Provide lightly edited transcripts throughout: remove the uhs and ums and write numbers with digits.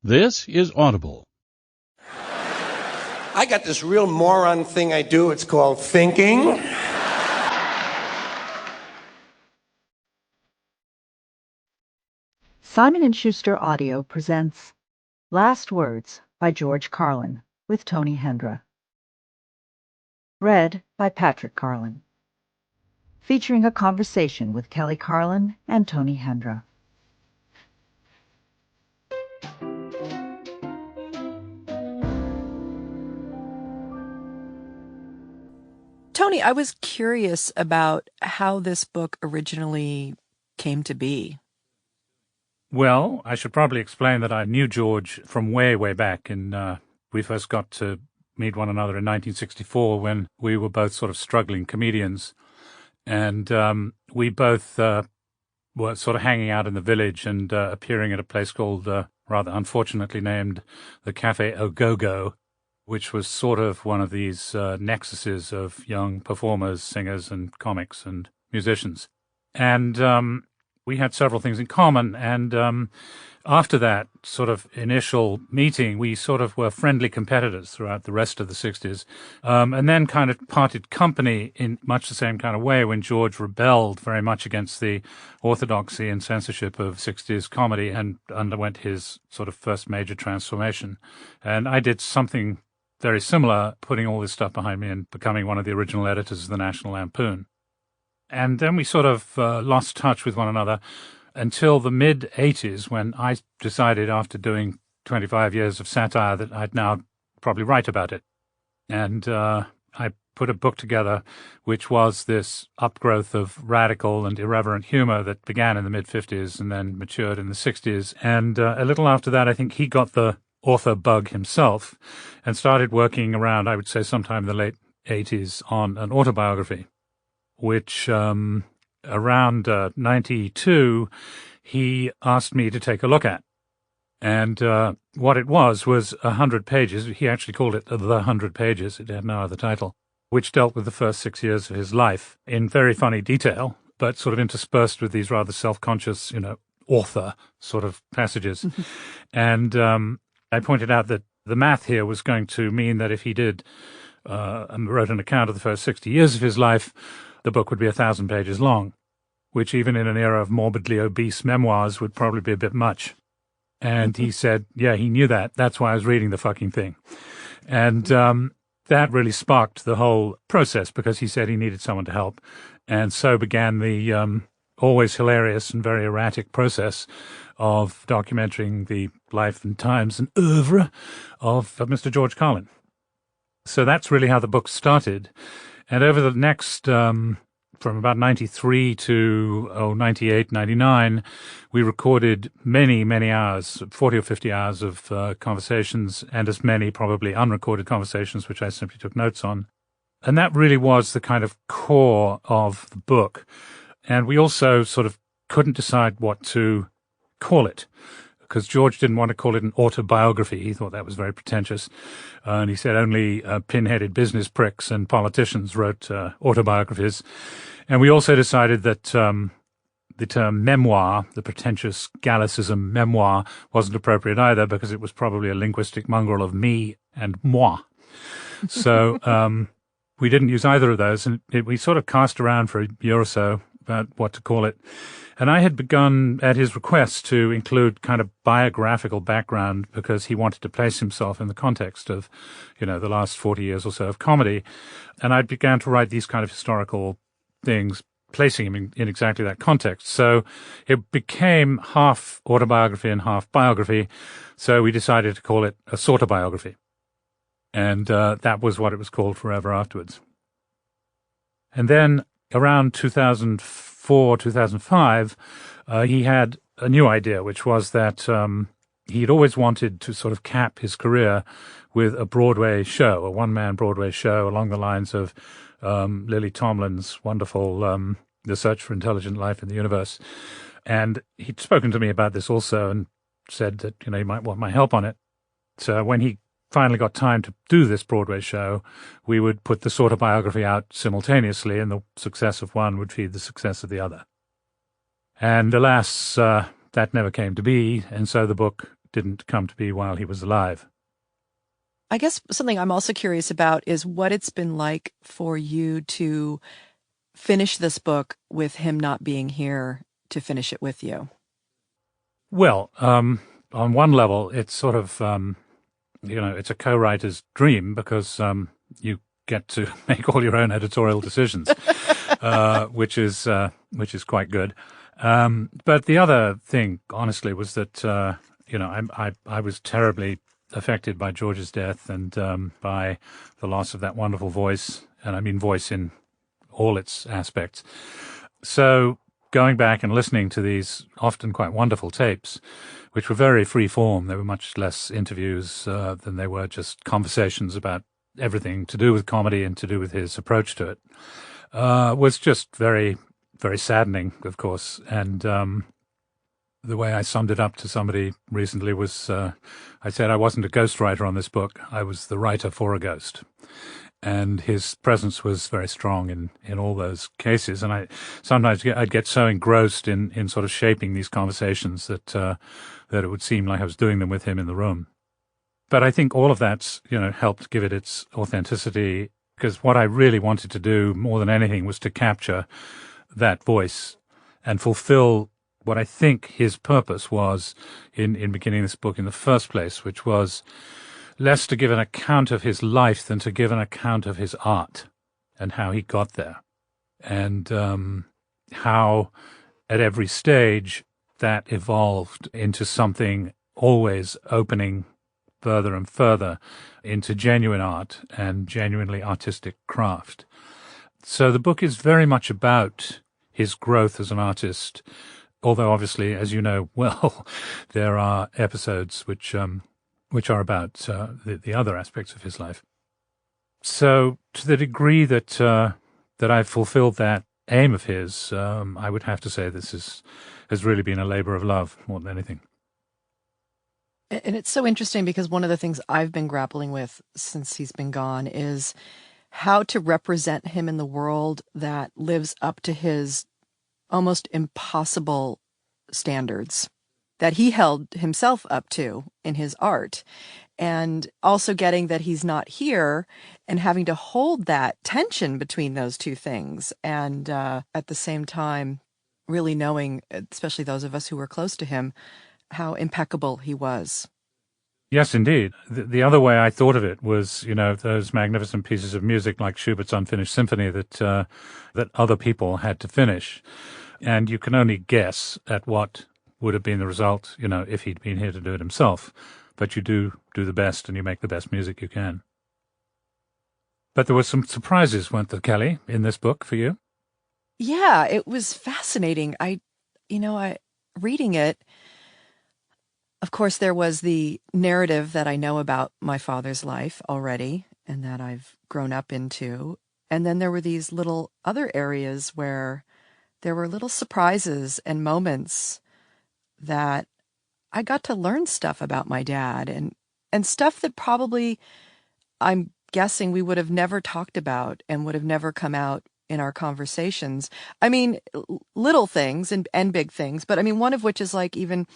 This is Audible. I got this real moron thing I do. It's called thinking. Simon & Schuster Audio presents Last Words by George Carlin with Tony Hendra. Read by Patrick Carlin. Featuring a conversation with Kelly Carlin and Tony Hendra. Tony, I was curious about how this book originally came to be. Well, I should probably explain that I knew George from way, way back, and we first got to meet one another in 1964 when we were both sort of struggling comedians, and we both were sort of hanging out in the village and appearing at a place called, rather unfortunately named, the Café Au Go-Go, which was sort of one of these nexuses of young performers, singers, and comics and musicians. And we had several things in common, and after that sort of initial meeting, we sort of were friendly competitors throughout the rest of the 60s, and then kind of parted company in much the same kind of way when George rebelled very much against the orthodoxy and censorship of 60s comedy and underwent his sort of first major transformation. And I did something very similar, putting all this stuff behind me and becoming one of the original editors of the National Lampoon. And then we sort of lost touch with one another until the mid-'80s, when I decided, after doing 25 years of satire, that I'd now probably write about it. And I put a book together which was this upgrowth of radical and irreverent humor that began in the mid-'50s and then matured in the '60s. And a little after that, I think he got the author bug himself and started working around, I would say sometime in the late '80s, on an autobiography, which around 92 he asked me to take a look at. And what it was 100 pages. He actually called it The 100 Pages. It had no other title, which dealt with the first 6 years of his life in very funny detail, but sort of interspersed with these rather self-conscious, author sort of passages. And I pointed out that the math here was going to mean that if he did wrote an account of the first 60 years of his life, the book would be 1,000 pages long, which even in an era of morbidly obese memoirs would probably be a bit much. And he said, yeah, he knew that. That's why I was reading the fucking thing. And that really sparked the whole process, because he said he needed someone to help. And so began the always hilarious and very erratic process of documenting the life and times and oeuvre of Mr. George Carlin. So that's really how the book started. And over the next, from about 93 to 98, 99, we recorded many, many hours, 40 or 50 hours of conversations, and as many probably unrecorded conversations, which I simply took notes on. And that really was the kind of core of the book. And we also sort of couldn't decide what to call it, because George didn't want to call it an autobiography. He thought that was very pretentious. And he said only pin-headed business pricks and politicians wrote autobiographies. And we also decided that the term memoir, the pretentious Gallicism memoir, wasn't appropriate either, because it was probably a linguistic mongrel of me and moi. So we didn't use either of those, and we sort of cast around for a year or so about what to call it. And I had begun, at his request, to include kind of biographical background, because he wanted to place himself in the context of, the last 40 years or so of comedy. And I began to write these kind of historical things, placing him in exactly that context. So it became half autobiography and half biography. So we decided to call it a sort of biography. And that was what it was called forever afterwards. And then around 2004, 2005, he had a new idea, which was that he'd always wanted to sort of cap his career with a Broadway show, a one-man Broadway show along the lines of Lily Tomlin's wonderful The Search for Intelligent Life in the Universe. And he'd spoken to me about this also and said that, he might want my help on it. So when he finally got time to do this Broadway show, we would put the sort of biography out simultaneously, and the success of one would feed the success of the other. And alas, that never came to be, and so the book didn't come to be while he was alive. I guess something I'm also curious about is what it's been like for you to finish this book with him not being here to finish it with you. Well, on one level, it's sort of, it's a co-writer's dream because you get to make all your own editorial decisions, which is quite good. But the other thing, honestly, was that, I was terribly affected by George's death and by the loss of that wonderful voice, and I mean voice in all its aspects. So going back and listening to these often quite wonderful tapes, which were very free form, they were much less interviews than they were just conversations about everything to do with comedy and to do with his approach to it, was just very, very saddening, of course. And the way I summed it up to somebody recently was, I said I wasn't a ghostwriter on this book. I was the writer for a ghost. And his presence was very strong in all those cases. And I'd get so engrossed in sort of shaping these conversations that it would seem like I was doing them with him in the room. But I think all of that's, helped give it its authenticity, because what I really wanted to do more than anything was to capture that voice and fulfill what I think his purpose was in beginning this book in the first place, which was less to give an account of his life than to give an account of his art and how he got there, and how at every stage that evolved into something always opening further and further into genuine art and genuinely artistic craft. So the book is very much about his growth as an artist, although obviously, as you know well, there are episodes which are about the other aspects of his life. So to the degree that I've fulfilled that aim of his, I would have to say this has really been a labor of love more than anything. And it's so interesting because one of the things I've been grappling with since he's been gone is how to represent him in the world that lives up to his almost impossible standards that he held himself up to in his art. And also getting that he's not here and having to hold that tension between those two things. And at the same time, really knowing, especially those of us who were close to him, how impeccable he was. Yes, indeed. The other way I thought of it was, those magnificent pieces of music like Schubert's Unfinished Symphony that other people had to finish. And you can only guess at what would have been the result, if he'd been here to do it himself. But you do the best and you make the best music you can. But there were some surprises, weren't there, Kelly, in this book for you? Yeah, it was fascinating. I reading it, of course, there was the narrative that I know about my father's life already and that I've grown up into. And then there were these little other areas where there were little surprises and moments that I got to learn stuff about my dad and stuff that probably I'm guessing we would have never talked about and would have never come out in our conversations. I mean, little things and big things, but I mean, one of which is like even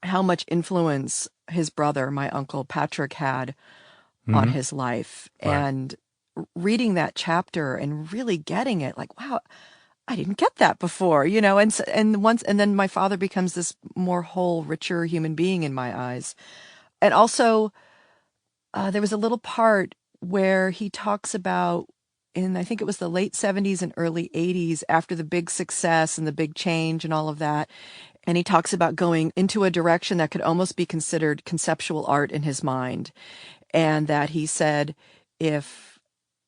how much influence his brother, my uncle Patrick, had on his life. Right. And reading that chapter and really getting it, like, wow, I didn't get that before, and then my father becomes this more whole, richer human being in my eyes. And also, there was a little part where he talks about, I think it was the late 70s and early 80s, after the big success and the big change and all of that. And he talks about going into a direction that could almost be considered conceptual art in his mind. And that he said if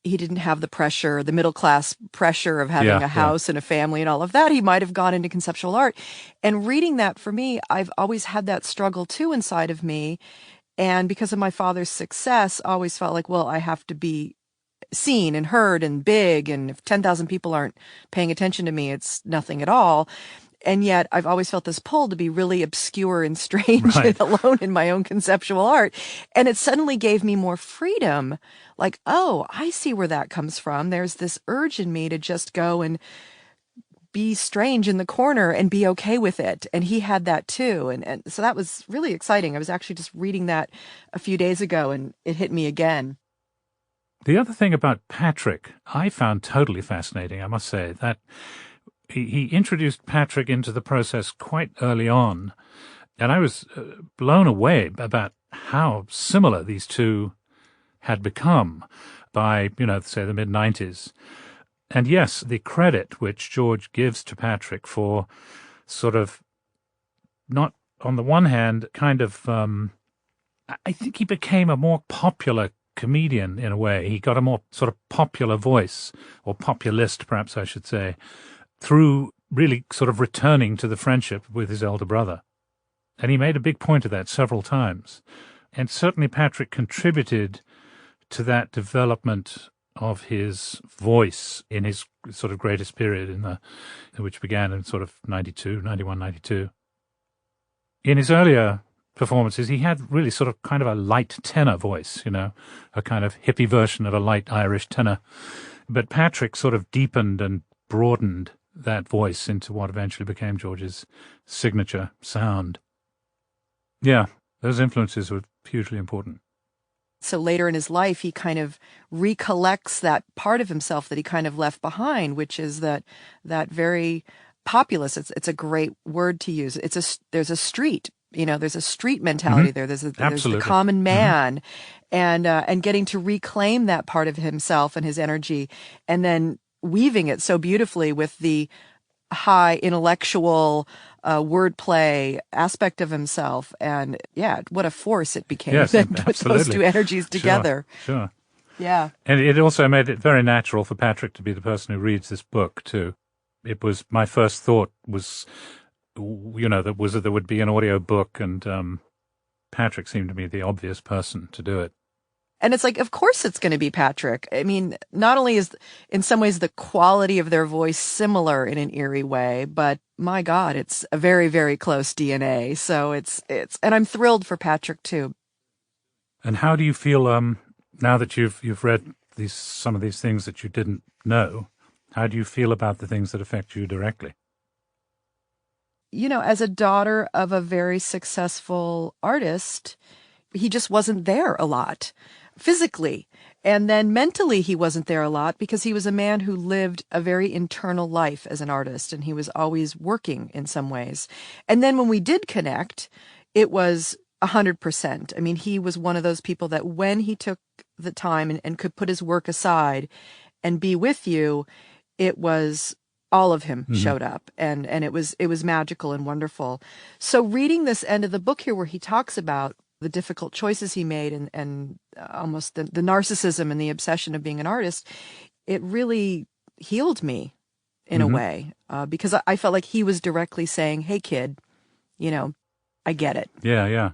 he didn't have the pressure, the middle class pressure of having a house and a family and all of that, he might have gone into conceptual art. And reading that, for me, I've always had that struggle too inside of me. And because of my father's success, I always felt like, well, I have to be seen and heard and big. And if 10,000 people aren't paying attention to me, it's nothing at all. And yet I've always felt this pull to be really obscure and strange and alone in my own conceptual art. And it suddenly gave me more freedom. Like, oh, I see where that comes from. There's this urge in me to just go and be strange in the corner and be okay with it. And he had that too. And so that was really exciting. I was actually just reading that a few days ago and it hit me again. The other thing about Patrick I found totally fascinating, I must say, that he introduced Patrick into the process quite early on. And I was blown away about how similar these two had become by, say the mid-90s. And yes, the credit which George gives to Patrick for sort of not, on the one hand, kind of, I think he became a more popular comedian in a way. He got a more sort of popular voice, or populist, perhaps I should say, through really sort of returning to the friendship with his elder brother. And he made a big point of that several times. And certainly Patrick contributed to that development of his voice in his sort of greatest period, which began in sort of 91, 92. In his earlier performances, he had really sort of kind of a light tenor voice, a kind of hippie version of a light Irish tenor. But Patrick sort of deepened and broadened that voice into what eventually became George's signature sound. Yeah, those influences were hugely important. So later in his life, he kind of recollects that part of himself that he kind of left behind, which is that very populist. It's a great word to use. There's a street, there's a street mentality there. There's the common man, and getting to reclaim that part of himself and his energy, and then weaving it so beautifully with the high intellectual wordplay aspect of himself. And yeah, what a force it became. Yes, to put those two energies together. Sure. Yeah. And it also made it very natural for Patrick to be the person who reads this book too. It was, my first thought was, that there would be an audio book, and Patrick seemed to be the obvious person to do it. And it's like, of course it's going to be Patrick. I mean, not only is in some ways the quality of their voice similar in an eerie way, but my God, it's a very, very close DNA. So it's, and I'm thrilled for Patrick too. And how do you feel now that you've read some of these things that you didn't know? How do you feel about the things that affect you directly? As a daughter of a very successful artist, he just wasn't there a lot. Physically. And then mentally, he wasn't there a lot because he was a man who lived a very internal life as an artist, and he was always working in some ways. And then when we did connect, it was 100%. I mean, he was one of those people that when he took the time and could put his work aside and be with you, it was all of him showed up, and it was magical and wonderful. So reading this end of the book here where he talks about the difficult choices he made and almost the narcissism and the obsession of being an artist, it really healed me in a way, because I felt like he was directly saying, hey, kid, I get it. Yeah, yeah.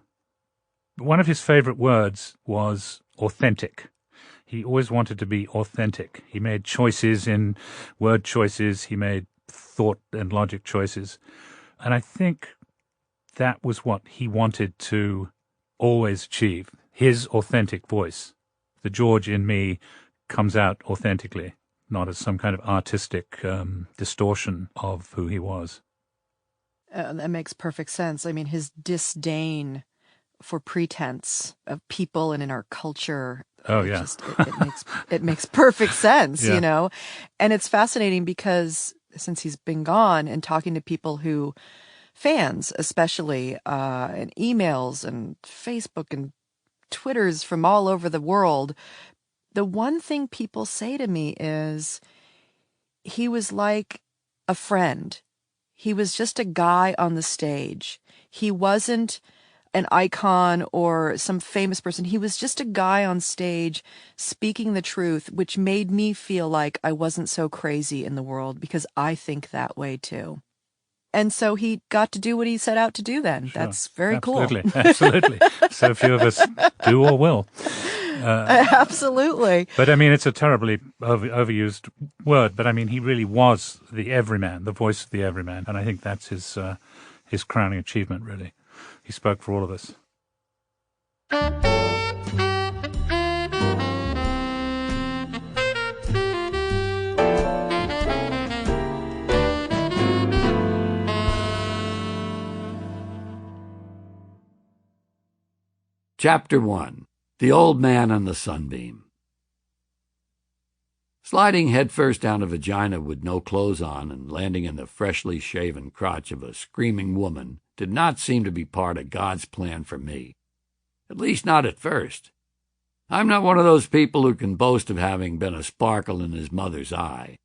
One of his favorite words was authentic. He always wanted to be authentic. He made choices in word choices. He made thought and logic choices. And I think that was what he wanted to always achieve, his authentic voice. The George in me comes out authentically, not as some kind of artistic distortion of who he was. That makes perfect sense. I mean, his disdain for pretense of people and in our culture. Oh, yeah. It makes perfect sense, Yeah. And it's fascinating because since he's been gone and talking to people who, fans especially, and emails and Facebook and Twitters from all over the world, the one thing people say to me is he was like a friend. He was just a guy on the stage. He wasn't an icon or some famous person. He was just a guy on stage speaking the truth, which made me feel like I wasn't so crazy in the world because I think that way too. And so he got to do what he set out to do then. Sure. That's very Absolutely. cool. Absolutely. So few of us do or will. Absolutely. But I mean, it's a terribly overused word, but I mean, he really was the everyman, the voice of the everyman. And I think that's his crowning achievement, really. He spoke for all of us. Chapter 1. The Old Man and the Sunbeam. Sliding headfirst down a vagina with no clothes on and landing in the freshly shaven crotch of a screaming woman did not seem to be part of God's plan for me. At least not at first. I'm not one of those people who can boast of having been a sparkle in his mother's eye.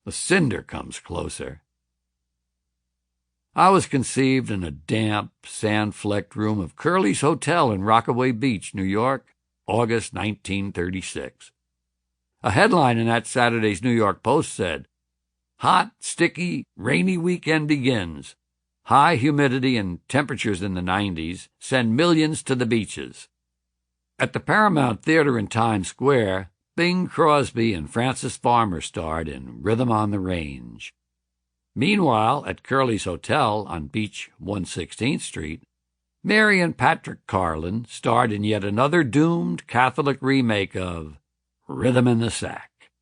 A cinder comes closer. I was conceived in a damp, sand-flecked room of Curly's Hotel in Rockaway Beach, New York, August 1936. A headline in that Saturday's New York Post said, "Hot, sticky, rainy weekend begins. High humidity and temperatures in the 90s send millions to the beaches." At the Paramount Theater in Times Square, Bing Crosby and Frances Farmer starred in Rhythm on the Range. Meanwhile, at Curly's Hotel on Beach 116th Street, Mary and Patrick Carlin starred in yet another doomed Catholic remake of Rhythm in the Sack.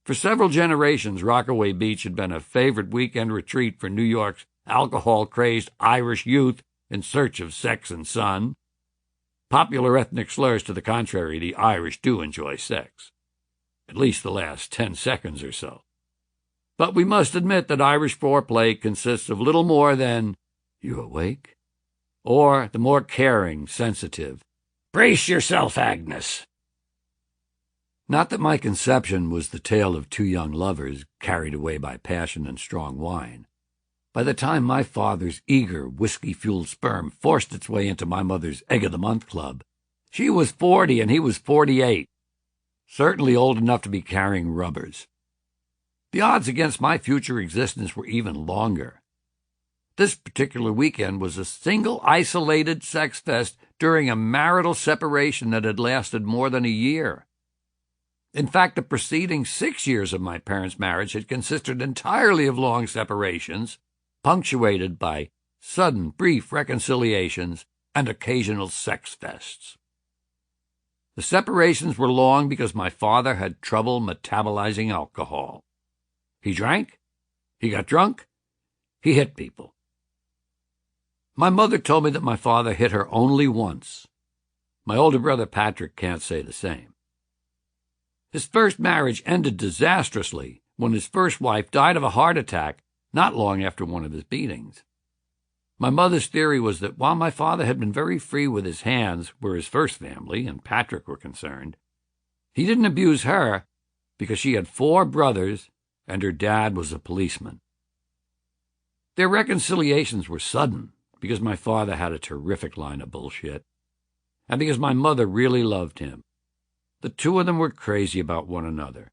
For several generations, Rockaway Beach had been a favorite weekend retreat for New York's alcohol-crazed Irish youth in search of sex and sun. Popular ethnic slurs to the contrary, the Irish do enjoy sex. At least the last 10 seconds or so. But we must admit that Irish foreplay consists of little more than, "You awake?" or the more caring, sensitive, "Brace yourself, Agnes." Not that my conception was the tale of two young lovers carried away by passion and strong wine. By the time my father's eager, whiskey-fueled sperm forced its way into my mother's Egg of the Month Club, she was 40 and he was 48, certainly old enough to be carrying rubbers. The odds against my future existence were even longer. This particular weekend was a single isolated sex fest during a marital separation that had lasted more than a year. In fact, the preceding 6 years of my parents' marriage had consisted entirely of long separations, punctuated by sudden, brief reconciliations and occasional sex fests. The separations were long because my father had trouble metabolizing alcohol. He drank, he got drunk, he hit people. My mother told me that my father hit her only once. My older brother Patrick can't say the same. His first marriage ended disastrously when his first wife died of a heart attack not long after one of his beatings. My mother's theory was that while my father had been very free with his hands where his first family and Patrick were concerned, he didn't abuse her because she had 4 brothers and her dad was a policeman. Their reconciliations were sudden because my father had a terrific line of bullshit, and because my mother really loved him. The two of them were crazy about one another.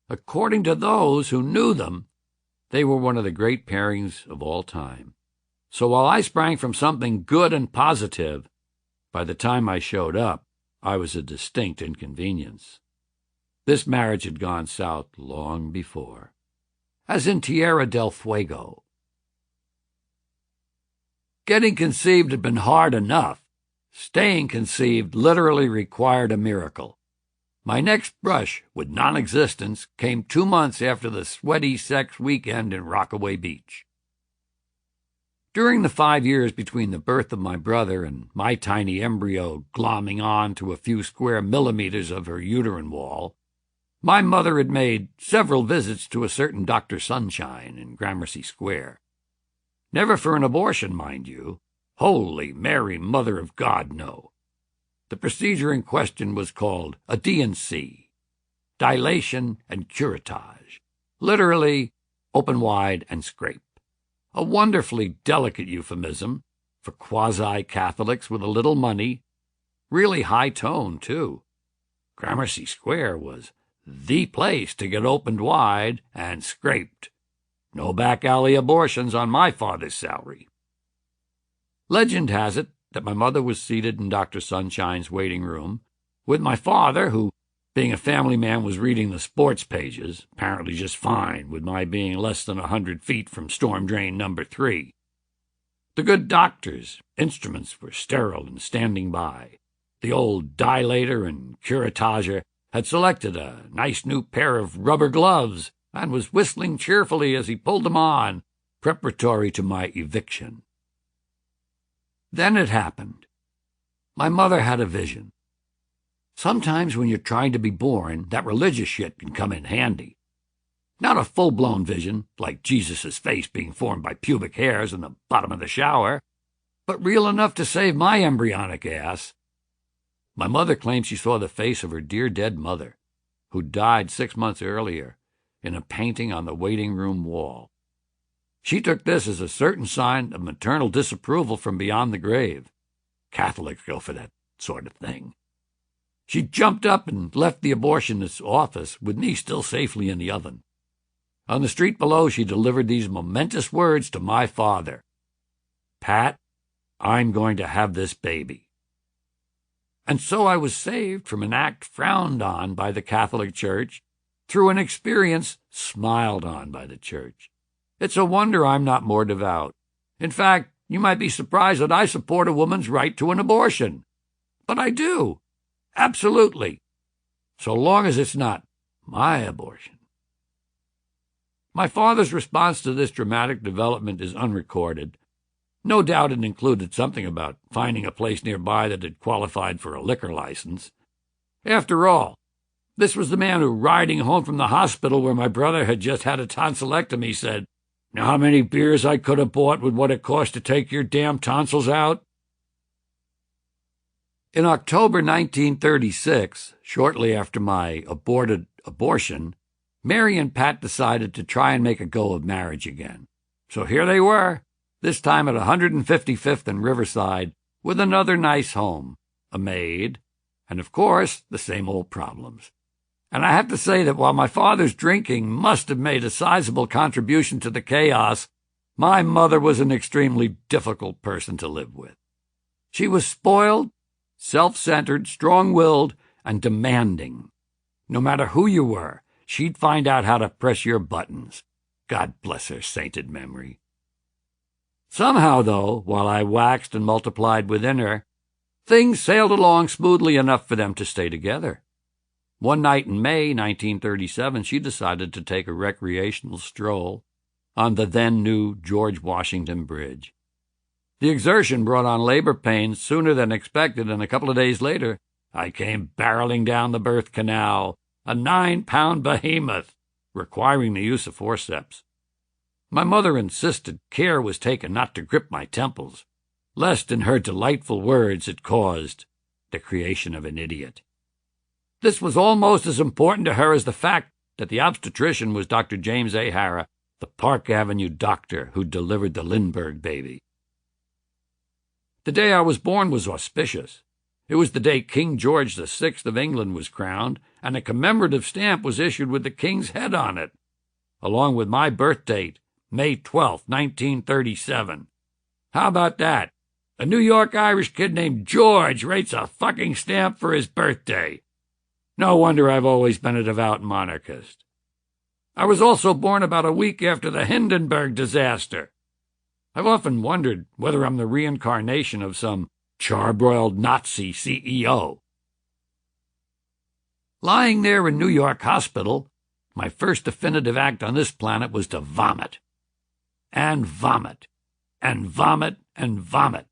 According to those who knew them, they were one of the great pairings of all time. So while I sprang from something good and positive, by the time I showed up, I was a distinct inconvenience. This marriage had gone south long before, as in Tierra del Fuego. Getting conceived had been hard enough. Staying conceived literally required a miracle. My next brush with non-existence came 2 months after the sweaty sex weekend in Rockaway Beach. During the 5 years between the birth of my brother and my tiny embryo glomming on to a few square millimeters of her uterine wall, my mother had made several visits to a certain Dr. Sunshine in Gramercy Square. Never for an abortion, mind you. Holy Mary, Mother of God, no. The procedure in question was called a D&C, dilation and curettage, literally open wide and scrape. A wonderfully delicate euphemism for quasi-Catholics with a little money, really high tone, too. Gramercy Square was the place to get opened wide and scraped. No back-alley abortions on my father's salary. Legend has it that my mother was seated in Dr. Sunshine's waiting room with my father, who, being a family man, was reading the sports pages, apparently just fine with my being less than 100 feet from storm drain number 3. The good doctor's instruments were sterile and standing by. The old dilator and curetager had selected a nice new pair of rubber gloves and was whistling cheerfully as he pulled them on, preparatory to my eviction. Then it happened. My mother had a vision. Sometimes when you're trying to be boring, that religious shit can come in handy. Not a full-blown vision, like Jesus' face being formed by pubic hairs in the bottom of the shower, but real enough to save my embryonic ass. My mother claims she saw the face of her dear dead mother, who died 6 months earlier, in a painting on the waiting room wall. She took this as a certain sign of maternal disapproval from beyond the grave. Catholics go for that sort of thing. She jumped up and left the abortionist's office with me still safely in the oven. On the street below, she delivered these momentous words to my father. "Pat, I'm going to have this baby." And so I was saved from an act frowned on by the Catholic Church through an experience smiled on by the Church. It's a wonder I'm not more devout. In fact, you might be surprised that I support a woman's right to an abortion. But I do. Absolutely. So long as it's not my abortion. My father's response to this dramatic development is unrecorded. No doubt it included something about finding a place nearby that had qualified for a liquor license. After all, this was the man who, riding home from the hospital where my brother had just had a tonsillectomy, said, "Know how many beers I could have bought with what it cost to take your damn tonsils out?" In October 1936, shortly after my aborted abortion, Mary and Pat decided to try and make a go of marriage again. So here they were, this time at 155th and Riverside, with another nice home, a maid, and of course, the same old problems. And I have to say that while my father's drinking must have made a sizable contribution to the chaos, my mother was an extremely difficult person to live with. She was spoiled, self-centered, strong-willed, and demanding. No matter who you were, she'd find out how to press your buttons. God bless her sainted memory. Somehow, though, while I waxed and multiplied within her, things sailed along smoothly enough for them to stay together. One night in May 1937, she decided to take a recreational stroll on the then-new George Washington Bridge. The exertion brought on labor pains sooner than expected, and a couple of days later, I came barreling down the birth canal, a 9-pound behemoth, requiring the use of forceps. My mother insisted care was taken not to grip my temples, lest in her delightful words it caused the creation of an idiot. This was almost as important to her as the fact that the obstetrician was Dr. James A. Harrah, the Park Avenue doctor who delivered the Lindbergh baby. The day I was born was auspicious. It was the day King George VI of England was crowned, and a commemorative stamp was issued with the king's head on it, along with my birth date, May 12, 1937. How about that? A New York Irish kid named George rates a fucking stamp for his birthday. No wonder I've always been a devout monarchist. I was also born about a week after the Hindenburg disaster. I've often wondered whether I'm the reincarnation of some charbroiled Nazi CEO. Lying there in New York Hospital, my first definitive act on this planet was to vomit. And vomit. And vomit and vomit.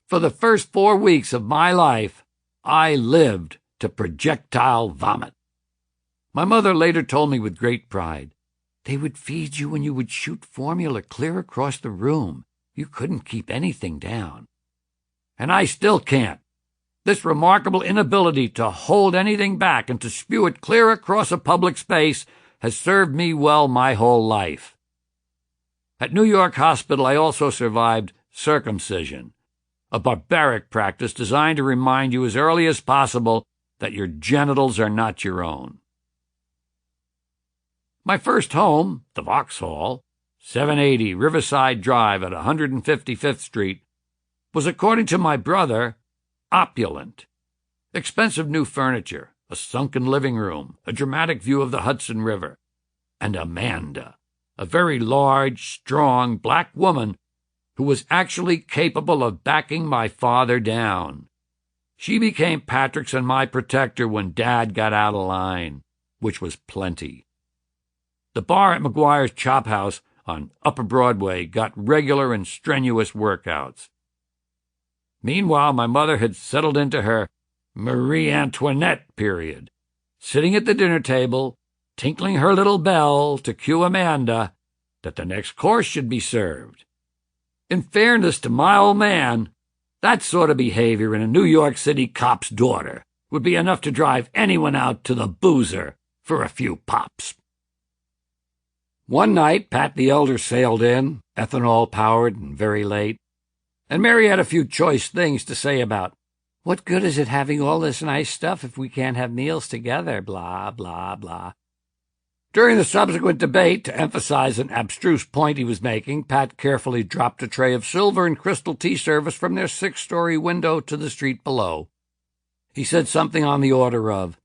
For the first 4 weeks of my life, I lived to projectile vomit. My mother later told me with great pride, "They would feed you and you would shoot formula clear across the room. You couldn't keep anything down." And I still can't. This remarkable inability to hold anything back and to spew it clear across a public space has served me well my whole life. At New York Hospital, I also survived circumcision, a barbaric practice designed to remind you as early as possible that your genitals are not your own. My first home, the Vauxhall, 780 Riverside Drive at 155th Street, was, according to my brother, opulent. Expensive new furniture, a sunken living room, a dramatic view of the Hudson River, and Amanda, a very large, strong, black woman who was actually capable of backing my father down. She became Patrick's and my protector when Dad got out of line, which was plenty. The bar at McGuire's Chop House on Upper Broadway got regular and strenuous workouts. Meanwhile, my mother had settled into her Marie Antoinette period, sitting at the dinner table, tinkling her little bell to cue Amanda that the next course should be served. In fairness to my old man, that sort of behavior in a New York City cop's daughter would be enough to drive anyone out to the boozer for a few pops. One night, Pat the Elder sailed in, ethanol-powered and very late, and Mary had a few choice things to say about, what good is it having all this nice stuff if we can't have meals together, blah, blah, blah. During the subsequent debate, to emphasize an abstruse point he was making, Pat carefully dropped a tray of silver and crystal tea service from their 6-story window to the street below. He said something on the order of,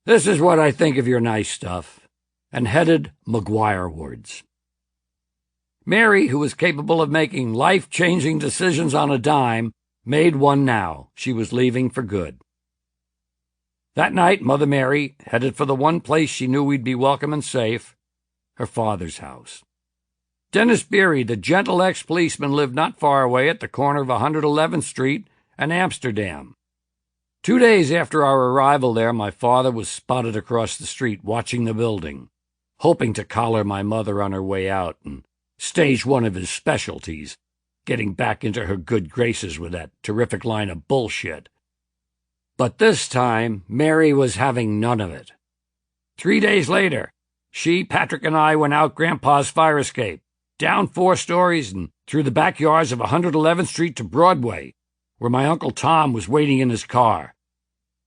"This is what I think of your nice stuff," and headed McGuire-wards. Mary, who was capable of making life-changing decisions on a dime, made one now. She was leaving for good. That night, Mother Mary headed for the one place she knew we'd be welcome and safe, her father's house. Dennis Beery, the gentle ex-policeman, lived not far away at the corner of 111th Street and Amsterdam. 2 days after our arrival there, my father was spotted across the street watching the building, hoping to collar my mother on her way out and stage one of his specialties, getting back into her good graces with that terrific line of bullshit. But this time, Mary was having none of it. 3 days later, she, Patrick, and I went out Grandpa's fire escape, down 4 stories and through the backyards of 111th Street to Broadway, where my Uncle Tom was waiting in his car.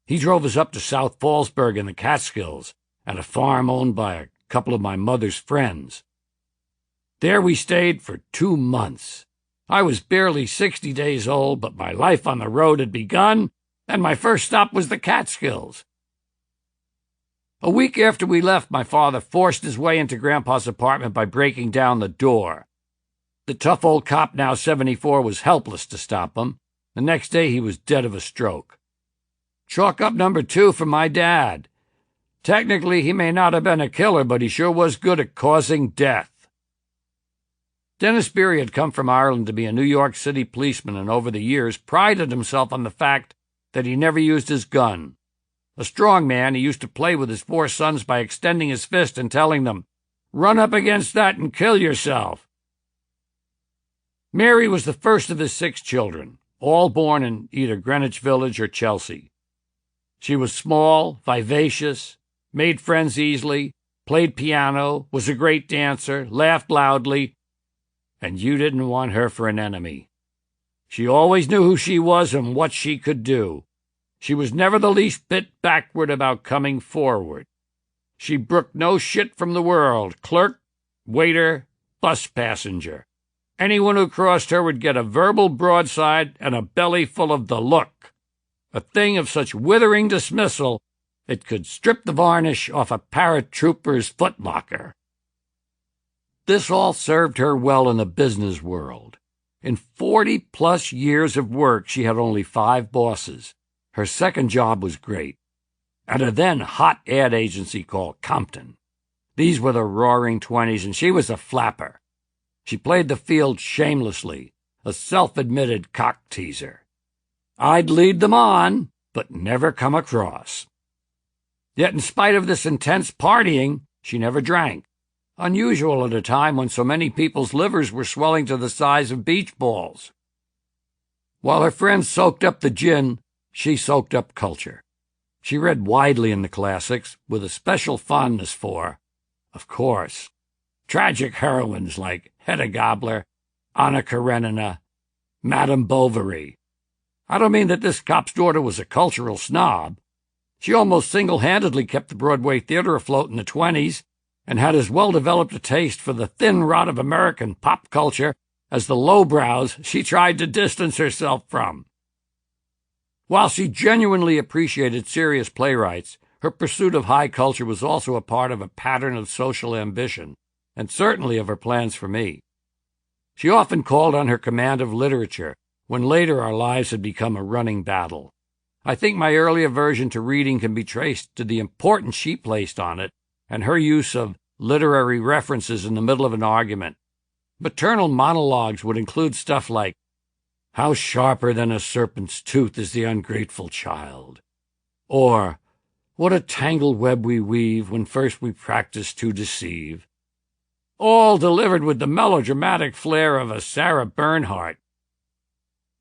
He drove us up to South Fallsburg in the Catskills, at a farm owned by a couple of my mother's friends. There we stayed for 2 months. I was barely 60 days old, but my life on the road had begun, and my first stop was the Catskills. A week after we left, my father forced his way into Grandpa's apartment by breaking down the door. The tough old cop, now 74, was helpless to stop him. The next day he was dead of a stroke. Chalk up number 2 for my dad. Technically, he may not have been a killer, but he sure was good at causing death. Dennis Beery had come from Ireland to be a New York City policeman and over the years prided himself on the fact that he never used his gun. A strong man, he used to play with his 4 sons by extending his fist and telling them, "Run up against that and kill yourself." Mary was the first of his 6 children, all born in either Greenwich Village or Chelsea. She was small, vivacious, made friends easily, played piano, was a great dancer, laughed loudly, and you didn't want her for an enemy. She always knew who she was and what she could do. She was never the least bit backward about coming forward. She brooked no shit from the world, clerk, waiter, bus passenger. Anyone who crossed her would get a verbal broadside and a belly full of the look, a thing of such withering dismissal it could strip the varnish off a paratrooper's footlocker. This all served her well in the business world. In 40-plus years of work, she had only 5 bosses. Her second job was great, at a then-hot ad agency called Compton. These were the roaring 20s, and she was a flapper. She played the field shamelessly, a self-admitted cock-teaser. I'd lead them on, but never come across. Yet in spite of this intense partying, she never drank. Unusual at a time when so many people's livers were swelling to the size of beach balls. While her friends soaked up the gin, she soaked up culture. She read widely in the classics, with a special fondness for, of course, tragic heroines like Hedda Gabler, Anna Karenina, Madame Bovary. I don't mean that this cop's daughter was a cultural snob. She almost single-handedly kept the Broadway theater afloat in the 20s, and had as well-developed a taste for the thin rot of American pop culture as the lowbrows she tried to distance herself from. While she genuinely appreciated serious playwrights, her pursuit of high culture was also a part of a pattern of social ambition, and certainly of her plans for me. She often called on her command of literature, when later our lives had become a running battle. I think my early aversion to reading can be traced to the importance she placed on it, and her use of literary references in the middle of an argument. Maternal monologues would include stuff like, How sharper than a serpent's tooth is the ungrateful child. Or, what a tangled web we weave when first we practice to deceive. All delivered with the melodramatic flair of a Sarah Bernhardt.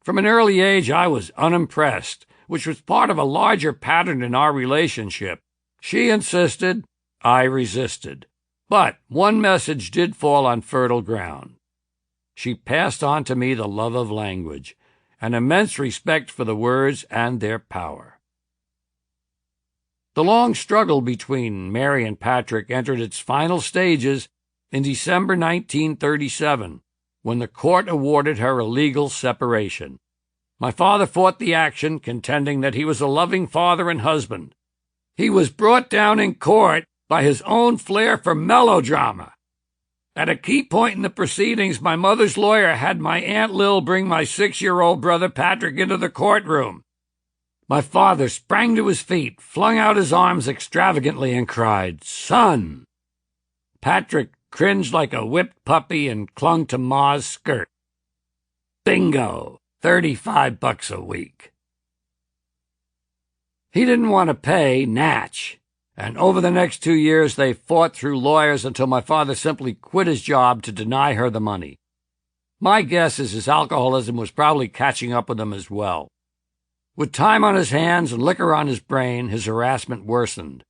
From an early age I was unimpressed, which was part of a larger pattern in our relationship. She insisted, I resisted. But one message did fall on fertile ground. She passed on to me the love of language, an immense respect for the words and their power. The long struggle between Mary and Patrick entered its final stages in December 1937, when the court awarded her a legal separation. My father fought the action, contending that he was a loving father and husband. He was brought down in court by his own flair for melodrama. At a key point in the proceedings, my mother's lawyer had my Aunt Lil bring my 6-year-old brother Patrick into the courtroom. My father sprang to his feet, flung out his arms extravagantly, and cried, "Son!" Patrick cringed like a whipped puppy and clung to Ma's skirt. Bingo! $35 a week. He didn't want to pay, natch, and over the next 2 years they fought through lawyers until my father simply quit his job to deny her the money. My guess is his alcoholism was probably catching up with him as well. With time on his hands and liquor on his brain, his harassment worsened.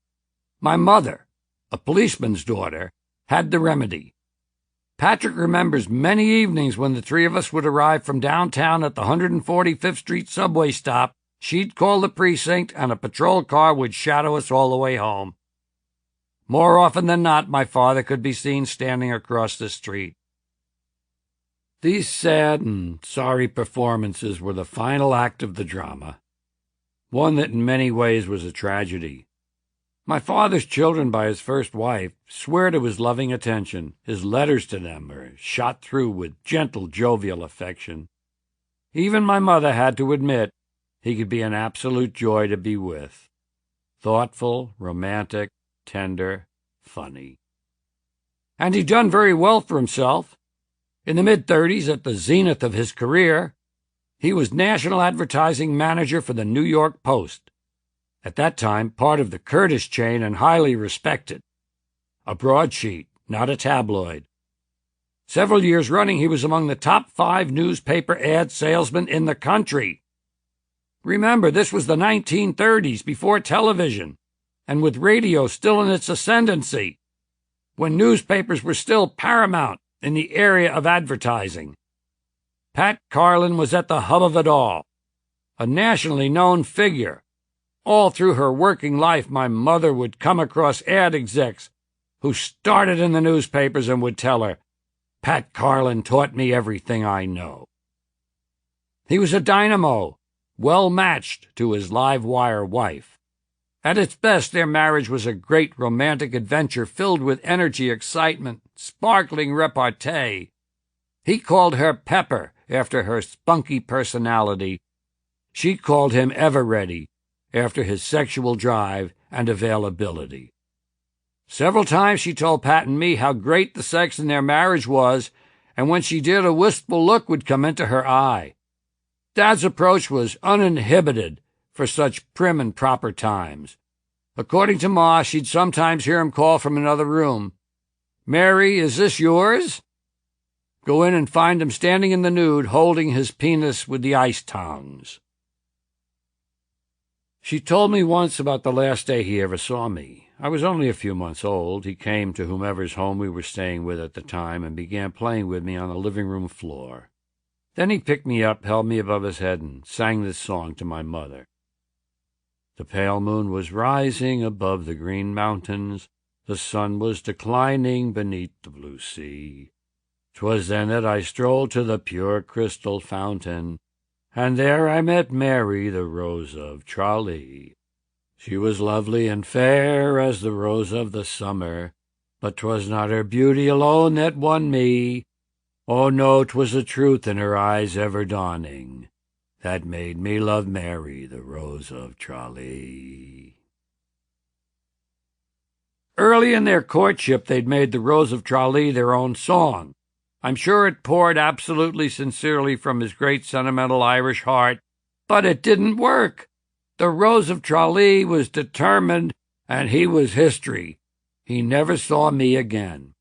My mother, a policeman's daughter, had the remedy. Patrick remembers many evenings when the three of us would arrive from downtown at the 145th Street subway stop. She'd call the precinct, and a patrol car would shadow us all the way home. More often than not, my father could be seen standing across the street. These sad and sorry performances were the final act of the drama, one that in many ways was a tragedy. My father's children by his first wife swear to his loving attention. His letters to them are shot through with gentle, jovial affection. Even my mother had to admit he could be an absolute joy to be with. Thoughtful, romantic, tender, funny. And he'd done very well for himself. In the mid-30s, at the zenith of his career, he was national advertising manager for the New York Post, at that time part of the Curtis chain and highly respected. A broadsheet, not a tabloid. Several years running, he was among the top 5 newspaper ad salesmen in the country. Remember, this was the 1930s, before television, and with radio still in its ascendancy, when newspapers were still paramount in the area of advertising. Pat Carlin was at the hub of it all, a nationally known figure. All through her working life, my mother would come across ad execs who started in the newspapers and would tell her, "Pat Carlin taught me everything I know." He was a dynamo, well matched to his live wire wife. At its best, their marriage was a great romantic adventure filled with energy, excitement, sparkling repartee. He called her Pepper after her spunky personality. She called him Ever-Ready after his sexual drive and availability. Several times she told Pat and me how great the sex in their marriage was, and when she did, a wistful look would come into her eye. Dad's approach was uninhibited for such prim and proper times. According to Ma, she'd sometimes hear him call from another room, "Mary, is this yours?" Go in and find him standing in the nude, holding his penis with the ice tongs. She told me once about the last day he ever saw me. I was only a few months old. He came to whomever's home we were staying with at the time and began playing with me on the living room floor. Then he picked me up, held me above his head, and sang this song to my mother. The pale moon was rising above the green mountains. The sun was declining beneath the blue sea. 'Twas then that I strolled to the pure crystal fountain, and there I met Mary, the Rose of Tralee. She was lovely and fair as the rose of the summer, but 'twas not her beauty alone that won me. Oh no, 'twas the truth in her eyes ever dawning that made me love Mary, the Rose of Tralee. Early in their courtship, they'd made the Rose of Tralee their own song. I'm sure it poured absolutely sincerely from his great sentimental Irish heart, but it didn't work. The Rose of Tralee was determined, and he was history. He never saw me again.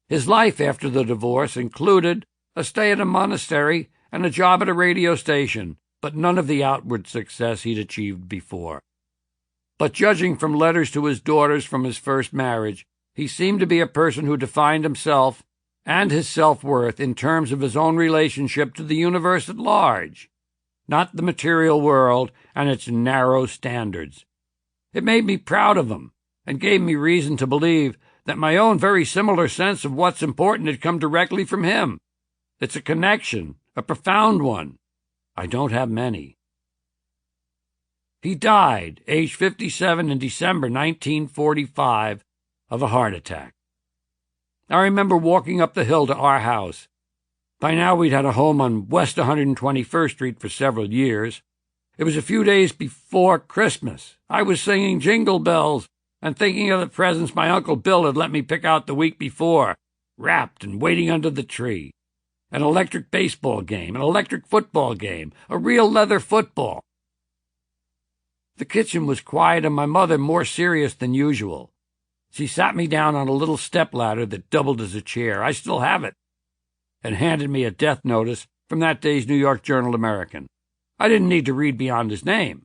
His life after the divorce included a stay at a monastery and a job at a radio station, but none of the outward success he'd achieved before. But judging from letters to his daughters from his first marriage, he seemed to be a person who defined himself and his self-worth in terms of his own relationship to the universe at large, not the material world and its narrow standards. It made me proud of him and gave me reason to believe that my own very similar sense of what's important had come directly from him. It's a connection, a profound one. I don't have many. He died, age 57, in December 1945, of a heart attack. I remember walking up the hill to our house. By now we'd had a home on West 121st Street for several years. It was a few days before Christmas. I was singing Jingle Bells and thinking of the presents my Uncle Bill had let me pick out the week before, wrapped and waiting under the tree. An electric baseball game, an electric football game, a real leather football. The kitchen was quiet and my mother more serious than usual. She sat me down on a little stepladder that doubled as a chair, I still have it, and handed me a death notice from that day's New York Journal-American. I didn't need to read beyond his name.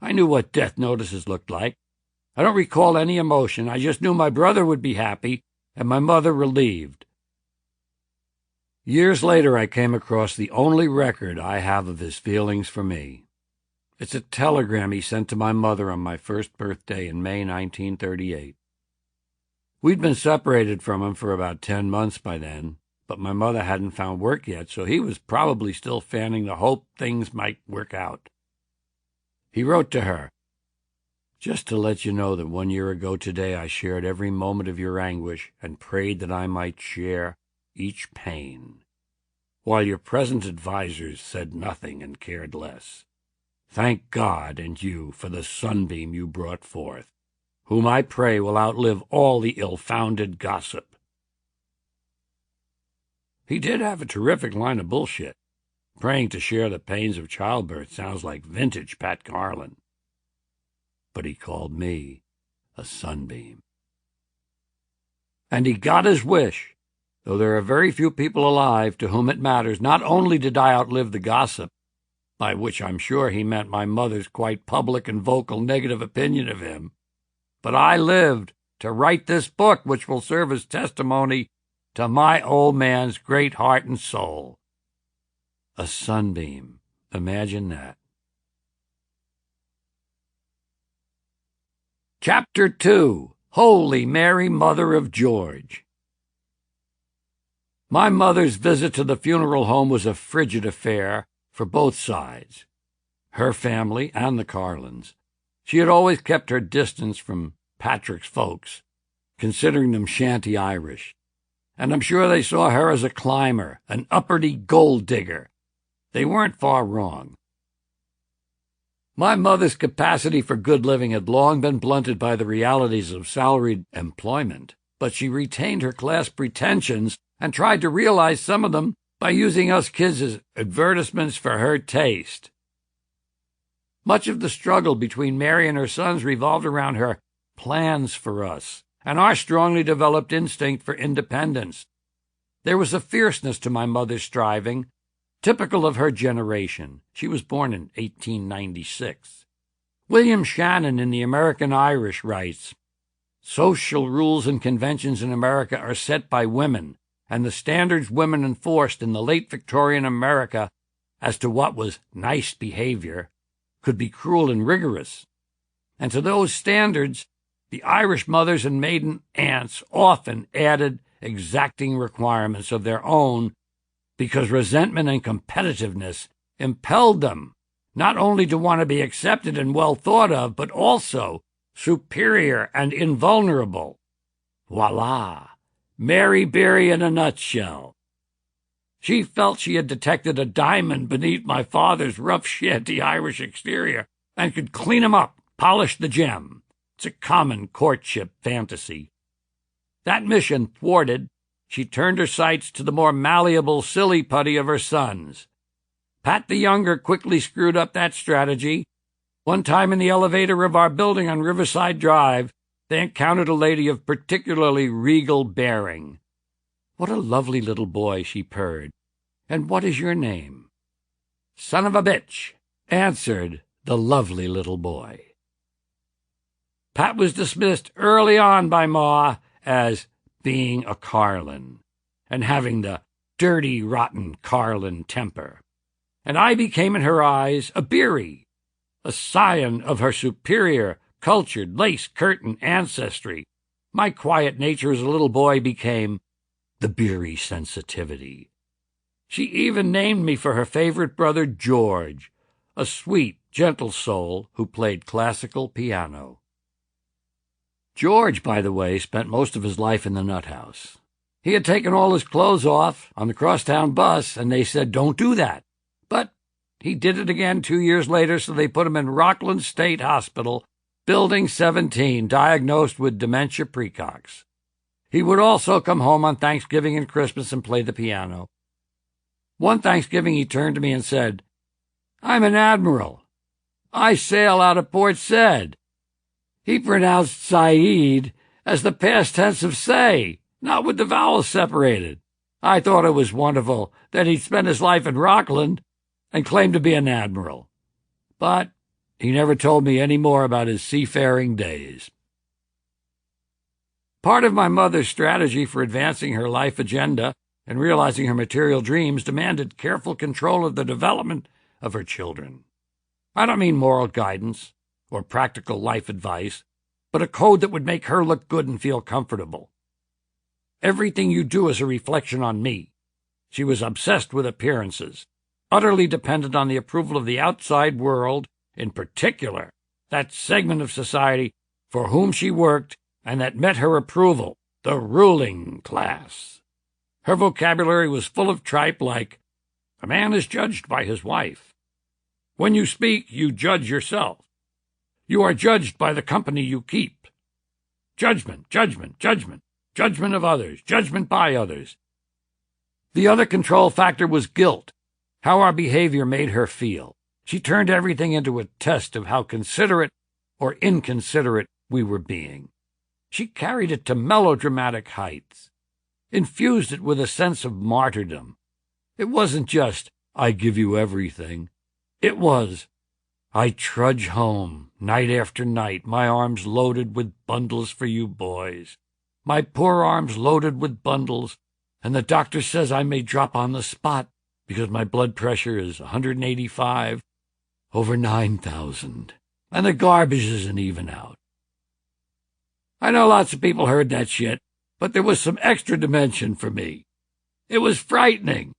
I knew what death notices looked like. I don't recall any emotion. I just knew my brother would be happy and my mother relieved. Years later, I came across the only record I have of his feelings for me. It's a telegram he sent to my mother on my first birthday in May 1938. We'd been separated from him for about 10 months by then, but my mother hadn't found work yet, so he was probably still fanning the hope things might work out. He wrote to her, "Just to let you know that 1 year ago today I shared every moment of your anguish and prayed that I might share each pain, while your present advisers said nothing and cared less. Thank God and you for the sunbeam you brought forth, whom I pray will outlive all the ill-founded gossip." He did have a terrific line of bullshit. Praying to share the pains of childbirth sounds like vintage Pat Carlin. But he called me a sunbeam. And he got his wish, though there are very few people alive to whom it matters. Not only did I outlive the gossip, by which I'm sure he meant my mother's quite public and vocal negative opinion of him, but I lived to write this book, which will serve as testimony to my old man's great heart and soul. A sunbeam. Imagine that. Chapter 2. Holy Mary, Mother of George. My mother's visit to the funeral home was a frigid affair for both sides, her family and the Carlins. She had always kept her distance from Patrick's folks, considering them shanty Irish, and I'm sure they saw her as a climber, an uppity gold digger. They weren't far wrong. My mother's capacity for good living had long been blunted by the realities of salaried employment, but she retained her class pretensions and tried to realize some of them by using us kids as advertisements for her taste. Much of the struggle between Mary and her sons revolved around her plans for us and our strongly developed instinct for independence. There was a fierceness to my mother's striving, typical of her generation. She was born in 1896. William Shannon in The American Irish writes, "Social rules and conventions in America are set by women, and the standards women enforced in the late Victorian America as to what was nice behavior could be cruel and rigorous. And to those standards, the Irish mothers and maiden aunts often added exacting requirements of their own because resentment and competitiveness impelled them not only to want to be accepted and well thought of, but also superior and invulnerable. Voila! Mary Berry in a nutshell. She felt she had detected a diamond beneath my father's rough shanty Irish exterior and could clean him up, polish the gem. It's a common courtship fantasy. That mission thwarted, she turned her sights to the more malleable silly putty of her sons. Pat the younger quickly screwed up that strategy. One time in the elevator of our building on Riverside Drive, they encountered a lady of particularly regal bearing. "What a lovely little boy," she purred. "And what is your name?" "Son of a bitch," answered the lovely little boy. Pat was dismissed early on by Ma as being a Carlin and having the dirty, rotten Carlin temper, and I became in her eyes a Beery, a scion of her superior, cultured, lace-curtain ancestry. My quiet nature as a little boy became the Beery sensitivity. She even named me for her favorite brother, George, a sweet, gentle soul who played classical piano. George, by the way, spent most of his life in the nut house. He had taken all his clothes off on the crosstown bus, and they said, "Don't do that." But he did it again 2 years later, so they put him in Rockland State Hospital, Building 17, diagnosed with dementia precox. He would also come home on Thanksgiving and Christmas and play the piano. One Thanksgiving he turned to me and said, "I'm an admiral. I sail out of Port Said." He pronounced Said as the past tense of say, not with the vowels separated. I thought it was wonderful that he'd spent his life in Rockland and claimed to be an admiral. But he never told me any more about his seafaring days. Part of my mother's strategy for advancing her life agenda and realizing her material dreams demanded careful control of the development of her children. I don't mean moral guidance or practical life advice, but a code that would make her look good and feel comfortable. Everything you do is a reflection on me. She was obsessed with appearances, utterly dependent on the approval of the outside world, in particular, that segment of society for whom she worked and that met her approval, the ruling class. Her vocabulary was full of tripe like, "A man is judged by his wife. When you speak, you judge yourself. You are judged by the company you keep. Judgment, judgment, judgment, judgment of others, judgment by others." The other control factor was guilt, how our behavior made her feel. She turned everything into a test of how considerate or inconsiderate we were being. She carried it to melodramatic heights, infused it with a sense of martyrdom. It wasn't just, "I give you everything." It was, "I trudge home, night after night, my arms loaded with bundles for you boys. My poor arms loaded with bundles, and the doctor says I may drop on the spot because my blood pressure is 185/9,000, and the garbage isn't even out." I know lots of people heard that shit, but there was some extra dimension for me. It was frightening.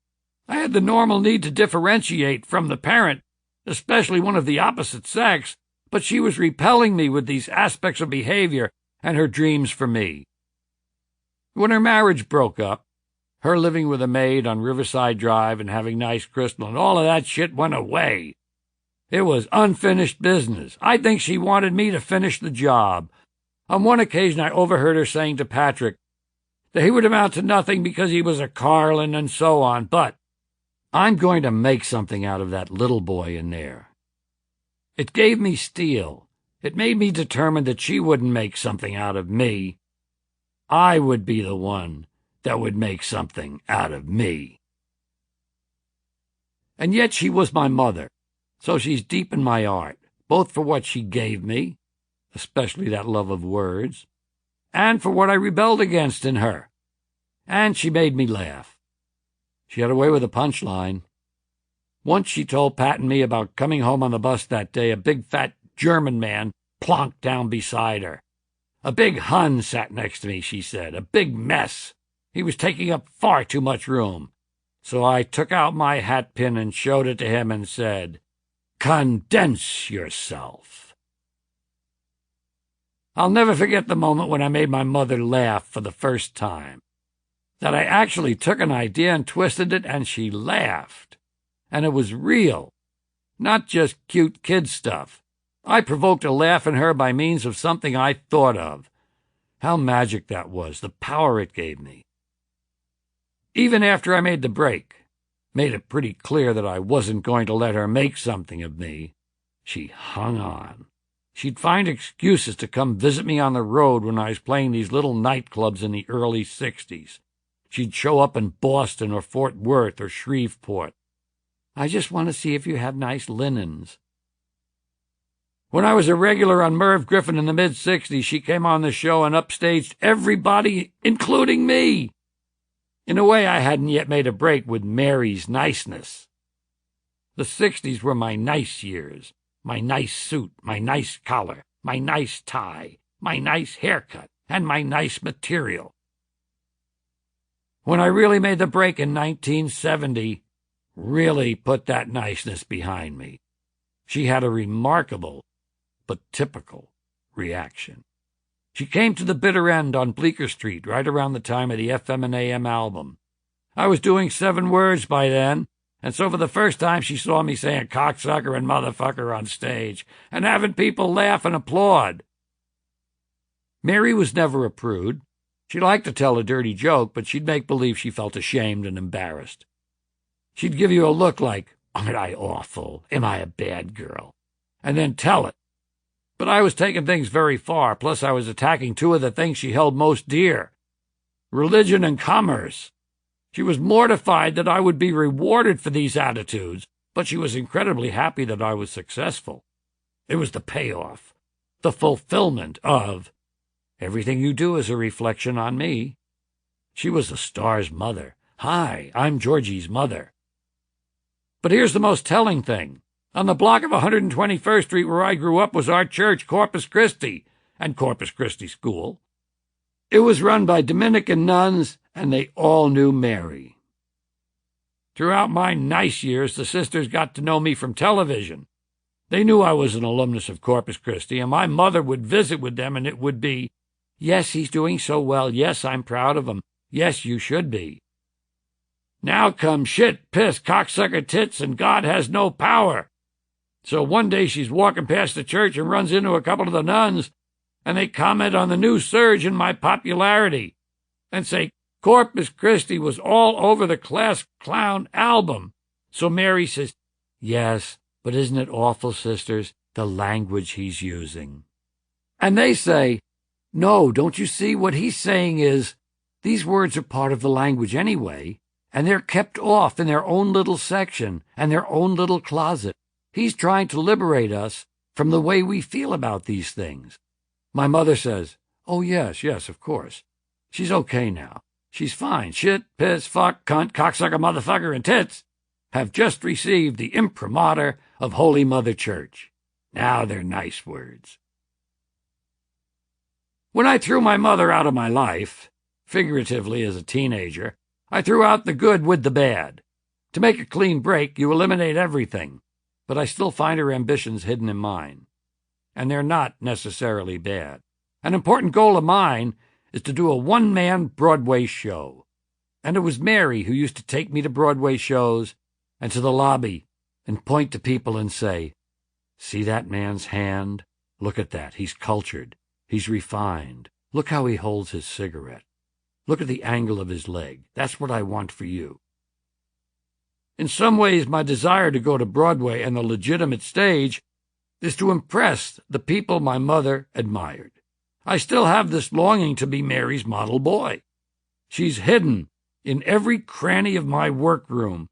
I had the normal need to differentiate from the parent, especially one of the opposite sex, but she was repelling me with these aspects of behavior and her dreams for me. When her marriage broke up, her living with a maid on Riverside Drive and having nice crystal and all of that shit went away. It was unfinished business. I think she wanted me to finish the job. On one occasion I overheard her saying to Patrick that he would amount to nothing because he was a Carlin and so on, but I'm going to make something out of that little boy in there. It gave me steel. It made me determined that she wouldn't make something out of me. I would be the one that would make something out of me. And yet she was my mother, so she's deep in my art, both for what she gave me, especially that love of words, and for what I rebelled against in her. And she made me laugh. She had a way with a punchline. Once she told Pat and me about coming home on the bus that day, a big fat German man plonked down beside her. A big Hun sat next to me, she said, a big mess. He was taking up far too much room. So I took out my hat pin and showed it to him and said, "Condense yourself." I'll never forget the moment when I made my mother laugh for the first time. That I actually took an idea and twisted it, and she laughed. And it was real, not just cute kid stuff. I provoked a laugh in her by means of something I thought of. How magic that was, the power it gave me. Even after I made the break, made it pretty clear that I wasn't going to let her make something of me, she hung on. She'd find excuses to come visit me on the road when I was playing these little nightclubs in the early 60s. She'd show up in Boston or Fort Worth or Shreveport. I just want to see if you have nice linens. When I was a regular on Merv Griffin in the mid-60s, she came on the show and upstaged everybody, including me. In a way, I hadn't yet made a break with Mary's niceness. The 60s were my nice years. My nice suit, my nice collar, my nice tie, my nice haircut, and my nice material. When I really made the break in 1970, really put that niceness behind me. She had a remarkable, but typical, reaction. She came to the bitter end on Bleecker Street right around the time of the FM and AM album. I was doing 7 words by then, and so for the first time she saw me saying cocksucker and motherfucker on stage and having people laugh and applaud. Mary was never a prude. She liked to tell a dirty joke, but she'd make believe she felt ashamed and embarrassed. She'd give you a look like, aren't I awful? Am I a bad girl? And then tell it. But I was taking things very far, plus I was attacking 2 of the things she held most dear, religion and commerce. She was mortified that I would be rewarded for these attitudes, but she was incredibly happy that I was successful. It was the payoff, the fulfillment of, everything you do is a reflection on me. She was the star's mother. Hi, I'm Georgie's mother. But here's the most telling thing. On the block of 121st Street where I grew up was our church, Corpus Christi, and Corpus Christi School. It was run by Dominican nuns, and they all knew Mary. Throughout my nice years, the sisters got to know me from television. They knew I was an alumnus of Corpus Christi, and my mother would visit with them, and it would be, yes, he's doing so well. Yes, I'm proud of him. Yes, you should be. Now come shit, piss, cocksucker tits, and God has no power. So one day she's walking past the church and runs into a couple of the nuns, and they comment on the new surge in my popularity and say Corpus Christi was all over the Class Clown album. So Mary says, yes, but isn't it awful, sisters, the language he's using? And they say, no, don't you see what he's saying is, these words are part of the language anyway, and they're kept off in their own little section and their own little closet. He's trying to liberate us from the way we feel about these things. My mother says, oh, yes, of course. She's okay now. She's fine. Shit, piss, fuck, cunt, cocksucker, motherfucker, and tits have just received the imprimatur of Holy Mother Church. Now they're nice words. When I threw my mother out of my life, figuratively as a teenager, I threw out the good with the bad. To make a clean break, you eliminate everything. But I still find her ambitions hidden in mine. And they're not necessarily bad. An important goal of mine is to do a one-man Broadway show. And it was Mary who used to take me to Broadway shows and to the lobby and point to people and say, see that man's hand? Look at that. He's cultured. He's refined. Look how he holds his cigarette. Look at the angle of his leg. That's what I want for you. In some ways, my desire to go to Broadway and the legitimate stage is to impress the people my mother admired. I still have this longing to be Mary's model boy. She's hidden in every cranny of my workroom,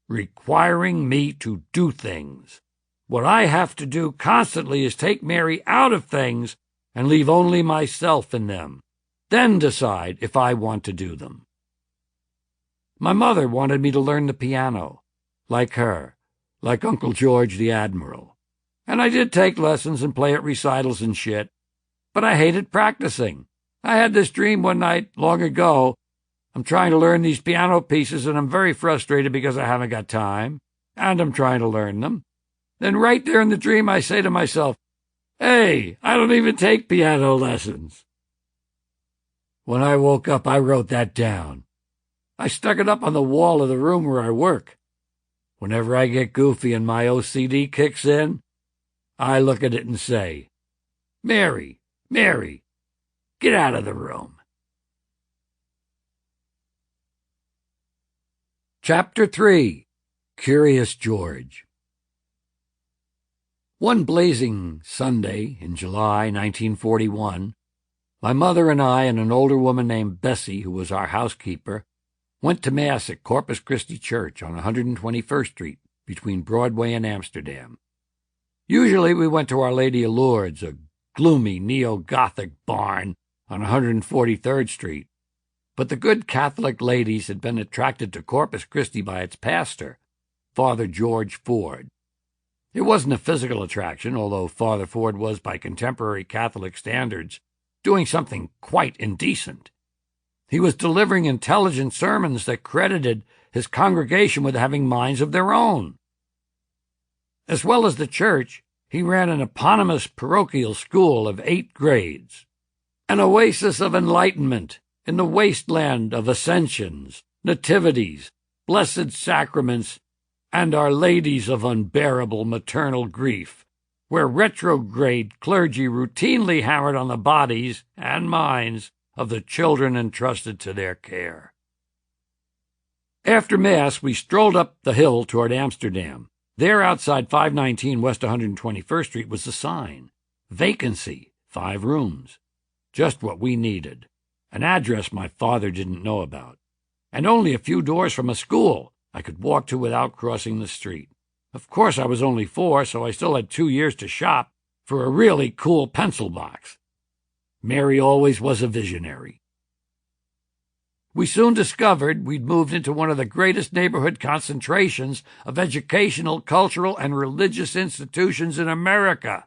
requiring me to do things. What I have to do constantly is take Mary out of things and leave only myself in them, then decide if I want to do them. My mother wanted me to learn the piano, like her, like Uncle George the Admiral. And I did take lessons and play at recitals and shit, but I hated practicing. I had this dream one night long ago. I'm trying to learn these piano pieces, and I'm very frustrated because I haven't got time, and I'm trying to learn them. Then right there in the dream, I say to myself, hey, I don't even take piano lessons. When I woke up, I wrote that down. I stuck it up on the wall of the room where I work. Whenever I get goofy and my OCD kicks in, I look at it and say, Mary, get out of the room. Chapter 3. Curious George. One blazing Sunday in July 1941, my mother and I and an older woman named Bessie, who was our housekeeper, went to Mass at Corpus Christi Church on 121st Street between Broadway and Amsterdam. Usually we went to Our Lady of Lourdes, a gloomy neo-Gothic barn on 143rd Street, but the good Catholic ladies had been attracted to Corpus Christi by its pastor, Father George Ford. It wasn't a physical attraction, although Father Ford was, by contemporary Catholic standards, doing something quite indecent. He was delivering intelligent sermons that credited his congregation with having minds of their own. As well as the church, he ran an eponymous parochial school of 8 grades, an oasis of enlightenment in the wasteland of ascensions, nativities, blessed sacraments, and Our Ladies of Unbearable Maternal Grief, where retrograde clergy routinely hammered on the bodies and minds of the children entrusted to their care. After Mass, we strolled up the hill toward Amsterdam. There, outside 519 West 121st Street, was a sign. Vacancy, 5 rooms. Just what we needed. An address my father didn't know about. And only a few doors from a school I could walk to without crossing the street. Of course, I was only 4, so I still had 2 years to shop for a really cool pencil box. Mary always was a visionary. We soon discovered we'd moved into one of the greatest neighborhood concentrations of educational, cultural, and religious institutions in America.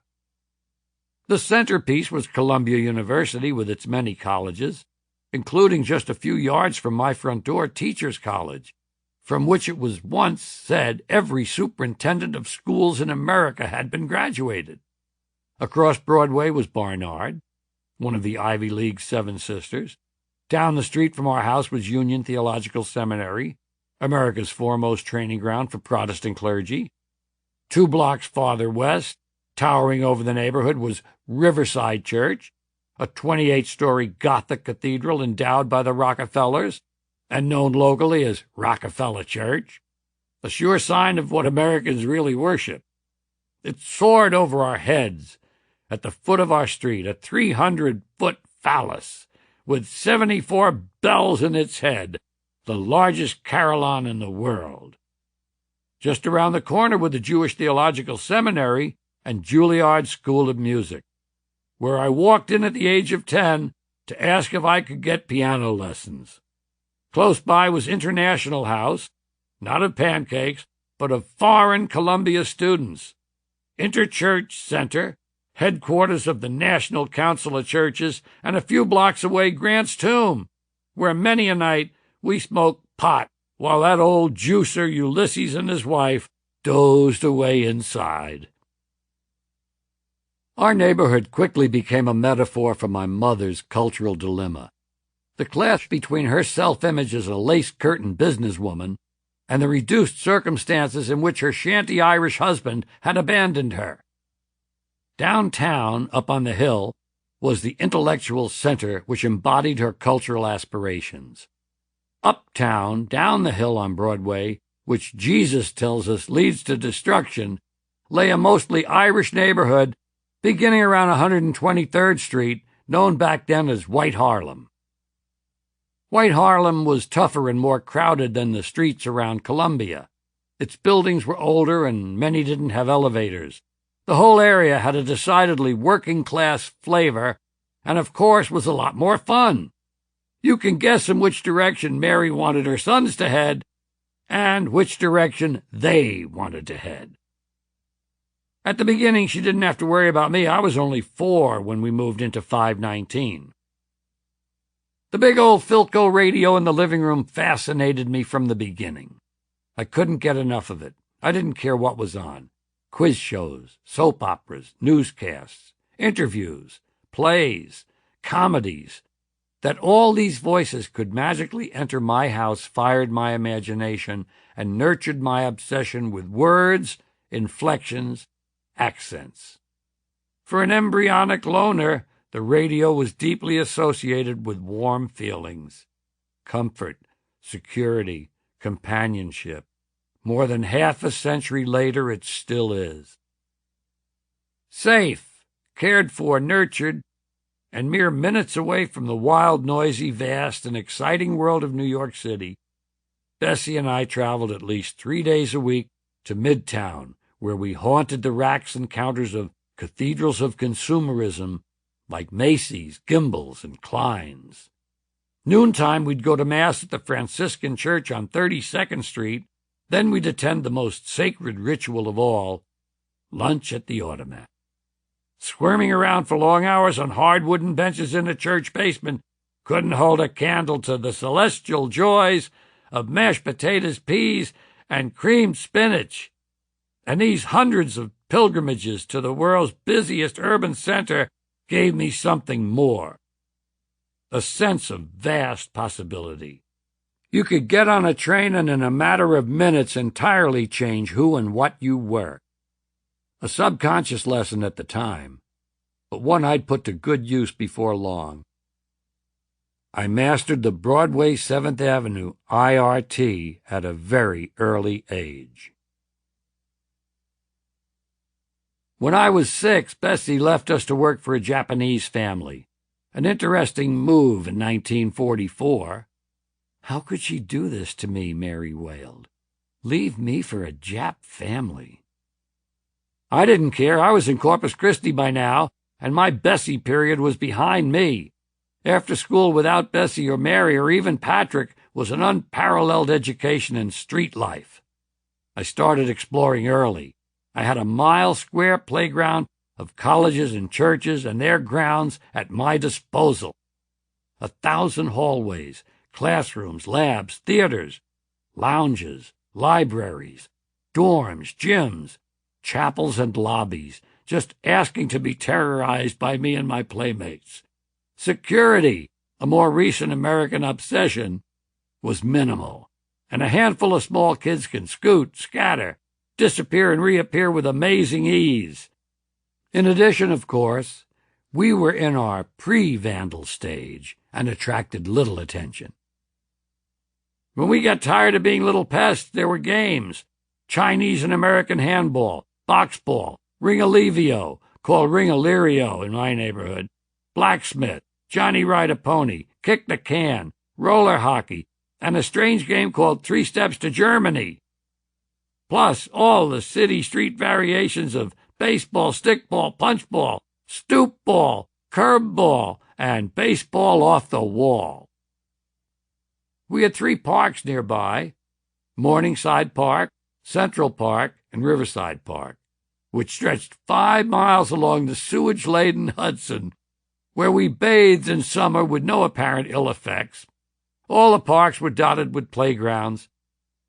The centerpiece was Columbia University with its many colleges, including just a few yards from my front door, Teachers College, from which it was once said every superintendent of schools in America had been graduated. Across Broadway was Barnard, one of the Ivy League's 7 sisters. Down the street from our house was Union Theological Seminary, America's foremost training ground for Protestant clergy. 2 blocks farther west, towering over the neighborhood, was Riverside Church, a 28-story Gothic cathedral endowed by the Rockefellers, and known locally as Rockefeller Church, a sure sign of what Americans really worship. It soared over our heads at the foot of our street, a 300-foot phallus with 74 bells in its head, the largest carillon in the world. Just around the corner were the Jewish Theological Seminary and Juilliard School of Music, where I walked in at the age of 10 to ask if I could get piano lessons. Close by was International House, not of pancakes, but of foreign Columbia students. Interchurch Center, headquarters of the National Council of Churches, and a few blocks away Grant's Tomb, where many a night we smoked pot while that old juicer Ulysses and his wife dozed away inside. Our neighborhood quickly became a metaphor for my mother's cultural dilemma. The clash between her self-image as a lace-curtain businesswoman and the reduced circumstances in which her shanty Irish husband had abandoned her. Downtown, up on the hill, was the intellectual center which embodied her cultural aspirations. Uptown, down the hill on Broadway, which Jesus tells us leads to destruction, lay a mostly Irish neighborhood beginning around 123rd Street, known back then as White Harlem. White Harlem was tougher and more crowded than the streets around Columbia. Its buildings were older and many didn't have elevators. The whole area had a decidedly working-class flavor and, of course, was a lot more fun. You can guess in which direction Mary wanted her sons to head and which direction they wanted to head. At the beginning, she didn't have to worry about me. I was only 4 when we moved into 519. The big old Philco radio in the living room fascinated me from the beginning. I couldn't get enough of it. I didn't care what was on. Quiz shows, soap operas, newscasts, interviews, plays, comedies. That all these voices could magically enter my house fired my imagination and nurtured my obsession with words, inflections, accents. For an embryonic loner, the radio was deeply associated with warm feelings, comfort, security, companionship. More than half a century later, it still is. Safe, cared for, nurtured, and mere minutes away from the wild, noisy, vast, and exciting world of New York City, Bessie and I traveled at least 3 days a week to Midtown, where we haunted the racks and counters of cathedrals of consumerism like Macy's, Gimbel's, and Klein's. Noontime, we'd go to Mass at the Franciscan Church on 32nd Street. Then we'd attend the most sacred ritual of all, lunch at the Automat. Squirming around for long hours on hard wooden benches in a church basement couldn't hold a candle to the celestial joys of mashed potatoes, peas, and creamed spinach. And these hundreds of pilgrimages to the world's busiest urban center gave me something more, a sense of vast possibility. You could get on a train and in a matter of minutes entirely change who and what you were. A subconscious lesson at the time, but one I'd put to good use before long. I mastered the Broadway 7th Avenue IRT at a very early age. When I was 6, Bessie left us to work for a Japanese family. An interesting move in 1944. How could she do this to me, Mary wailed. Leave me for a Jap family. I didn't care. I was in Corpus Christi by now, and my Bessie period was behind me. After school without Bessie or Mary or even Patrick was an unparalleled education in street life. I started exploring early. I had a mile-square playground of colleges and churches and their grounds at my disposal. 1,000 hallways, classrooms, labs, theaters, lounges, libraries, dorms, gyms, chapels, and lobbies, just asking to be terrorized by me and my playmates. Security, a more recent American obsession, was minimal, and a handful of small kids can scoot, scatter, disappear, and reappear with amazing ease. In addition, of course, we were in our pre-vandal stage and attracted little attention. When we got tired of being little pests, there were games: Chinese and American handball, boxball, ring-a-levio, called ring-a-lirio in my neighborhood, blacksmith, Johnny Ride a Pony, kick the can, roller hockey, and a strange game called 3 Steps to Germany. Plus all the city-street variations of baseball, stickball, punchball, stoop ball, curb ball, and baseball off the wall. We had 3 parks nearby: Morningside Park, Central Park, and Riverside Park, which stretched 5 miles along the sewage-laden Hudson, where we bathed in summer with no apparent ill effects. All the parks were dotted with playgrounds,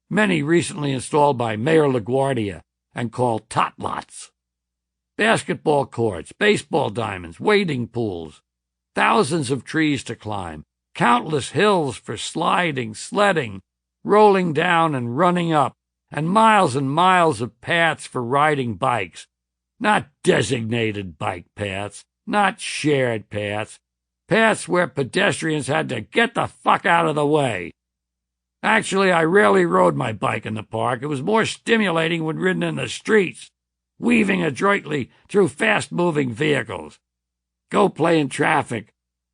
many recently installed by Mayor LaGuardia and called tot lots. Basketball courts, baseball diamonds, wading pools, thousands of trees to climb, countless hills for sliding, sledding, rolling down and running up, and miles of paths for riding bikes. Not designated bike paths, not shared paths, paths where pedestrians had to get the fuck out of the way. Actually, I rarely rode my bike in the park. It was more stimulating when ridden in the streets, weaving adroitly through fast-moving vehicles. Go play in traffic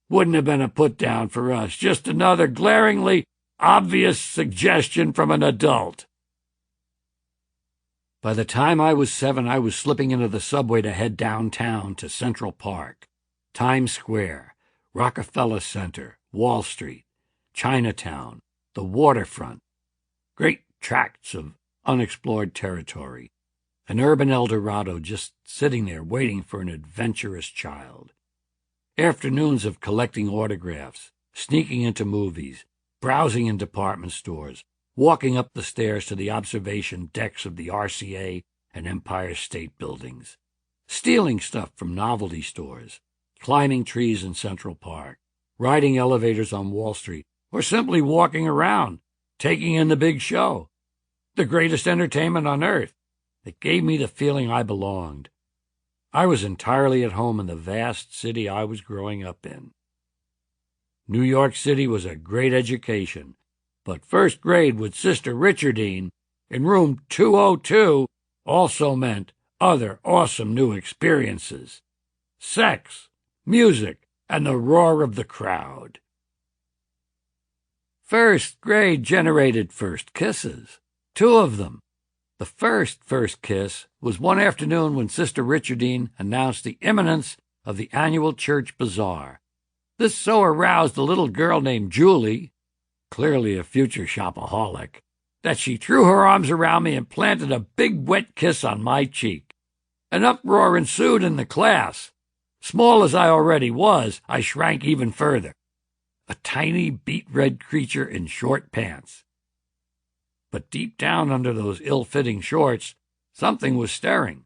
wouldn't have been a put-down for us, just another glaringly obvious suggestion from an adult. By the time I was 7, I was slipping into the subway to head downtown to Central Park, Times Square, Rockefeller Center, Wall Street, Chinatown, the waterfront, great tracts of unexplored territory, an urban El Dorado just sitting there waiting for an adventurous child. Afternoons of collecting autographs, sneaking into movies, browsing in department stores, walking up the stairs to the observation decks of the RCA and Empire State Buildings, stealing stuff from novelty stores, climbing trees in Central Park, riding elevators on Wall Street, or simply walking around, taking in the big show, the greatest entertainment on earth. It gave me the feeling I belonged. I was entirely at home in the vast city I was growing up in. New York City was a great education, But first grade with Sister Richardine in room 202 also meant other awesome new experiences. Sex, music, and the roar of the crowd. First grade generated first kisses. 2 of them. The first kiss was one afternoon when Sister Richardine announced the imminence of the annual church bazaar. This so aroused a little girl named Julie, clearly a future shopaholic, that she threw her arms around me and planted a big wet kiss on my cheek. An uproar ensued in the class. Small as I already was, I shrank even further. A tiny beet-red creature in short pants. But deep down under those ill-fitting shorts, something was stirring.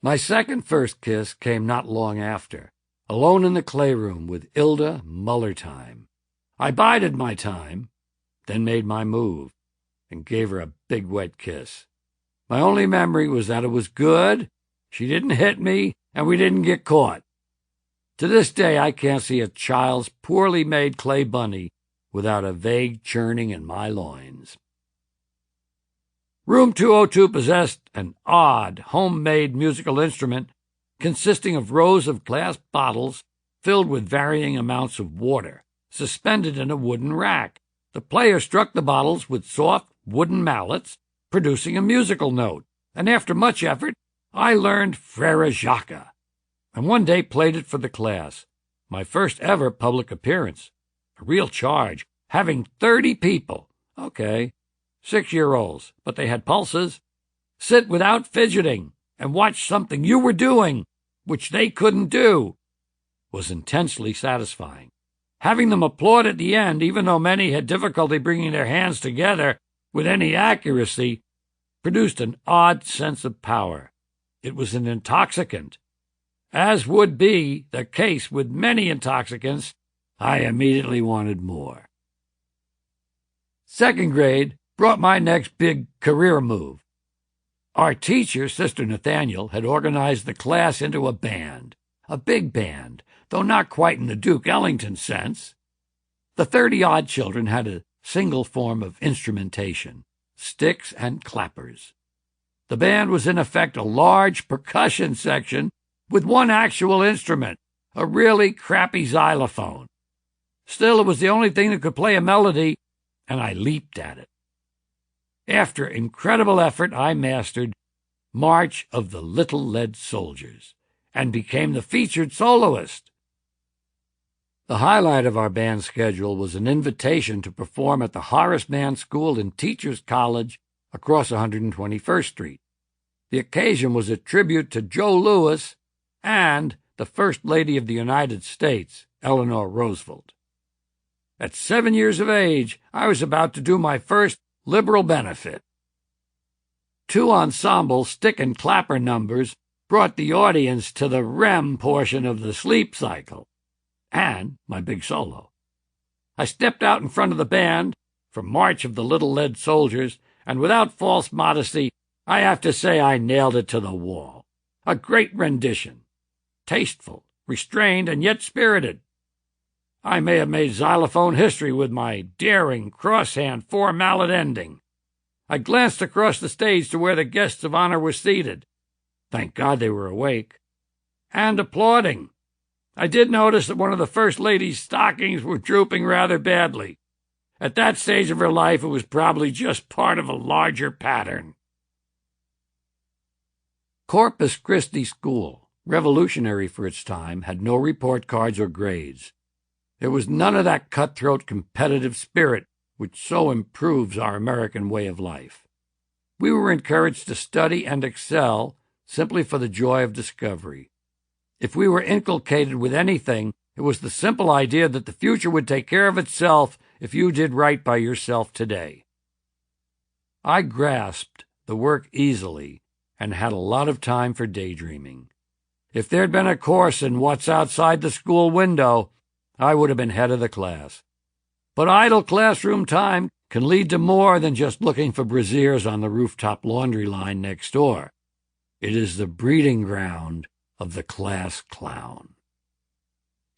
My second first kiss came not long after, alone in the clayroom with Ilda Mullertime. I bided my time, then made my move, and gave her a big wet kiss. My only memory was that it was good, she didn't hit me, and we didn't get caught. To this day, I can't see a child's poorly made clay bunny without a vague churning in my loins. Room 202 possessed an odd, homemade musical instrument consisting of rows of glass bottles filled with varying amounts of water, suspended in a wooden rack. The player struck the bottles with soft wooden mallets, producing a musical note, and after much effort, I learned Frere Jacques, and one day played it for the class, my first ever public appearance. A real charge, having 30 people, 6-year-olds, but they had pulses, sit without fidgeting and watch something you were doing, which they couldn't do, was intensely satisfying. Having them applaud at the end, even though many had difficulty bringing their hands together with any accuracy, produced an odd sense of power. It was an intoxicant. As would be the case with many intoxicants, I immediately wanted more. Second grade brought my next big career move. Our teacher, Sister Nathaniel, had organized the class into a band, a big band, though not quite in the Duke Ellington sense. The 30-odd children had a single form of instrumentation, sticks and clappers. The band was in effect a large percussion section with one actual instrument, a really crappy xylophone. Still, it was the only thing that could play a melody, and I leaped at it. After incredible effort, I mastered March of the Little Lead Soldiers and became the featured soloist. The highlight of our band schedule was an invitation to perform at the Horace Mann School and Teachers College across 121st Street. The occasion was a tribute to Joe Louis and the First Lady of the United States, Eleanor Roosevelt. At 7 years of age, I was about to do my first liberal benefit. 2 ensemble stick and clapper numbers brought the audience to the REM portion of the sleep cycle, and my big solo. I stepped out in front of the band for March of the Little Lead Soldiers, and without false modesty, I have to say I nailed it to the wall. A great rendition. Tasteful, restrained, and yet spirited. I may have made xylophone history with my daring crosshand 4-mallet ending. I glanced across the stage to where the guests of honor were seated. Thank God they were awake. And applauding. I did notice that one of the First Lady's stockings were drooping rather badly. At that stage of her life, it was probably just part of a larger pattern. Corpus Christi School, revolutionary for its time, had no report cards or grades. There was none of that cutthroat competitive spirit which so improves our American way of life. We were encouraged to study and excel simply for the joy of discovery. If we were inculcated with anything, it was the simple idea that the future would take care of itself if you did right by yourself today. I grasped the work easily and had a lot of time for daydreaming. If there'd been a course in what's outside the school window, I would have been head of the class. But idle classroom time can lead to more than just looking for brassieres on the rooftop laundry line next door. It is the breeding ground of the class clown.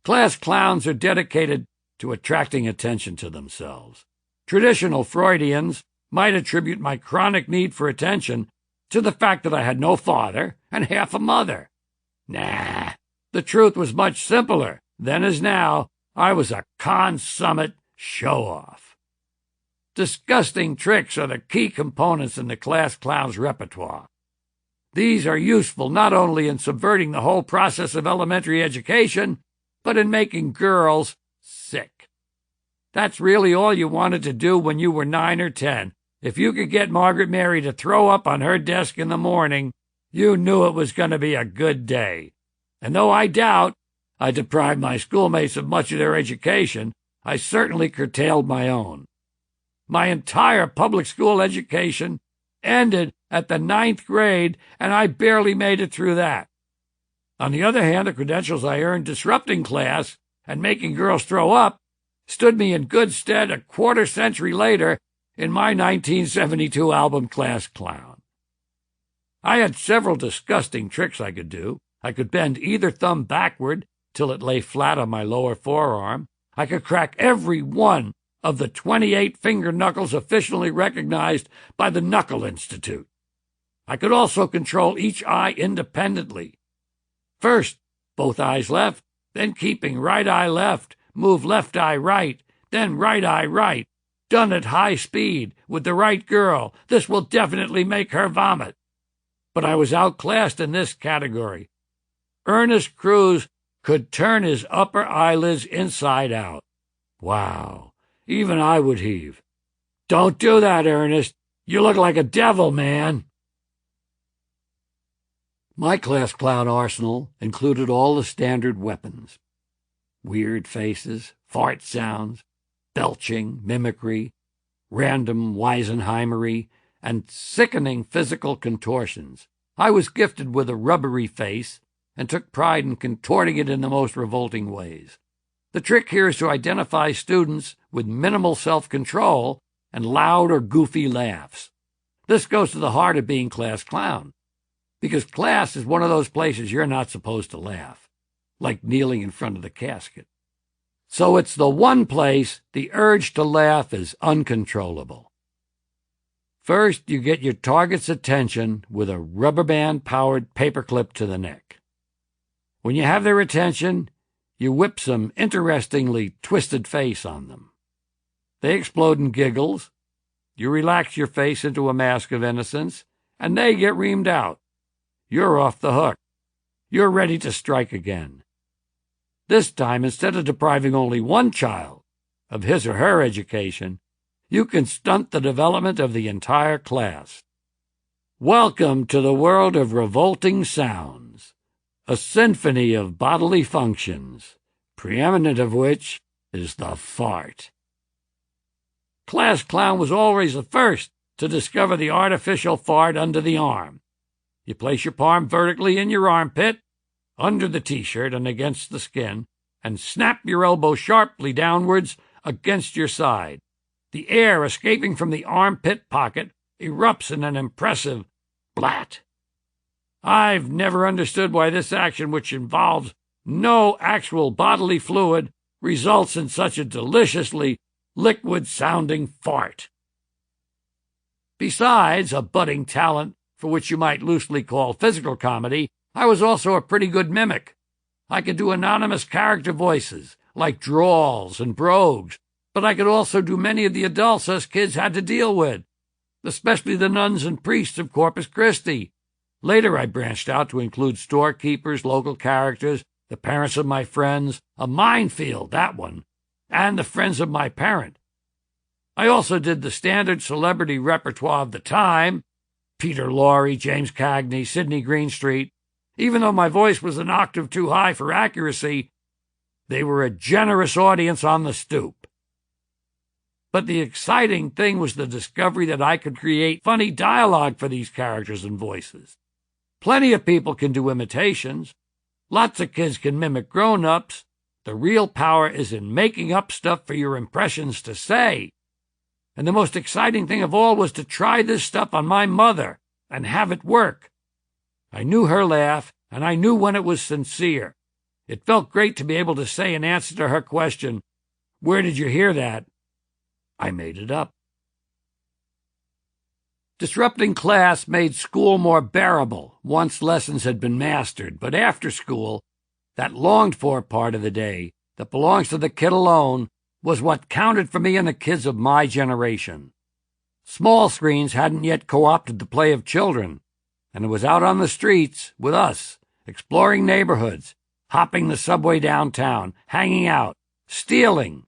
Class clowns are dedicated to attracting attention to themselves. Traditional Freudians might attribute my chronic need for attention to the fact that I had no father and half a mother. Nah, the truth was much simpler. Then as now, I was a consummate show-off. Disgusting tricks are the key components in the class clown's repertoire. These are useful not only in subverting the whole process of elementary education, but in making girls sick. That's really all you wanted to do when you were 9 or 10. If you could get Margaret Mary to throw up on her desk in the morning, you knew it was going to be a good day. And though I doubt I deprived my schoolmates of much of their education, I certainly curtailed my own. My entire public school education ended at the 9th grade, and I barely made it through that. On the other hand, the credentials I earned disrupting class and making girls throw up stood me in good stead a quarter-century later in my 1972 album Class Clown. I had several disgusting tricks I could do. I could bend either thumb backward till it lay flat on my lower forearm. I could crack every one of the 28 finger knuckles officially recognized by the Knuckle Institute. I could also control each eye independently. First, both eyes left, then keeping right eye left, move left eye right, then right eye right, done at high speed with the right girl. This will definitely make her vomit. But I was outclassed in this category. Ernest Cruz could turn his upper eyelids inside out. Wow, even I would heave. Don't do that, Ernest. You look like a devil, man. My class clown arsenal included all the standard weapons. Weird faces, fart sounds, belching, mimicry, random Weisenheimery, and sickening physical contortions. I was gifted with a rubbery face and took pride in contorting it in the most revolting ways. The trick here is to identify students with minimal self-control and loud or goofy laughs. This goes to the heart of being class clown, because class is one of those places you're not supposed to laugh, like kneeling in front of the casket. So it's the one place the urge to laugh is uncontrollable. First, you get your target's attention with a rubber band-powered paperclip to the neck. When you have their attention, you whip some interestingly twisted face on them. They explode in giggles. You relax your face into a mask of innocence, and they get reamed out. You're off the hook. You're ready to strike again. This time, instead of depriving only one child of his or her education, you can stunt the development of the entire class. Welcome to the world of revolting sounds, a symphony of bodily functions, preeminent of which is the fart. Class clown was always the first to discover the artificial fart under the arm. You place your palm vertically in your armpit, under the t-shirt and against the skin, and snap your elbow sharply downwards against your side. The air escaping from the armpit pocket erupts in an impressive blat. I've never understood why this action, which involves no actual bodily fluid, results in such a deliciously liquid-sounding fart. Besides a budding talent for which you might loosely call physical comedy, I was also a pretty good mimic. I could do anonymous character voices, like drawls and brogues, but I could also do many of the adults us kids had to deal with, especially the nuns and priests of Corpus Christi. Later I branched out to include storekeepers, local characters, the parents of my friends, a minefield, that one, and the friends of my parent. I also did the standard celebrity repertoire of the time, Peter Lorre, James Cagney, Sidney Greenstreet. Even though my voice was an octave too high for accuracy, they were a generous audience on the stoop. But the exciting thing was the discovery that I could create funny dialogue for these characters and voices. Plenty of people can do imitations. Lots of kids can mimic grown-ups. The real power is in making up stuff for your impressions to say. And the most exciting thing of all was to try this stuff on my mother and have it work. I knew her laugh, and I knew when it was sincere. It felt great to be able to say in answer to her question, "Where did you hear that?" I made it up. Disrupting class made school more bearable once lessons had been mastered, but after school, that longed-for part of the day that belongs to the kid alone was what counted for me and the kids of my generation. Small screens hadn't yet co-opted the play of children, and it was out on the streets with us, exploring neighborhoods, hopping the subway downtown, hanging out, stealing.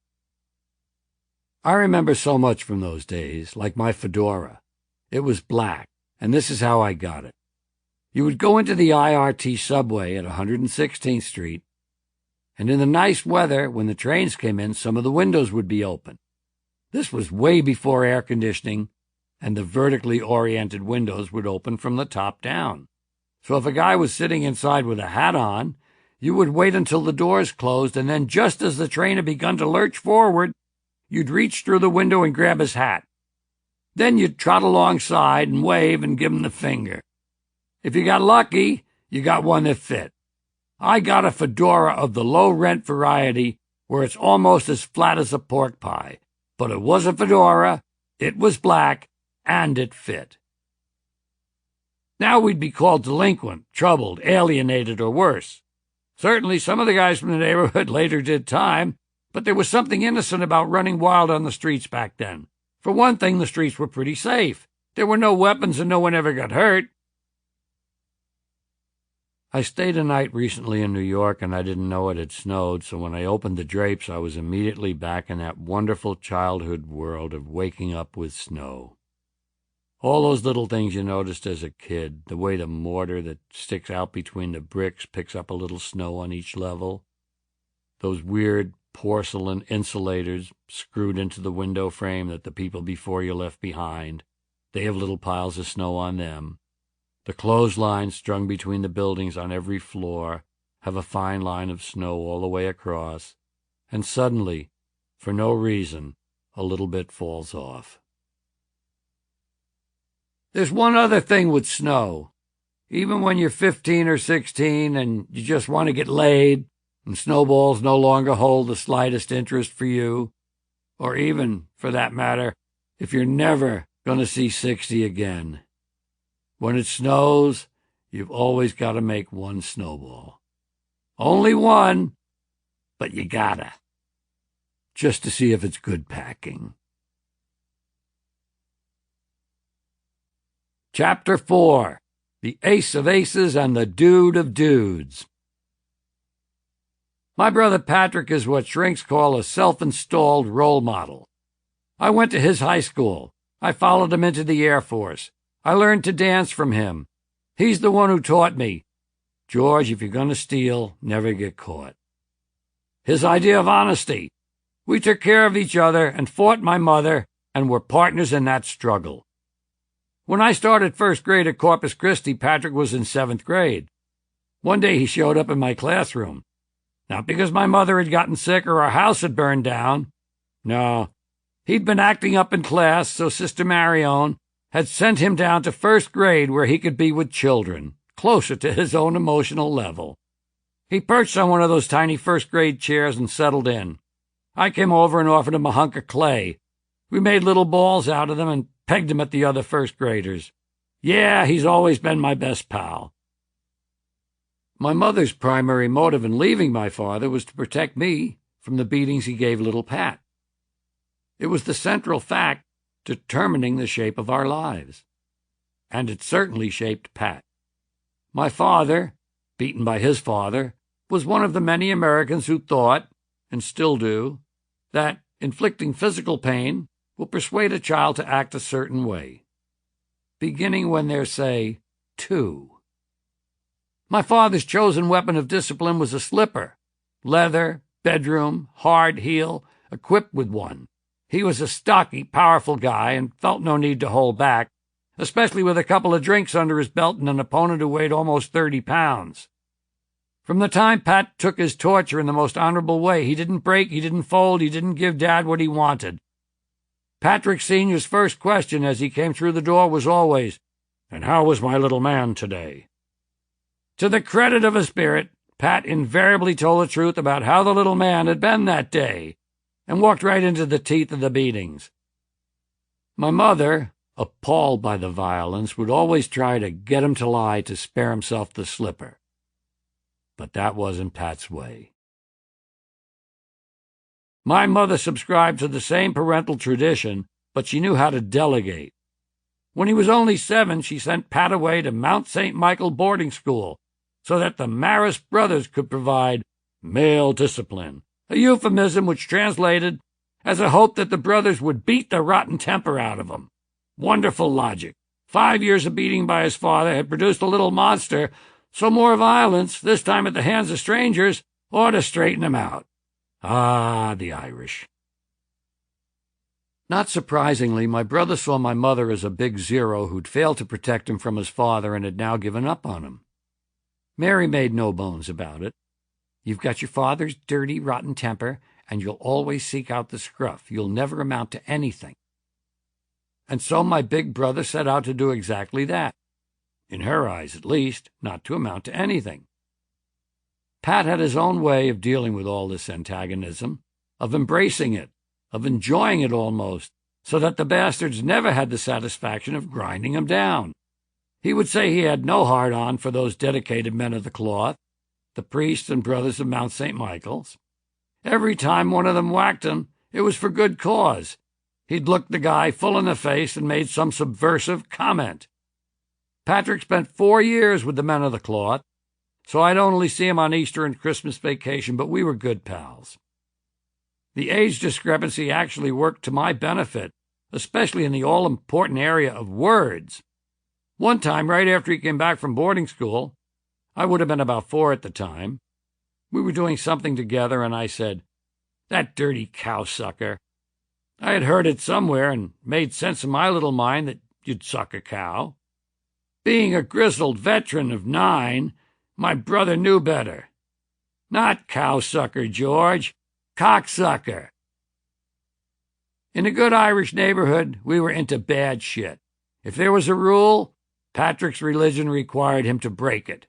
I remember so much from those days, like my fedora. It was black, and this is how I got it. You would go into the IRT subway at 116th Street, and in the nice weather, when the trains came in, some of the windows would be open. This was way before air conditioning, and the vertically oriented windows would open from the top down. So if a guy was sitting inside with a hat on, you would wait until the doors closed, and then just as the train had begun to lurch forward, you'd reach through the window and grab his hat. Then you'd trot alongside and wave and give him the finger. If you got lucky, you got one that fit. I got a fedora of the low-rent variety where it's almost as flat as a pork pie. But it was a fedora, it was black, and it fit. Now we'd be called delinquent, troubled, alienated, or worse. Certainly some of the guys from the neighborhood later did time, but there was something innocent about running wild on the streets back then. For one thing, the streets were pretty safe. There were no weapons and no one ever got hurt. I stayed a night recently in New York, and I didn't know it had snowed, so when I opened the drapes, I was immediately back in that wonderful childhood world of waking up with snow. All those little things you noticed as a kid, the way the mortar that sticks out between the bricks picks up a little snow on each level, those weird porcelain insulators screwed into the window frame that the people before you left behind, they have little piles of snow on them. The clotheslines strung between the buildings on every floor have a fine line of snow all the way across, and suddenly, for no reason, a little bit falls off. There's one other thing with snow. Even when you're 15 or 16 and you just want to get laid, and snowballs no longer hold the slightest interest for you, or even, for that matter, if you're never going to see 60 again. When it snows, you've always got to make one snowball. Only one, but you gotta. Just to see if it's good packing. Chapter 4. The Ace of Aces and the Dude of Dudes. My brother Patrick is what shrinks call a self-installed role model. I went to his high school. I followed him into the Air Force. I learned to dance from him. He's the one who taught me, George, if you're going to steal, never get caught. His idea of honesty. We took care of each other and fought my mother and were partners in that struggle. When I started first grade at Corpus Christi, Patrick was in 7th grade. One day he showed up in my classroom. Not because my mother had gotten sick or our house had burned down. No, he'd been acting up in class, so Sister Marion had sent him down to 1st grade where he could be with children, closer to his own emotional level. He perched on one of those tiny 1st grade chairs and settled in. I came over and offered him a hunk of clay. We made little balls out of them and pegged them at the other 1st graders. Yeah, he's always been my best pal. My mother's primary motive in leaving my father was to protect me from the beatings he gave little Pat. It was the central fact determining the shape of our lives. And it certainly shaped Pat. My father, beaten by his father, was one of the many Americans who thought, and still do, that inflicting physical pain will persuade a child to act a certain way, beginning when they're, say, 2. My father's chosen weapon of discipline was a slipper, leather, bedroom, hard heel, equipped with one. He was a stocky, powerful guy and felt no need to hold back, especially with a couple of drinks under his belt and an opponent who weighed almost 30 pounds. From the time Pat took his torture in the most honorable way, he didn't break, he didn't fold, he didn't give Dad what he wanted. Patrick Sr.'s first question as he came through the door was always, "And how was my little man today?" To the credit of his spirit, Pat invariably told the truth about how the little man had been that day, and walked right into the teeth of the beatings. My mother, appalled by the violence, would always try to get him to lie to spare himself the slipper. But that wasn't Pat's way. My mother subscribed to the same parental tradition, but she knew how to delegate. When he was only 7, she sent Pat away to Mount St. Michael boarding school so that the Marist brothers could provide male discipline, a euphemism which translated as a hope that the brothers would beat the rotten temper out of him. Wonderful logic. 5 years of beating by his father had produced a little monster, so more violence, this time at the hands of strangers, ought to straighten him out. Ah, the Irish. Not surprisingly, my brother saw my mother as a big zero who'd failed to protect him from his father and had now given up on him. Mary made no bones about it. You've got your father's dirty, rotten temper, and you'll always seek out the scruff. You'll never amount to anything. And so my big brother set out to do exactly that. In her eyes, at least, not to amount to anything. Pat had his own way of dealing with all this antagonism, of embracing it, of enjoying it almost, so that the bastards never had the satisfaction of grinding him down. He would say he had no heart-on for those dedicated men of the cloth, the priests and brothers of Mount St. Michael's. Every time one of them whacked him, it was for good cause. He'd looked the guy full in the face and made some subversive comment. Patrick spent 4 years with the men of the cloth, so I'd only see him on Easter and Christmas vacation, but we were good pals. The age discrepancy actually worked to my benefit, especially in the all-important area of words. One time, right after he came back from boarding school, I would have been about 4 at the time, we were doing something together, and I said, "That dirty cow-sucker." I had heard it somewhere and made sense in my little mind that you'd suck a cow. Being a grizzled veteran of 9, my brother knew better. Not cow-sucker, George. Cocksucker. In a good Irish neighborhood, we were into bad shit. If there was a rule, Patrick's religion required him to break it.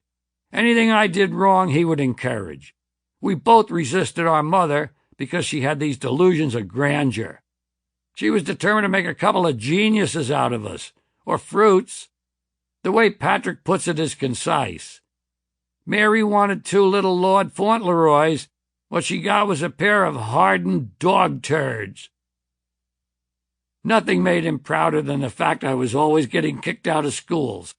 Anything I did wrong, he would encourage. We both resisted our mother because she had these delusions of grandeur. She was determined to make a couple of geniuses out of us, or fruits. The way Patrick puts it is concise. Mary wanted 2 little Lord Fauntleroys. What she got was a pair of hardened dog turds. Nothing made him prouder than the fact I was always getting kicked out of schools,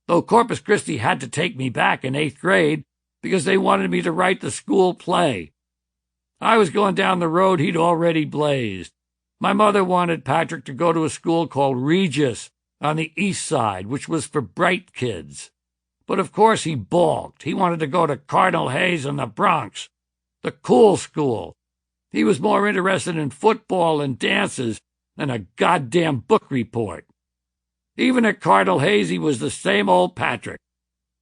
though Corpus Christi had to take me back in 8th grade because they wanted me to write the school play. I was going down the road he'd already blazed. My mother wanted Patrick to go to a school called Regis on the east side, which was for bright kids. But of course he balked. He wanted to go to Cardinal Hayes in the Bronx, the cool school. He was more interested in football and dances than a goddamn book report. Even at Cardinal Hayes, he was the same old Patrick.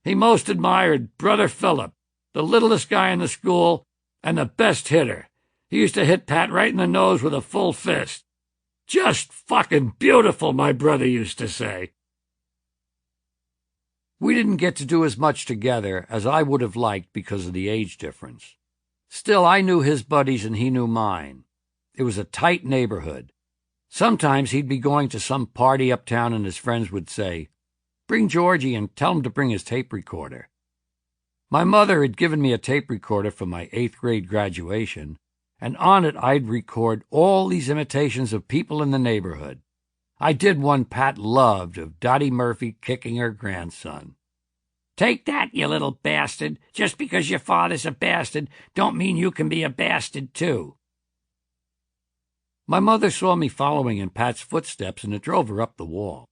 He most admired Brother Philip, the littlest guy in the school and the best hitter. He used to hit Pat right in the nose with a full fist. Just fucking beautiful, my brother used to say. We didn't get to do as much together as I would have liked because of the age difference. Still, I knew his buddies and he knew mine. It was a tight neighborhood. Sometimes he'd be going to some party uptown and his friends would say, "Bring Georgie and tell him to bring his tape recorder." My mother had given me a tape recorder for my 8th grade graduation, and on it I'd record all these imitations of people in the neighborhood. I did one Pat loved of Dottie Murphy kicking her grandson. "Take that, you little bastard. Just because your father's a bastard don't mean you can be a bastard too." My mother saw me following in Pat's footsteps, and it drove her up the wall.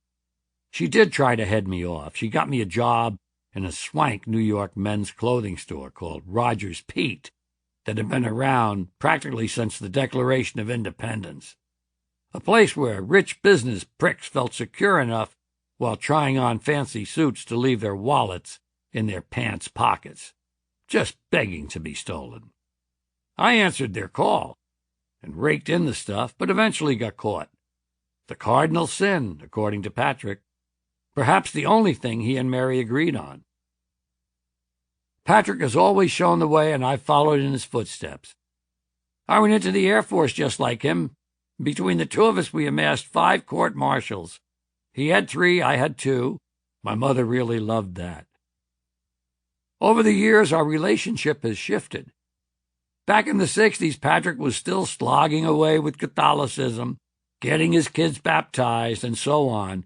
She did try to head me off. She got me a job in a swank New York men's clothing store called Rogers Pete that had been around practically since the Declaration of Independence, a place where rich business pricks felt secure enough while trying on fancy suits to leave their wallets in their pants pockets, just begging to be stolen. I answered their call and raked in the stuff, but eventually got caught. The cardinal sin, according to Patrick, perhaps the only thing he and Mary agreed on. Patrick has always shown the way, and I followed in his footsteps. I went into the Air Force just like him, Between the two of us, we amassed 5 court-martials. He had 3, I had 2. My mother really loved that. Over the years, our relationship has shifted. Back in the 60s, Patrick was still slogging away with Catholicism, getting his kids baptized, and so on.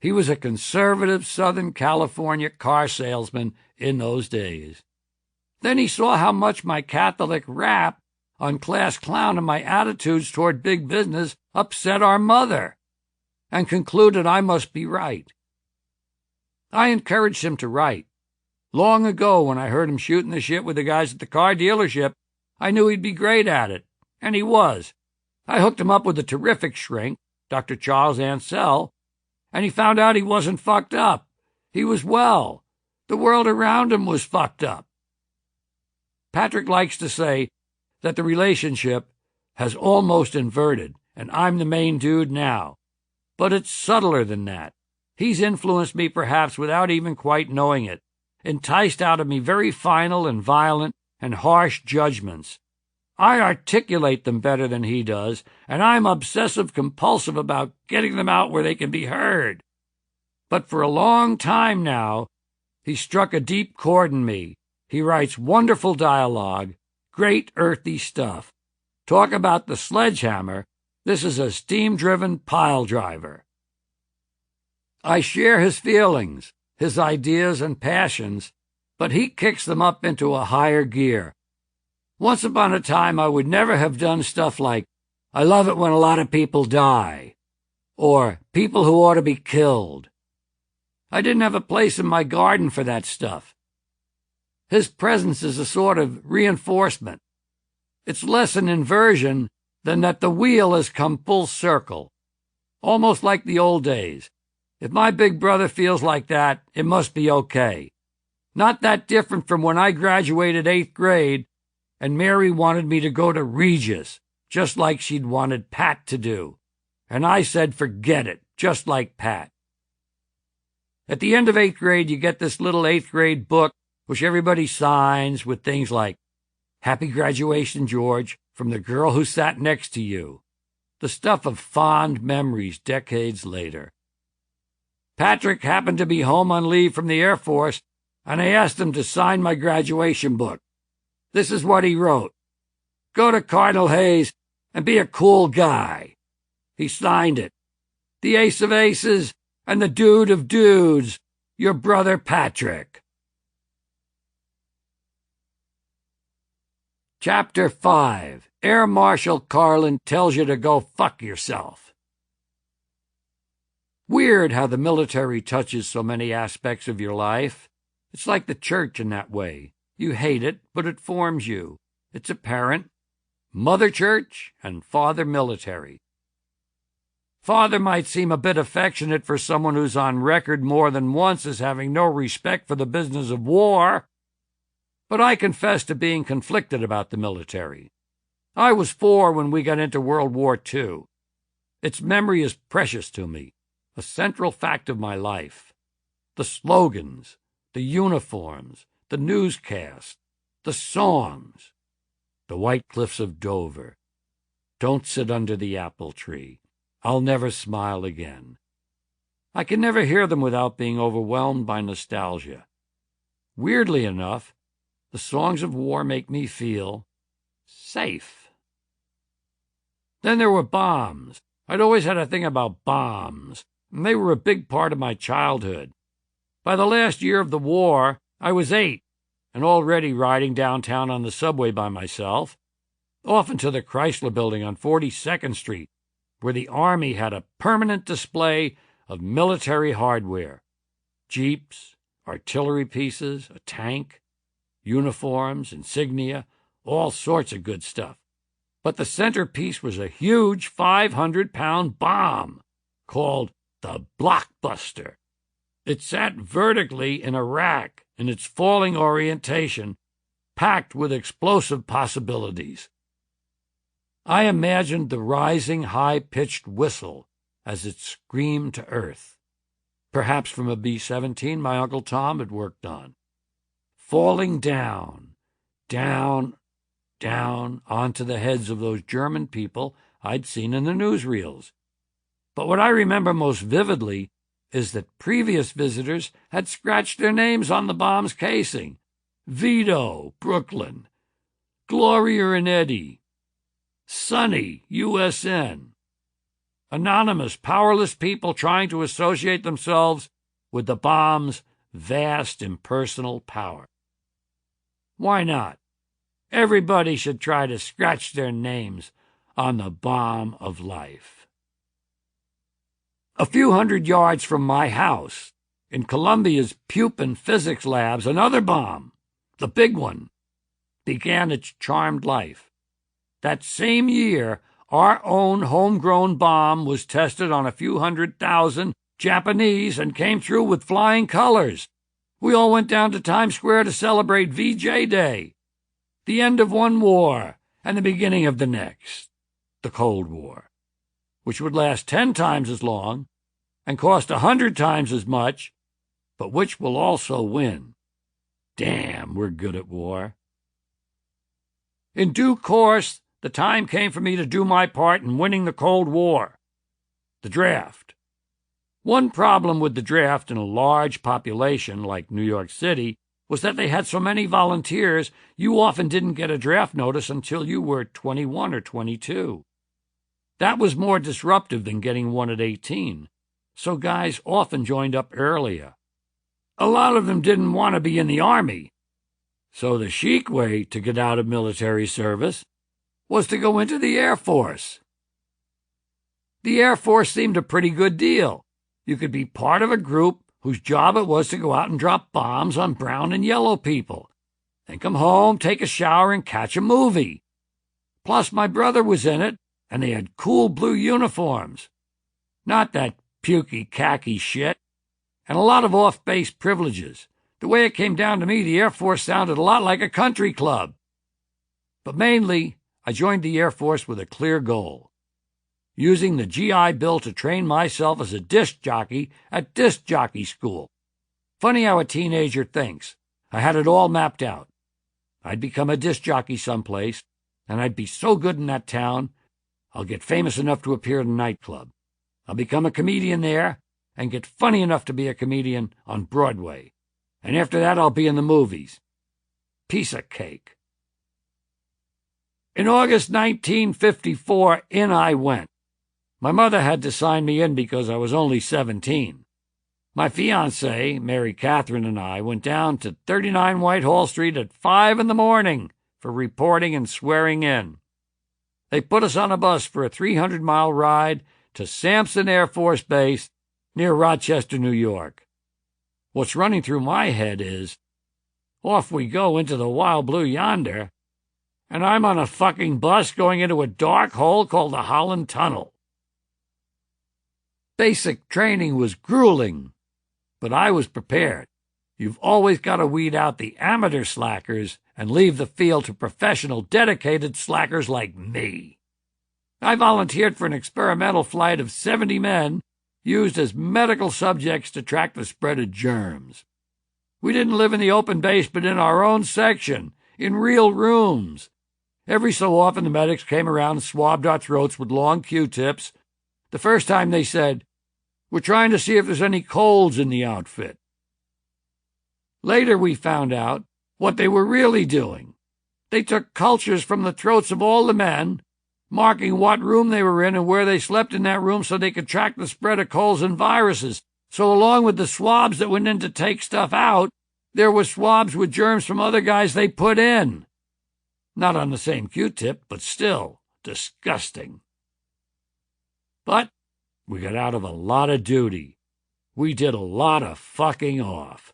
He was a conservative Southern California car salesman in those days. Then he saw how much my Catholic rap on Class Clown and my attitudes toward big business upset our mother, and concluded I must be right. I encouraged him to write. Long ago, when I heard him shooting the shit with the guys at the car dealership, I knew he'd be great at it, and he was. I hooked him up with a terrific shrink, Dr. Charles Ansell, and he found out he wasn't fucked up. He was well. The world around him was fucked up. Patrick likes to say that the relationship has almost inverted, and I'm the main dude now. But it's subtler than that. He's influenced me perhaps without even quite knowing it, enticed out of me very final and violent and harsh judgments. I articulate them better than he does, and I'm obsessive-compulsive about getting them out where they can be heard. But for a long time now, he struck a deep chord in me. He writes wonderful dialogue, great earthy stuff. Talk about the sledgehammer. This is a steam-driven pile driver. I share his feelings, his ideas and passions, but he kicks them up into a higher gear. Once upon a time, I would never have done stuff like, I love it when a lot of people die, or people who ought to be killed. I didn't have a place in my garden for that stuff. His presence is a sort of reinforcement. It's less an inversion than that the wheel has come full circle, almost like the old days. If my big brother feels like that, it must be okay. Not that different from when I graduated 8th grade and Mary wanted me to go to Regis, just like she'd wanted Pat to do. And I said, forget it, just like Pat. At the end of 8th grade, you get this little 8th grade book which everybody signs with things like, Happy graduation, George, from the girl who sat next to you. The stuff of fond memories decades later. Patrick happened to be home on leave from the Air Force, and I asked him to sign my graduation book. This is what he wrote. Go to Cardinal Hayes and be a cool guy. He signed it. The ace of aces and the dude of dudes, your brother Patrick. Chapter 5. Air Marshal Carlin tells you to go fuck yourself. Weird how the military touches so many aspects of your life. It's like the church in that way. You hate it, but it forms you. It's apparent. Mother Church and Father Military. Father might seem a bit affectionate for someone who's on record more than once as having no respect for the business of war, but I confess to being conflicted about the military. I was 4 when we got into World War II. Its memory is precious to me, a central fact of my life. The slogans, the uniforms, the newscasts, the songs, the White Cliffs of Dover, Don't Sit Under the Apple Tree, I'll Never Smile Again. I can never hear them without being overwhelmed by nostalgia. Weirdly enough, the songs of war make me feel safe. Then there were bombs. I'd always had a thing about bombs, and they were a big part of my childhood. By the last year of the war, I was 8, and already riding downtown on the subway by myself, often to the Chrysler Building on 42nd Street, where the Army had a permanent display of military hardware. Jeeps, artillery pieces, a tank, uniforms, insignia, all sorts of good stuff. But the centerpiece was a huge 500-pound bomb called the Blockbuster. It sat vertically in a rack in its falling orientation, packed with explosive possibilities. I imagined the rising high-pitched whistle as it screamed to earth, perhaps from a B-17 my Uncle Tom had worked on, falling down, down, down onto the heads of those German people I'd seen in the newsreels. But what I remember most vividly is that previous visitors had scratched their names on the bomb's casing. Vito, Brooklyn. Gloria and Eddie. Sonny, USN. Anonymous, powerless people trying to associate themselves with the bomb's vast impersonal power. Why not? Everybody should try to scratch their names on the bomb of life. A few hundred yards from my house, in Columbia's Pupin Physics Labs, another bomb, the big one, began its charmed life. That same year, our own homegrown bomb was tested on a few 100,000 Japanese and came through with flying colors. We all went down to Times Square to celebrate VJ Day, the end of one war and the beginning of the next, the Cold War, which would last 10 times as long and cost 100 times as much, but which will also win. Damn, we're good at war. In due course, the time came for me to do my part in winning the Cold War, the draft. One problem with the draft in a large population like New York City was that they had so many volunteers, you often didn't get a draft notice until you were 21 or 22. That was more disruptive than getting one at 18, so guys often joined up earlier. A lot of them didn't want to be in the Army, so the chic way to get out of military service was to go into the Air Force. The Air Force seemed a pretty good deal. You could be part of a group whose job it was to go out and drop bombs on brown and yellow people, then come home, take a shower, and catch a movie. Plus, my brother was in it, and they had cool blue uniforms. Not that pukey khaki shit, and a lot of off-base privileges. The way it came down to me, the Air Force sounded a lot like a country club. But mainly, I joined the Air Force with a clear goal: using the GI Bill to train myself as a disc jockey at disc jockey school. Funny how a teenager thinks. I had it all mapped out. I'd become a disc jockey someplace, and I'd be so good in that town, I'll get famous enough to appear in a nightclub. I'll become a comedian there, and get funny enough to be a comedian on Broadway. And after that, I'll be in the movies. Piece of cake. In August 1954, in I went. My mother had to sign me in because I was only 17. My fiancée, Mary Catherine, and I went down to 39 Whitehall Street at 5 in the morning for reporting and swearing in. They put us on a bus for a 300-mile ride to Sampson Air Force Base near Rochester, New York. What's running through my head is, off we go into the wild blue yonder, and I'm on a fucking bus going into a dark hole called the Holland Tunnel. Basic training was grueling, but I was prepared. You've always got to weed out the amateur slackers and leave the field to professional, dedicated slackers like me. I volunteered for an experimental flight of 70 men used as medical subjects to track the spread of germs. We didn't live in the open base, but in our own section, in real rooms. Every so often the medics came around and swabbed our throats with long Q-tips. The first time they said, "We're trying to see if there's any colds in the outfit." Later we found out what they were really doing. They took cultures from the throats of all the men, marking what room they were in and where they slept in that room so they could track the spread of colds and viruses. So along with the swabs that went in to take stuff out, there were swabs with germs from other guys they put in. Not on the same Q-tip, but still disgusting. But we got out of a lot of duty. We did a lot of fucking off.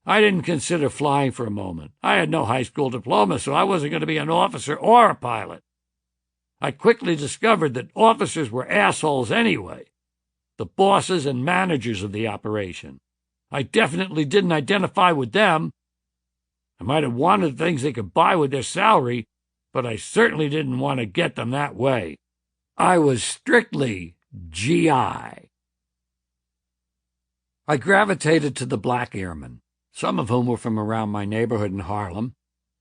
I didn't consider flying for a moment. I had no high school diploma, so I wasn't going to be an officer or a pilot. I quickly discovered that officers were assholes anyway, the bosses and managers of the operation. I definitely didn't identify with them. I might have wanted things they could buy with their salary, but I certainly didn't want to get them that way. I was strictly GI. I gravitated to the black airmen, some of whom were from around my neighborhood in Harlem.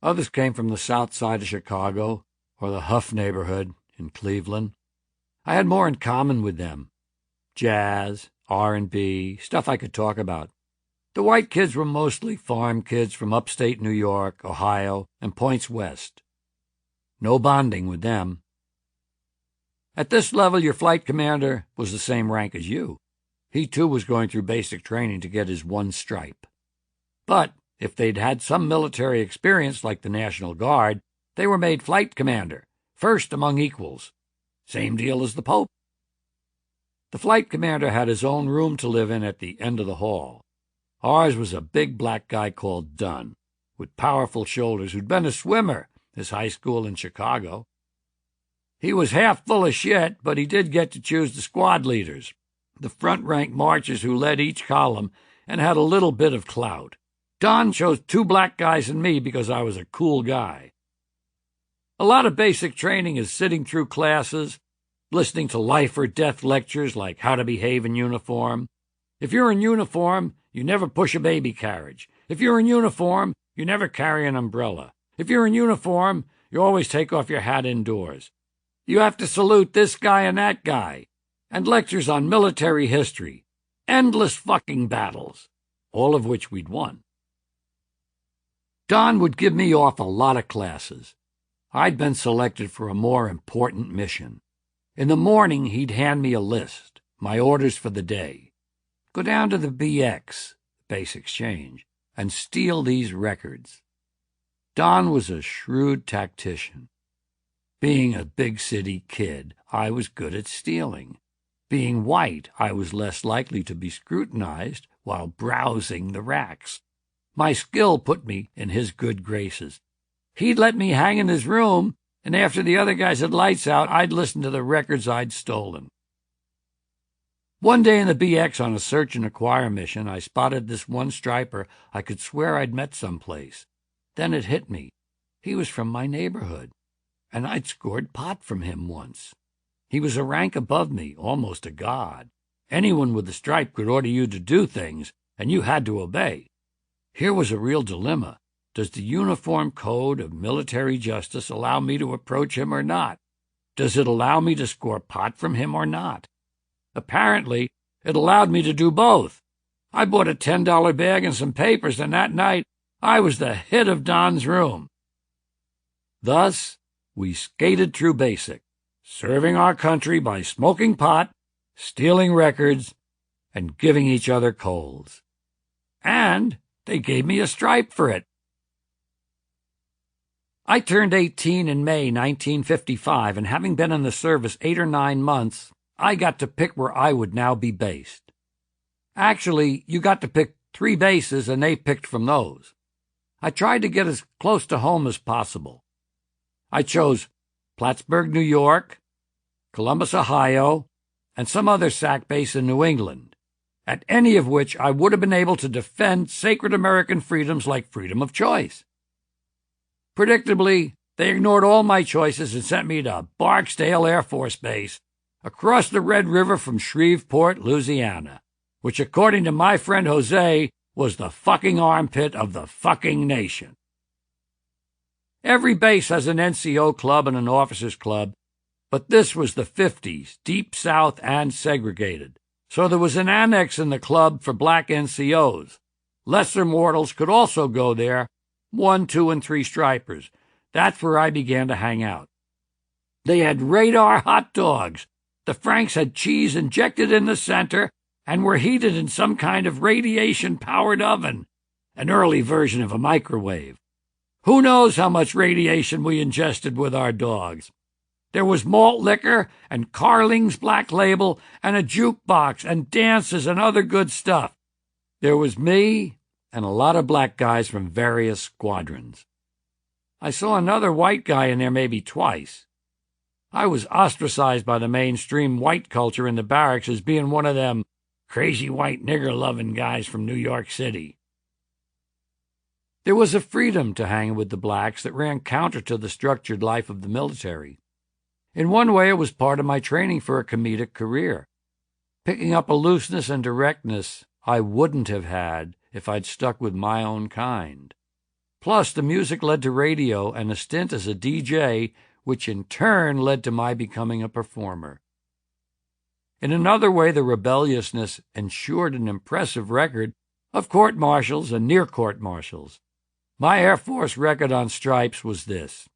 Others came from the south side of Chicago or the Huff neighborhood in Cleveland. I had more in common with them. Jazz, R&B, stuff I could talk about. The white kids were mostly farm kids from upstate New York, Ohio, and points west. No bonding with them. At this level, your flight commander was the same rank as you. He too was going through basic training to get his one stripe. But if they'd had some military experience like the National Guard, they were made flight commander, first among equals. Same deal as the Pope. The flight commander had his own room to live in at the end of the hall. Ours was a big black guy called Dunn, with powerful shoulders, who'd been a swimmer his high school in Chicago. He was half full of shit, but he did get to choose the squad leaders, the front-rank marchers who led each column and had a little bit of clout. Don chose 2 black guys and me because I was a cool guy. A lot of basic training is sitting through classes, listening to life or death lectures like how to behave in uniform. If you're in uniform, you never push a baby carriage. If you're in uniform, you never carry an umbrella. If you're in uniform, you always take off your hat indoors. You have to salute this guy and that guy. And lectures on military history. Endless fucking battles, all of which we'd won. Don would give me off a lot of classes. I'd been selected for a more important mission. In the morning, he'd hand me a list, my orders for the day. Go down to the BX, Base Exchange, and steal these records. Don was a shrewd tactician. Being a big city kid, I was good at stealing. Being white, I was less likely to be scrutinized while browsing the racks. My skill put me in his good graces. He'd let me hang in his room, and after the other guys had lights out, I'd listen to the records I'd stolen. One day in the BX on a search and acquire mission, I spotted this one striper I could swear I'd met someplace. Then it hit me. He was from my neighborhood, and I'd scored pot from him once. He was a rank above me, almost a god. Anyone with a stripe could order you to do things, and you had to obey. Here was a real dilemma. Does the Uniform Code of Military Justice allow me to approach him or not? Does it allow me to score pot from him or not? Apparently, it allowed me to do both. I bought a $10 bag and some papers, and that night I was the hit of Don's room. Thus, we skated through basic, serving our country by smoking pot, stealing records, and giving each other colds. And they gave me a stripe for it. I turned 18 in May 1955, and having been in the service 8 or 9 months, I got to pick where I would now be based. Actually, you got to pick 3 bases, and they picked from those. I tried to get as close to home as possible. I chose Plattsburgh, New York, Columbus, Ohio, and some other SAC base in New England, at any of which I would have been able to defend sacred American freedoms like freedom of choice. Predictably, they ignored all my choices and sent me to Barksdale Air Force Base, across the Red River from Shreveport, Louisiana, which, according to my friend Jose, was the fucking armpit of the fucking nation. Every base has an NCO club and an officers club, but this was the 50s, deep south and segregated, so there was an annex in the club for black NCOs. Lesser mortals could also go there, 1, 2, and 3 stripers. That's where I began to hang out. They had radar hot dogs. The Franks had cheese injected in the center and were heated in some kind of radiation-powered oven, an early version of a microwave. Who knows how much radiation we ingested with our dogs? There was malt liquor and Carling's Black Label and a jukebox and dances and other good stuff. There was me and a lot of black guys from various squadrons. I saw another white guy in there maybe twice. I was ostracized by the mainstream white culture in the barracks as being one of them crazy white nigger-loving guys from New York City. There was a freedom to hanging with the blacks that ran counter to the structured life of the military. In one way, it was part of my training for a comedic career, picking up a looseness and directness I wouldn't have had if I'd stuck with my own kind. Plus, the music led to radio and a stint as a DJ, which in turn led to my becoming a performer. In another way, the rebelliousness ensured an impressive record of court-martials and near court-martials. My Air Force record on stripes was this: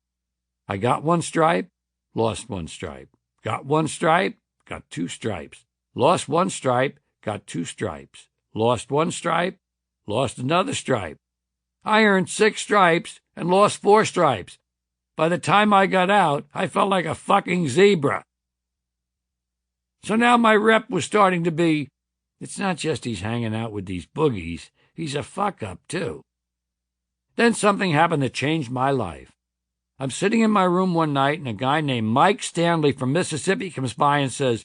I got 1 stripe, lost 1 stripe. Got 1 stripe, got 2 stripes. Lost 1 stripe, got 2 stripes. Lost 1 stripe, lost another stripe. I earned 6 stripes and lost 4 stripes. By the time I got out, I felt like a fucking zebra. So now my rep was starting to be, it's not just he's hanging out with these boogies, he's a fuck-up too. Then something happened that changed my life. I'm sitting in my room one night, and a guy named Mike Stanley from Mississippi comes by and says,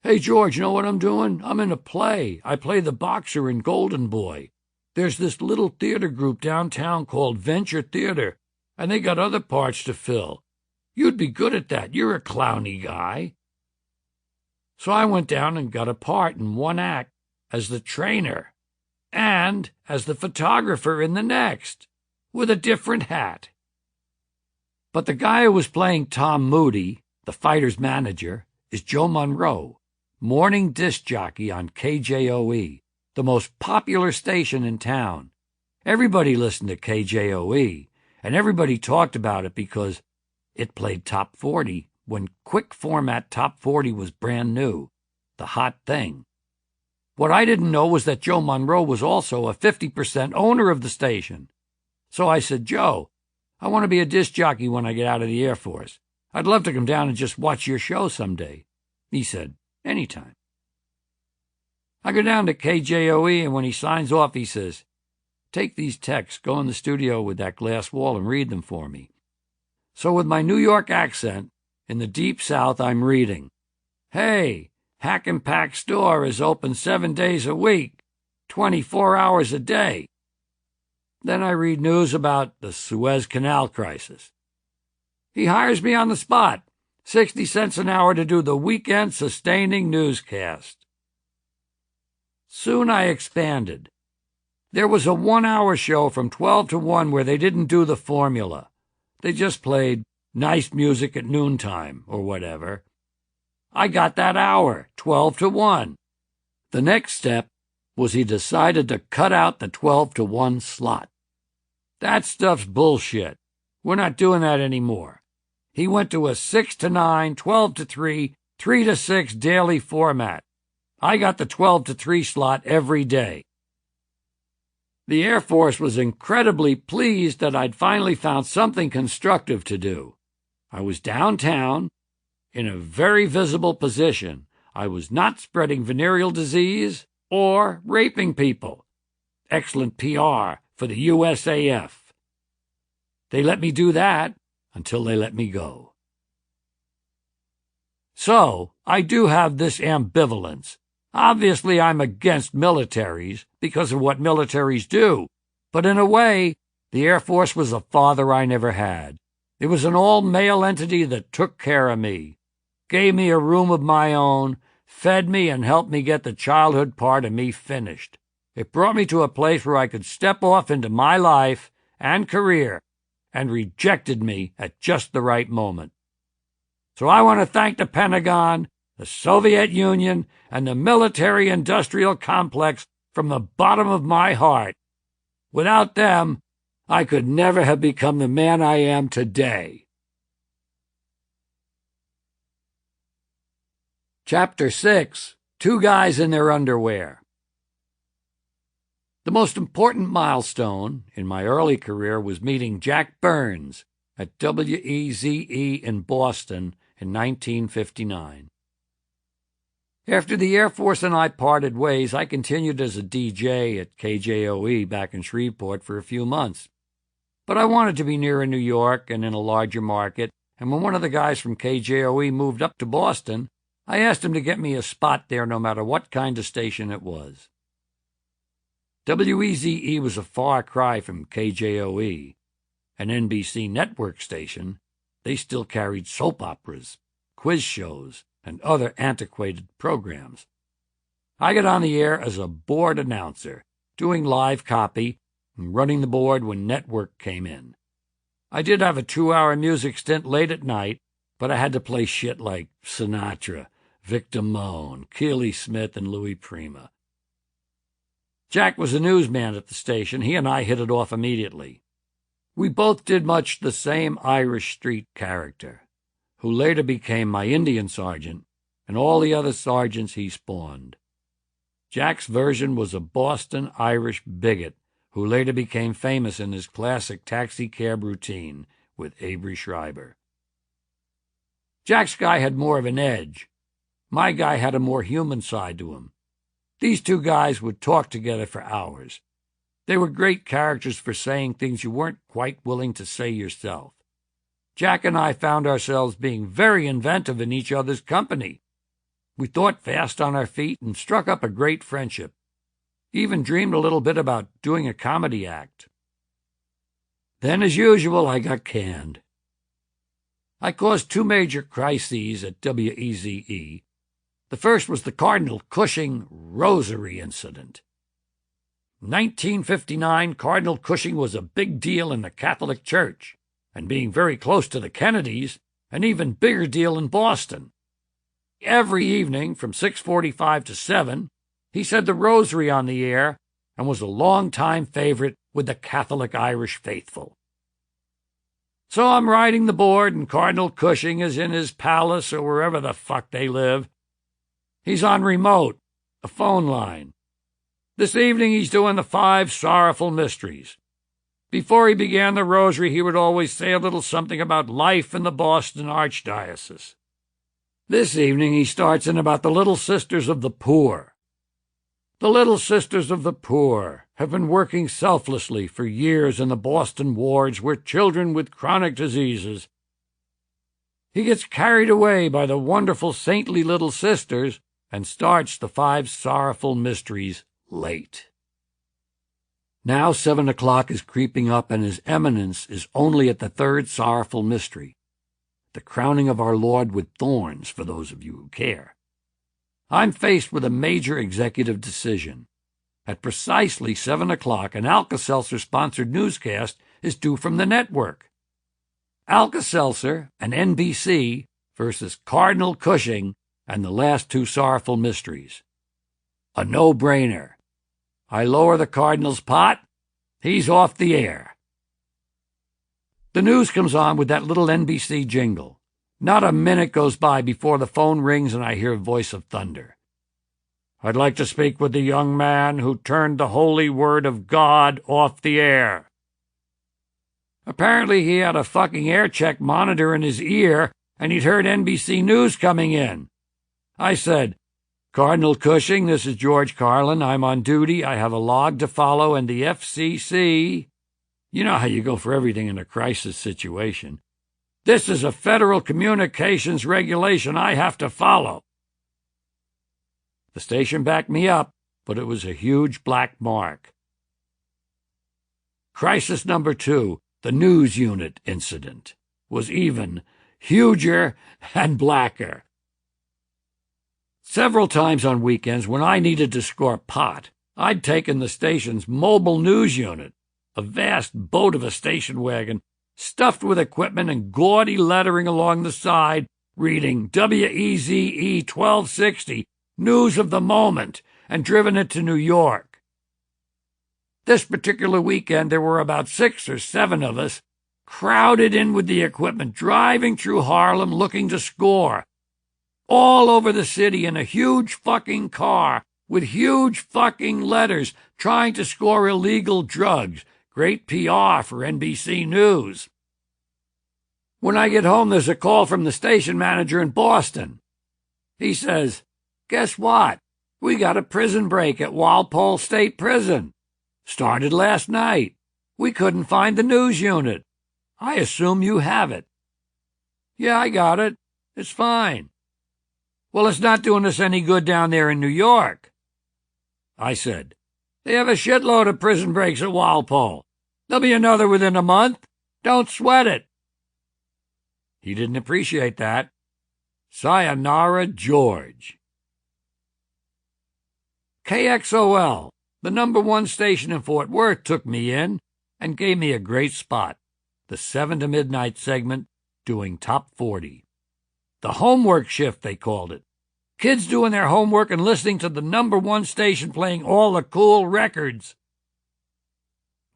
"Hey, George, you know what I'm doing? I'm in a play. I play the boxer in Golden Boy. There's this little theater group downtown called Venture Theater, and they got other parts to fill. You'd be good at that. You're a clowny guy." So I went down and got a part in one act as the trainer and as the photographer in the next, with a different hat. But the guy who was playing Tom Moody, the fighter's manager, is Joe Monroe, morning disc jockey on KJOE, the most popular station in town. Everybody listened to KJOE, and everybody talked about it because it played Top 40 when quick format Top 40 was brand new, the hot thing. What I didn't know was that Joe Monroe was also a 50% owner of the station. So I said, "Joe, I want to be a disc jockey when I get out of the Air Force. I'd love to come down and just watch your show someday." He said, "Anytime." I go down to KJOE, and when he signs off, he says, "Take these texts, go in the studio with that glass wall and read them for me." So with my New York accent, in the Deep South, I'm reading, "Hey, Hack and Pack store is open 7 days a week, 24 hours a day." Then I read news about the Suez Canal crisis. He hires me on the spot, 60 cents an hour to do the weekend sustaining newscast. Soon I expanded. There was a 1-hour show from 12 to 1 where they didn't do the formula. They just played nice music at noontime or whatever. I got that hour, 12 to 1. The next step was he decided to cut out the 12 to 1 slot. That stuff's bullshit. We're not doing that anymore. He went to a 6 to 9, 12 to 3, 3 to 6 daily format. I got the 12 to 3 slot every day. The Air Force was incredibly pleased that I'd finally found something constructive to do. I was downtown, in a very visible position. I was not spreading venereal disease or raping people. Excellent PR for the USAF. They let me do that until they let me go. So, I do have this ambivalence. Obviously, I'm against militaries because of what militaries do, but in a way, the Air Force was a father I never had. It was an all-male entity that took care of me, gave me a room of my own, fed me, and helped me get the childhood part of me finished. It brought me to a place where I could step off into my life and career, and rejected me at just the right moment. So I want to thank the Pentagon, the Soviet Union, and the military-industrial complex from the bottom of my heart. Without them, I could never have become the man I am today. Chapter 6. 2 Guys in Their Underwear. The most important milestone in my early career was meeting Jack Burns at WEZE in Boston in 1959. After the Air Force and I parted ways, I continued as a DJ at KJOE back in Shreveport for a few months. But I wanted to be nearer New York and in a larger market, and when one of the guys from KJOE moved up to Boston, I asked him to get me a spot there no matter what kind of station it was. WEZE was a far cry from KJOE, an NBC network station. They still carried soap operas, quiz shows, and other antiquated programs. I got on the air as a board announcer, doing live copy and running the board when network came in. I did have a 2-hour music stint late at night, but I had to play shit like Sinatra, Victor Moan, Keely Smith, and Louis Prima. Jack was a newsman at the station. He and I hit it off immediately. We both did much the same Irish street character, who later became my Indian sergeant and all the other sergeants he spawned. Jack's version was a Boston Irish bigot who later became famous in his classic taxi cab routine with Avery Schreiber. Jack's guy had more of an edge. My guy had a more human side to him. These two guys would talk together for hours. They were great characters for saying things you weren't quite willing to say yourself. Jack and I found ourselves being very inventive in each other's company. We thought fast on our feet and struck up a great friendship. Even dreamed a little bit about doing a comedy act. Then, as usual, I got canned. I caused two major crises at WEZE. The first was the Cardinal Cushing Rosary incident. In 1959, Cardinal Cushing was a big deal in the Catholic Church, and being very close to the Kennedys, an even bigger deal in Boston. Every evening from 6:45 to 7, he said the Rosary on the air and was a long-time favorite with the Catholic Irish faithful. So I'm riding the board, and Cardinal Cushing is in his palace or wherever the fuck they live. He's on remote, a phone line. This evening he's doing the 5 sorrowful mysteries. Before he began the Rosary, he would always say a little something about life in the Boston Archdiocese. This evening he starts in about the Little Sisters of the Poor. The Little Sisters of the Poor have been working selflessly for years in the Boston wards where children with chronic diseases. He gets carried away by the wonderful saintly Little Sisters and starts the 5 sorrowful mysteries late. Now 7 o'clock is creeping up, and His Eminence is only at the 3rd sorrowful mystery, the crowning of our Lord with thorns, for those of you who care. I'm faced with a major executive decision. At precisely 7 o'clock, an Alka-Seltzer-sponsored newscast is due from the network. Alka-Seltzer and NBC versus Cardinal Cushing and the last 2 sorrowful mysteries. A no-brainer. I lower the Cardinal's pot. He's off the air. The news comes on with that little NBC jingle. Not a minute goes by before the phone rings and I hear a voice of thunder. I'd like to speak with the young man who turned the holy word of God off the air. Apparently he had a fucking air check monitor in his ear and he'd heard NBC News coming in. I said, Cardinal Cushing, this is George Carlin. I'm on duty. I have a log to follow, and the FCC... You know how you go for everything in a crisis situation. This is a federal communications regulation I have to follow. The station backed me up, but it was a huge black mark. Crisis number 2, the news unit incident, was even huger and blacker. Several times on weekends, when I needed to score pot, I'd taken the station's mobile news unit, a vast boat of a station wagon, stuffed with equipment and gaudy lettering along the side, reading WEZE 1260, News of the Moment, and driven it to New York. This particular weekend, there were about 6 or 7 of us, crowded in with the equipment, driving through Harlem looking to score. All over the city in a huge fucking car with huge fucking letters trying to score illegal drugs. Great PR for NBC News. When I get home, there's a call from the station manager in Boston. He says, guess what? We got a prison break at Walpole State Prison. Started last night. We couldn't find the news unit. I assume you have it. Yeah, I got it. It's fine. Well, it's not doing us any good down there in New York. I said, they have a shitload of prison breaks at Walpole. There'll be another within a month. Don't sweat it. He didn't appreciate that. Sayonara, George. KXOL, the #1 station in Fort Worth, took me in and gave me a great spot, the 7 to midnight segment doing Top 40. The homework shift, they called it. Kids doing their homework and listening to the #1 station playing all the cool records.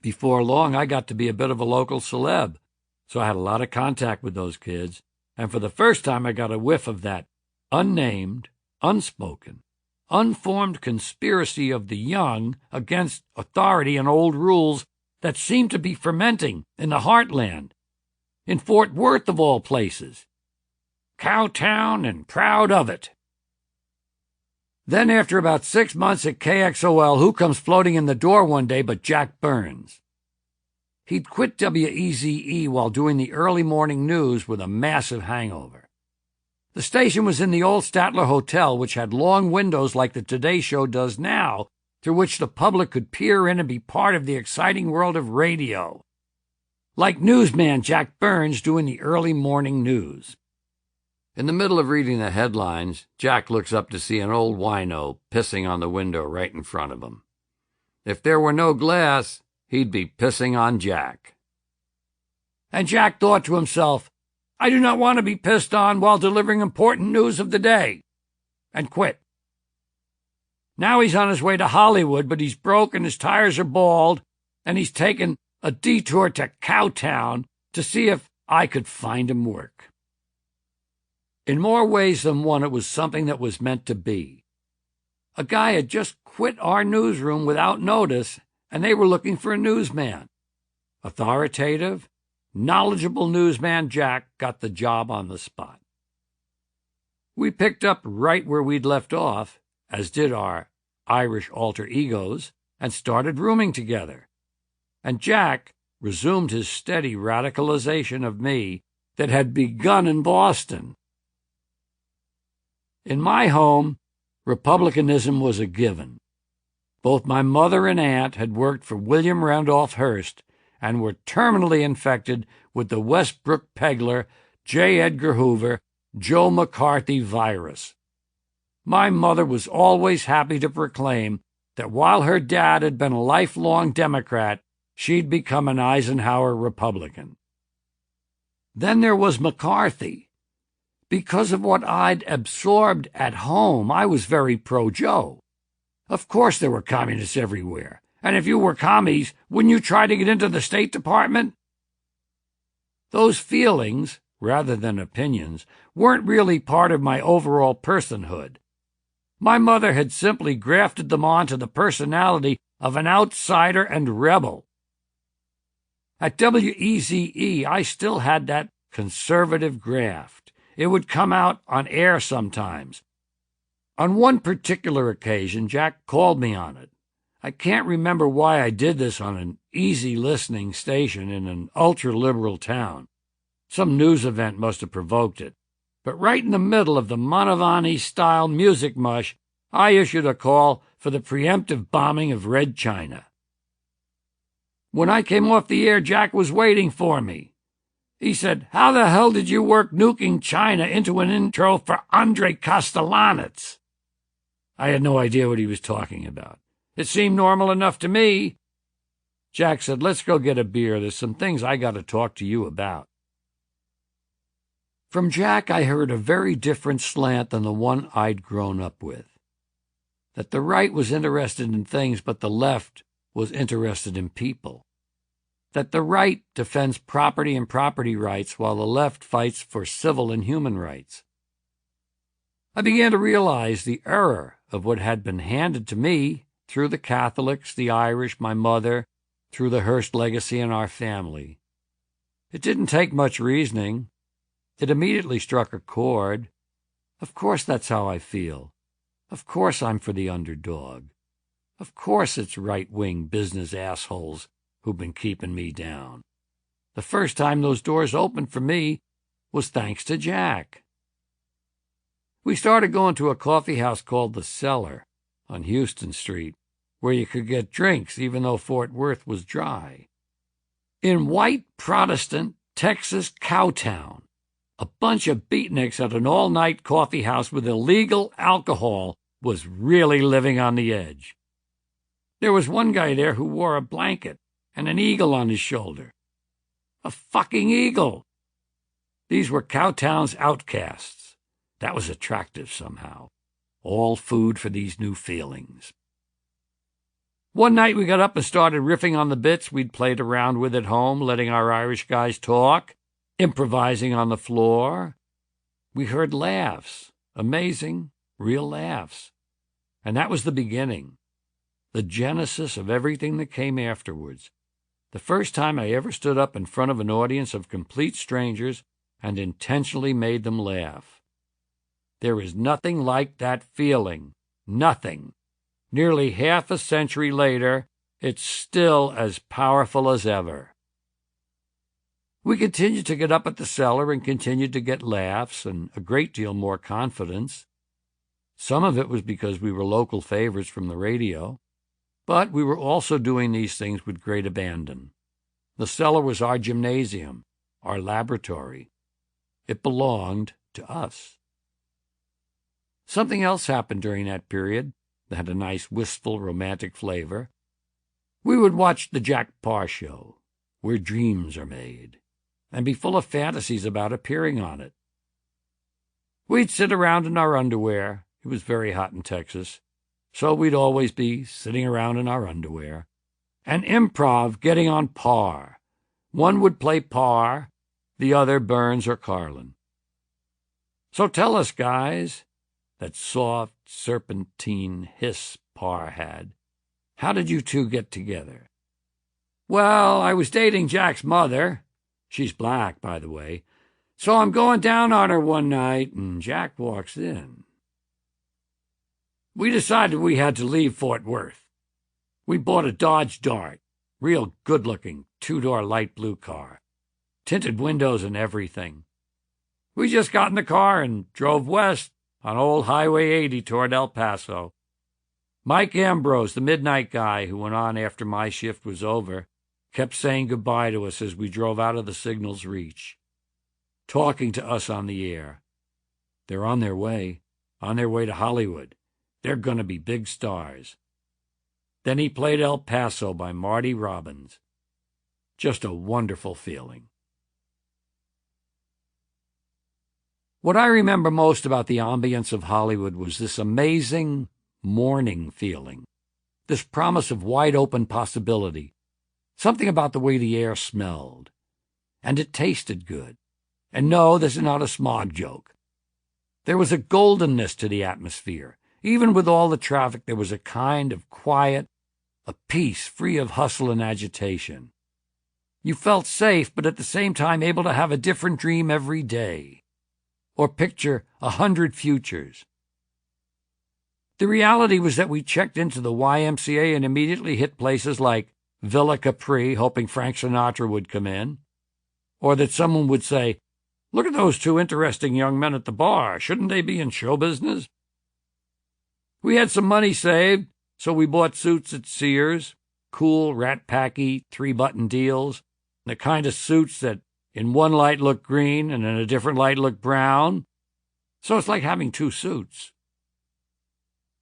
Before long, I got to be a bit of a local celeb, so I had a lot of contact with those kids, and for the first time I got a whiff of that unnamed, unspoken, unformed conspiracy of the young against authority and old rules that seemed to be fermenting in the heartland, in Fort Worth of all places. Cowtown and proud of it. Then after about 6 months at KXOL, who comes floating in the door one day but Jack Burns? He'd quit WEZE while doing the early morning news with a massive hangover. The station was in the old Statler Hotel, which had long windows like the Today Show does now, through which the public could peer in and be part of the exciting world of radio. Like newsman Jack Burns doing the early morning news. In the middle of reading the headlines, Jack looks up to see an old wino pissing on the window right in front of him. If there were no glass, he'd be pissing on Jack. And Jack thought to himself, I do not want to be pissed on while delivering important news of the day, and quit. Now he's on his way to Hollywood, but he's broke and his tires are bald, and he's taken a detour to Cowtown to see if I could find him work. In more ways than one, it was something that was meant to be. A guy had just quit our newsroom without notice, and they were looking for a newsman. Authoritative, knowledgeable newsman Jack got the job on the spot. We picked up right where we'd left off, as did our Irish alter egos, and started rooming together. And Jack resumed his steady radicalization of me that had begun in Boston. In my home, republicanism was a given. Both my mother and aunt had worked for William Randolph Hearst and were terminally infected with the Westbrook Pegler, J. Edgar Hoover, Joe McCarthy virus. My mother was always happy to proclaim that while her dad had been a lifelong Democrat, she'd become an Eisenhower Republican. Then there was McCarthy. Because of what I'd absorbed at home, I was very pro-Joe. Of course there were communists everywhere, and if you were commies, wouldn't you try to get into the State Department? Those feelings, rather than opinions, weren't really part of my overall personhood. My mother had simply grafted them onto the personality of an outsider and rebel. At WEZE, I still had that conservative graft. It would come out on air sometimes. On one particular occasion, Jack called me on it. I can't remember why I did this on an easy-listening station in an ultra-liberal town. Some news event must have provoked it. But right in the middle of the Mantovani-style music mush, I issued a call for the preemptive bombing of Red China. When I came off the air, Jack was waiting for me. He said, how the hell did you work nuking China into an intro for Andrei Kostelanetz? I had no idea what he was talking about. It seemed normal enough to me. Jack said, let's go get a beer. There's some things I got to talk to you about. From Jack, I heard a very different slant than the one I'd grown up with. That the right was interested in things, but the left was interested in people. That the right defends property and property rights while the left fights for civil and human rights. I began to realize the error of what had been handed to me through the Catholics, the Irish, my mother, through the Hearst legacy in our family. It didn't take much reasoning. It immediately struck a chord. Of course that's how I feel. Of course I'm for the underdog. Of course it's right-wing business assholes who've been keeping me down. The first time those doors opened for me was thanks to Jack. We started going to a coffee house called The Cellar on Houston Street, where you could get drinks even though Fort Worth was dry. In white Protestant Texas Cowtown, a bunch of beatniks at an all-night coffee house with illegal alcohol was really living on the edge. There was one guy there who wore a blanket and an eagle on his shoulder. A fucking eagle! These were Cowtown's outcasts. That was attractive somehow. all food for these new feelings. One night we got up and started riffing on the bits we'd played around with at home, letting our Irish guys talk, improvising on the floor. We heard laughs, amazing, real laughs. And that was the beginning, the genesis of everything that came afterwards. The first time I ever stood up in front of an audience of complete strangers and intentionally made them laugh. There is nothing like that feeling. Nothing. Nearly half a century later, it's still as powerful as ever. We continued to get up at the cellar and continued to get laughs and a great deal more confidence. Some of it was because we were local favorites from the radio, but we were also doing these things with great abandon. The cellar was our gymnasium, our laboratory. It belonged to us. Something else happened during that period that had a nice, wistful, romantic flavor. We would watch the Jack Paar Show, where dreams are made, and be full of fantasies about appearing on it. We'd sit around in our underwear. It was very hot in Texas, so we'd always be sitting around in our underwear, and improv getting on Par. One would play Par, the other Burns or Carlin. So tell us, guys, that soft, serpentine hiss Par had, how did you two get together? Well, I was dating Jack's mother. She's black, by the way. So I'm going down on her one night, and Jack walks in. We decided we had to leave Fort Worth. We bought a Dodge Dart, real good-looking, two-door light blue car, tinted windows and everything. We just got in the car and drove west on old Highway 80 toward El Paso. Mike Ambrose, the midnight guy who went on after my shift was over, kept saying goodbye to us as we drove out of the signal's reach, talking to us on the air. They're on their way to Hollywood. They're going to be big stars. Then he played El Paso by Marty Robbins. Just a wonderful feeling. What I remember most about the ambience of Hollywood was this amazing morning feeling, this promise of wide-open possibility, something about the way the air smelled. And it tasted good. And no, this is not a smog joke. There was a goldenness to the atmosphere. Even with all the traffic, there was a kind of quiet, a peace free of hustle and agitation. You felt safe, but at the same time able to have a different dream every day, or picture 100 futures. The reality was that we checked into the YMCA and immediately hit places like Villa Capri, hoping Frank Sinatra would come in, or that someone would say, "Look at those two interesting young men at the bar. Shouldn't they be in show business?" We had some money saved, so we bought suits at Sears, cool, rat-packy, three-button deals, the kind of suits that in one light look green and in a different light look brown. So it's like having two suits.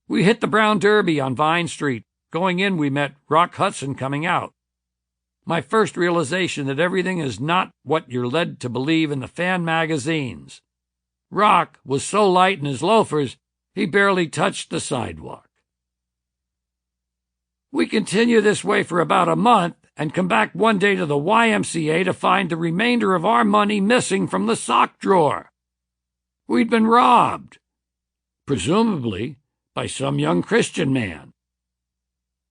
We hit the Brown Derby on Vine Street. Going in, we met Rock Hudson coming out. My first realization that everything is not what you're led to believe in the fan magazines. Rock was so light in his loafers, he barely touched the sidewalk. We continue this way for about a month and come back one day to the YMCA to find the remainder of our money missing from the sock drawer. We'd been robbed, presumably by some young Christian man.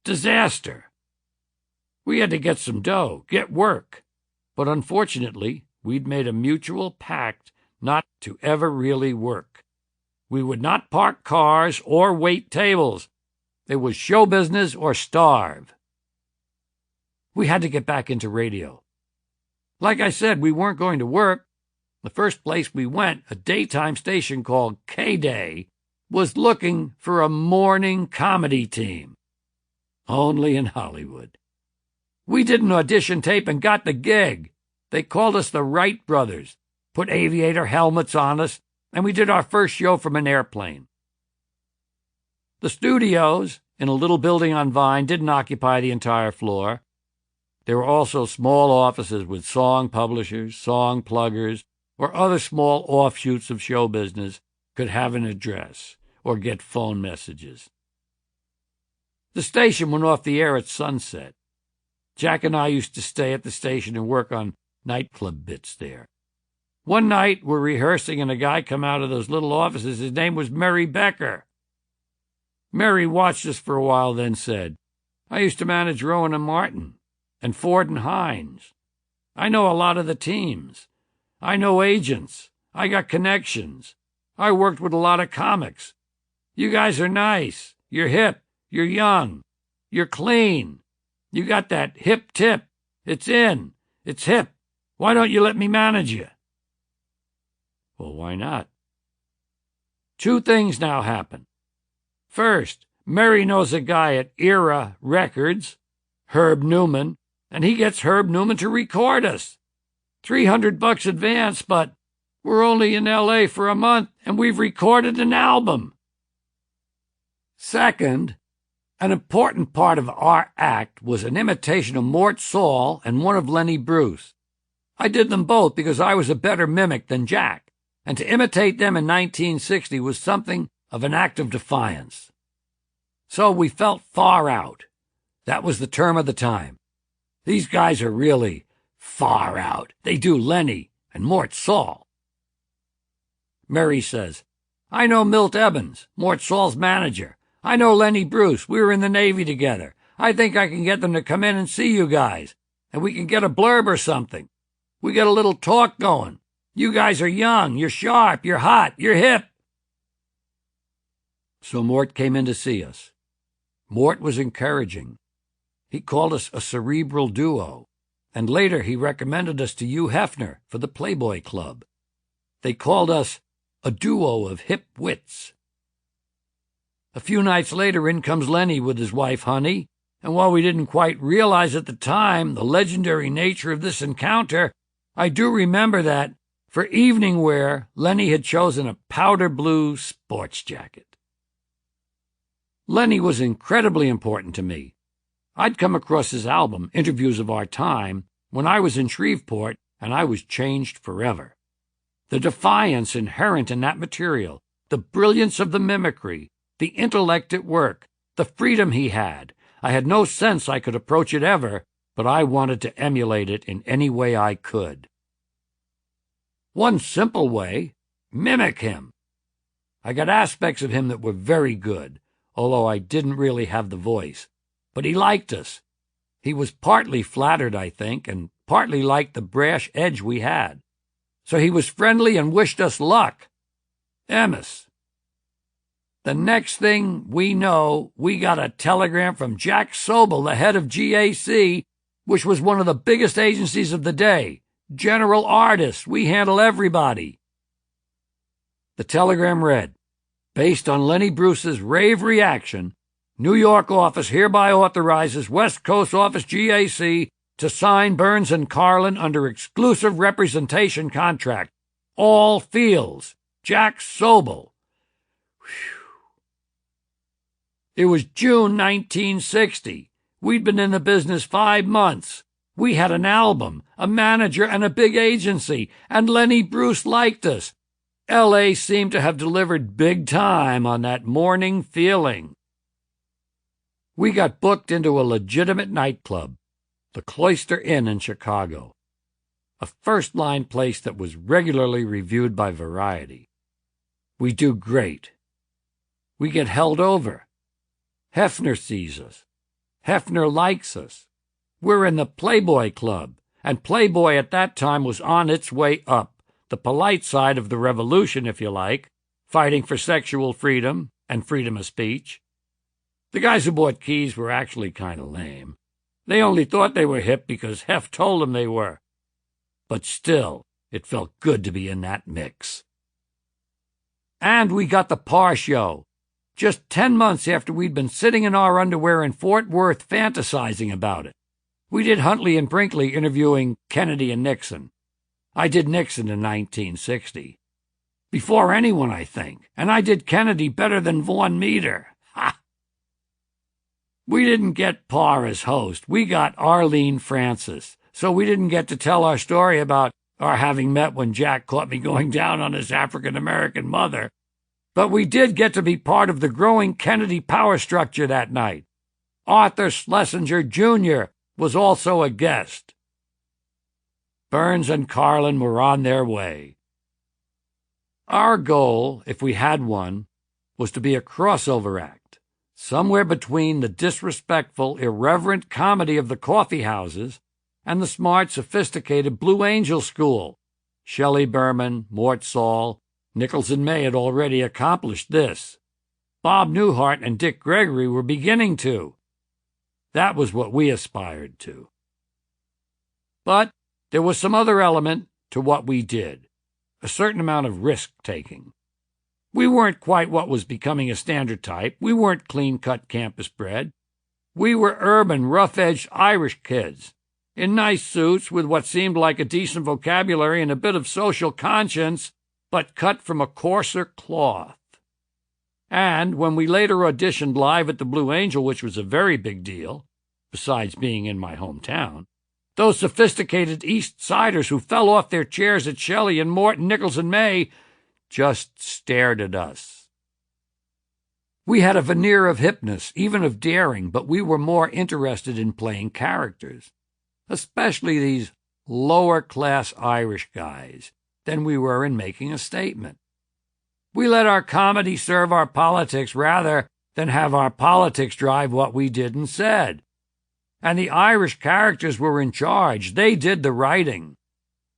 Disaster. We had to get some dough, get work, but unfortunately, we'd made a mutual pact not to ever really work. We would not park cars or wait tables. It was show business or starve. We had to get back into radio. Like I said, we weren't going to work. The first place we went, a daytime station called K-Day, was looking for a morning comedy team. Only in Hollywood. We did an audition tape and got the gig. They called us the Wright brothers, put aviator helmets on us, and we did our first show from an airplane. The studios, in a little building on Vine, didn't occupy the entire floor. There were also small offices with song publishers, song pluggers, or other small offshoots of show business could have an address, or get phone messages. The station went off the air at sunset. Jack and I used to stay at the station and work on nightclub bits there. One night, we're rehearsing, and a guy come out of those little offices. His name was Mary Becker. Mary watched us for a while, then said, "I used to manage Rowan and Martin, and Ford and Hines. I know a lot of the teams. I know agents. I got connections. I worked with a lot of comics. You guys are nice. You're hip. You're young. You're clean. You got that hip tip. It's in. It's hip. Why don't you let me manage you?" Well, why not? Two things now happen. First, Mary knows a guy at Era Records, Herb Newman, and he gets Herb Newman to record us. $300 advance, but we're only in L.A. for a month, and we've recorded an album. Second, an important part of our act was an imitation of Mort Saul and one of Lenny Bruce. I did them both because I was a better mimic than Jack, and to imitate them in 1960 was something of an act of defiance. So we felt far out. That was the term of the time. These guys are really far out. They do Lenny and Mort Saul. Mary says, "I know Milt Evans, Mort Saul's manager. I know Lenny Bruce. We were in the Navy together. I think I can get them to come in and see you guys, and we can get a blurb or something. We get a little talk going. You guys are young, you're sharp, you're hot, you're hip." So Mort came in to see us. Mort was encouraging. He called us a cerebral duo, and later he recommended us to Hugh Hefner for the Playboy Club. They called us a duo of hip wits. A few nights later, in comes Lenny with his wife, Honey, and while we didn't quite realize at the time the legendary nature of this encounter, I do remember that, for evening wear, Lenny had chosen a powder blue sports jacket. Lenny was incredibly important to me. I'd come across his album, Interviews of Our Time, when I was in Shreveport, and I was changed forever. The defiance inherent in that material, the brilliance of the mimicry, the intellect at work, the freedom he had. I had no sense I could approach it ever, but I wanted to emulate it in any way I could. One simple way, mimic him. I got aspects of him that were very good, although I didn't really have the voice. But he liked us. He was partly flattered, I think, and partly liked the brash edge we had. So he was friendly and wished us luck. Emis. The next thing we know, we got a telegram from Jack Sobel, the head of GAC, which was one of the biggest agencies of the day. General artists, we handle everybody. The telegram read, "Based on Lenny Bruce's rave reaction, New York office hereby authorizes West Coast office GAC to sign Burns and Carlin under exclusive representation contract. All fields. Jack Sobel." Whew. It was June 1960. We'd been in the business 5 months. We had an album, a manager, and a big agency, and Lenny Bruce liked us. L.A. seemed to have delivered big time on that morning feeling. We got booked into a legitimate nightclub, the Cloister Inn in Chicago, a first-line place that was regularly reviewed by Variety. We do great. We get held over. Hefner sees us. Hefner likes us. We're in the Playboy Club, and Playboy at that time was on its way up, the polite side of the revolution, if you like, fighting for sexual freedom and freedom of speech. The guys who bought keys were actually kind of lame. They only thought they were hip because Hef told them they were. But still, it felt good to be in that mix. And we got the Parr Show. Just 10 months after we'd been sitting in our underwear in Fort Worth fantasizing about it. We did Huntley and Brinkley interviewing Kennedy and Nixon. I did Nixon in 1960. Before anyone, I think. And I did Kennedy better than Vaughn Meader. Ha! We didn't get Parr as host. We got Arlene Francis. So we didn't get to tell our story about our having met when Jack caught me going down on his African-American mother. But we did get to be part of the growing Kennedy power structure that night. Arthur Schlesinger, Jr. was also a guest. Burns and Carlin were on their way. Our goal, if we had one, was to be a crossover act, somewhere between the disrespectful, irreverent comedy of the coffee houses and the smart, sophisticated Blue Angel School. Shelley Berman, Mort Saul, Nichols and May had already accomplished this. Bob Newhart and Dick Gregory were beginning to. That was what we aspired to. But there was some other element to what we did, a certain amount of risk-taking. We weren't quite what was becoming a standard type. We weren't clean-cut campus bred. We were urban, rough-edged Irish kids, in nice suits with what seemed like a decent vocabulary and a bit of social conscience, but cut from a coarser cloth. And when we later auditioned live at the Blue Angel, which was a very big deal, besides being in my hometown, those sophisticated East Siders who fell off their chairs at Shelley and Morton, Nichols and May just stared at us. We had a veneer of hipness, even of daring, but we were more interested in playing characters, especially these lower-class Irish guys, than we were in making a statement. We let our comedy serve our politics rather than have our politics drive what we did and said. And the Irish characters were in charge. They did the writing.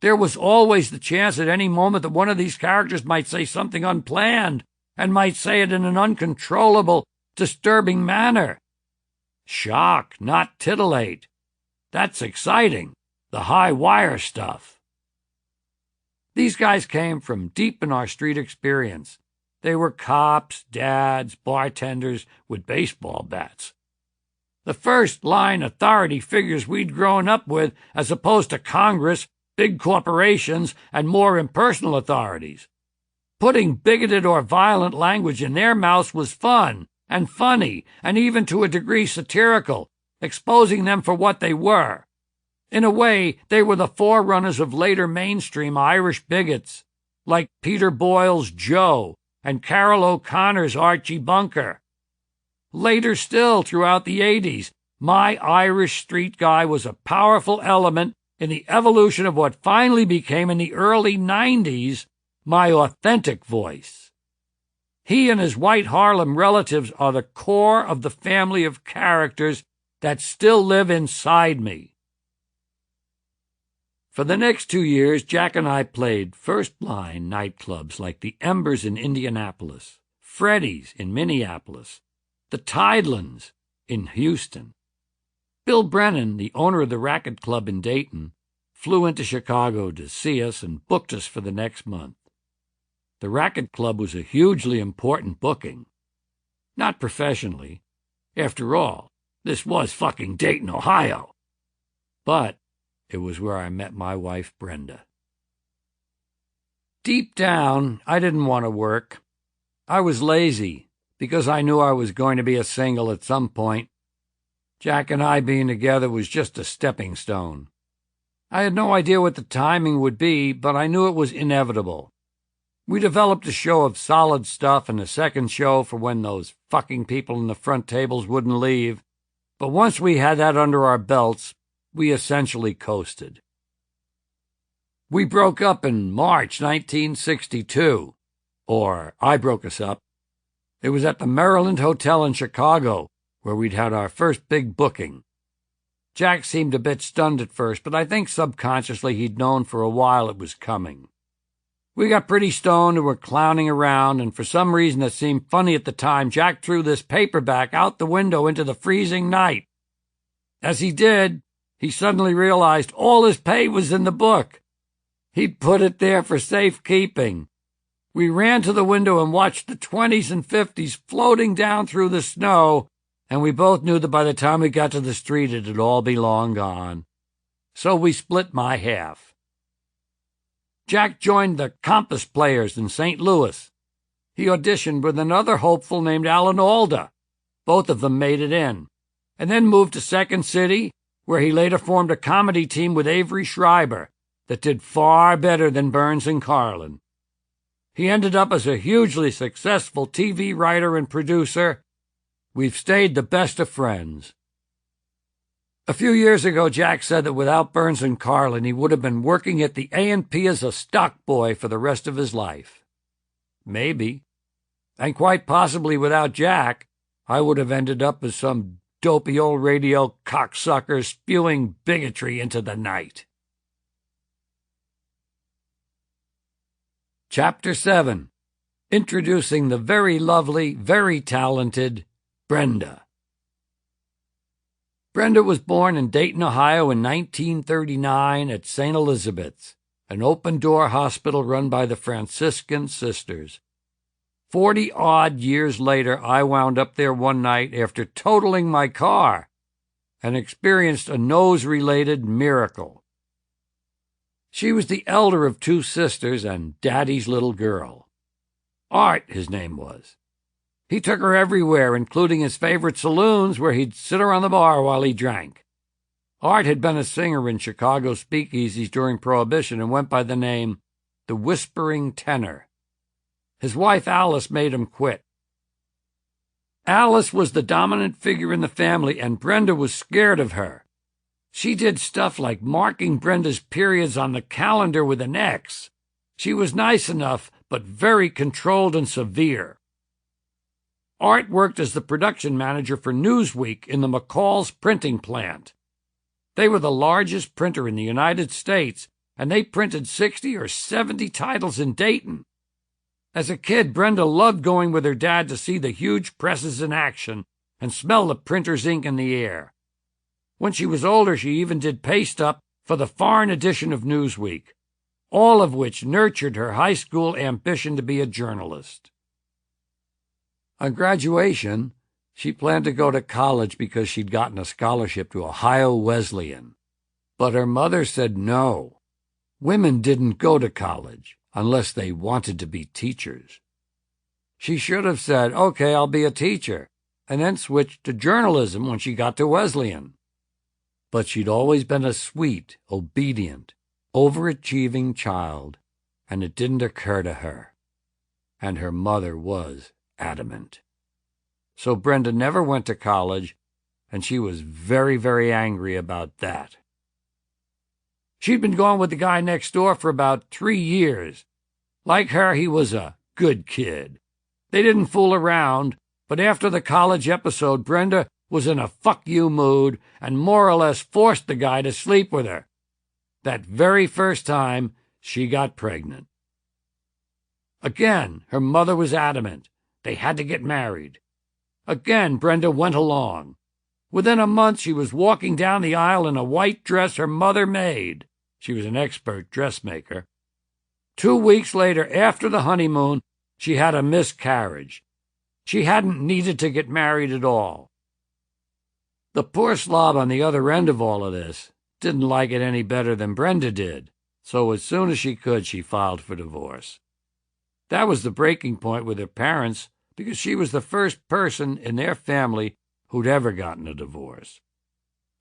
There was always the chance at any moment that one of these characters might say something unplanned and might say it in an uncontrollable, disturbing manner. Shock, not titillate. That's exciting, the high wire stuff. These guys came from deep in our street experience. They were cops, dads, bartenders with baseball bats. The first-line authority figures we'd grown up with, as opposed to Congress, big corporations, and more impersonal authorities. Putting bigoted or violent language in their mouths was fun and funny and even to a degree satirical, exposing them for what they were. In a way, they were the forerunners of later mainstream Irish bigots, like Peter Boyle's Joe and Carol O'Connor's Archie Bunker. Later still, throughout the 80s, my Irish street guy was a powerful element in the evolution of what finally became, in the early 90s, my authentic voice. He and his white Harlem relatives are the core of the family of characters that still live inside me. For the next 2 years, Jack and I played first-line nightclubs like the Embers in Indianapolis, Freddy's in Minneapolis, the Tidelands in Houston. Bill Brennan, the owner of the Racket Club in Dayton, flew into Chicago to see us and booked us for the next month. The Racket Club was a hugely important booking. Not professionally. After all, this was fucking Dayton, Ohio. But it was where I met my wife, Brenda. Deep down, I didn't want to work. I was lazy because I knew I was going to be a single at some point. Jack and I being together was just a stepping stone. I had no idea what the timing would be, but I knew it was inevitable. We developed a show of solid stuff and a second show for when those fucking people in the front tables wouldn't leave. But once we had that under our belts, we essentially coasted. We broke up in March 1962. Or I broke us up. It was at the Maryland Hotel in Chicago, where we'd had our first big booking. Jack seemed a bit stunned at first, but I think subconsciously he'd known for a while it was coming. We got pretty stoned and were clowning around, and for some reason that seemed funny at the time, Jack threw this paperback out the window into the freezing night. As he did, he suddenly realized all his pay was in the book. He'd put it there for safekeeping. We ran to the window and watched the 20s and 50s floating down through the snow, and we both knew that by the time we got to the street it would all be long gone. So we split my half. Jack joined the Compass Players in St. Louis. He auditioned with another hopeful named Alan Alda. Both of them made it in, and then moved to Second City, where he later formed a comedy team with Avery Schreiber that did far better than Burns and Carlin. He ended up as a hugely successful TV writer and producer. We've stayed the best of friends. A few years ago, Jack said that without Burns and Carlin, he would have been working at the A&P as a stock boy for the rest of his life. Maybe. And quite possibly without Jack, I would have ended up as some dopey old radio cocksucker spewing bigotry into the night. Chapter 7. Introducing the very lovely, very talented Brenda. Brenda was born in Dayton, Ohio in 1939 at St. Elizabeth's, an open-door hospital run by the Franciscan Sisters. 40-odd years later, I wound up there one night after totaling my car and experienced a nose-related miracle. She was the elder of two sisters and Daddy's little girl. Art, his name was. He took her everywhere, including his favorite saloons, where he'd sit her on the bar while he drank. Art had been a singer in Chicago speakeasies during Prohibition and went by the name the Whispering Tenor. His wife Alice made him quit. Alice was the dominant figure in the family, and Brenda was scared of her. She did stuff like marking Brenda's periods on the calendar with an X. She was nice enough, but very controlled and severe. Art worked as the production manager for Newsweek in the McCall's printing plant. They were the largest printer in the United States, and they printed 60 or 70 titles in Dayton. As a kid, Brenda loved going with her dad to see the huge presses in action and smell the printer's ink in the air. When she was older, she even did paste-up for the foreign edition of Newsweek, all of which nurtured her high school ambition to be a journalist. On graduation, she planned to go to college because she'd gotten a scholarship to Ohio Wesleyan. But her mother said no. Women didn't go to college unless they wanted to be teachers. She should have said, okay, I'll be a teacher, and then switched to journalism when she got to Wesleyan. But she'd always been a sweet, obedient, overachieving child, and it didn't occur to her. And her mother was adamant. So Brenda never went to college, and she was very, very angry about that. She'd been going with the guy next door for about 3 years. Like her, he was a good kid. They didn't fool around, but after the college episode, Brenda was in a fuck you mood and more or less forced the guy to sleep with her. That very first time, she got pregnant. Again, her mother was adamant. They had to get married. Again, Brenda went along. Within a month, she was walking down the aisle in a white dress her mother made. She was an expert dressmaker. 2 weeks later, after the honeymoon, she had a miscarriage. She hadn't needed to get married at all. The poor slob on the other end of all of this didn't like it any better than Brenda did, so as soon as she could, she filed for divorce. That was the breaking point with her parents, because she was the first person in their family who'd ever gotten a divorce.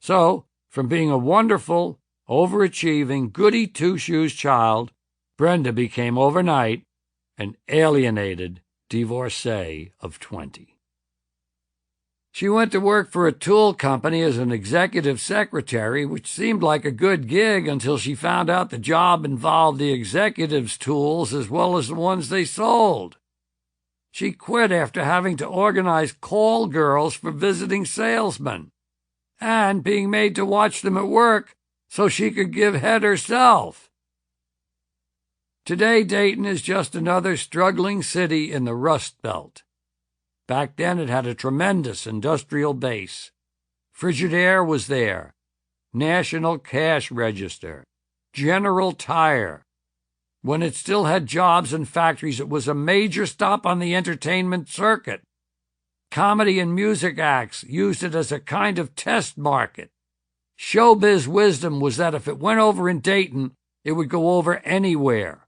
So, from being a wonderful, overachieving, goody two-shoes child, Brenda became overnight an alienated divorcee of 20. She went to work for a tool company as an executive secretary, which seemed like a good gig until she found out the job involved the executives' tools as well as the ones they sold. She quit after having to organize call girls for visiting salesmen and being made to watch them at work so she could give head herself. Today, Dayton is just another struggling city in the Rust Belt. Back then, it had a tremendous industrial base. Frigidaire was there, National Cash Register, General Tire. When it still had jobs and factories, it was a major stop on the entertainment circuit. Comedy and music acts used it as a kind of test market. Showbiz wisdom was that if it went over in Dayton, it would go over anywhere.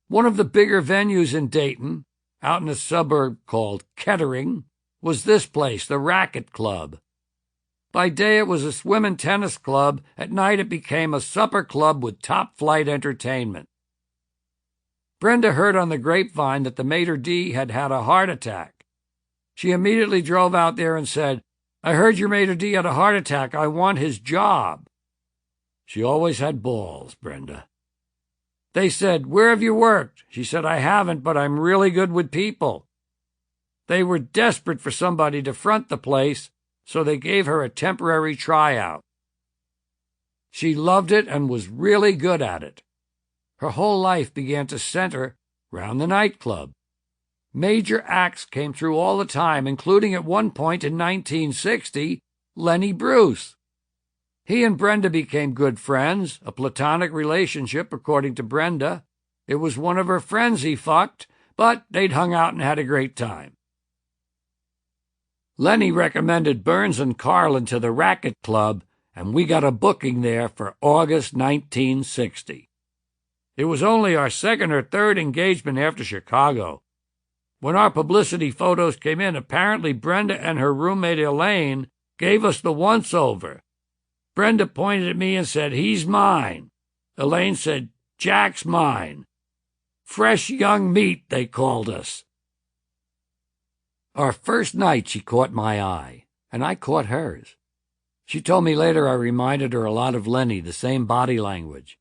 One of the bigger venues in Dayton, out in a suburb called Kettering, was this place, the Racket Club. By day it was a swim and tennis club. At night it became a supper club with top-flight entertainment. Brenda heard on the grapevine that the maitre d' had had a heart attack. She immediately drove out there and said, "I heard your maitre d' had a heart attack. I want his job." She always had balls, Brenda. They said, "Where have you worked?" She said, "I haven't, but I'm really good with people." They were desperate for somebody to front the place, so they gave her a temporary tryout. She loved it and was really good at it. Her whole life began to center round the nightclub. Major acts came through all the time, including at one point in 1960, Lenny Bruce. He and Brenda became good friends, a platonic relationship, according to Brenda. It was one of her friends he fucked, but they'd hung out and had a great time. Lenny recommended Burns and Carlin to the Racket Club, and we got a booking there for August 1960. It was only our second or third engagement after Chicago. When our publicity photos came in, apparently Brenda and her roommate Elaine gave us the once-over. Brenda pointed at me and said, "He's mine." Elaine said, "Jack's mine." Fresh young meat, they called us. Our first night she caught my eye, and I caught hers. She told me later I reminded her a lot of Lenny, the same body language.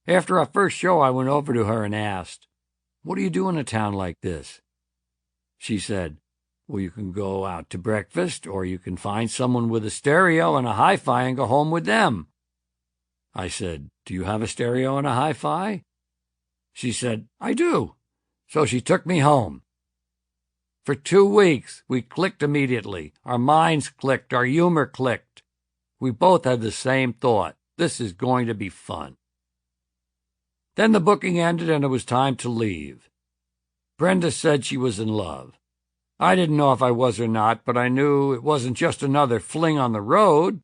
After our first show, I went over to her and asked, "What do you do in a town like this?" She said, "Well, you can go out to breakfast, or you can find someone with a stereo and a hi-fi and go home with them." I said, "Do you have a stereo and a hi-fi?" She said, "I do." So she took me home. For 2 weeks, we clicked immediately. Our minds clicked. Our humor clicked. We both had the same thought. This is going to be fun. Then the booking ended and it was time to leave. Brenda said she was in love. I didn't know if I was or not, but I knew it wasn't just another fling on the road,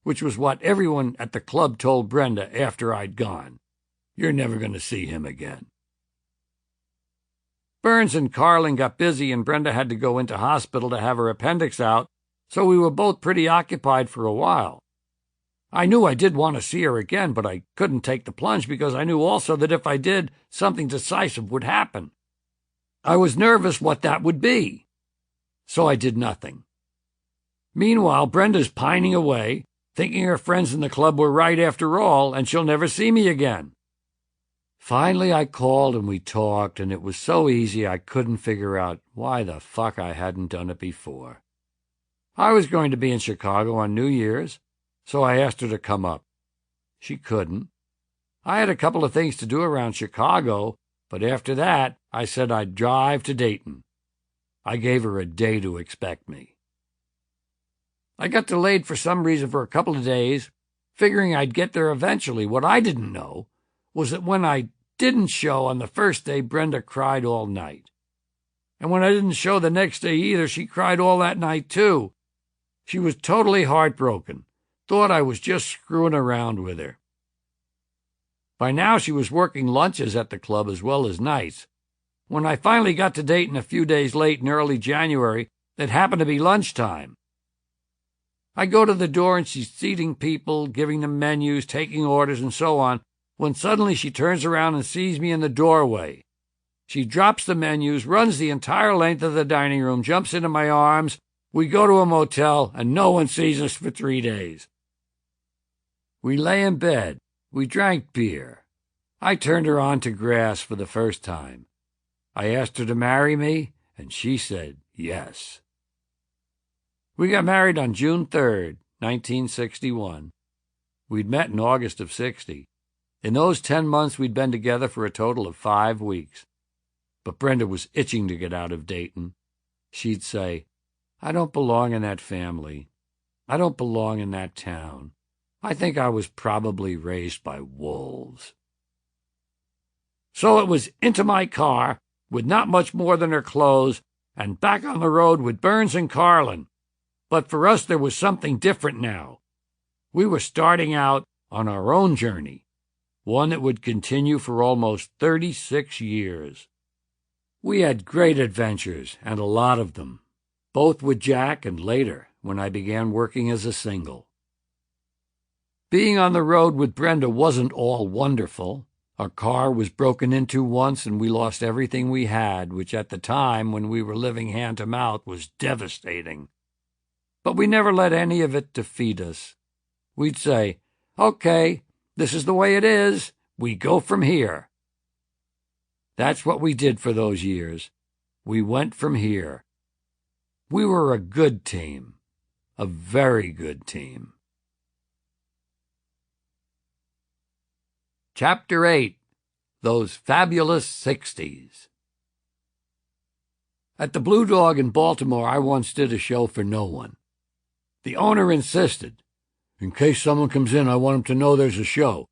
which was what everyone at the club told Brenda after I'd gone. "You're never going to see him again." Burns and Carlin got busy and Brenda had to go into hospital to have her appendix out, so we were both pretty occupied for a while. I knew I did want to see her again, but I couldn't take the plunge because I knew also that if I did, something decisive would happen. I was nervous what that would be, so I did nothing. Meanwhile, Brenda's pining away, thinking her friends in the club were right after all, and she'll never see me again. Finally, I called and we talked, and it was so easy I couldn't figure out why the fuck I hadn't done it before. I was going to be in Chicago on New Year's, so I asked her to come up. She couldn't. I had a couple of things to do around Chicago, but after that, I said I'd drive to Dayton. I gave her a day to expect me. I got delayed for some reason for a couple of days, figuring I'd get there eventually. What I didn't know was that when I didn't show on the first day, Brenda cried all night. And when I didn't show the next day either, she cried all that night too. She was totally heartbroken, thought I was just screwing around with her. By now she was working lunches at the club as well as nights. When I finally got to Dayton a few days late in early January, it happened to be lunchtime. I go to the door and she's seating people, giving them menus, taking orders, and so on, when suddenly she turns around and sees me in the doorway. She drops the menus, runs the entire length of the dining room, jumps into my arms. We go to a motel, and no one sees us for 3 days. We lay in bed. We drank beer. I turned her on to grass for the first time. I asked her to marry me, and she said yes. We got married on June 3rd, 1961. We'd met in August of 60. In those 10 months, we'd been together for a total of 5 weeks. But Brenda was itching to get out of Dayton. She'd say, "I don't belong in that family. I don't belong in that town. I think I was probably raised by wolves." So it was into my car, with not much more than her clothes, and back on the road with Burns and Carlin. But for us there was something different now. We were starting out on our own journey, one that would continue for almost 36 years. We had great adventures, and a lot of them, both with Jack and later when I began working as a single. Being on the road with Brenda wasn't all wonderful. Our car was broken into once, and we lost everything we had, which at the time, when we were living hand to mouth, was devastating. But we never let any of it defeat us. We'd say, "Okay, this is the way it is. We go from here." That's what we did for those years. We went from here. We were a good team. A very good team. Chapter 8. Those Fabulous 60s. At the Blue Dog in Baltimore, I once did a show for no one. The owner insisted, "In case someone comes in, I want them to know there's a show."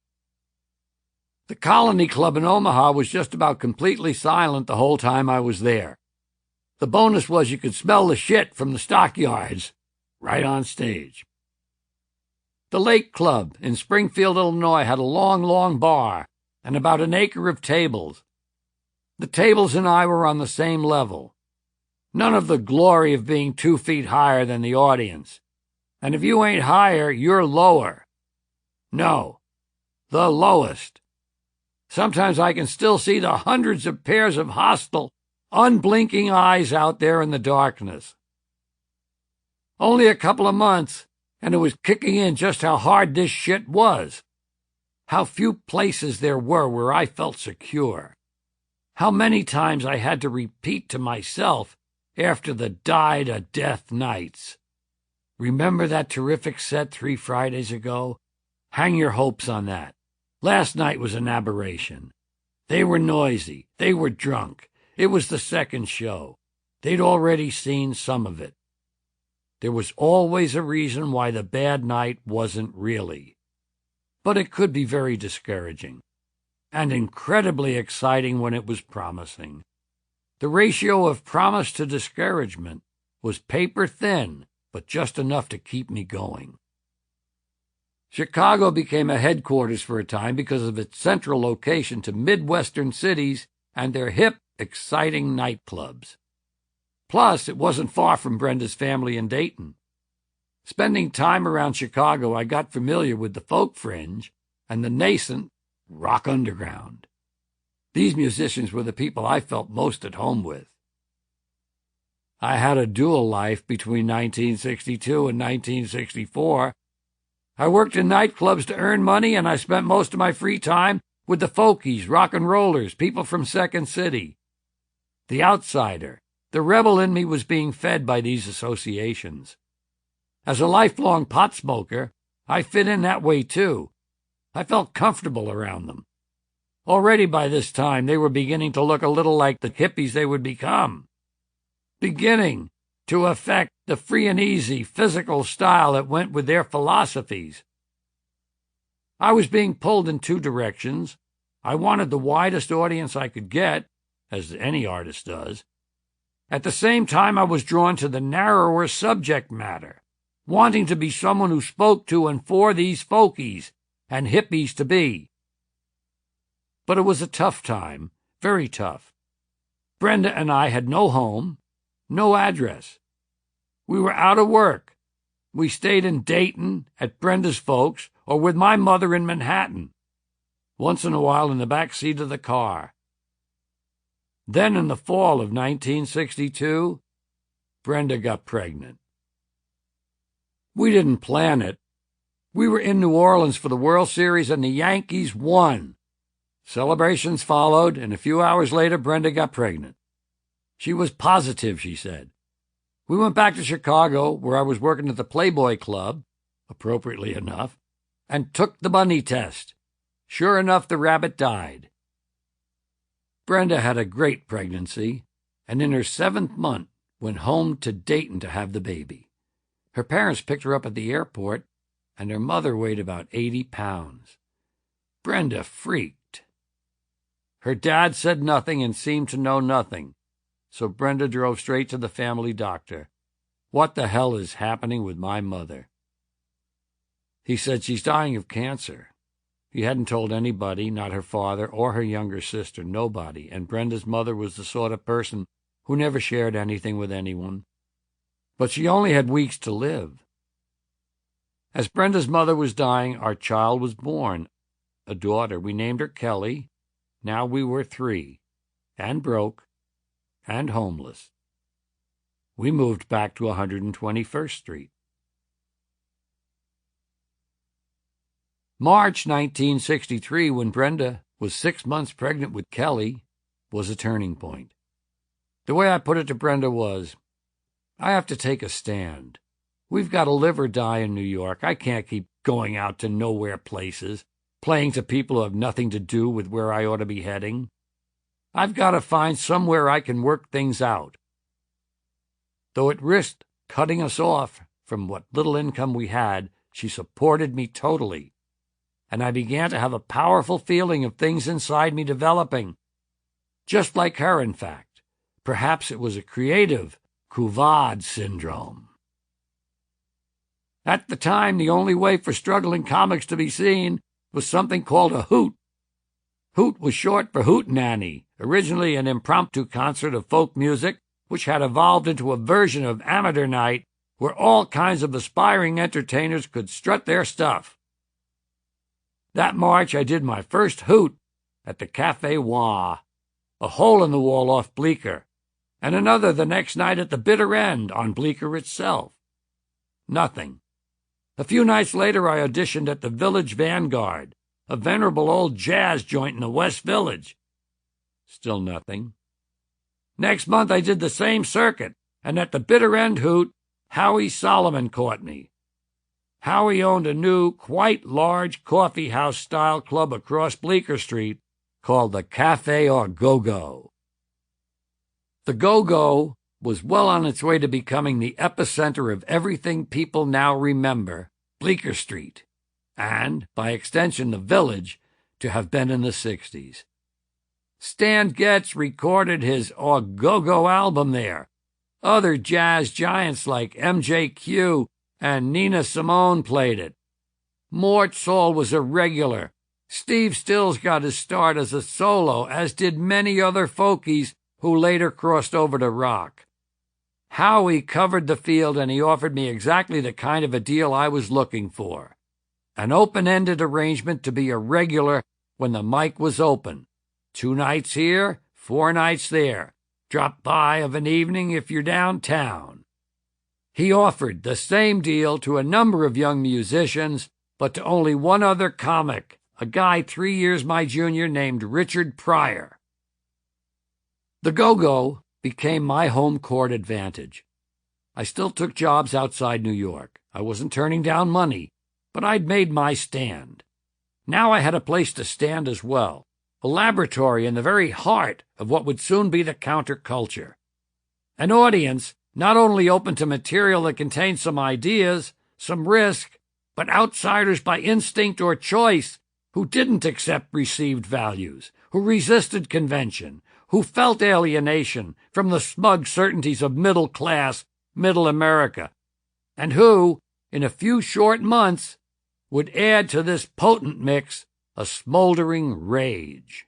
The Colony Club in Omaha was just about completely silent the whole time I was there. The bonus was you could smell the shit from the stockyards right on stage. The Lake Club in Springfield, Illinois had a long bar and about an acre of tables. The tables and I were on the same level. None of the glory of being 2 feet higher than the audience. And if you ain't higher, you're lower. No, the lowest. Sometimes I can still see the hundreds of pairs of hostile, unblinking eyes out there in the darkness. Only a couple of months, and it was kicking in just how hard this shit was. How few places there were where I felt secure. How many times I had to repeat to myself after the died-a-death nights. "Remember that terrific set 3 Fridays ago? Hang your hopes on that. Last night was an aberration. They were noisy. They were drunk. It was the second show. They'd already seen some of it. There was always a reason why the bad night wasn't really. But it could be very discouraging, and incredibly exciting when it was promising. The ratio of promise to discouragement was paper thin, but just enough to keep me going. Chicago became a headquarters for a time because of its central location to Midwestern cities and their hip, exciting nightclubs. Plus, it wasn't far from Brenda's family in Dayton. Spending time around Chicago, I got familiar with the folk fringe and the nascent rock underground. These musicians were the people I felt most at home with. I had a dual life between 1962 and 1964. I worked in nightclubs to earn money, and I spent most of my free time with the folkies, rock and rollers, people from Second City. The outsider, the rebel in me was being fed by these associations. As a lifelong pot smoker, I fit in that way too. I felt comfortable around them. Already by this time, they were beginning to look a little like the hippies they would become. Beginning to affect the free and easy physical style that went with their philosophies. I was being pulled in 2 directions. I wanted the widest audience I could get, as any artist does. At the same time, I was drawn to the narrower subject matter, wanting to be someone who spoke to and for these folkies and hippies to be. But it was a tough time, very tough. Brenda and I had no home, no address. We were out of work. We stayed in Dayton, at Brenda's folks, or with my mother in Manhattan, once in a while in the back seat of the car. Then in the fall of 1962, Brenda got pregnant. We didn't plan it. We were in New Orleans for the World Series, and the Yankees won. Celebrations followed, and a few hours later, Brenda got pregnant. She was positive, she said. We went back to Chicago, where I was working at the Playboy Club, appropriately enough, and took the bunny test. Sure enough, the rabbit died. Brenda had a great pregnancy, and in her 7th month went home to Dayton to have the baby. Her parents picked her up at the airport, and her mother weighed about 80 pounds. Brenda freaked. Her dad said nothing and seemed to know nothing, so Brenda drove straight to the family doctor. "What the hell is happening with my mother?" He said, "She's dying of cancer." He hadn't told anybody, not her father or her younger sister, nobody, and Brenda's mother was the sort of person who never shared anything with anyone. But she only had weeks to live. As Brenda's mother was dying, our child was born, a daughter. We named her Kelly, Now we were 3, and broke, and homeless. We moved back to 121st Street. March 1963, when Brenda was 6 months pregnant with Kelly, was a turning point. The way I put it to Brenda was, I have to take a stand. We've got to live or die in New York. I can't keep going out to nowhere places, playing to people who have nothing to do with where I ought to be heading. I've got to find somewhere I can work things out. Though it risked cutting us off from what little income we had, she supported me totally, and I began to have a powerful feeling of things inside me developing. Just like her, in fact. Perhaps it was a creative Couvade syndrome. At the time, the only way for struggling comics to be seen was something called a hoot. Hoot was short for Hootenanny, originally an impromptu concert of folk music, which had evolved into a version of amateur night where all kinds of aspiring entertainers could strut their stuff. That March, I did my first hoot at the Café Wah, a hole-in-the-wall off Bleecker, and another the next night at the bitter end on Bleecker itself. Nothing. A few nights later, I auditioned at the Village Vanguard, a venerable old jazz joint in the West Village. Still nothing. Next month, I did the same circuit, and at the bitter end hoot, Howie Solomon caught me. Howie owned a new, quite large coffee-house-style club across Bleecker Street called the Café or Go-Go. The Go-Go was well on its way to becoming the epicenter of everything people now remember, Bleecker Street, and, by extension, the Village, to have been in the 60s. Stan Getz recorded his Go-Go album there. Other jazz giants like MJQ and Nina Simone played it. Mort Saul was a regular. Steve Stills got his start as a solo, as did many other folkies who later crossed over to rock. Howie covered the field, and he offered me exactly the kind of a deal I was looking for. An open-ended arrangement to be a regular when the mic was open. 2 nights here, 4 nights there. Drop by of an evening if you're downtown. He offered the same deal to a number of young musicians, but to only one other comic, a guy 3 years my junior named Richard Pryor. The Go-Go became my home court advantage. I still took jobs outside New York. I wasn't turning down money, but I'd made my stand. Now I had a place to stand as well, a laboratory in the very heart of what would soon be the counterculture. An audience not only open to material that contained some ideas, some risk, but outsiders by instinct or choice who didn't accept received values, who resisted convention, who felt alienation from the smug certainties of middle-class, middle America, and who, in a few short months, would add to this potent mix a smoldering rage.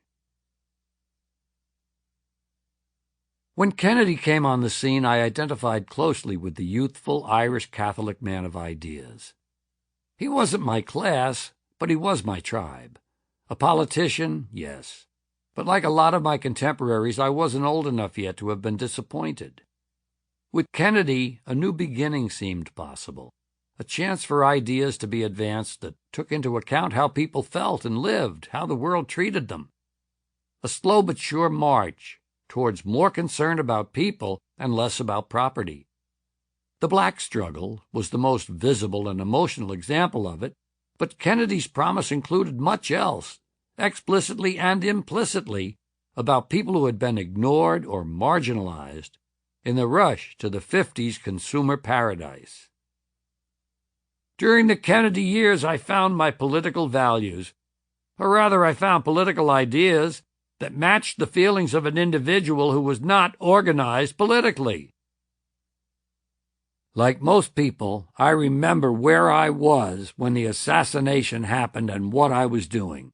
When Kennedy came on the scene, I identified closely with the youthful Irish Catholic man of ideas. He wasn't my class, but he was my tribe. A politician, yes. But like a lot of my contemporaries, I wasn't old enough yet to have been disappointed. With Kennedy, a new beginning seemed possible, a chance for ideas to be advanced that took into account how people felt and lived, how the world treated them. A slow but sure march towards more concern about people and less about property. The black struggle was the most visible and emotional example of it, but Kennedy's promise included much else, explicitly and implicitly, about people who had been ignored or marginalized in the rush to the 50s consumer paradise. During the Kennedy years, I found my political values, or rather I found political ideas that matched the feelings of an individual who was not organized politically. Like most people, I remember where I was when the assassination happened and what I was doing.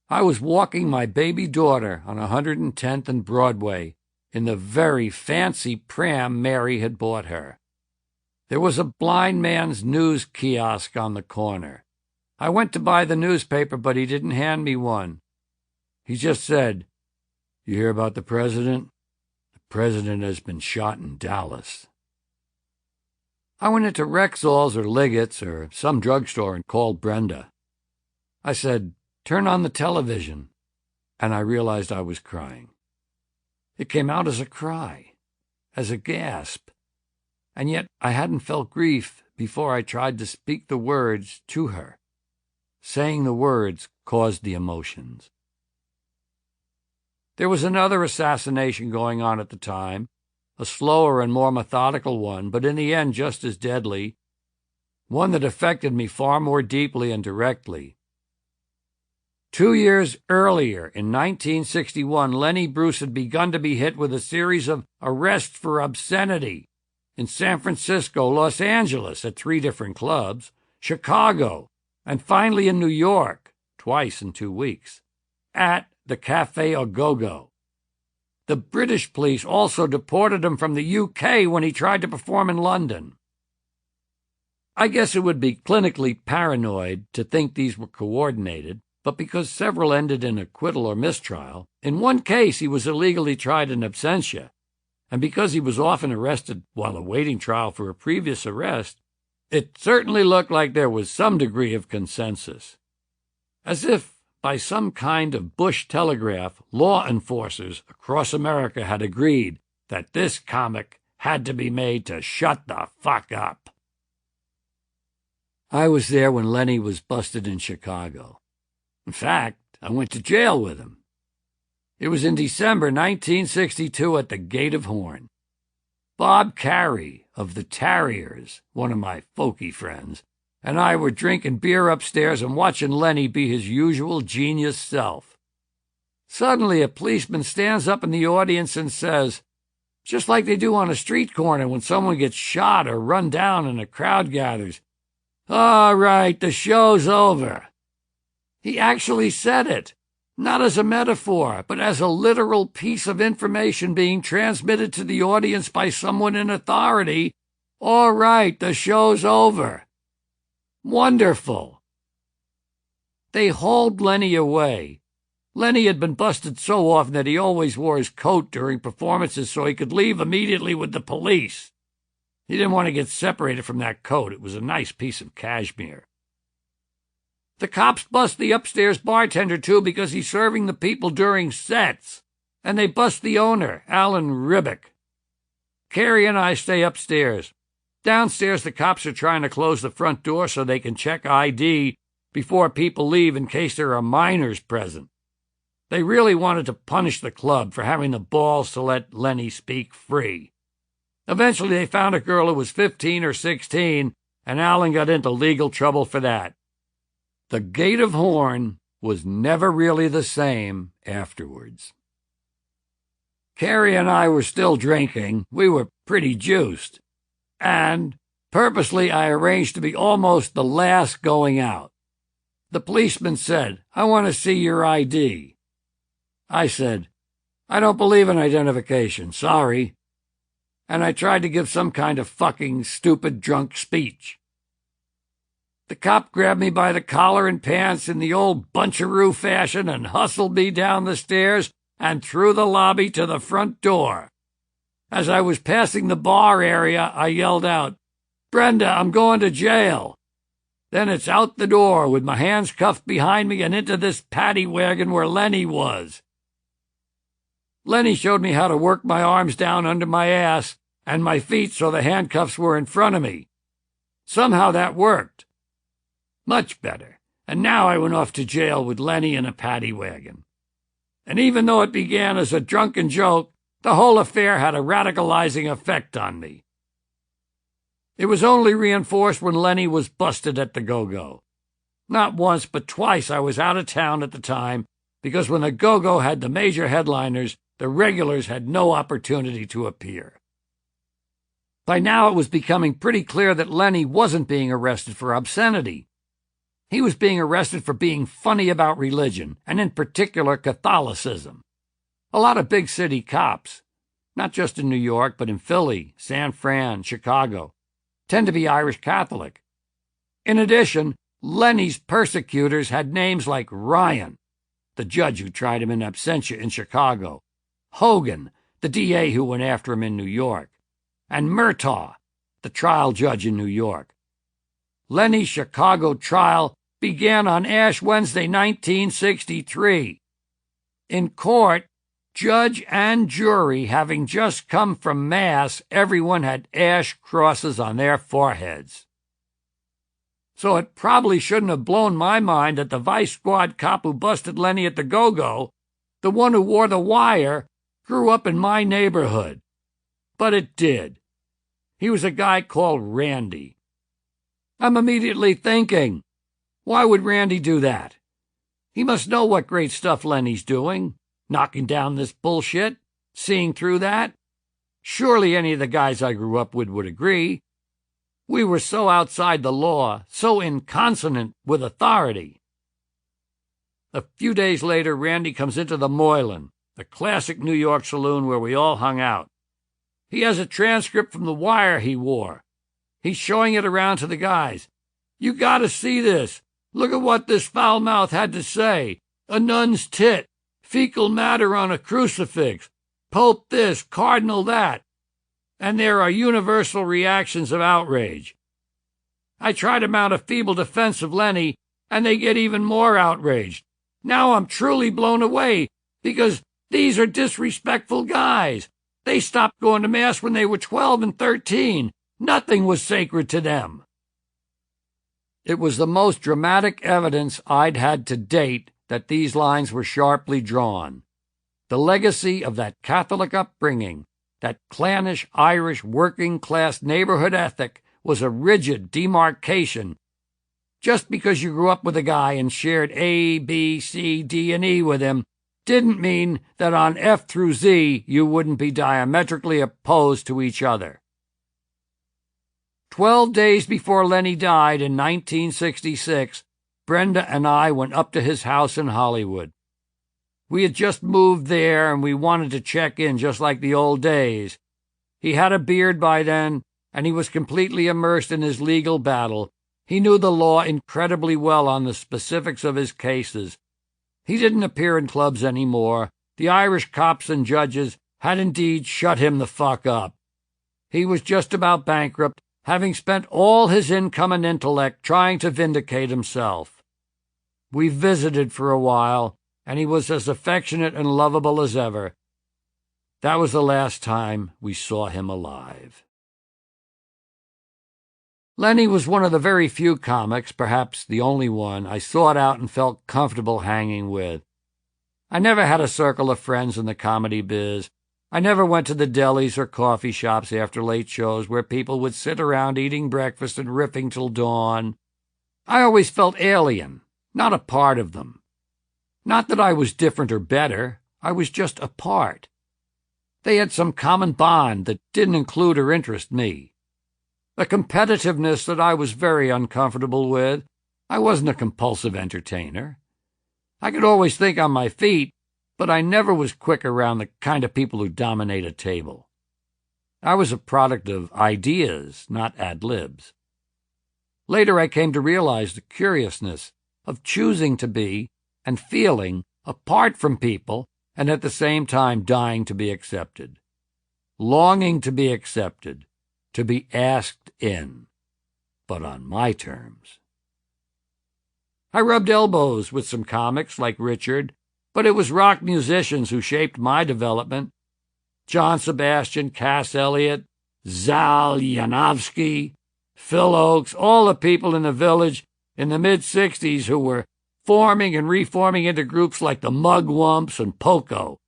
I was walking my baby daughter on 110th and Broadway in the very fancy pram Mary had bought her. There was a blind man's news kiosk on the corner. I went to buy the newspaper, but he didn't hand me one. He just said, "You hear about the president? The president has been shot in Dallas." I went into Rexall's or Liggett's or some drugstore and called Brenda. I said, "Turn on the television," and I realized I was crying. It came out as a cry, as a gasp, and yet I hadn't felt grief before I tried to speak the words to her. Saying the words caused the emotions. There was another assassination going on at the time, a slower and more methodical one, but in the end just as deadly, one that affected me far more deeply and directly. 2 years earlier, in 1961, Lenny Bruce had begun to be hit with a series of arrests for obscenity in San Francisco, Los Angeles at 3 different clubs, Chicago, and finally in New York, twice in 2 weeks, at the Café Au Go-Go. The British police also deported him from the UK when he tried to perform in London. I guess it would be clinically paranoid to think these were coordinated, but because several ended in acquittal or mistrial, in one case he was illegally tried in absentia, and because he was often arrested while awaiting trial for a previous arrest, it certainly looked like there was some degree of consensus. As if by some kind of Bush telegraph, law enforcers across America had agreed that this comic had to be made to shut the fuck up. I was there when Lenny was busted in Chicago. In fact, I went to jail with him. It was in December 1962 at the Gate of Horn. Bob Carey of the Tarriers, one of my folky friends, and I were drinking beer upstairs and watching Lenny be his usual genius self. Suddenly, a policeman stands up in the audience and says, just like they do on a street corner when someone gets shot or run down and a crowd gathers, "All right, the show's over." He actually said it, not as a metaphor, but as a literal piece of information being transmitted to the audience by someone in authority. "All right, the show's over." Wonderful. They hauled Lenny away. Lenny had been busted so often that he always wore his coat during performances so he could leave immediately with the police. He didn't want to get separated from that coat. It was a nice piece of cashmere. The cops bust the upstairs bartender, too, because he's serving the people during sets. And they bust the owner, Alan Ribbick. Carrie and I stay upstairs. Downstairs, the cops are trying to close the front door so they can check ID before people leave in case there are minors present. They really wanted to punish the club for having the balls to let Lenny speak free. Eventually, they found a girl who was 15 or 16, and Alan got into legal trouble for that. The Gate of Horn was never really the same afterwards. Carrie and I were still drinking. We were pretty juiced. And purposely I arranged to be almost the last going out. The policeman said, "I want to see your ID." I said, "I don't believe in identification, sorry." And I tried to give some kind of fucking stupid drunk speech. The cop grabbed me by the collar and pants in the old buncheroo fashion and hustled me down the stairs and through the lobby to the front door. As I was passing the bar area, I yelled out, "Brenda, I'm going to jail." Then it's out the door with my hands cuffed behind me and into this paddy wagon where Lenny was. Lenny showed me how to work my arms down under my ass and my feet so the handcuffs were in front of me. Somehow that worked. Much better. And now I went off to jail with Lenny in a paddy wagon. And even though it began as a drunken joke, the whole affair had a radicalizing effect on me. It was only reinforced when Lenny was busted at the Go-Go. Not once, but twice I was out of town at the time, because when the Go-Go had the major headliners, the regulars had no opportunity to appear. By now it was becoming pretty clear that Lenny wasn't being arrested for obscenity. He was being arrested for being funny about religion, and in particular Catholicism. A lot of big city cops, not just in New York, but in Philly, San Fran, Chicago, tend to be Irish Catholic. In addition, Lenny's persecutors had names like Ryan, the judge who tried him in absentia in Chicago, Hogan, the DA who went after him in New York, and Murtaugh, the trial judge in New York. Lenny's Chicago trial began on Ash Wednesday, 1963. In court, judge and jury having just come from Mass, everyone had ash crosses on their foreheads. So it probably shouldn't have blown my mind that the Vice Squad cop who busted Lenny at the Go-Go, the one who wore the wire, grew up in my neighborhood. But it did. He was a guy called Randy. I'm immediately thinking, why would Randy do that? He must know what great stuff Lenny's doing, knocking down this bullshit, seeing through that. Surely any of the guys I grew up with would agree. We were so outside the law, so inconsonant with authority. A few days later, Randy comes into the Moylan, the classic New York saloon where we all hung out. He has a transcript from the wire he wore. He's showing it around to the guys. You gotta see this. Look at what this foul mouth had to say. A nun's tit, fecal matter on a crucifix, Pope this, Cardinal that. And there are universal reactions of outrage. I try to mount a feeble defense of Lenny, and they get even more outraged. Now I'm truly blown away, because these are disrespectful guys. They stopped going to Mass when they were 12 and 13. Nothing was sacred to them. It was the most dramatic evidence I'd had to date that these lines were sharply drawn. The legacy of that Catholic upbringing, that clannish Irish working-class neighborhood ethic, was a rigid demarcation. Just because you grew up with a guy and shared A, B, C, D, and E with him didn't mean that on F through Z you wouldn't be diametrically opposed to each other. 12 days before Lenny died in 1966, Brenda and I went up to his house in Hollywood. We had just moved there, and we wanted to check in just like the old days. He had a beard by then, and he was completely immersed in his legal battle. He knew the law incredibly well on the specifics of his cases. He didn't appear in clubs anymore. The Irish cops and judges had indeed shut him the fuck up. He was just about bankrupt, having spent all his income and intellect trying to vindicate himself. We visited for a while, and he was as affectionate and lovable as ever. That was the last time we saw him alive. Lenny was one of the very few comics, perhaps the only one, I sought out and felt comfortable hanging with. I never had a circle of friends in the comedy biz. I never went to the delis or coffee shops after late shows where people would sit around eating breakfast and riffing till dawn. I always felt alien, not a part of them. Not that I was different or better, I was just a part. They had some common bond that didn't include or interest me. A competitiveness that I was very uncomfortable with. I wasn't a compulsive entertainer. I could always think on my feet, but I never was quick around the kind of people who dominate a table. I was a product of ideas, not ad-libs. Later I came to realize the curiousness of choosing to be and feeling apart from people and at the same time dying to be accepted. Longing to be accepted, to be asked in, but on my terms. I rubbed elbows with some comics like Richard, but it was rock musicians who shaped my development. John Sebastian, Cass Elliot, Zal Yanovsky, Phil Oakes, all the people in the Village in the mid-'60s who were forming and reforming into groups like the Mugwumps and Poco.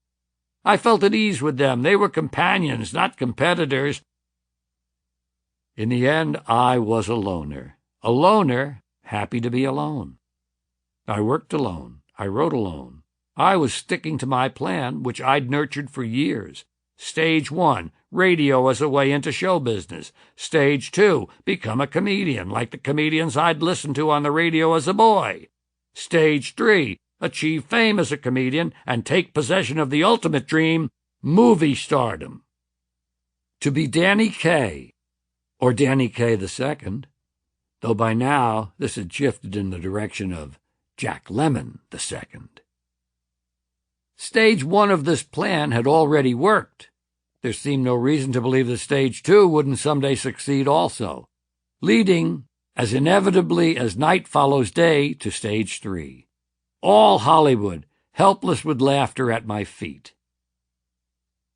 I felt at ease with them. They were companions, not competitors. In the end, I was a loner. A loner, happy to be alone. I worked alone. I wrote alone. I was sticking to my plan, which I'd nurtured for years. Stage 1, radio as a way into show business. Stage 2, become a comedian, like the comedians I'd listened to on the radio as a boy. Stage 3, achieve fame as a comedian and take possession of the ultimate dream, movie stardom. To be Danny Kaye, or Danny Kaye II, though by now this had shifted in the direction of Jack Lemmon II. Stage 1 of this plan had already worked. There seemed no reason to believe that Stage 2 wouldn't someday succeed also, leading, as inevitably as night follows day, to Stage 3. All Hollywood, helpless with laughter at my feet.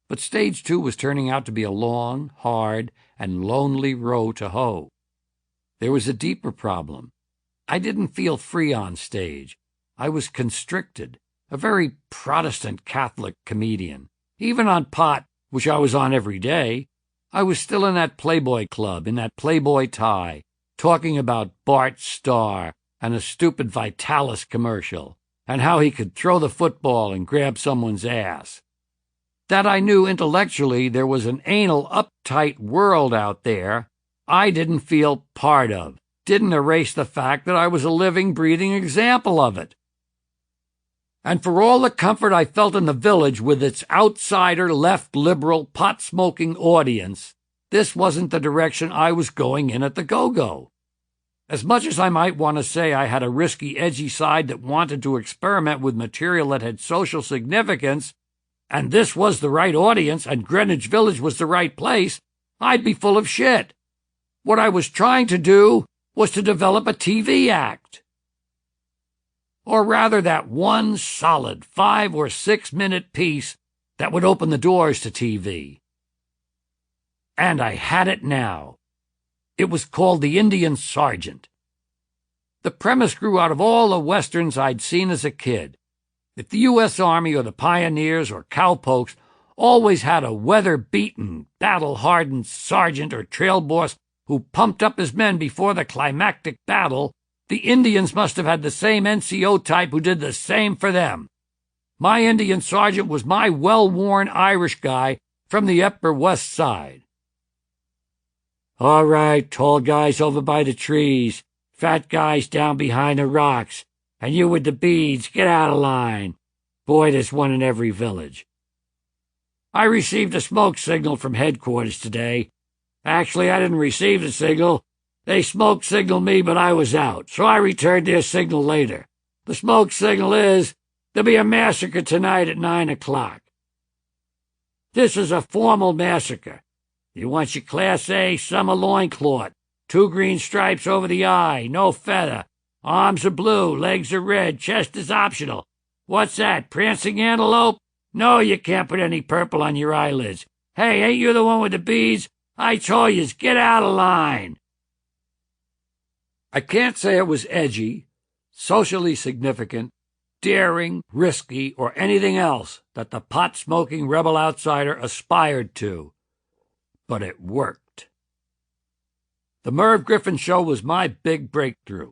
But Stage 2 was turning out to be a long, hard, and lonely row to hoe. There was a deeper problem. I didn't feel free on stage. I was constricted, a very Protestant Catholic comedian. Even on pot, which I was on every day, I was still in that Playboy club, in that Playboy tie, talking about Bart Starr and a stupid Vitalis commercial, and how he could throw the football and grab someone's ass. That I knew intellectually there was an anal, uptight world out there I didn't feel part of, didn't erase the fact that I was a living, breathing example of it. And for all the comfort I felt in the Village with its outsider, left liberal, pot-smoking audience, this wasn't the direction I was going in at the Go-Go. As much as I might want to say I had a risky, edgy side that wanted to experiment with material that had social significance, and this was the right audience, and Greenwich Village was the right place, I'd be full of shit. What I was trying to do was to develop a TV act. Or rather, that one solid 5 or 6 minute piece that would open the doors to TV. And I had it now. It was called The Indian Sergeant. The premise grew out of all the westerns I'd seen as a kid. If the U.S. Army or the Pioneers or Cowpokes always had a weather-beaten, battle-hardened sergeant or trail boss who pumped up his men before the climactic battle, the Indians must have had the same NCO type who did the same for them. My Indian sergeant was my well-worn Irish guy from the Upper West Side. All right, tall guys over by the trees, fat guys down behind the rocks, and you with the beads, get out of line. Boy, there's one in every village. I received a smoke signal from headquarters today. Actually, I didn't receive the signal. They smoke signaled me, but I was out, so I returned their signal later. The smoke signal is, there'll be a massacre tonight at 9 o'clock. This is a formal massacre. You want your Class A summer loincloth, 2 green stripes over the eye, no feather. Arms are blue, legs are red, chest is optional. What's that, prancing antelope? No, you can't put any purple on your eyelids. Hey, ain't you the one with the beads? I told yous, get out of line. I can't say it was edgy, socially significant, daring, risky, or anything else that the pot-smoking rebel outsider aspired to. But it worked. The Merv Griffin Show was my big breakthrough.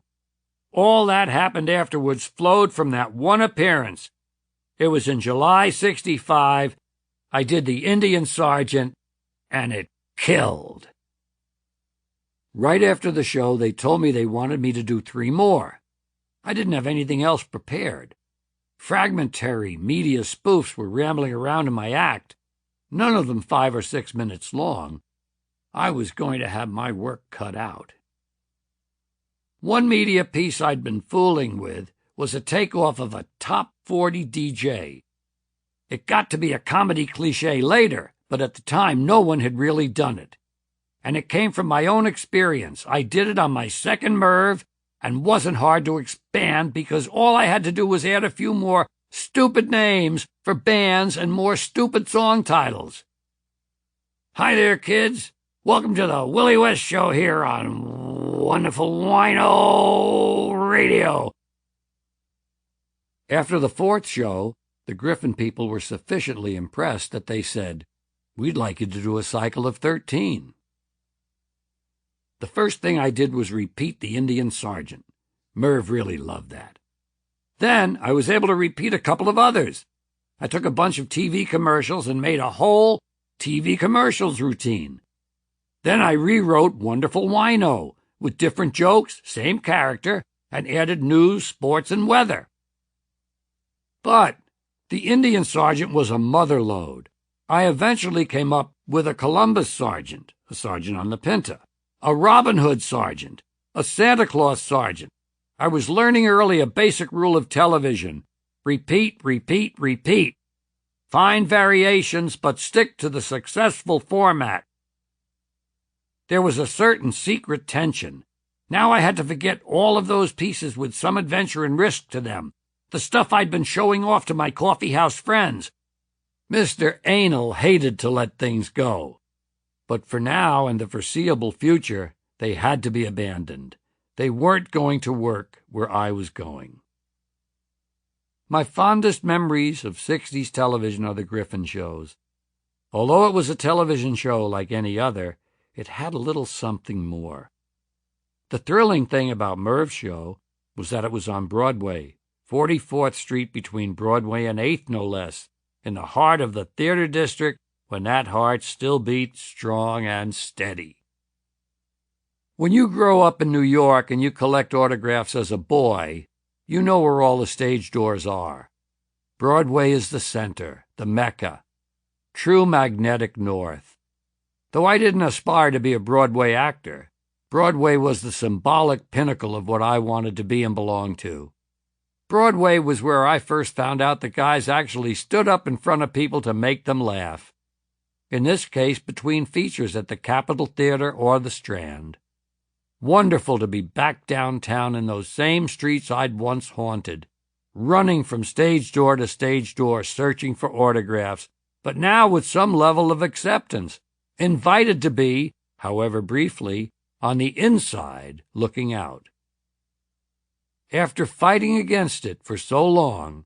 All that happened afterwards flowed from that one appearance. It was in July '65. I did The Indian Sergeant, and it killed. Right after the show, they told me they wanted me to do 3 more. I didn't have anything else prepared. Fragmentary media spoofs were rambling around in my act, none of them 5 or 6 minutes long. I was going to have my work cut out. One media piece I'd been fooling with was a takeoff of a top 40 DJ. It got to be a comedy cliché later, but at the time no one had really done it. And it came from my own experience. I did it on my second Merv and wasn't hard to expand because all I had to do was add a few more stupid names for bands and more stupid song titles. Hi there, kids. Welcome to the Willie West Show here on Wonderful Wino Radio. After the 4th show, the Griffin people were sufficiently impressed that they said, "We'd like you to do a cycle of 13. The first thing I did was repeat The Indian Sergeant. Merv really loved that. Then I was able to repeat a couple of others. I took a bunch of TV commercials and made a whole TV commercials routine. Then I rewrote Wonderful Wino with different jokes, same character, and added news, sports, and weather. But The Indian Sergeant was a mother lode. I eventually came up with a Columbus Sergeant, a sergeant on the Pinta, a Robin Hood Sergeant, a Santa Claus Sergeant. I was learning early a basic rule of television. Repeat, repeat, repeat. Find variations, but stick to the successful format. There was a certain secret tension. Now I had to forget all of those pieces with some adventure and risk to them, the stuff I'd been showing off to my coffeehouse friends. Mr. Anal hated to let things go. But for now and the foreseeable future, they had to be abandoned. They weren't going to work where I was going. My fondest memories of 60s television are the Griffin shows. Although it was a television show like any other, it had a little something more. The thrilling thing about Merv's show was that it was on Broadway, 44th Street between Broadway and 8th, no less, in the heart of the theater district when that heart still beat strong and steady. When you grow up in New York and you collect autographs as a boy, you know where all the stage doors are. Broadway is the center, the Mecca, true magnetic north. Though I didn't aspire to be a Broadway actor, Broadway was the symbolic pinnacle of what I wanted to be and belong to. Broadway was where I first found out that guys actually stood up in front of people to make them laugh. In this case, between features at the Capitol Theater or the Strand. Wonderful to be back downtown in those same streets I'd once haunted, running from stage door to stage door searching for autographs, but now with some level of acceptance, invited to be, however briefly, on the inside looking out. After fighting against it for so long,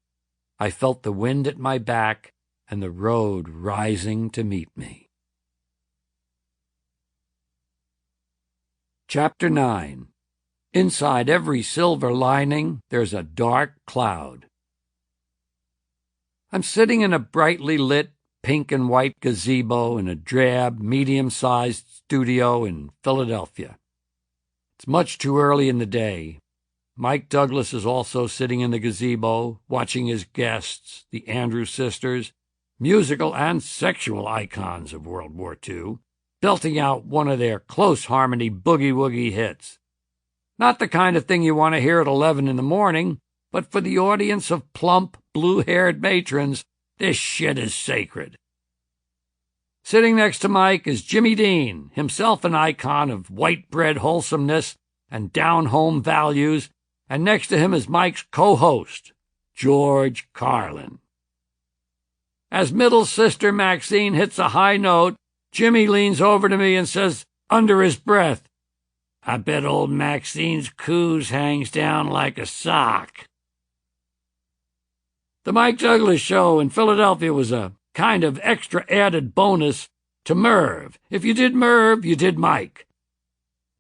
I felt the wind at my back and the road rising to meet me. Chapter 9. Inside every silver lining, there's a dark cloud. I'm sitting in a brightly lit pink and white gazebo in a drab, medium-sized studio in Philadelphia. It's much too early in the day. Mike Douglas is also sitting in the gazebo, watching his guests, the Andrews sisters, musical and sexual icons of World War II, belting out one of their close harmony boogie-woogie hits. Not the kind of thing you want to hear at 11 in the morning, but for the audience of plump, blue-haired matrons, this shit is sacred. Sitting next to Mike is Jimmy Dean, himself an icon of white-bread wholesomeness and down-home values, and next to him is Mike's co-host, George Carlin. As middle sister Maxine hits a high note, Jimmy leans over to me and says, under his breath, "I bet old Maxine's coos hangs down like a sock." The Mike Douglas show in Philadelphia was a kind of extra added bonus to Merv. If you did Merv, you did Mike.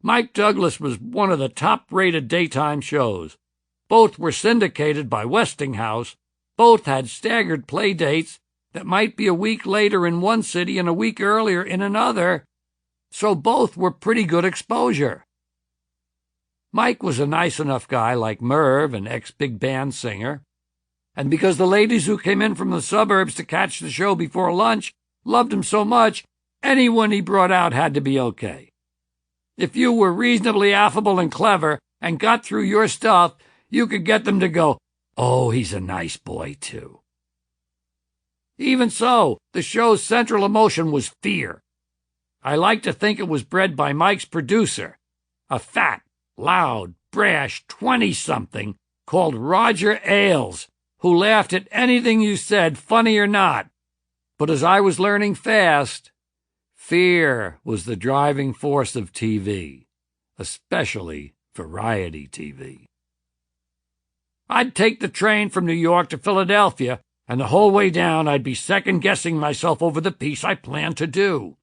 Mike Douglas was one of the top-rated daytime shows. Both were syndicated by Westinghouse. Both had staggered play dates that might be a week later in one city and a week earlier in another, so both were pretty good exposure. Mike was a nice enough guy like Merv, an ex-big band singer, and because the ladies who came in from the suburbs to catch the show before lunch loved him so much, anyone he brought out had to be okay. If you were reasonably affable and clever and got through your stuff, you could get them to go, "Oh, he's a nice boy, too." Even so, the show's central emotion was fear. I like to think it was bred by Mike's producer, a fat, loud, brash 20-something called Roger Ailes, who laughed at anything you said, funny or not. But as I was learning fast, fear was the driving force of TV, especially variety TV. I'd take the train from New York to Philadelphia, and the whole way down I'd be second-guessing myself over the piece I planned to do,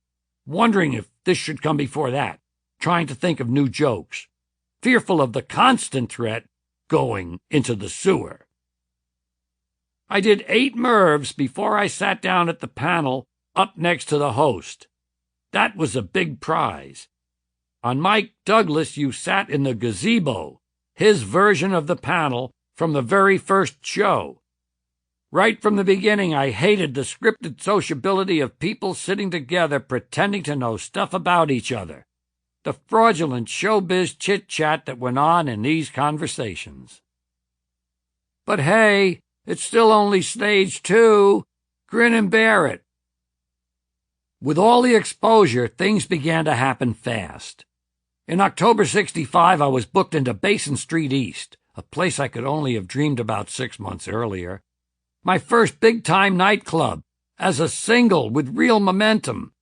wondering if this should come before that, trying to think of new jokes, fearful of the constant threat going into the sewer. I did 8 Mervs before I sat down at the panel up next to the host. That was a big prize. On Mike Douglas, you sat in the gazebo, his version of the panel from the very first show. Right from the beginning, I hated the scripted sociability of people sitting together pretending to know stuff about each other, the fraudulent showbiz chit-chat that went on in these conversations. But hey, it's still only stage 2. Grin and bear it. With all the exposure, things began to happen fast. In October '65, I was booked into Basin Street East, a place I could only have dreamed about 6 months earlier. My first big-time nightclub, as a single with real momentum.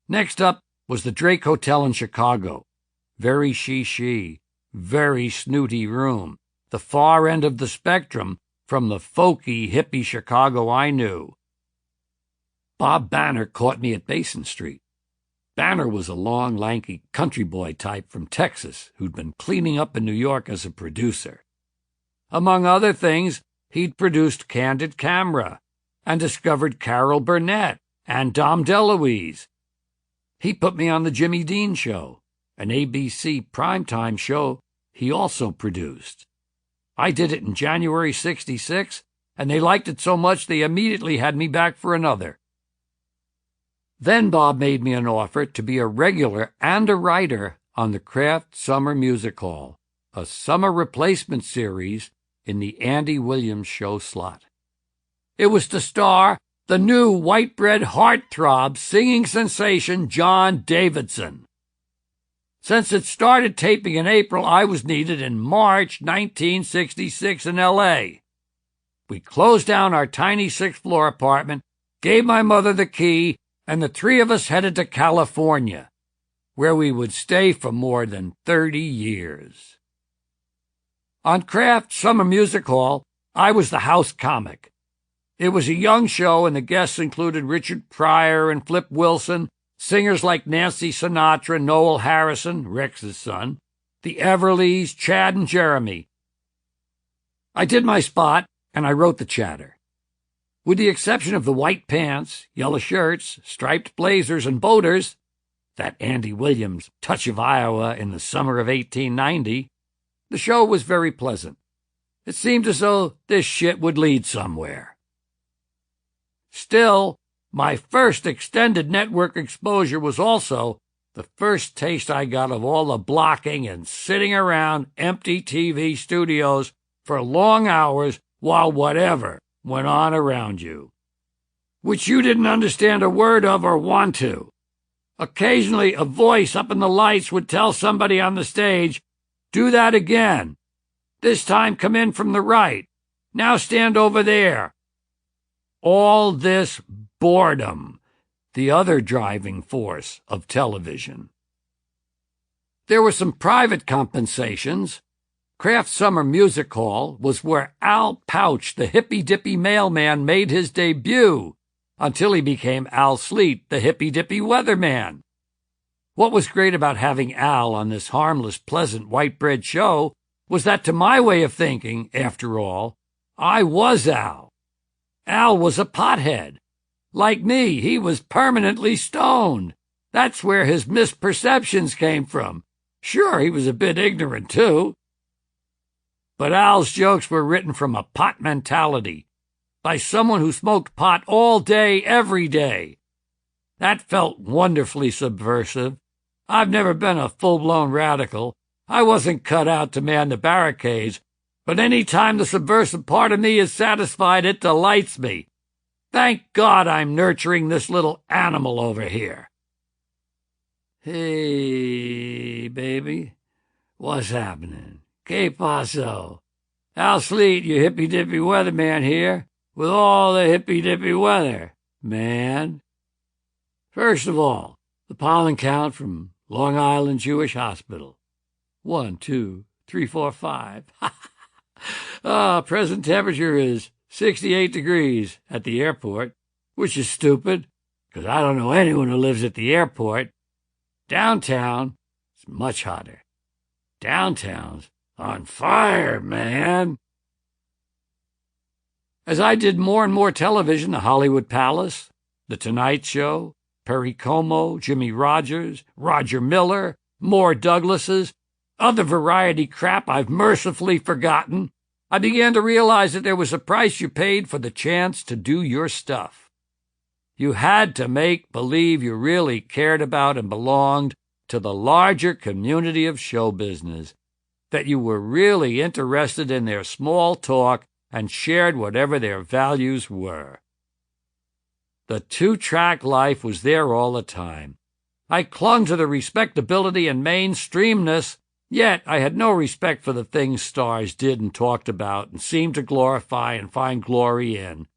Next up was the Drake Hotel in Chicago. Very she, very snooty room, the far end of the spectrum from the folky, hippie Chicago I knew. Bob Banner caught me at Basin Street. Banner was a long, lanky country boy type from Texas who'd been cleaning up in New York as a producer. Among other things, he'd produced Candid Camera and discovered Carol Burnett and Dom DeLuise. He put me on the Jimmy Dean Show, an ABC primetime show he also produced. I did it in January '66, and they liked it so much they immediately had me back for another. Then Bob made me an offer to be a regular and a writer on the Kraft Summer Music Hall, a summer replacement series in the Andy Williams Show slot. It was to star the new white bread heartthrob singing sensation John Davidson. Since it started taping in April, I was needed in March 1966 in L.A. We closed down our tiny sixth-floor apartment, gave my mother the key, and the three of us headed to California, where we would stay for more than 30 years. On Kraft Summer Music Hall, I was the house comic. It was a young show, and the guests included Richard Pryor and Flip Wilson, singers like Nancy Sinatra, Noel Harrison, Rex's son, the Everlys, Chad and Jeremy. I did my spot, and I wrote the chatter. With the exception of the white pants, yellow shirts, striped blazers, and boaters, that Andy Williams touch of Iowa in the summer of 1890, the show was very pleasant. It seemed as though this shit would lead somewhere. Still, my first extended network exposure was also the first taste I got of all the blocking and sitting around empty TV studios for long hours while whatever went on around you, which you didn't understand a word of or want to. Occasionally, a voice up in the lights would tell somebody on the stage, "Do that again. This time come in from the right. Now stand over there." All this boredom, the other driving force of television. There were some private compensations. Kraft Summer Music Hall was where Al Pouch, the hippy-dippy mailman, made his debut, until he became Al Sleet, the hippy-dippy weatherman. What was great about having Al on this harmless, pleasant, white bread show was that, to my way of thinking, after all, I was Al. Al was a pothead. Like me, he was permanently stoned. That's where his misperceptions came from. Sure, he was a bit ignorant, too. But Al's jokes were written from a pot mentality, by someone who smoked pot all day, every day. That felt wonderfully subversive. I've never been a full-blown radical. I wasn't cut out to man the barricades, but any time the subversive part of me is satisfied, it delights me. Thank God I'm nurturing this little animal over here. Hey, baby, what's happening? Que paso? Al Sleet, your hippy-dippy weatherman here, with all the hippy-dippy weather, man. First of all, the pollen count from Long Island Jewish Hospital. 1, 2, 3, 4, 5. Present temperature is 68 degrees at the airport, which is stupid, because I don't know anyone who lives at the airport. Downtown, it's much hotter. Downtown's on fire, man. As I did more and more television, the Hollywood Palace, The Tonight Show, Perry Como, Jimmy Rogers, Roger Miller, more Douglases, other variety crap I've mercifully forgotten, I began to realize that there was a price you paid for the chance to do your stuff. You had to make believe you really cared about and belonged to the larger community of show business, that you were really interested in their small talk and shared whatever their values were. The two-track life was there all the time. I clung to the respectability and mainstreamness, yet I had no respect for the things stars did and talked about and seemed to glorify and find glory in.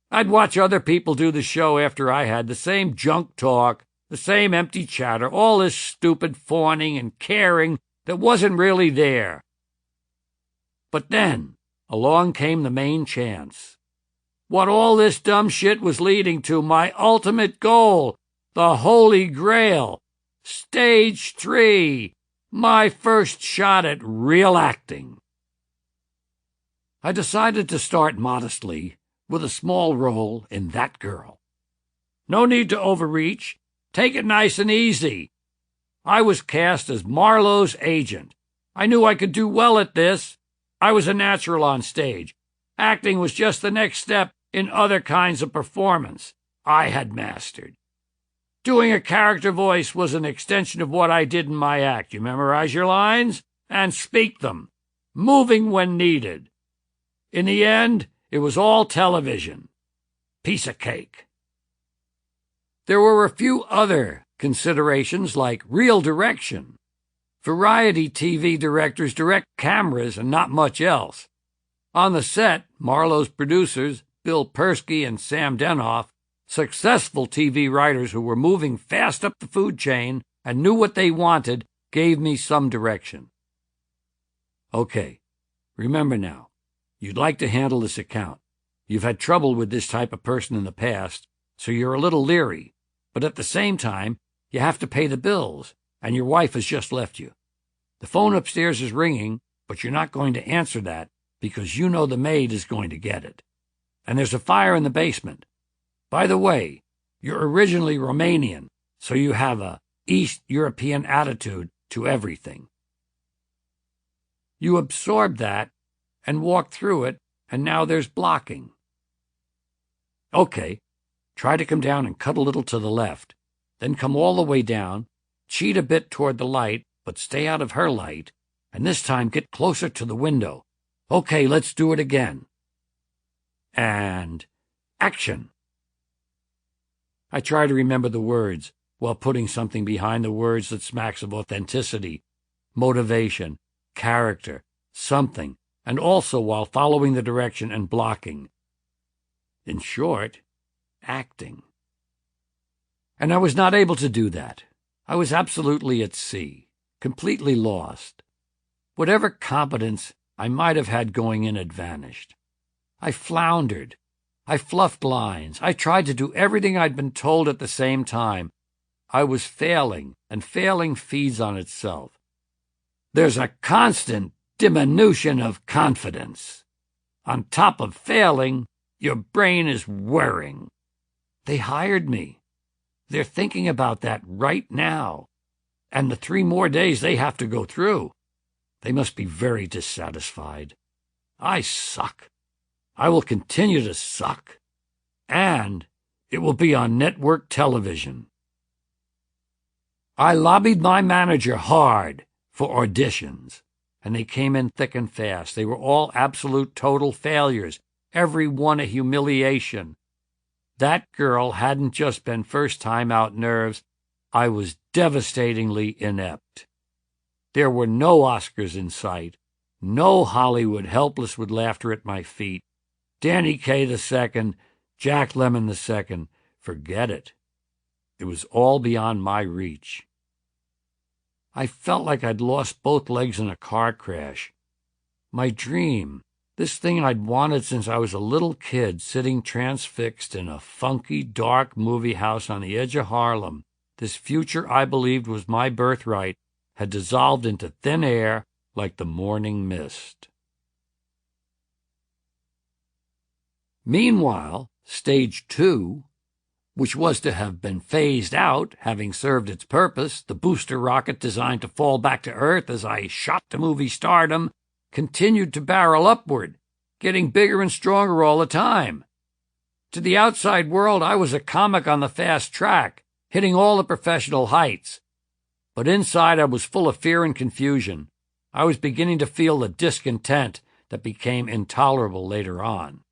I'd watch other people do the show after I had, the same junk talk, the same empty chatter, all this stupid fawning and caring that wasn't really there. But then along came the main chance. What all this dumb shit was leading to, my ultimate goal, the Holy Grail, Stage 3, my first shot at real acting. I decided to start modestly with a small role in That Girl. No need to overreach. Take it nice and easy. I was cast as Marlowe's agent. I knew I could do well at this. I was a natural on stage. Acting was just the next step in other kinds of performance I had mastered. Doing a character voice was an extension of what I did in my act. You memorize your lines and speak them, moving when needed. In the end, it was all television. Piece of cake. There were a few other considerations like real direction. Variety TV directors direct cameras and not much else. On the set, Marlowe's producers, Bill Persky and Sam Denoff, successful TV writers who were moving fast up the food chain and knew what they wanted, gave me some direction. Okay, remember now, you'd like to handle this account. You've had trouble with this type of person in the past, so you're a little leery, but at the same time, you have to pay the bills, and your wife has just left you. The phone upstairs is ringing, but you're not going to answer that because you know the maid is going to get it. And there's a fire in the basement. By the way, you're originally Romanian, so you have a East European attitude to everything. You absorb that and walk through it, and now there's blocking. Okay, try to come down and cut a little to the left, then come all the way down, cheat a bit toward the light, but stay out of her light, and this time get closer to the window. Okay, let's do it again. And action. I try to remember the words while putting something behind the words that smacks of authenticity, motivation, character, something, and also while following the direction and blocking. In short, acting. And I was not able to do that. I was absolutely at sea, completely lost. Whatever competence I might have had going in had vanished. I floundered. I fluffed lines. I tried to do everything I'd been told at the same time. I was failing, and failing feeds on itself. There's a constant diminution of confidence. On top of failing, your brain is whirring. They hired me. They're thinking about that right now. And the 3 more days they have to go through. They must be very dissatisfied. I suck. I will continue to suck. And it will be on network television. I lobbied my manager hard for auditions, and they came in thick and fast. They were all absolute total failures, every one a humiliation. That girl hadn't just been first-time out nerves. I was devastatingly inept. There were no Oscars in sight, no Hollywood helpless with laughter at my feet. Danny Kaye II, Jack Lemmon II, forget it. It was all beyond my reach. I felt like I'd lost both legs in a car crash. My dream, this thing I'd wanted since I was a little kid, sitting transfixed in a funky, dark movie house on the edge of Harlem, this future I believed was my birthright, had dissolved into thin air like the morning mist. Meanwhile, Stage 2, which was to have been phased out, having served its purpose, the booster rocket designed to fall back to Earth as I shot to movie stardom, continued to barrel upward, getting bigger and stronger all the time. To the outside world, I was a comic on the fast track, hitting all the professional heights. But inside, I was full of fear and confusion. I was beginning to feel the discontent that became intolerable later on.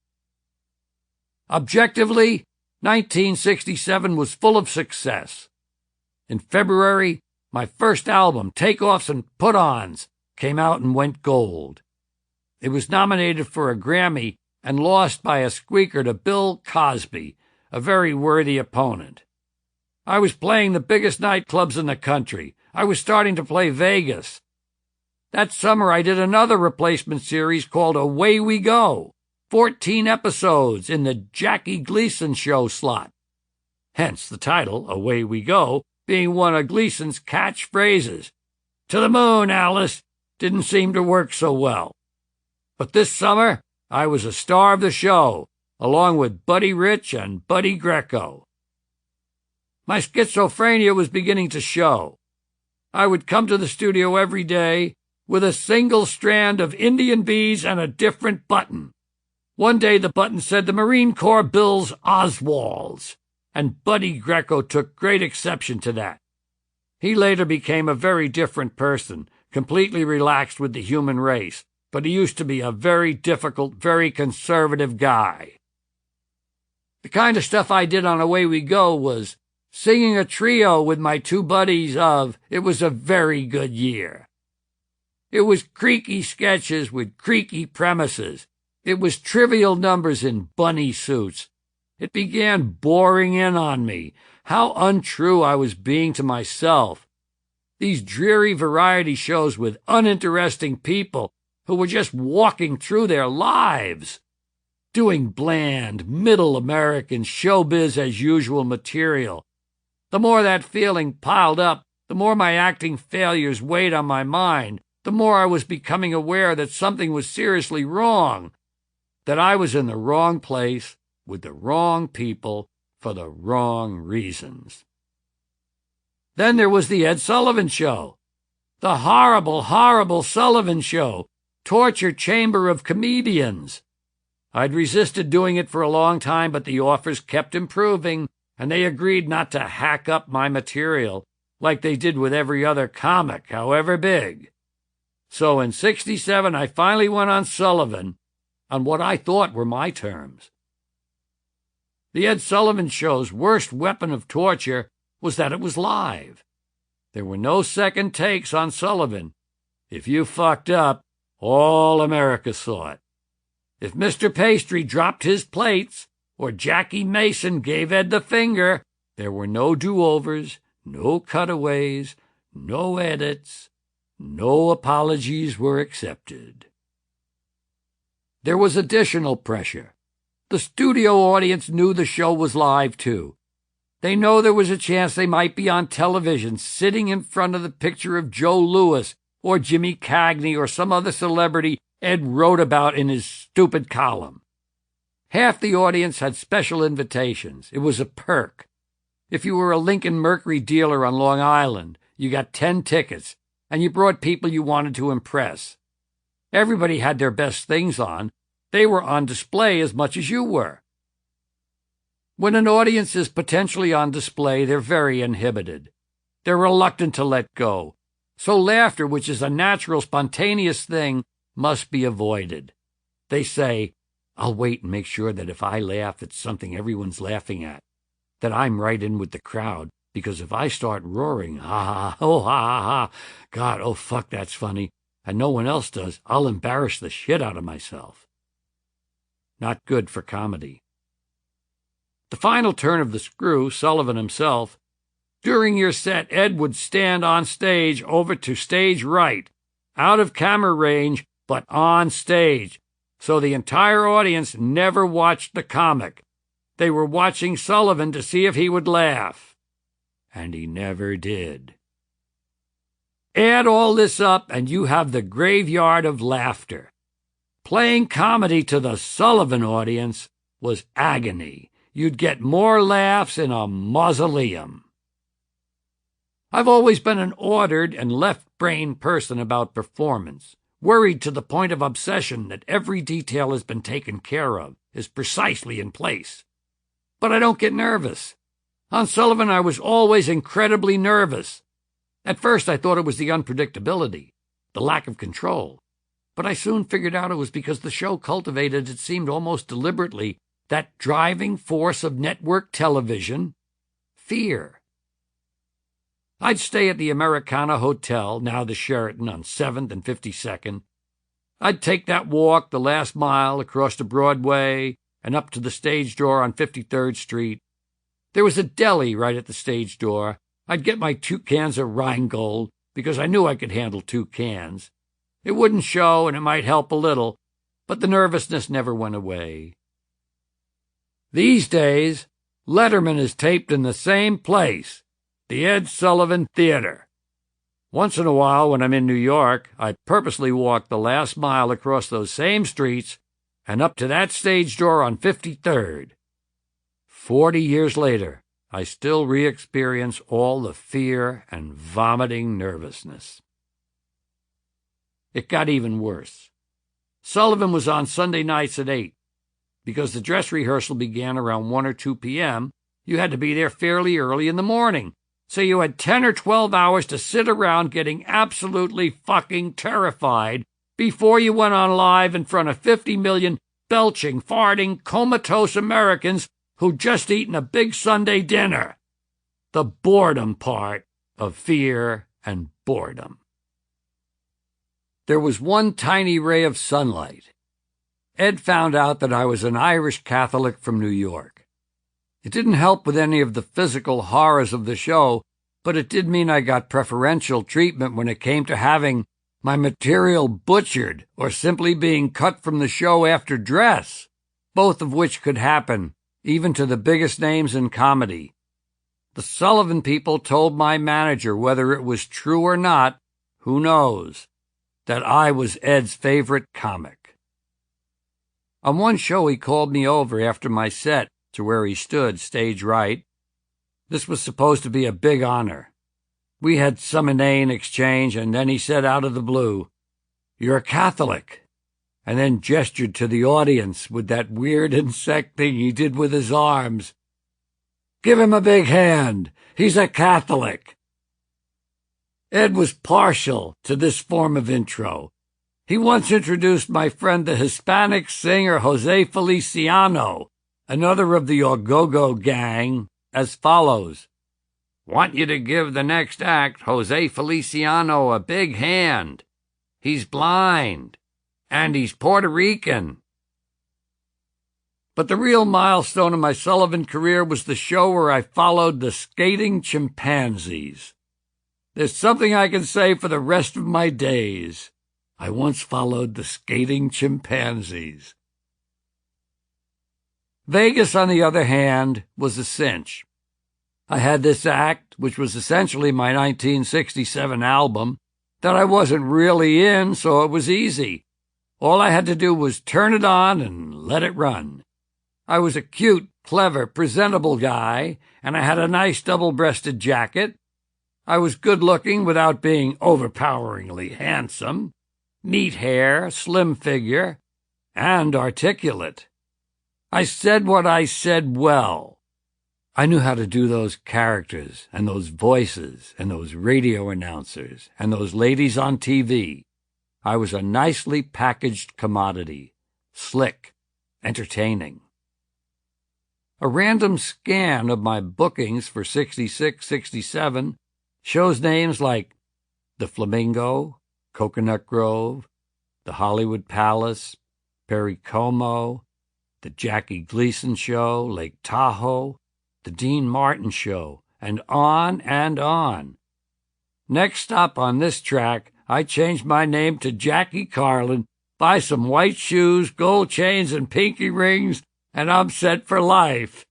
Objectively, 1967 was full of success. In February, my first album, Takeoffs and Put-Ons, came out and went gold. It was nominated for a Grammy and lost by a squeaker to Bill Cosby, a very worthy opponent. I was playing the biggest nightclubs in the country. I was starting to play Vegas. That summer, I did another replacement series called Away We Go, 14 episodes in the Jackie Gleason show slot. Hence the title, Away We Go, being one of Gleason's catchphrases. To the moon, Alice, didn't seem to work so well. But this summer, I was a star of the show, along with Buddy Rich and Buddy Greco. My schizophrenia was beginning to show. I would come to the studio every day with a single strand of Indian beads and a different button. One day the button said the Marine Corps Bills Oswalds, and Buddy Greco took great exception to that. He later became a very different person, completely relaxed with the human race, but he used to be a very difficult, very conservative guy. The kind of stuff I did on Away We Go was singing a trio with my two buddies of It Was a Very Good Year. It was creaky sketches with creaky premises. It was trivial numbers in bunny suits. It began boring in on me, how untrue I was being to myself. These dreary variety shows with uninteresting people who were just walking through their lives, doing bland, middle American showbiz as usual material. The more that feeling piled up, the more my acting failures weighed on my mind, the more I was becoming aware that something was seriously wrong, that I was in the wrong place with the wrong people for the wrong reasons. Then there was the Ed Sullivan Show, the horrible, horrible Sullivan Show, torture chamber of comedians. I'd resisted doing it for a long time, but the offers kept improving, and they agreed not to hack up my material like they did with every other comic, however big. So in '67, I finally went on Sullivan on what I thought were my terms. The Ed Sullivan Show's worst weapon of torture was that it was live. There were no second takes on Sullivan. If you fucked up, all America saw it. If Mr. Pastry dropped his plates, or Jackie Mason gave Ed the finger, there were no do-overs, no cutaways, no edits, no apologies were accepted. There was additional pressure. The studio audience knew the show was live, too. They know there was a chance they might be on television, sitting in front of the picture of Joe Louis or Jimmy Cagney or some other celebrity Ed wrote about in his stupid column. Half the audience had special invitations. It was a perk. If you were a Lincoln Mercury dealer on Long Island, you got 10 tickets, and you brought people you wanted to impress. Everybody had their best things on. They were on display as much as you were. When an audience is potentially on display, they're very inhibited. They're reluctant to let go. So laughter, which is a natural, spontaneous thing, must be avoided. They say, I'll wait and make sure that if I laugh, it's something everyone's laughing at, that I'm right in with the crowd, because if I start roaring, ha ha, oh ha ha ha, God, oh fuck, that's funny, and no one else does, I'll embarrass the shit out of myself. Not good for comedy. The final turn of the screw, Sullivan himself. During your set, Ed would stand on stage over to stage right, out of camera range, but on stage, so the entire audience never watched the comic. They were watching Sullivan to see if he would laugh. And he never did. Add all this up, and you have the graveyard of laughter. Playing comedy to the Sullivan audience was agony. You'd get more laughs in a mausoleum. I've always been an ordered and left-brain person about performance, worried to the point of obsession that every detail has been taken care of, is precisely in place. But I don't get nervous. On Sullivan, I was always incredibly nervous. At first, I thought it was the unpredictability, the lack of control. But I soon figured out it was because the show cultivated, it seemed almost deliberately, that driving force of network television, fear. I'd stay at the Americana Hotel, now the Sheraton, on 7th and 52nd. I'd take that walk the last mile across to Broadway and up to the stage door on 53rd Street. There was a deli right at the stage door. I'd get my 2 cans of Rheingold because I knew I could handle 2 cans. It wouldn't show and it might help a little, but the nervousness never went away. These days, Letterman is taped in the same place, the Ed Sullivan Theater. Once in a while, when I'm in New York, I purposely walk the last mile across those same streets and up to that stage door on 53rd. 40 years later, I still re-experience all the fear and vomiting nervousness. It got even worse. Sullivan was on Sunday nights at 8. Because the dress rehearsal began around 1 or 2 p.m., you had to be there fairly early in the morning. So you had 10 or 12 hours to sit around getting absolutely fucking terrified before you went on live in front of 50 million belching, farting, comatose Americans who'd just eaten a big Sunday dinner. The boredom part of fear and boredom. There was one tiny ray of sunlight. Ed found out that I was an Irish Catholic from New York. It didn't help with any of the physical horrors of the show, but it did mean I got preferential treatment when it came to having my material butchered or simply being cut from the show after dress, both of which could happen, even to the biggest names in comedy. The Sullivan people told my manager, whether it was true or not, who knows, that I was Ed's favorite comic. On one show, he called me over after my set to where he stood, stage right. This was supposed to be a big honor. We had some inane exchange, and then he said out of the blue, "You're a Catholic," and then gestured to the audience with that weird insect thing he did with his arms. "Give him a big hand. He's a Catholic." Ed was partial to this form of intro. He once introduced my friend the Hispanic singer Jose Feliciano, another of the Ogogo gang, as follows. "Want you to give the next act Jose Feliciano a big hand. He's blind, and he's Puerto Rican." But the real milestone of my Sullivan career was the show where I followed the skating chimpanzees. There's something I can say for the rest of my days. I once followed the skating chimpanzees. Vegas, on the other hand, was a cinch. I had this act, which was essentially my 1967 album, that I wasn't really in, so it was easy. All I had to do was turn it on and let it run. I was a cute, clever, presentable guy, and I had a nice double-breasted jacket. I was good-looking without being overpoweringly handsome. Neat hair, slim figure, and articulate. I said what I said well. I knew how to do those characters and those voices and those radio announcers and those ladies on TV. I was a nicely packaged commodity, slick, entertaining. A random scan of my bookings for 66, 67 shows names like the Flamingo, Coconut Grove, the Hollywood Palace, Perry Como, the Jackie Gleason Show, Lake Tahoe, the Dean Martin Show, and on and on. Next stop on this track, I changed my name to Jackie Carlin, buy some white shoes, gold chains, and pinky rings, and I'm set for life.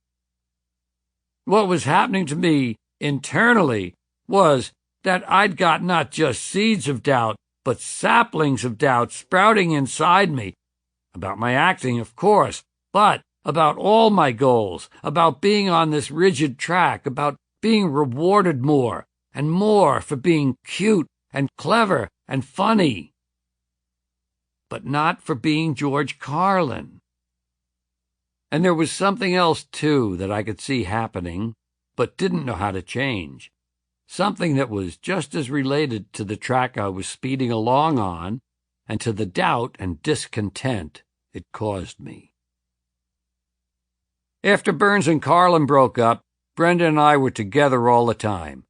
What was happening to me internally was that I'd got not just seeds of doubt, but saplings of doubt sprouting inside me, about my acting, of course, but about all my goals, about being on this rigid track, about being rewarded more and more for being cute and clever and funny, but not for being George Carlin. And there was something else, too, that I could see happening, but didn't know how to change. Something that was just as related to the track I was speeding along on and to the doubt and discontent it caused me. After Burns and Carlin broke up, Brenda and I were together all the time.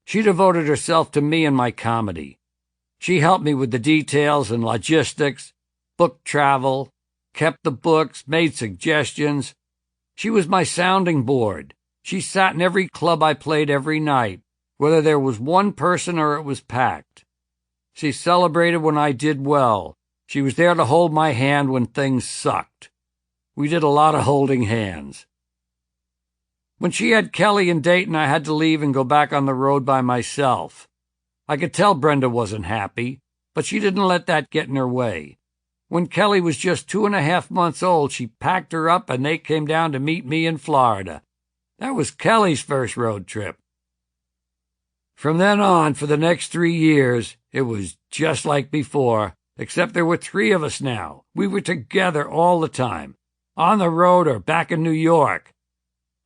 She devoted herself to me and my comedy. She helped me with the details and logistics, booked travel, kept the books, made suggestions. She was my sounding board. She sat in every club I played every night, whether there was one person or it was packed. She celebrated when I did well. She was there to hold my hand when things sucked. We did a lot of holding hands. When she had Kelly in Dayton, I had to leave and go back on the road by myself. I could tell Brenda wasn't happy, but she didn't let that get in her way. When Kelly was just 2.5 months old, she packed her up and they came down to meet me in Florida. That was Kelly's first road trip. From then on, for the next 3 years, it was just like before, except there were 3 of us now. We were together all the time, on the road or back in New York.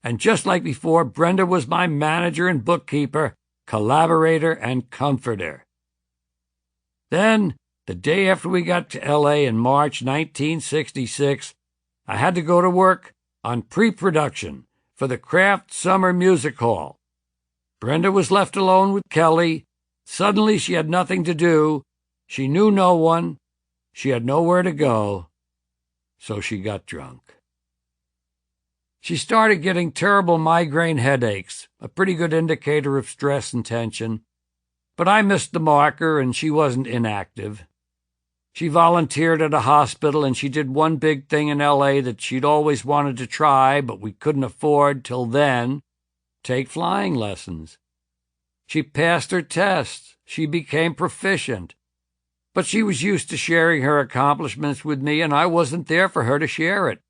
And just like before, Brenda was my manager and bookkeeper, collaborator and comforter. Then, the day after we got to L.A. in March 1966, I had to go to work on pre-production for the Kraft Summer Music Hall. Brenda was left alone with Kelly. Suddenly she had nothing to do. She knew no one. She had nowhere to go. So she got drunk. She started getting terrible migraine headaches, a pretty good indicator of stress and tension. But I missed the marker, and she wasn't inactive. She volunteered at a hospital, and she did one big thing in L.A. that she'd always wanted to try, but we couldn't afford till then: take flying lessons. She passed her tests. She became proficient. But she was used to sharing her accomplishments with me, and I wasn't there for her to share it.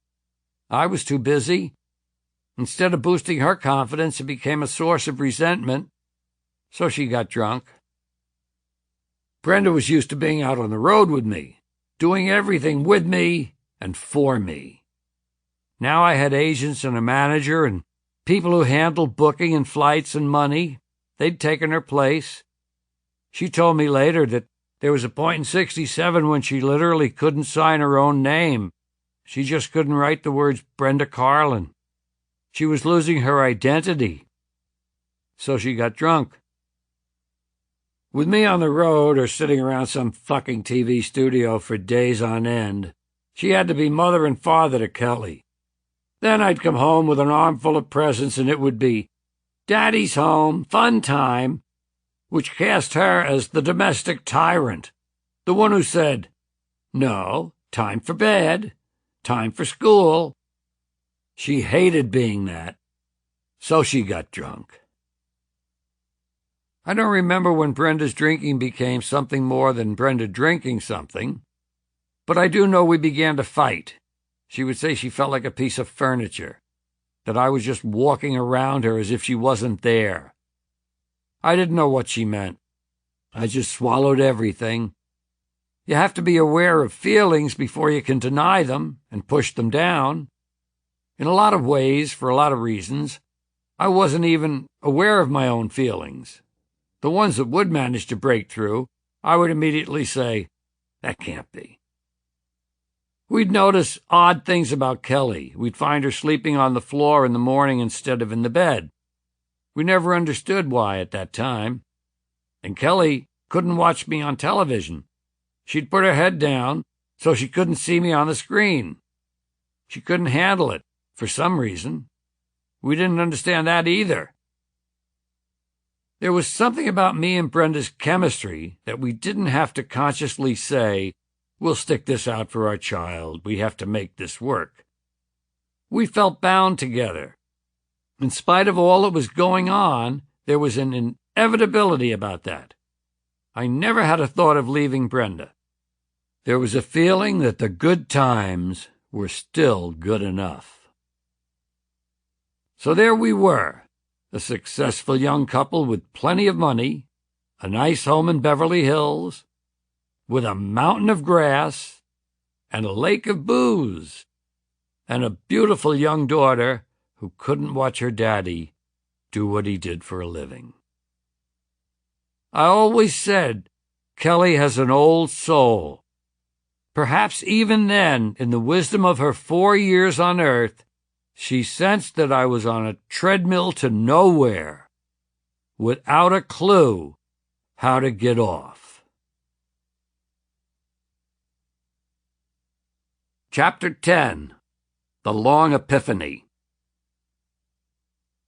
I was too busy. Instead of boosting her confidence, it became a source of resentment. So she got drunk. Brenda was used to being out on the road with me, doing everything with me and for me. Now I had agents and a manager and people who handled booking and flights and money. They'd taken her place. She told me later that there was a point in '67 when she literally couldn't sign her own name. She just couldn't write the words Brenda Carlin. She was losing her identity. So she got drunk. With me on the road or sitting around some fucking TV studio for days on end, she had to be mother and father to Kelly. Then I'd come home with an armful of presents and it would be Daddy's home, fun time, which cast her as the domestic tyrant, the one who said, no, time for bed, time for school. She hated being that, so she got drunk. I don't remember when Brenda's drinking became something more than Brenda drinking something, but I do know we began to fight. She would say she felt like a piece of furniture, that I was just walking around her as if she wasn't there. I didn't know what she meant. I just swallowed everything. You have to be aware of feelings before you can deny them and push them down. In a lot of ways, for a lot of reasons, I wasn't even aware of my own feelings. The ones that would manage to break through, I would immediately say, that can't be. We'd notice odd things about Kelly. We'd find her sleeping on the floor in the morning instead of in the bed. We never understood why at that time. And Kelly couldn't watch me on television. She'd put her head down so she couldn't see me on the screen. She couldn't handle it, for some reason. We didn't understand that either. There was something about me and Brenda's chemistry that we didn't have to consciously say, we'll stick this out for our child. We have to make this work. We felt bound together. In spite of all that was going on, there was an inevitability about that. I never had a thought of leaving Brenda. There was a feeling that the good times were still good enough. So there we were, a successful young couple with plenty of money, a nice home in Beverly Hills, with a mountain of grass and a lake of booze, and a beautiful young daughter who couldn't watch her daddy do what he did for a living. I always said Kelly has an old soul. Perhaps even then, in the wisdom of her 4 years on earth, She sensed that I was on a treadmill to nowhere, without a clue how to get off. Chapter 10. The Long Epiphany.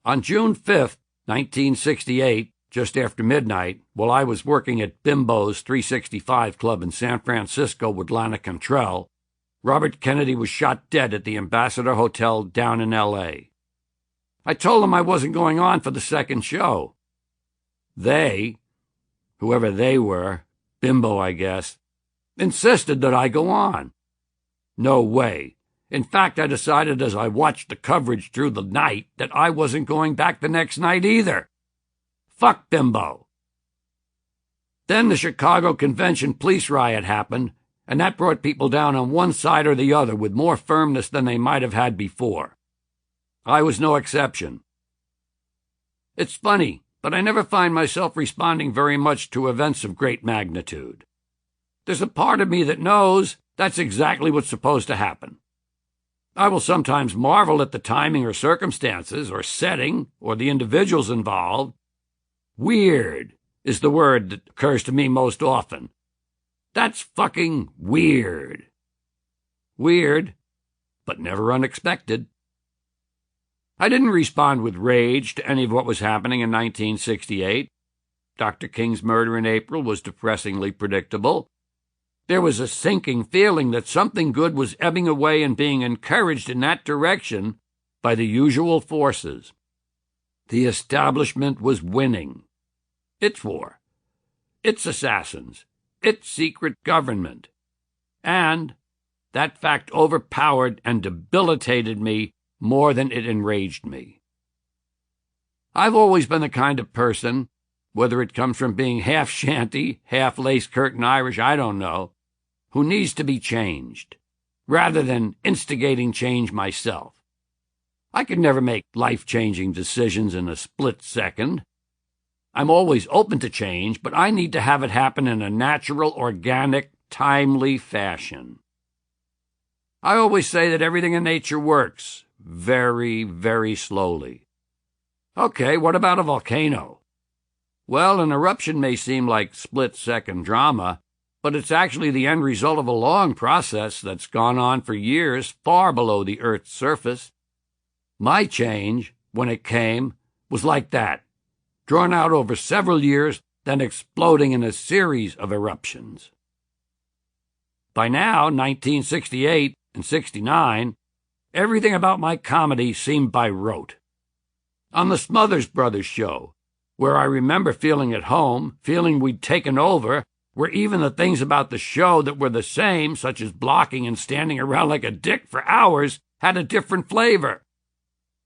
On June 5th, 1968, just after midnight, while I was working at Bimbo's 365 Club in San Francisco with Lana Cantrell, Robert Kennedy was shot dead at the Ambassador Hotel down in L.A. I told him I wasn't going on for the second show. They, whoever they were, Bimbo, I guess, insisted that I go on. No way. In fact, I decided as I watched the coverage through the night that I wasn't going back the next night either. Fuck Bimbo. Then the Chicago Convention police riot happened, and that brought people down on one side or the other with more firmness than they might have had before. I was no exception. It's funny, but I never find myself responding very much to events of great magnitude. There's a part of me that knows that's exactly what's supposed to happen. I will sometimes marvel at the timing or circumstances or setting or the individuals involved. Weird is the word that occurs to me most often. That's fucking weird. Weird, but never unexpected. I didn't respond with rage to any of what was happening in 1968. Dr. King's murder in April was depressingly predictable. There was a sinking feeling that something good was ebbing away and being encouraged in that direction by the usual forces. The establishment was winning. Its war, its assassins, its secret government. And that fact overpowered and debilitated me more than it enraged me. I've always been the kind of person, whether it comes from being half shanty, half lace-curtain Irish, I don't know, who needs to be changed, rather than instigating change myself. I could never make life-changing decisions in a split second. I'm always open to change, but I need to have it happen in a natural, organic, timely fashion. I always say that everything in nature works very, very slowly. Okay, what about a volcano? Well, an eruption may seem like split-second drama, but it's actually the end result of a long process that's gone on for years far below the Earth's surface. My change, when it came, was like that, drawn out over several years, then exploding in a series of eruptions. By now, 1968 and 69, everything about my comedy seemed by rote. On the Smothers Brothers show, where I remember feeling at home, feeling we'd taken over, where even the things about the show that were the same, such as blocking and standing around like a dick for hours, had a different flavor.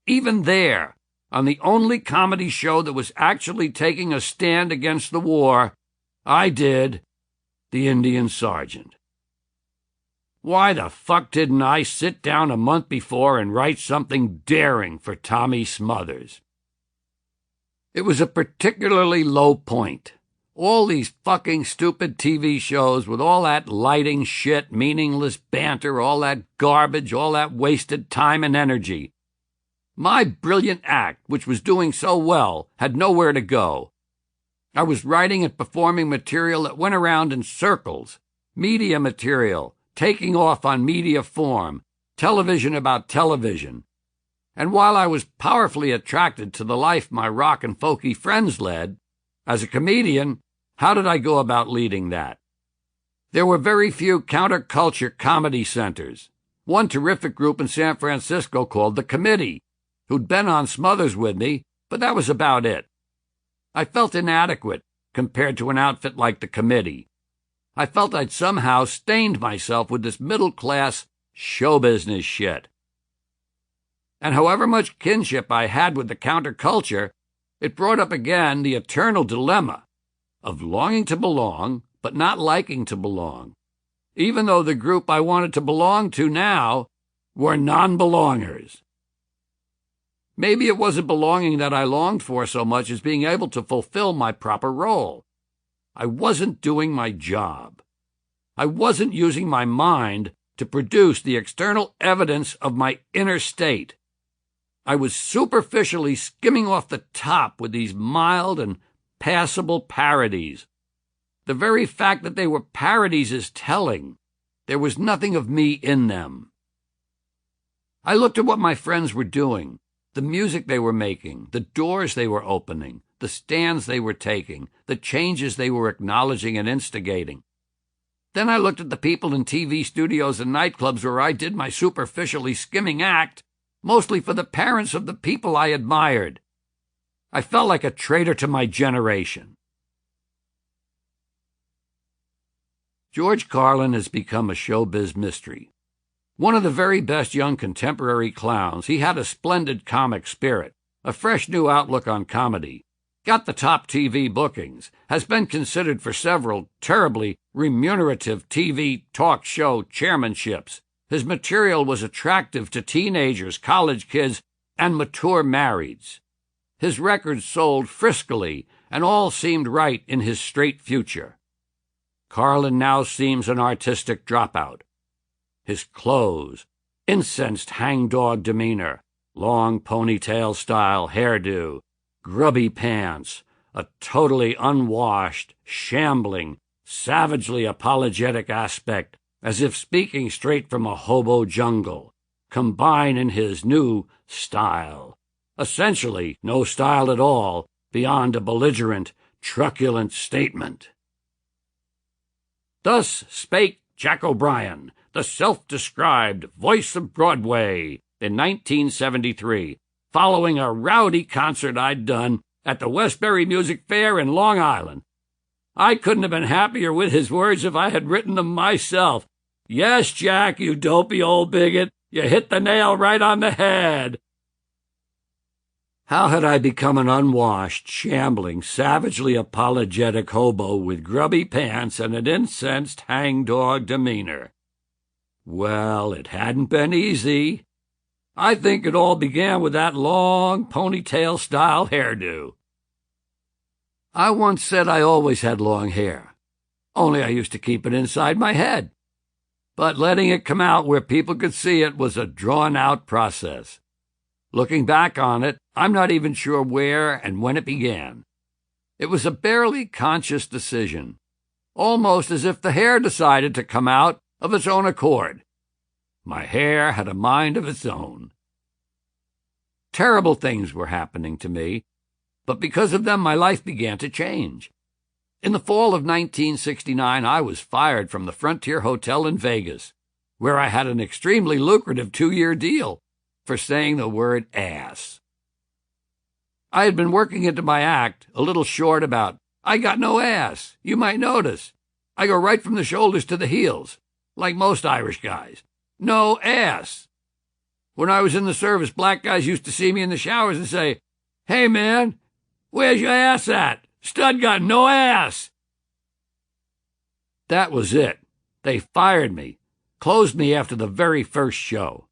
Even there, on the only comedy show that was actually taking a stand against the war, I did The Indian Sergeant. Why the fuck didn't I sit down a month before and write something daring for Tommy Smothers? It was a particularly low point. All these fucking stupid TV shows with all that lighting shit, meaningless banter, all that garbage, all that wasted time and energy. My brilliant act, which was doing so well, had nowhere to go. I was writing and performing material that went around in circles, media material, taking off on media form, television about television. And while I was powerfully attracted to the life my rock and folky friends led, as a comedian, how did I go about leading that? There were very few counterculture comedy centers. One terrific group in San Francisco called The Committee, who'd been on Smothers with me, but that was about it. I felt inadequate compared to an outfit like The Committee. I felt I'd somehow stained myself with this middle-class show business shit. And however much kinship I had with the counterculture, it brought up again the eternal dilemma of longing to belong, but not liking to belong, even though the group I wanted to belong to now were non-belongers. Maybe it wasn't belonging that I longed for so much as being able to fulfill my proper role. I wasn't doing my job. I wasn't using my mind to produce the external evidence of my inner state, I was superficially skimming off the top with these mild and passable parodies. The very fact that they were parodies is telling. There was nothing of me in them. I looked at what my friends were doing, the music they were making, the doors they were opening, the stands they were taking, the changes they were acknowledging and instigating. Then I looked at the people in TV studios and nightclubs where I did my superficially skimming act, mostly for the parents of the people I admired. I felt like a traitor to my generation. George Carlin has become a showbiz mystery. One of the very best young contemporary clowns, he had a splendid comic spirit, a fresh new outlook on comedy, got the top TV bookings, has been considered for several terribly remunerative TV talk show chairmanships. His material was attractive to teenagers, college kids, and mature marrieds. His records sold friskily, and all seemed right in his straight future. Carlin now seems an artistic dropout. His clothes, incensed hangdog demeanor, long ponytail style hairdo, grubby pants, a totally unwashed, shambling, savagely apologetic aspect, as if speaking straight from a hobo jungle, combine in his new style. Essentially no style at all, beyond a belligerent, truculent statement. Thus spake Jack O'Brien, the self-described voice of Broadway, in 1973, following a rowdy concert I'd done at the Westbury Music Fair in Long Island. I couldn't have been happier with his words if I had written them myself. Yes, Jack, you dopey old bigot, you hit the nail right on the head. How had I become an unwashed, shambling, savagely apologetic hobo with grubby pants and an incensed hangdog demeanor? Well, it hadn't been easy. I think it all began with that long ponytail-style hairdo. I once said I always had long hair, only I used to keep it inside my head. But letting it come out where people could see it was a drawn-out process. Looking back on it, I'm not even sure where and when it began. It was a barely conscious decision, almost as if the hair decided to come out of its own accord. My hair had a mind of its own. Terrible things were happening to me, but because of them my life began to change. In the fall of 1969, I was fired from the Frontier Hotel in Vegas, where I had an extremely lucrative 2-year deal for saying the word ass. I had been working into my act, a little short about, I got no ass, you might notice. I go right from the shoulders to the heels, like most Irish guys. No ass. When I was in the service, black guys used to see me in the showers and say, Hey man, where's your ass at? Stud got no ass. That was it. They fired me, closed me after the very first show.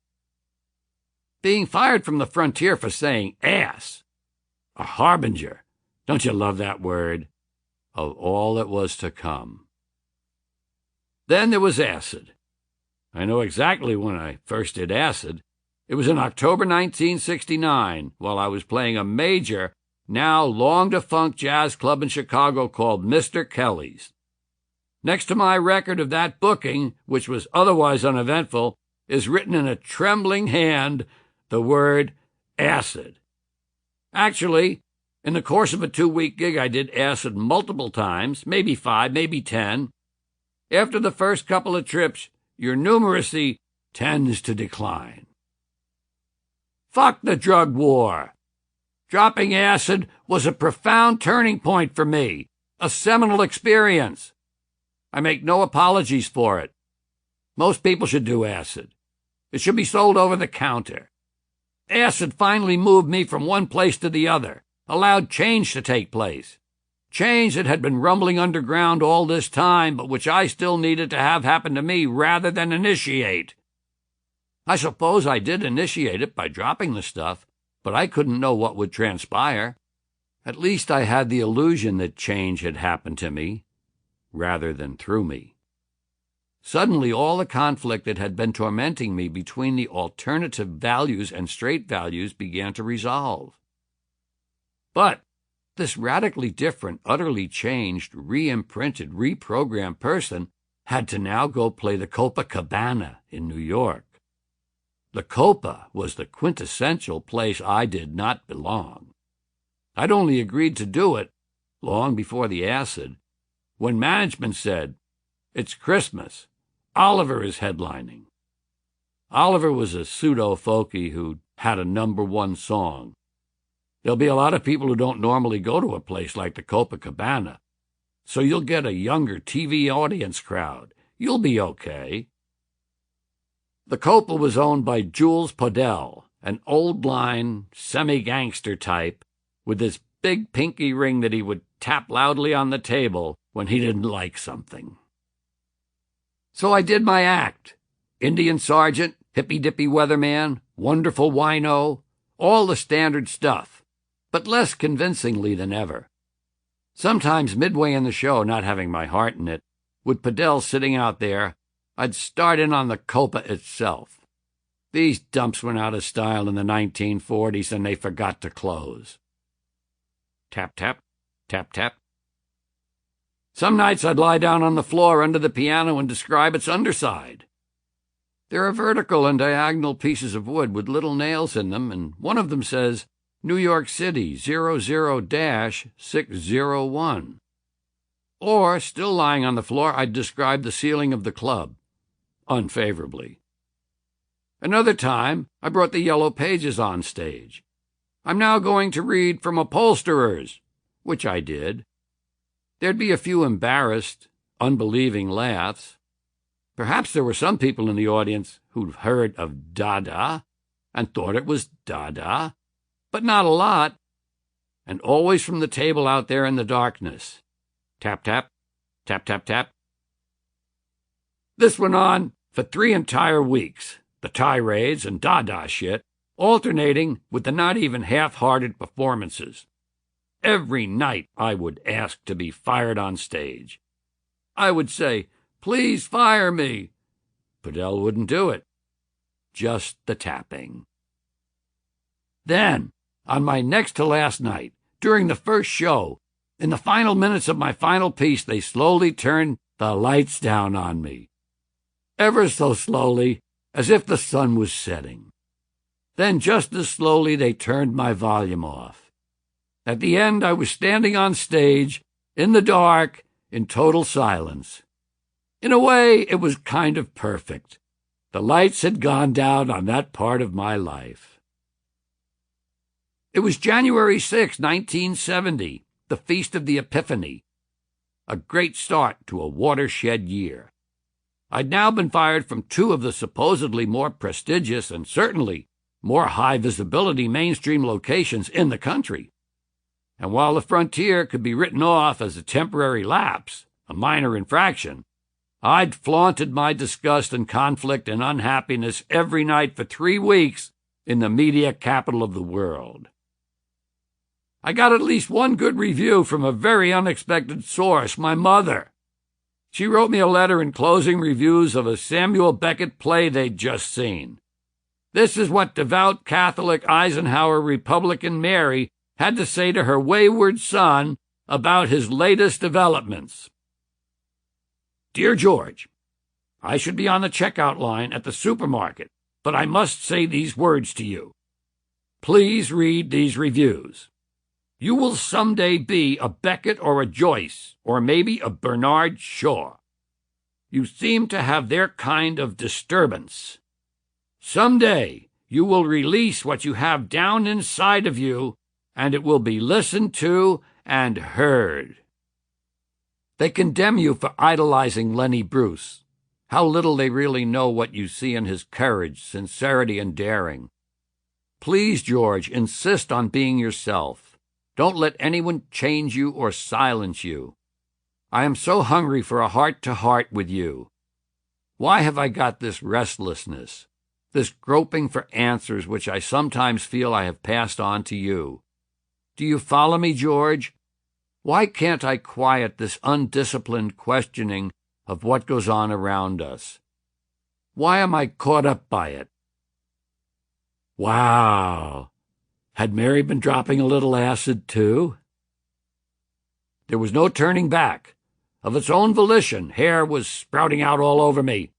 Being fired from the Frontier for saying ass, a harbinger, don't you love that word, of all that was to come. Then there was acid. I know exactly when I first did acid. It was in October 1969, while I was playing a major, now long-defunct jazz club in Chicago called Mr. Kelly's. Next to my record of that booking, which was otherwise uneventful, is written in a trembling hand the word acid. Actually, in the course of a 2-week gig, I did acid multiple times, maybe 5, maybe 10. After the first couple of trips, your numeracy tends to decline. Fuck the drug war. Dropping acid was a profound turning point for me, a seminal experience. I make no apologies for it. Most people should do acid. It should be sold over the counter. Acid finally moved me from one place to the other, allowed change to take place. Change that had been rumbling underground all this time, but which I still needed to have happen to me rather than initiate. I suppose I did initiate it by dropping the stuff, but I couldn't know what would transpire. At least I had the illusion that change had happened to me, rather than through me. Suddenly all the conflict that had been tormenting me between the alternative values and straight values began to resolve. But this radically different, utterly changed, re-imprinted, reprogrammed person had to now go play the Copacabana in New York. The Copa was the quintessential place I did not belong. I'd only agreed to do it, long before the acid, when management said, "It's Christmas. Oliver is headlining." Oliver was a pseudo-folkie who had a #1 song. There'll be a lot of people who don't normally go to a place like the Copacabana, so you'll get a younger TV audience crowd. You'll be okay. The Copa was owned by Jules Podell, an old-line, semi-gangster type with this big pinky ring that he would tap loudly on the table when he didn't like something. So I did my act. Indian sergeant, hippy-dippy weatherman, wonderful wino, all the standard stuff, but less convincingly than ever. Sometimes midway in the show, not having my heart in it, with Podell sitting out there, I'd start in on the Copa itself. These dumps went out of style in the 1940s and they forgot to close. Tap, tap, tap, tap. Some nights I'd lie down on the floor under the piano and describe its underside. There are vertical and diagonal pieces of wood with little nails in them, and one of them says, New York City 00-601. Or, still lying on the floor, I'd describe the ceiling of the club, unfavorably. Another time, I brought the yellow pages on stage. I'm now going to read from Upholsterers, which I did. There'd be a few embarrassed, unbelieving laughs. Perhaps there were some people in the audience who'd heard of Dada and thought it was Dada, but not a lot. And always from the table out there in the darkness. Tap, tap, tap, tap, tap. This went on for 3 entire weeks, the tirades and Dada shit, alternating with the not even half-hearted performances. Every night I would ask to be fired on stage. I would say, "Please fire me." Podell wouldn't do it. Just the tapping. Then, on my next-to-last night, during the first show, in the final minutes of my final piece, they slowly turned the lights down on me. Ever so slowly, as if the sun was setting. Then just as slowly they turned my volume off. At the end, I was standing on stage, in the dark, in total silence. In a way, it was kind of perfect. The lights had gone down on that part of my life. It was January 6, 1970, the Feast of the Epiphany. A great start to a watershed year. I'd now been fired from 2 of the supposedly more prestigious and certainly more high-visibility mainstream locations in the country. And while the frontier could be written off as a temporary lapse, a minor infraction, I'd flaunted my disgust and conflict and unhappiness every night for 3 weeks in the media capital of the world. I got at least one good review from a very unexpected source, my mother. She wrote me a letter enclosing reviews of a Samuel Beckett play they'd just seen. This is what devout Catholic Eisenhower Republican Mary had to say to her wayward son about his latest developments. Dear George, I should be on the checkout line at the supermarket, but I must say these words to you. Please read these reviews. You will someday be a Beckett or a Joyce, or maybe a Bernard Shaw. You seem to have their kind of disturbance. Someday you will release what you have down inside of you, and it will be listened to and heard. They condemn you for idolizing Lenny Bruce. How little they really know what you see in his courage, sincerity, and daring. Please, George, insist on being yourself. Don't let anyone change you or silence you. I am so hungry for a heart-to-heart with you. Why have I got this restlessness, this groping for answers which I sometimes feel I have passed on to you? Do you follow me, George? Why can't I quiet this undisciplined questioning of what goes on around us. Why am I caught up by it? Wow! Had Mary been dropping a little acid, too? There was no turning back. Of its own volition, hair was sprouting out all over me.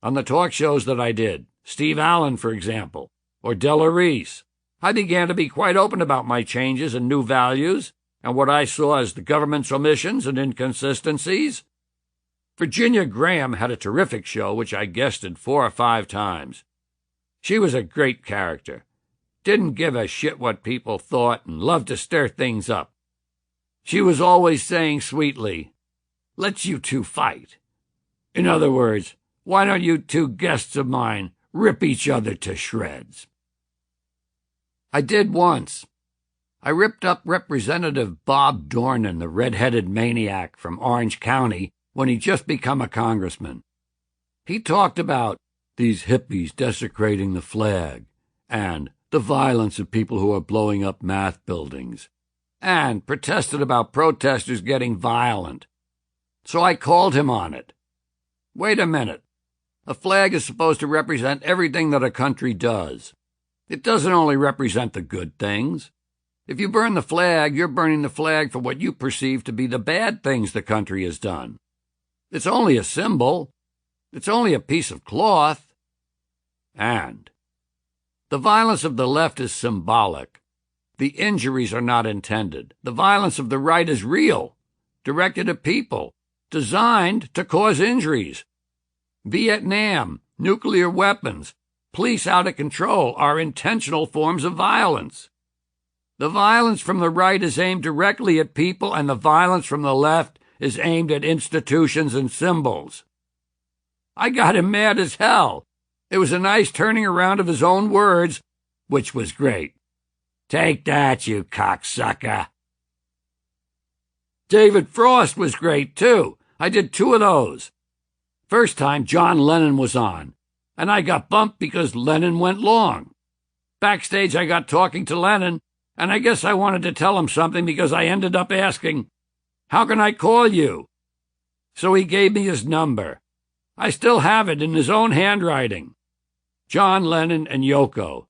On the talk shows that I did, Steve Allen, for example, or Della Reese, I began to be quite open about my changes and new values, and what I saw as the government's omissions and inconsistencies. Virginia Graham had a terrific show which I guested 4 or 5 times. She was a great character. Didn't give a shit what people thought and loved to stir things up. She was always saying sweetly, "Let's you two fight." In other words, why don't you two guests of mine rip each other to shreds? I did once. I ripped up Representative Bob Dornan, the red-headed maniac from Orange County, when he'd just become a congressman. He talked about these hippies desecrating the flag, and the violence of people who are blowing up math buildings, and protested about protesters getting violent. So I called him on it. Wait a minute. A flag is supposed to represent everything that a country does. It doesn't only represent the good things. If you burn the flag, you're burning the flag for what you perceive to be the bad things the country has done. It's only a symbol. It's only a piece of cloth. And the violence of the left is symbolic. The injuries are not intended. The violence of the right is real, directed at people, designed to cause injuries. Vietnam, nuclear weapons, police out of control are intentional forms of violence. The violence from the right is aimed directly at people, and the violence from the left is aimed at institutions and symbols. I got him mad as hell. It was a nice turning around of his own words, which was great. Take that, you cocksucker. David Frost was great, too. I did 2 of those. First time, John Lennon was on, and I got bumped because Lennon went long. Backstage, I got talking to Lennon, and I guess I wanted to tell him something because I ended up asking, "How can I call you?" So he gave me his number. I still have it in his own handwriting. John Lennon and Yoko.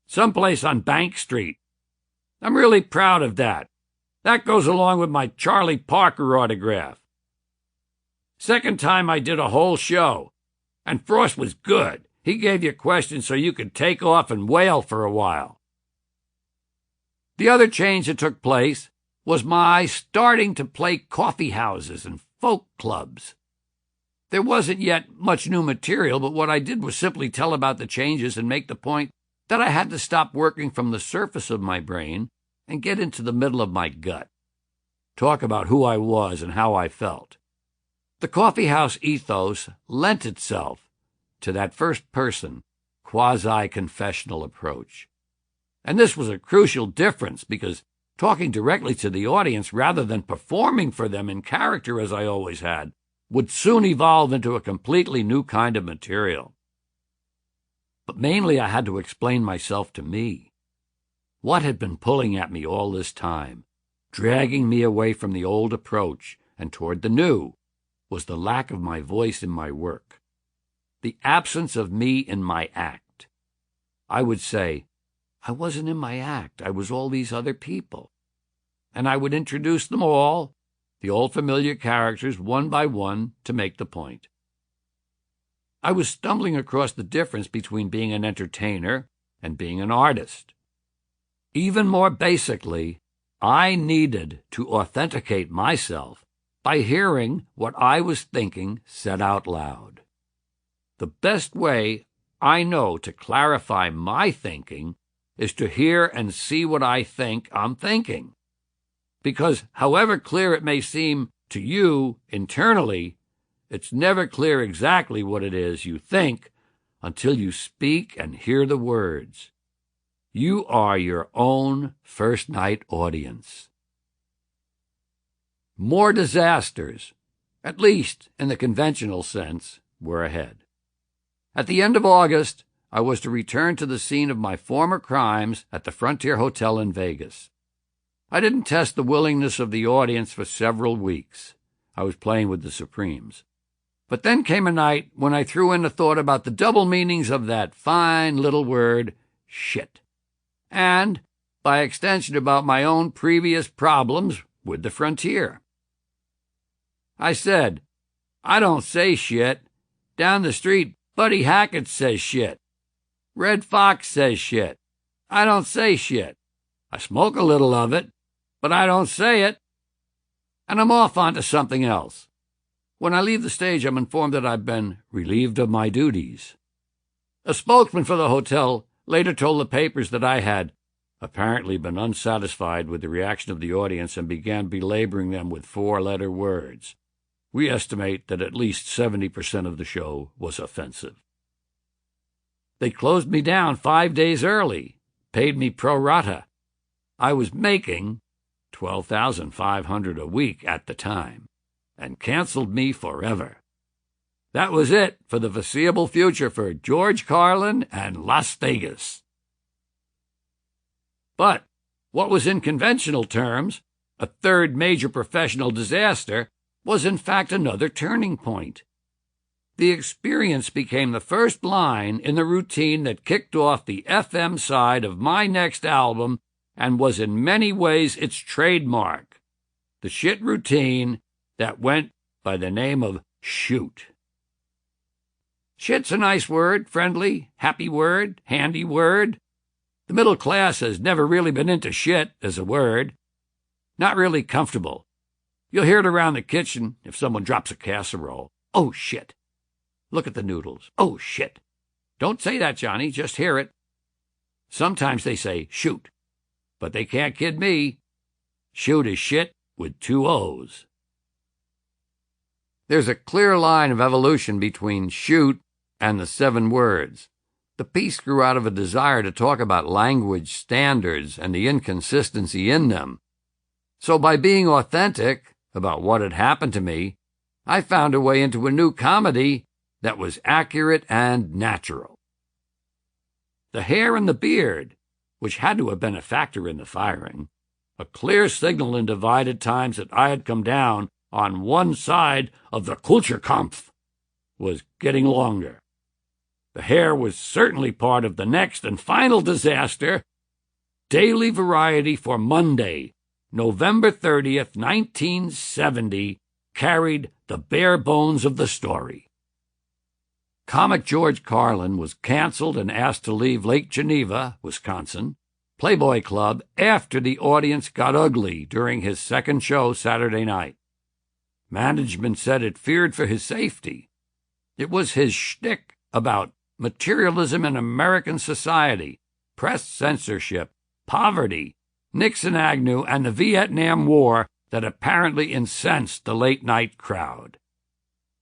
Someplace on Bank Street. I'm really proud of that. That goes along with my Charlie Parker autograph. Second time I did a whole show. And Frost was good. He gave you questions so you could take off and wail for a while. The other change that took place was my starting to play coffee houses and folk clubs. There wasn't yet much new material, but what I did was simply tell about the changes and make the point that I had to stop working from the surface of my brain and get into the middle of my gut. Talk about who I was and how I felt. The coffeehouse ethos lent itself to that first-person, quasi-confessional approach. And this was a crucial difference because talking directly to the audience rather than performing for them in character as I always had would soon evolve into a completely new kind of material. But mainly I had to explain myself to me. What had been pulling at me all this time, dragging me away from the old approach and toward the new, was the lack of my voice in my work, the absence of me in my act. I would say, I wasn't in my act, I was all these other people. And I would introduce them all, the old familiar characters, one by one, to make the point. I was stumbling across the difference between being an entertainer and being an artist. Even more basically, I needed to authenticate myself by hearing what I was thinking said out loud. The best way I know to clarify my thinking is to hear and see what I think I'm thinking. Because however clear it may seem to you internally, it's never clear exactly what it is you think until you speak and hear the words. You are your own first-night audience. More disasters, at least in the conventional sense, were ahead. At the end of August, I was to return to the scene of my former crimes at the Frontier Hotel in Vegas. I didn't test the willingness of the audience for several weeks. I was playing with the Supremes. But then came a night when I threw in a thought about the double meanings of that fine little word, shit, and, by extension, about my own previous problems with the frontier. I said, I don't say shit. Down the street, Buddy Hackett says shit. Red Fox says shit. I don't say shit. I smoke a little of it, but I don't say it. And I'm off onto something else. When I leave the stage, I'm informed that I've been relieved of my duties. A spokesman for the hotel later told the papers that I had apparently been unsatisfied with the reaction of the audience and began belaboring them with four-letter words. We estimate that at least 70% of the show was offensive. They closed me down 5 days early, paid me pro rata. I was making $12,500 a week at the time, and canceled me forever. That was it for the foreseeable future for George Carlin and Las Vegas. But what was in conventional terms a third major professional disaster was in fact another turning point. The experience became the first line in the routine that kicked off the FM side of my next album and was in many ways its trademark, the shit routine that went by the name of shoot. Shit's a nice word, friendly, happy word, handy word. The middle class has never really been into shit as a word. Not really comfortable. You'll hear it around the kitchen if someone drops a casserole. Oh, shit. Look at the noodles. Oh, shit. Don't say that, Johnny. Just hear it. Sometimes they say shoot, but they can't kid me. Shoot is shit with 2 O's. There's a clear line of evolution between shoot and the 7 words. The piece grew out of a desire to talk about language standards and the inconsistency in them. So by being authentic about what had happened to me, I found a way into a new comedy that was accurate and natural. The hair and the beard, which had to have been a factor in the firing, a clear signal in divided times that I had come down on one side of the Kulturkampf, was getting longer. The hair was certainly part of the next and final disaster. Daily Variety for Monday, November 30th, 1970, carried the bare bones of the story. Comic George Carlin was canceled and asked to leave Lake Geneva, Wisconsin, Playboy Club after the audience got ugly during his second show Saturday night. Management said it feared for his safety. It was his shtick about materialism in American society, press censorship, poverty, Nixon Agnew, and the Vietnam War that apparently incensed the late-night crowd.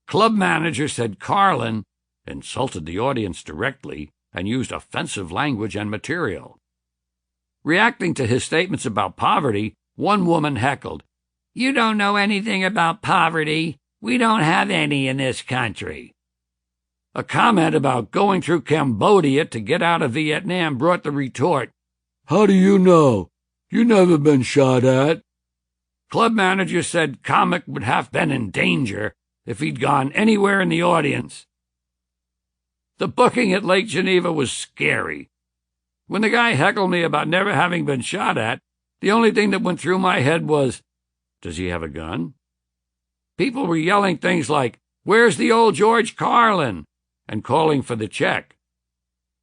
Club manager said Carlin insulted the audience directly and used offensive language and material. Reacting to his statements about poverty, one woman heckled, "You don't know anything about poverty. We don't have any in this country." A comment about going through Cambodia to get out of Vietnam brought the retort, "How do you know? You never been shot at." Club manager said comic would have been in danger if he'd gone anywhere in the audience. The booking at Lake Geneva was scary. When the guy heckled me about never having been shot at, the only thing that went through my head was, does he have a gun? People were yelling things like, "Where's the old George Carlin?" and calling for the check.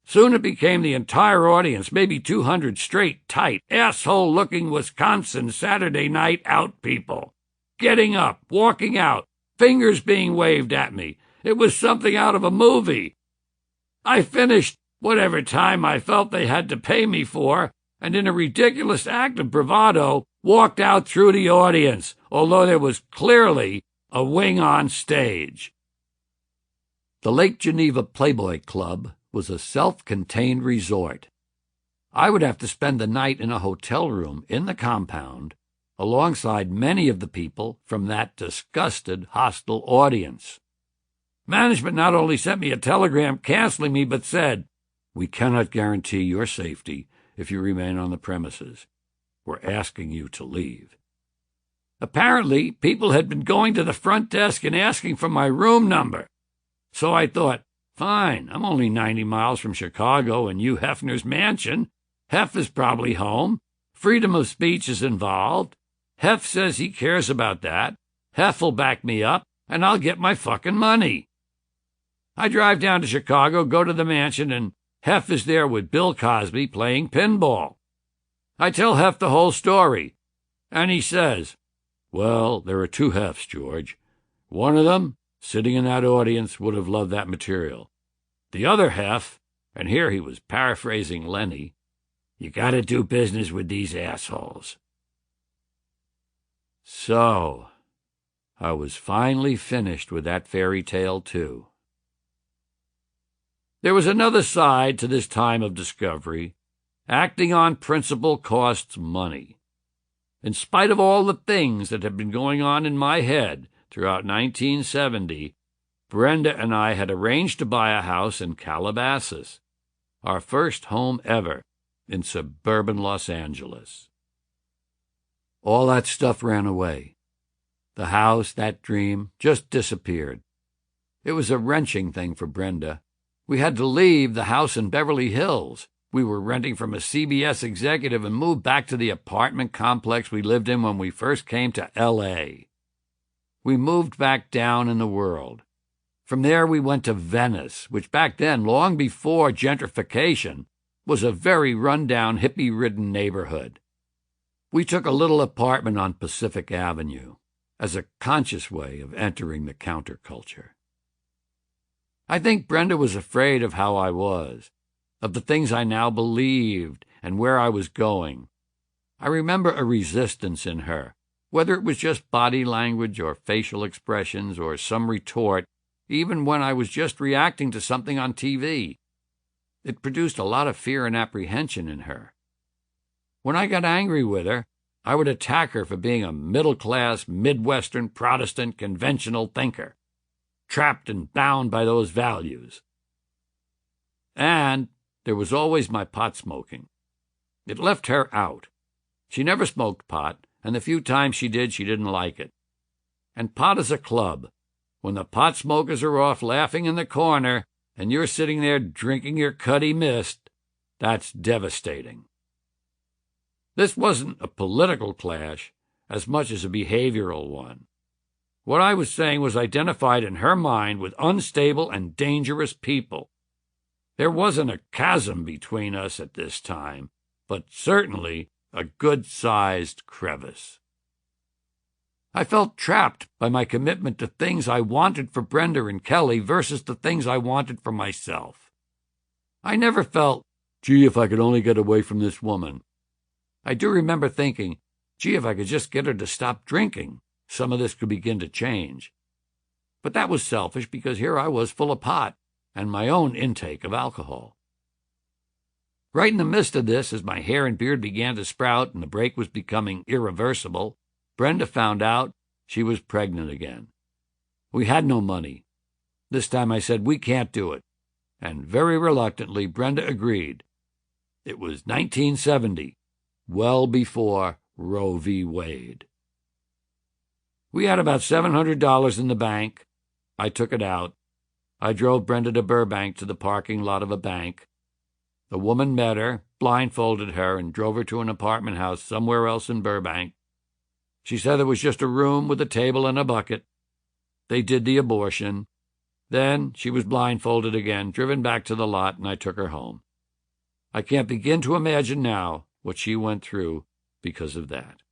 Soon it became the entire audience, maybe 200 straight, tight, asshole-looking Wisconsin Saturday night out people. Getting up, walking out, fingers being waved at me. It was something out of a movie. I finished whatever time I felt they had to pay me for, and in a ridiculous act of bravado, walked out through the audience, although there was clearly a wing on stage. The Lake Geneva Playboy Club was a self-contained resort. I would have to spend the night in a hotel room in the compound, alongside many of the people from that disgusted, hostile audience. Management not only sent me a telegram canceling me, but said, "We cannot guarantee your safety if you remain on the premises. We're asking you to leave." Apparently, people had been going to the front desk and asking for my room number. So I thought, fine, I'm only 90 miles from Chicago and Hugh Hefner's mansion. Hef is probably home. Freedom of speech is involved. Hef says he cares about that. Hef will back me up, and I'll get my fucking money. I drive down to Chicago, go to the mansion, and Hef is there with Bill Cosby playing pinball. I tell Hef the whole story, and he says, well, there are two Hefs, George. One of them, sitting in that audience, would have loved that material. The other Hef, and here he was paraphrasing Lenny, you gotta do business with these assholes. So, I was finally finished with that fairy tale, too. There was another side to this time of discovery. Acting on principle costs money. In spite of all the things that had been going on in my head throughout 1970, Brenda and I had arranged to buy a house in Calabasas, our first home ever in suburban Los Angeles. All that stuff ran away. The house, that dream, just disappeared. It was a wrenching thing for Brenda. We had to leave the house in Beverly Hills. We were renting from a CBS executive and moved back to the apartment complex we lived in when we first came to L.A. We moved back down in the world. From there we went to Venice, which back then, long before gentrification, was a very run-down, hippie-ridden neighborhood. We took a little apartment on Pacific Avenue as a conscious way of entering the counterculture. I think Brenda was afraid of how I was, of the things I now believed and where I was going. I remember a resistance in her, whether it was just body language or facial expressions or some retort, even when I was just reacting to something on TV. It produced a lot of fear and apprehension in her. When I got angry with her, I would attack her for being a middle-class, Midwestern, Protestant, conventional thinker, trapped and bound by those values. And there was always my pot smoking. It left her out. She never smoked pot, and the few times she did, she didn't like it. And pot is a club. When the pot smokers are off laughing in the corner, and you're sitting there drinking your Cuddy Mist, that's devastating. This wasn't a political clash as much as a behavioral one. What I was saying was identified in her mind with unstable and dangerous people. There wasn't a chasm between us at this time, but certainly a good-sized crevice. I felt trapped by my commitment to things I wanted for Brenda and Kelly versus the things I wanted for myself. I never felt, gee, if I could only get away from this woman. I do remember thinking, gee, if I could just get her to stop drinking, some of this could begin to change. But that was selfish because here I was full of pot and my own intake of alcohol. Right in the midst of this, as my hair and beard began to sprout and the break was becoming irreversible, Brenda found out she was pregnant again. We had no money. This time I said, we can't do it. And very reluctantly, Brenda agreed. It was 1970, well before Roe v. Wade. We had about $700 in the bank. I took it out. I drove Brenda to Burbank to the parking lot of a bank. The woman met her, blindfolded her, and drove her to an apartment house somewhere else in Burbank. She said there was just a room with a table and a bucket. They did the abortion. Then she was blindfolded again, driven back to the lot, and I took her home. I can't begin to imagine now what she went through because of that.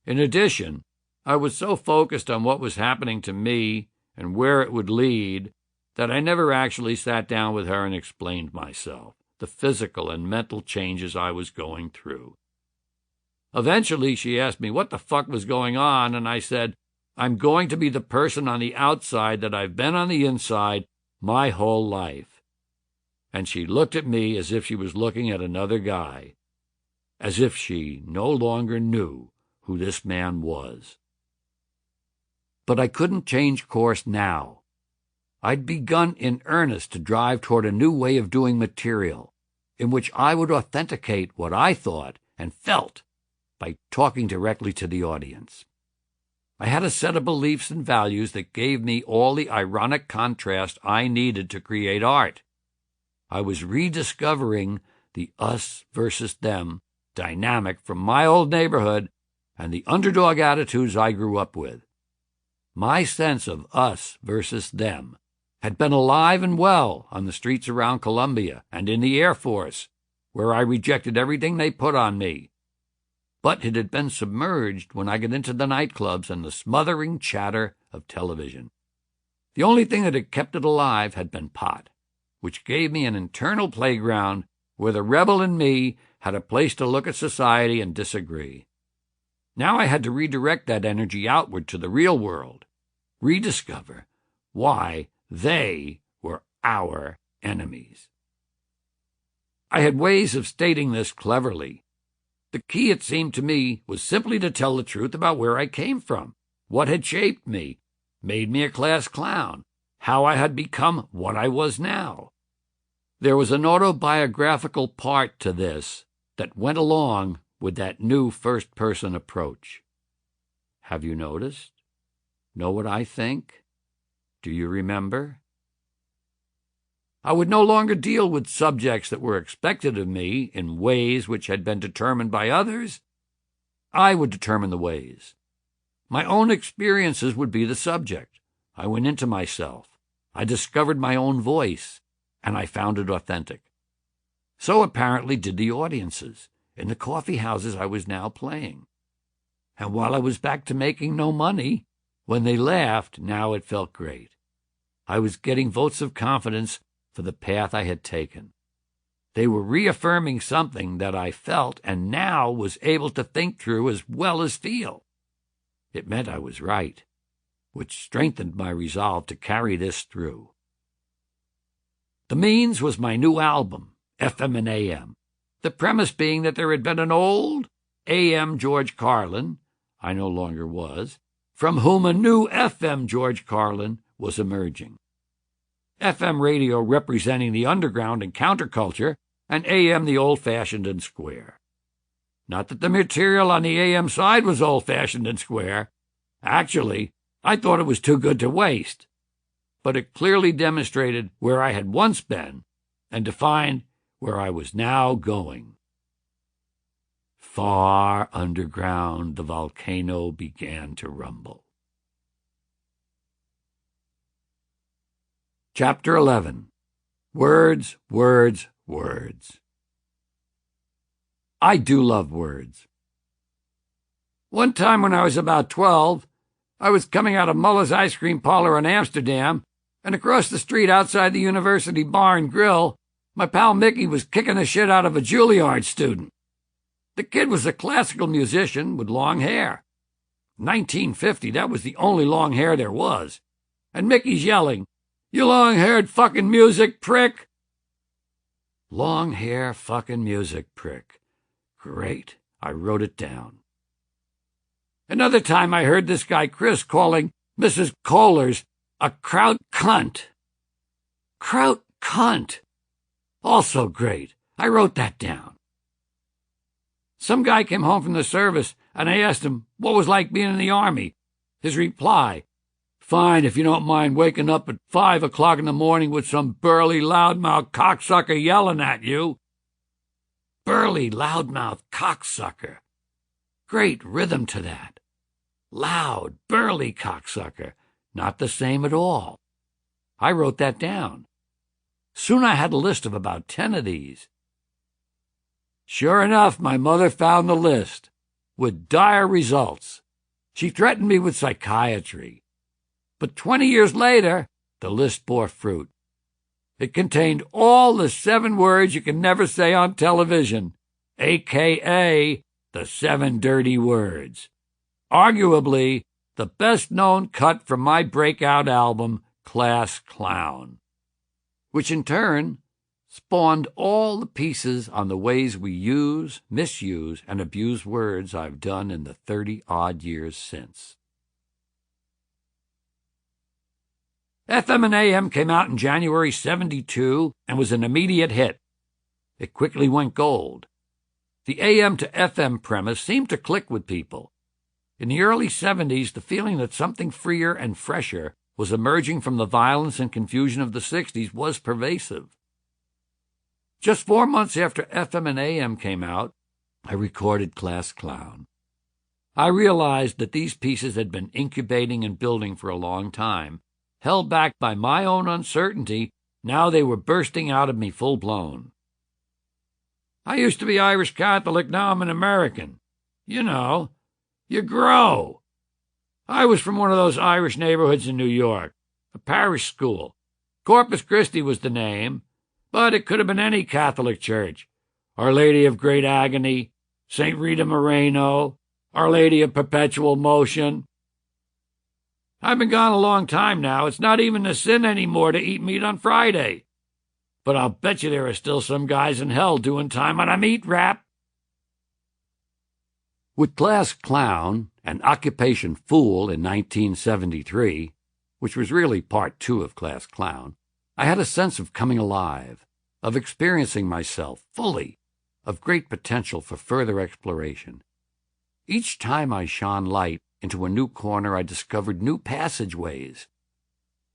In addition, I was so focused on what was happening to me and where it would lead that I never actually sat down with her and explained myself, the physical and mental changes I was going through. Eventually, she asked me what the fuck was going on, and I said, I'm going to be the person on the outside that I've been on the inside my whole life. And she looked at me as if she was looking at another guy, as if she no longer knew who this man was. But I couldn't change course now. I'd begun in earnest to drive toward a new way of doing material, in which I would authenticate what I thought and felt by talking directly to the audience. I had a set of beliefs and values that gave me all the ironic contrast I needed to create art. I was rediscovering the us versus them dynamic from my old neighborhood and the underdog attitudes I grew up with. My sense of us versus them had been alive and well on the streets around Columbia and in the Air Force, where I rejected everything they put on me. But it had been submerged when I got into the nightclubs and the smothering chatter of television. The only thing that had kept it alive had been pot, which gave me an internal playground where the rebel in me had a place to look at society and disagree. Now I had to redirect that energy outward to the real world, rediscover why they were our enemies. I had ways of stating this cleverly. The key, it seemed to me, was simply to tell the truth about where I came from, what had shaped me, made me a class clown, how I had become what I was now. There was an autobiographical part to this that went along with that new first-person approach. Have you noticed? Know what I think? Do you remember? I would no longer deal with subjects that were expected of me in ways which had been determined by others. I would determine the ways. My own experiences would be the subject. I went into myself. I discovered my own voice, and I found it authentic. So apparently did the audiences in the coffee houses I was now playing. And while I was back to making no money, when they laughed, now it felt great. I was getting votes of confidence for the path I had taken. They were reaffirming something that I felt and now was able to think through as well as feel. It meant I was right, which strengthened my resolve to carry this through. The means was my new album, FM and AM, the premise being that there had been an old AM George Carlin, I no longer was, from whom a new FM George Carlin was emerging. FM radio representing the underground and counterculture, and AM the old-fashioned and square. Not that the material on the AM side was old-fashioned and square. Actually, I thought it was too good to waste. But it clearly demonstrated where I had once been and defined where I was now going. Far underground, the volcano began to rumble. Chapter 11. Words, Words, Words. I do love words. One time when I was about 12, I was coming out of Muller's ice cream parlor in Amsterdam, and across the street outside the university bar and grill, my pal Mickey was kicking the shit out of a Juilliard student. The kid was a classical musician with long hair. 1950, that was the only long hair there was. And Mickey's yelling, "You long-haired fucking music prick!" Long hair fucking music prick. Great. I wrote it down. Another time I heard this guy Chris calling Mrs. Kohler's a kraut cunt. Kraut cunt. Also great. I wrote that down. Some guy came home from the service, and I asked him what it was like being in the Army. His reply, "Fine if you don't mind waking up at 5 o'clock in the morning with some burly, loudmouth cocksucker yelling at you." Burly, loudmouth cocksucker. Great rhythm to that. Loud, burly cocksucker. Not the same at all. I wrote that down. Soon I had a list of about 10 of these. Sure enough, my mother found the list, with dire results. She threatened me with psychiatry. But 20 years later, the list bore fruit. It contained all the 7 words you can never say on television, a.k.a. the 7 dirty words. Arguably, the best-known cut from my breakout album, Class Clown, which in turn spawned all the pieces on the ways we use, misuse, and abuse words I've done in the 30-odd years since. FM and AM came out in January '72 and was an immediate hit. It quickly went gold. The AM to FM premise seemed to click with people. In the early 70s, the feeling that something freer and fresher was emerging from the violence and confusion of the 60s was pervasive. Just 4 months after FM and AM came out, I recorded Class Clown. I realized that these pieces had been incubating and building for a long time. Held back by my own uncertainty, now they were bursting out of me full-blown. I used to be Irish Catholic, now I'm an American. You know, you grow. I was from one of those Irish neighborhoods in New York, a parish school. Corpus Christi was the name, but it could have been any Catholic church. Our Lady of Great Agony, St. Rita Moreno, Our Lady of Perpetual Motion. I've been gone a long time now. It's not even a sin anymore to eat meat on Friday. But I'll bet you there are still some guys in hell doing time on a meat wrap. With Class Clown and Occupation Fool in 1973, which was really part 2 of Class Clown, I had a sense of coming alive, of experiencing myself fully, of great potential for further exploration. Each time I shone light into a new corner, I discovered new passageways.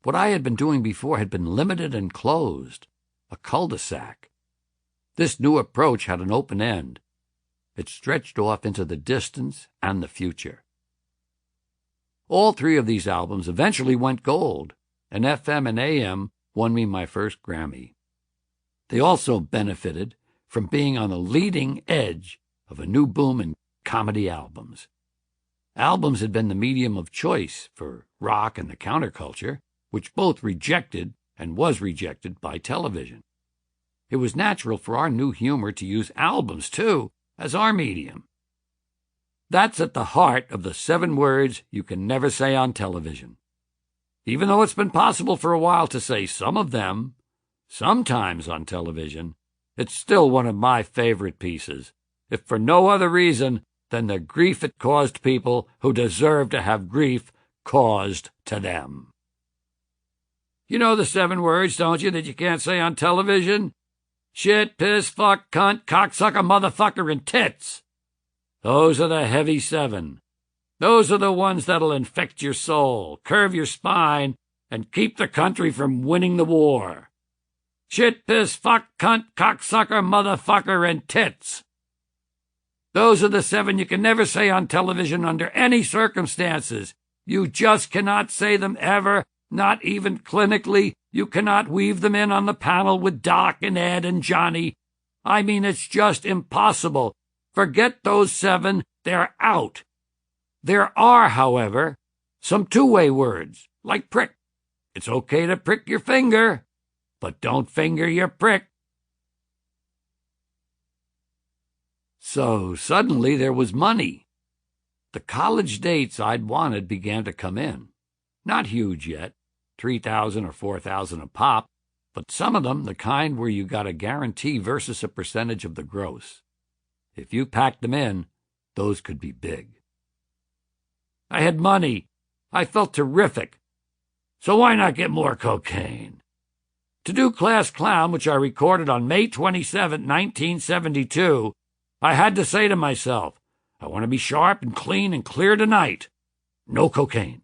What I had been doing before had been limited and closed, a cul-de-sac. This new approach had an open end. It stretched off into the distance and the future. All 3 of these albums eventually went gold, and FM and AM won me my first Grammy. They also benefited from being on the leading edge of a new boom in comedy albums. Albums had been the medium of choice for rock and the counterculture, which both rejected and was rejected by television. It was natural for our new humor to use albums, too, as our medium. That's at the heart of the 7 words you can never say on television. Even though it's been possible for a while to say some of them, sometimes on television, it's still one of my favorite pieces, if for no other reason than the grief it caused people who deserve to have grief caused to them. You know the 7 words, don't you, that you can't say on television? Shit, piss, fuck, cunt, cocksucker, motherfucker, and tits. Those are the heavy 7. Those are the ones that'll infect your soul, curve your spine, and keep the country from winning the war. Shit, piss, fuck, cunt, cocksucker, motherfucker, and tits. Those are the 7 you can never say on television under any circumstances. You just cannot say them ever, not even clinically. You cannot weave them in on the panel with Doc and Ed and Johnny. I mean, it's just impossible. Forget those 7, they're out. There are, however, some 2-way words, like prick. It's okay to prick your finger, but don't finger your prick. So suddenly there was money. The college dates I'd wanted began to come in. Not huge yet, $3,000 or $4,000 a pop, but some of them the kind where you got a guarantee versus a percentage of the gross. If you packed them in, those could be big. I had money. I felt terrific. So why not get more cocaine? To do Class Clown, which I recorded on May 27, 1972, I had to say to myself, I want to be sharp and clean and clear tonight. No cocaine.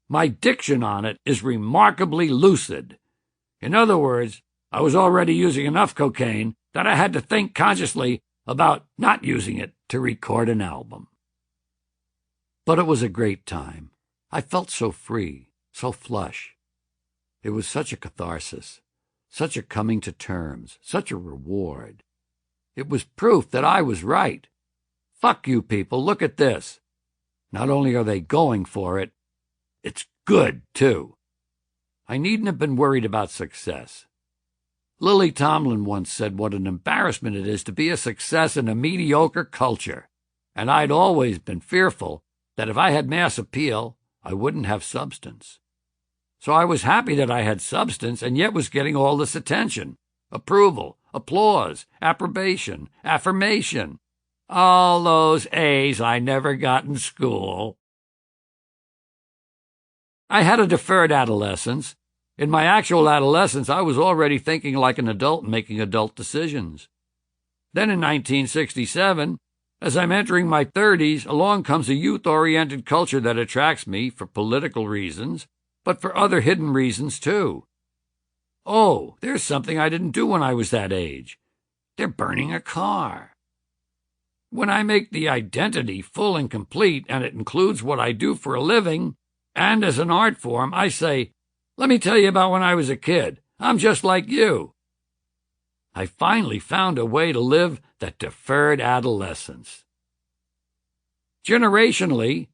My diction on it is remarkably lucid. In other words, I was already using enough cocaine that I had to think consciously about not using it to record an album. But it was a great time. I felt so free, so flush. It was such a catharsis, such a coming to terms, such a reward. It was proof that I was right. Fuck you people, look at this. Not only are they going for it, it's good, too. I needn't have been worried about success. Lily Tomlin once said what an embarrassment it is to be a success in a mediocre culture, and I'd always been fearful that if I had mass appeal, I wouldn't have substance. So I was happy that I had substance and yet was getting all this attention, approval, applause, approbation, affirmation. All those A's I never got in school. I had a deferred adolescence. In my actual adolescence, I was already thinking like an adult and making adult decisions. Then in 1967, as I'm entering my 30s, along comes a youth-oriented culture that attracts me for political reasons, but for other hidden reasons too. Oh, there's something I didn't do when I was that age. They're burning a car. When I make the identity full and complete, and it includes what I do for a living and as an art form, I say, let me tell you about when I was a kid. I'm just like you. I finally found a way to live that deferred adolescence. Generationally,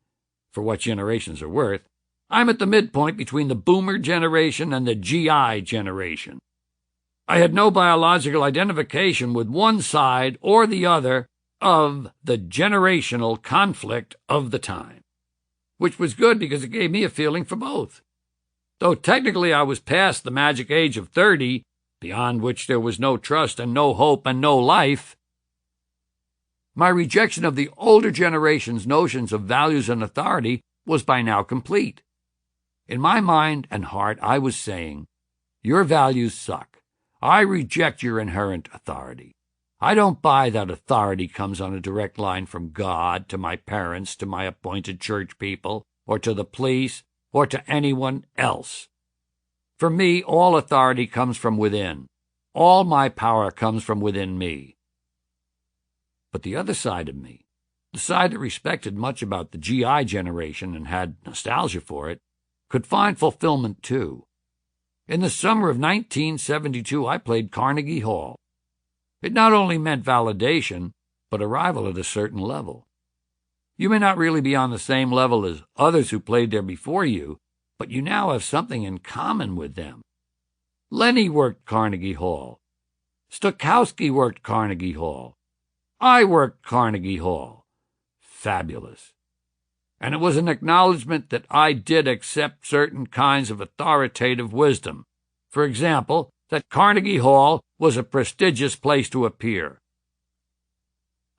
for what generations are worth, I'm at the midpoint between the boomer generation and the GI generation. I had no biological identification with one side or the other of the generational conflict of the time, which was good because it gave me a feeling for both. Though technically I was past the magic age of 30, beyond which there was no trust and no hope and no life, my rejection of the older generation's notions of values and authority was by now complete. In my mind and heart, I was saying, your values suck. I reject your inherent authority. I don't buy that authority comes on a direct line from God to my parents, to my appointed church people, or to the police, or to anyone else. For me, all authority comes from within. All my power comes from within me. But the other side of me, the side that respected much about the GI generation and had nostalgia for it, could find fulfillment too. In the summer of 1972, I played Carnegie Hall. It not only meant validation, but arrival at a certain level. You may not really be on the same level as others who played there before you, but you now have something in common with them. Lenny worked Carnegie Hall. Stokowski worked Carnegie Hall. I worked Carnegie Hall. Fabulous. And it was an acknowledgement that I did accept certain kinds of authoritative wisdom. For example, that Carnegie Hall was a prestigious place to appear.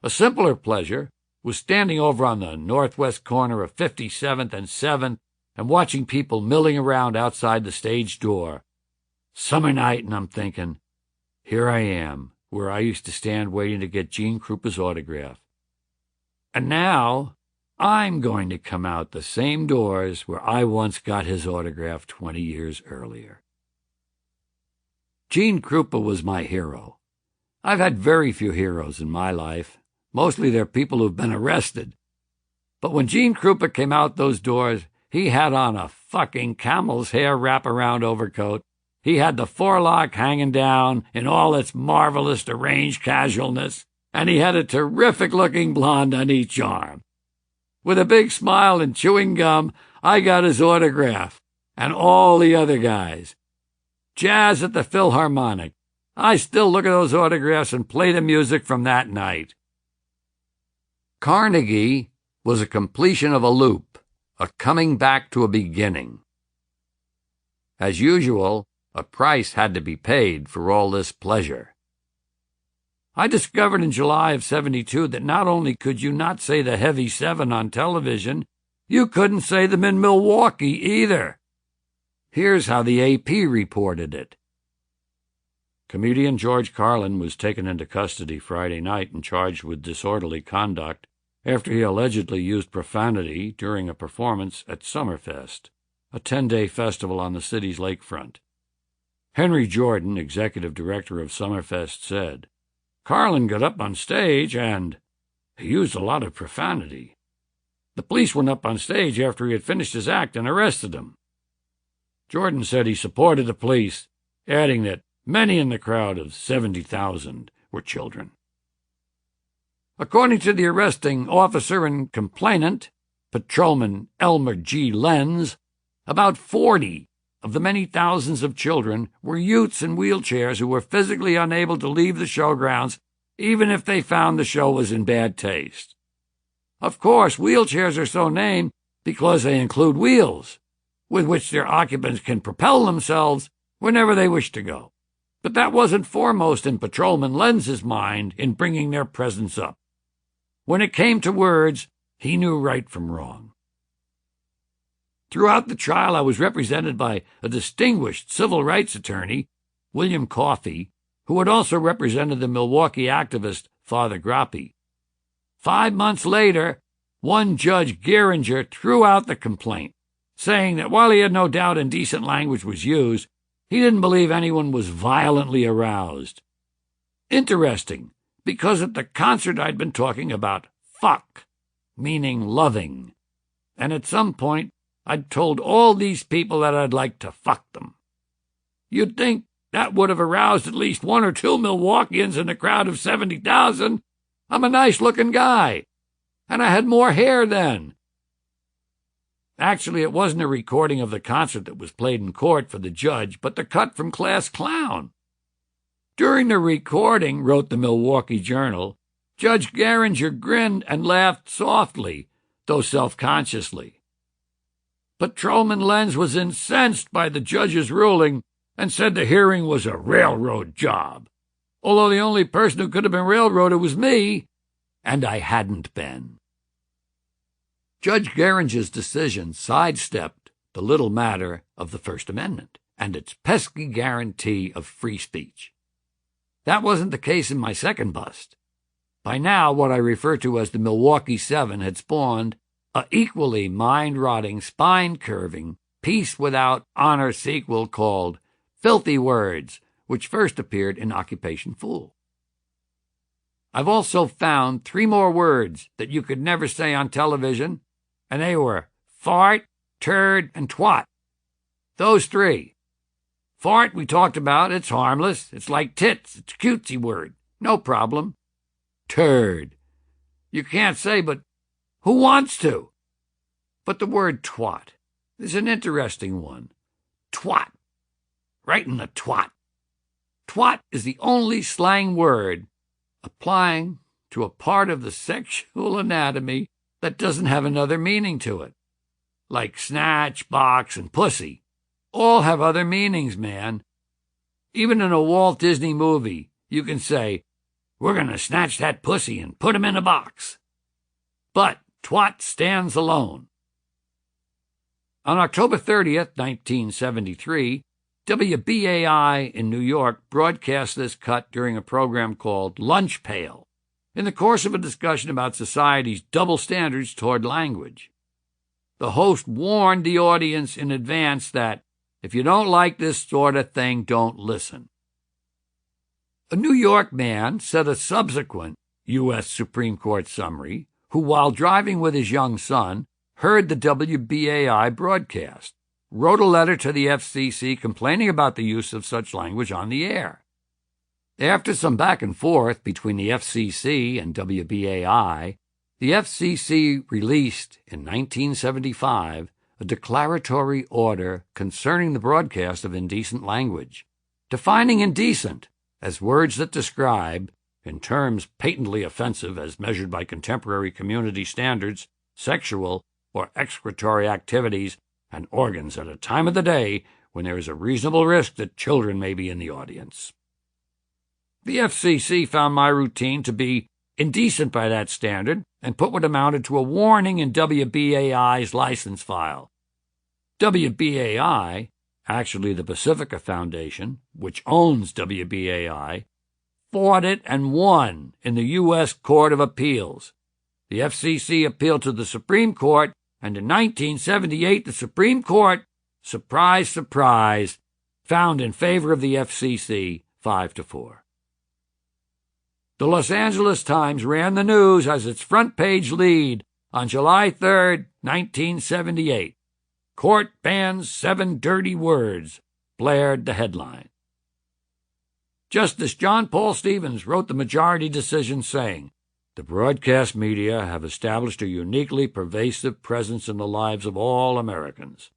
A simpler pleasure was standing over on the northwest corner of 57th and 7th and watching people milling around outside the stage door. Summer night, and I'm thinking, here I am, where I used to stand waiting to get Gene Krupa's autograph. And now I'm going to come out the same doors where I once got his autograph 20 years earlier. Gene Krupa was my hero. I've had very few heroes in my life. Mostly they're people who've been arrested. But when Gene Krupa came out those doors, he had on a fucking camel's hair wraparound overcoat. He had the forelock hanging down in all its marvelous deranged casualness, and he had a terrific-looking blonde on each arm. With a big smile and chewing gum, I got his autograph, and all the other guys. Jazz at the Philharmonic. I still look at those autographs and play the music from that night. Carnegie was a completion of a loop, a coming back to a beginning. As usual, a price had to be paid for all this pleasure. I discovered in July of 72 that not only could you not say the Heavy Seven on television, you couldn't say them in Milwaukee either. Here's how the AP reported it. Comedian George Carlin was taken into custody Friday night and charged with disorderly conduct after he allegedly used profanity during a performance at Summerfest, a 10-day festival on the city's lakefront. Henry Jordan, executive director of Summerfest, said, Carlin got up on stage and he used a lot of profanity. The police went up on stage after he had finished his act and arrested him. Jordan said he supported the police, adding that many in the crowd of 70,000 were children. According to the arresting officer and complainant, Patrolman Elmer G. Lenz, about 40 of the many thousands of children were youths in wheelchairs who were physically unable to leave the showgrounds even if they found the show was in bad taste. Of course, wheelchairs are so named because they include wheels, with which their occupants can propel themselves whenever they wish to go. But that wasn't foremost in Patrolman Lenz's mind in bringing their presence up. When it came to words, he knew right from wrong. Throughout the trial, I was represented by a distinguished civil rights attorney, William Coffey, who had also represented the Milwaukee activist Father Grappi. 5 months later, one Judge Geringer threw out the complaint, saying that while he had no doubt indecent language was used, he didn't believe anyone was violently aroused. Interesting, because at the concert I'd been talking about fuck, meaning loving, and at some point I'd told all these people that I'd like to fuck them. You'd think that would have aroused at least 1 or 2 Milwaukeeans in a crowd of 70,000. I'm a nice-looking guy, and I had more hair then. Actually, it wasn't a recording of the concert that was played in court for the judge, but the cut from Class Clown. During the recording, wrote the Milwaukee Journal, Judge Geringer grinned and laughed softly, though self-consciously. Patrolman Lenz was incensed by the judge's ruling and said the hearing was a railroad job, although the only person who could have been railroaded was me, and I hadn't been. Judge Geringer's decision sidestepped the little matter of the First Amendment and its pesky guarantee of free speech. That wasn't the case in my second bust. By now, what I refer to as the Milwaukee 7 had spawned a equally mind-rotting, spine-curving, piece without honor sequel called Filthy Words, which first appeared in Occupation Fool. I've also found 3 more words that you could never say on television, and they were fart, turd, and twat. Those 3. Fart we talked about, it's harmless, it's like tits, it's a cutesy word, no problem. Turd. You can't say, but who wants to? But the word twat is an interesting one. Twat. Right in the twat. Twat is the only slang word applying to a part of the sexual anatomy that doesn't have another meaning to it. Like snatch, box, and pussy. All have other meanings, man. Even in a Walt Disney movie, you can say, we're going to snatch that pussy and put him in a box. But twat stands alone. On October 30th, 1973, WBAI in New York broadcast this cut during a program called Lunch Pail, in the course of a discussion about society's double standards toward language. The host warned the audience in advance that, if you don't like this sort of thing, don't listen. A New York man said a subsequent U.S. Supreme Court summary, who, while driving with his young son, heard the WBAI broadcast, wrote a letter to the FCC complaining about the use of such language on the air. After some back and forth between the FCC and WBAI, the FCC released in 1975 a declaratory order concerning the broadcast of indecent language, defining indecent as words that describe, in terms patently offensive as measured by contemporary community standards, sexual or excretory activities and organs at a time of the day when there is a reasonable risk that children may be in the audience. The FCC found my routine to be indecent by that standard and put what amounted to a warning in WBAI's license file. WBAI, actually the Pacifica Foundation, which owns WBAI, fought it and won in the U.S. Court of Appeals. The FCC appealed to the Supreme Court, and in 1978 the Supreme Court, surprise, surprise, found in favor of the FCC 5-4. The Los Angeles Times ran the news as its front-page lead on July 3, 1978. Court bans 7 dirty words, blared the headline. Justice John Paul Stevens wrote the majority decision saying, the broadcast media have established a uniquely pervasive presence in the lives of all Americans.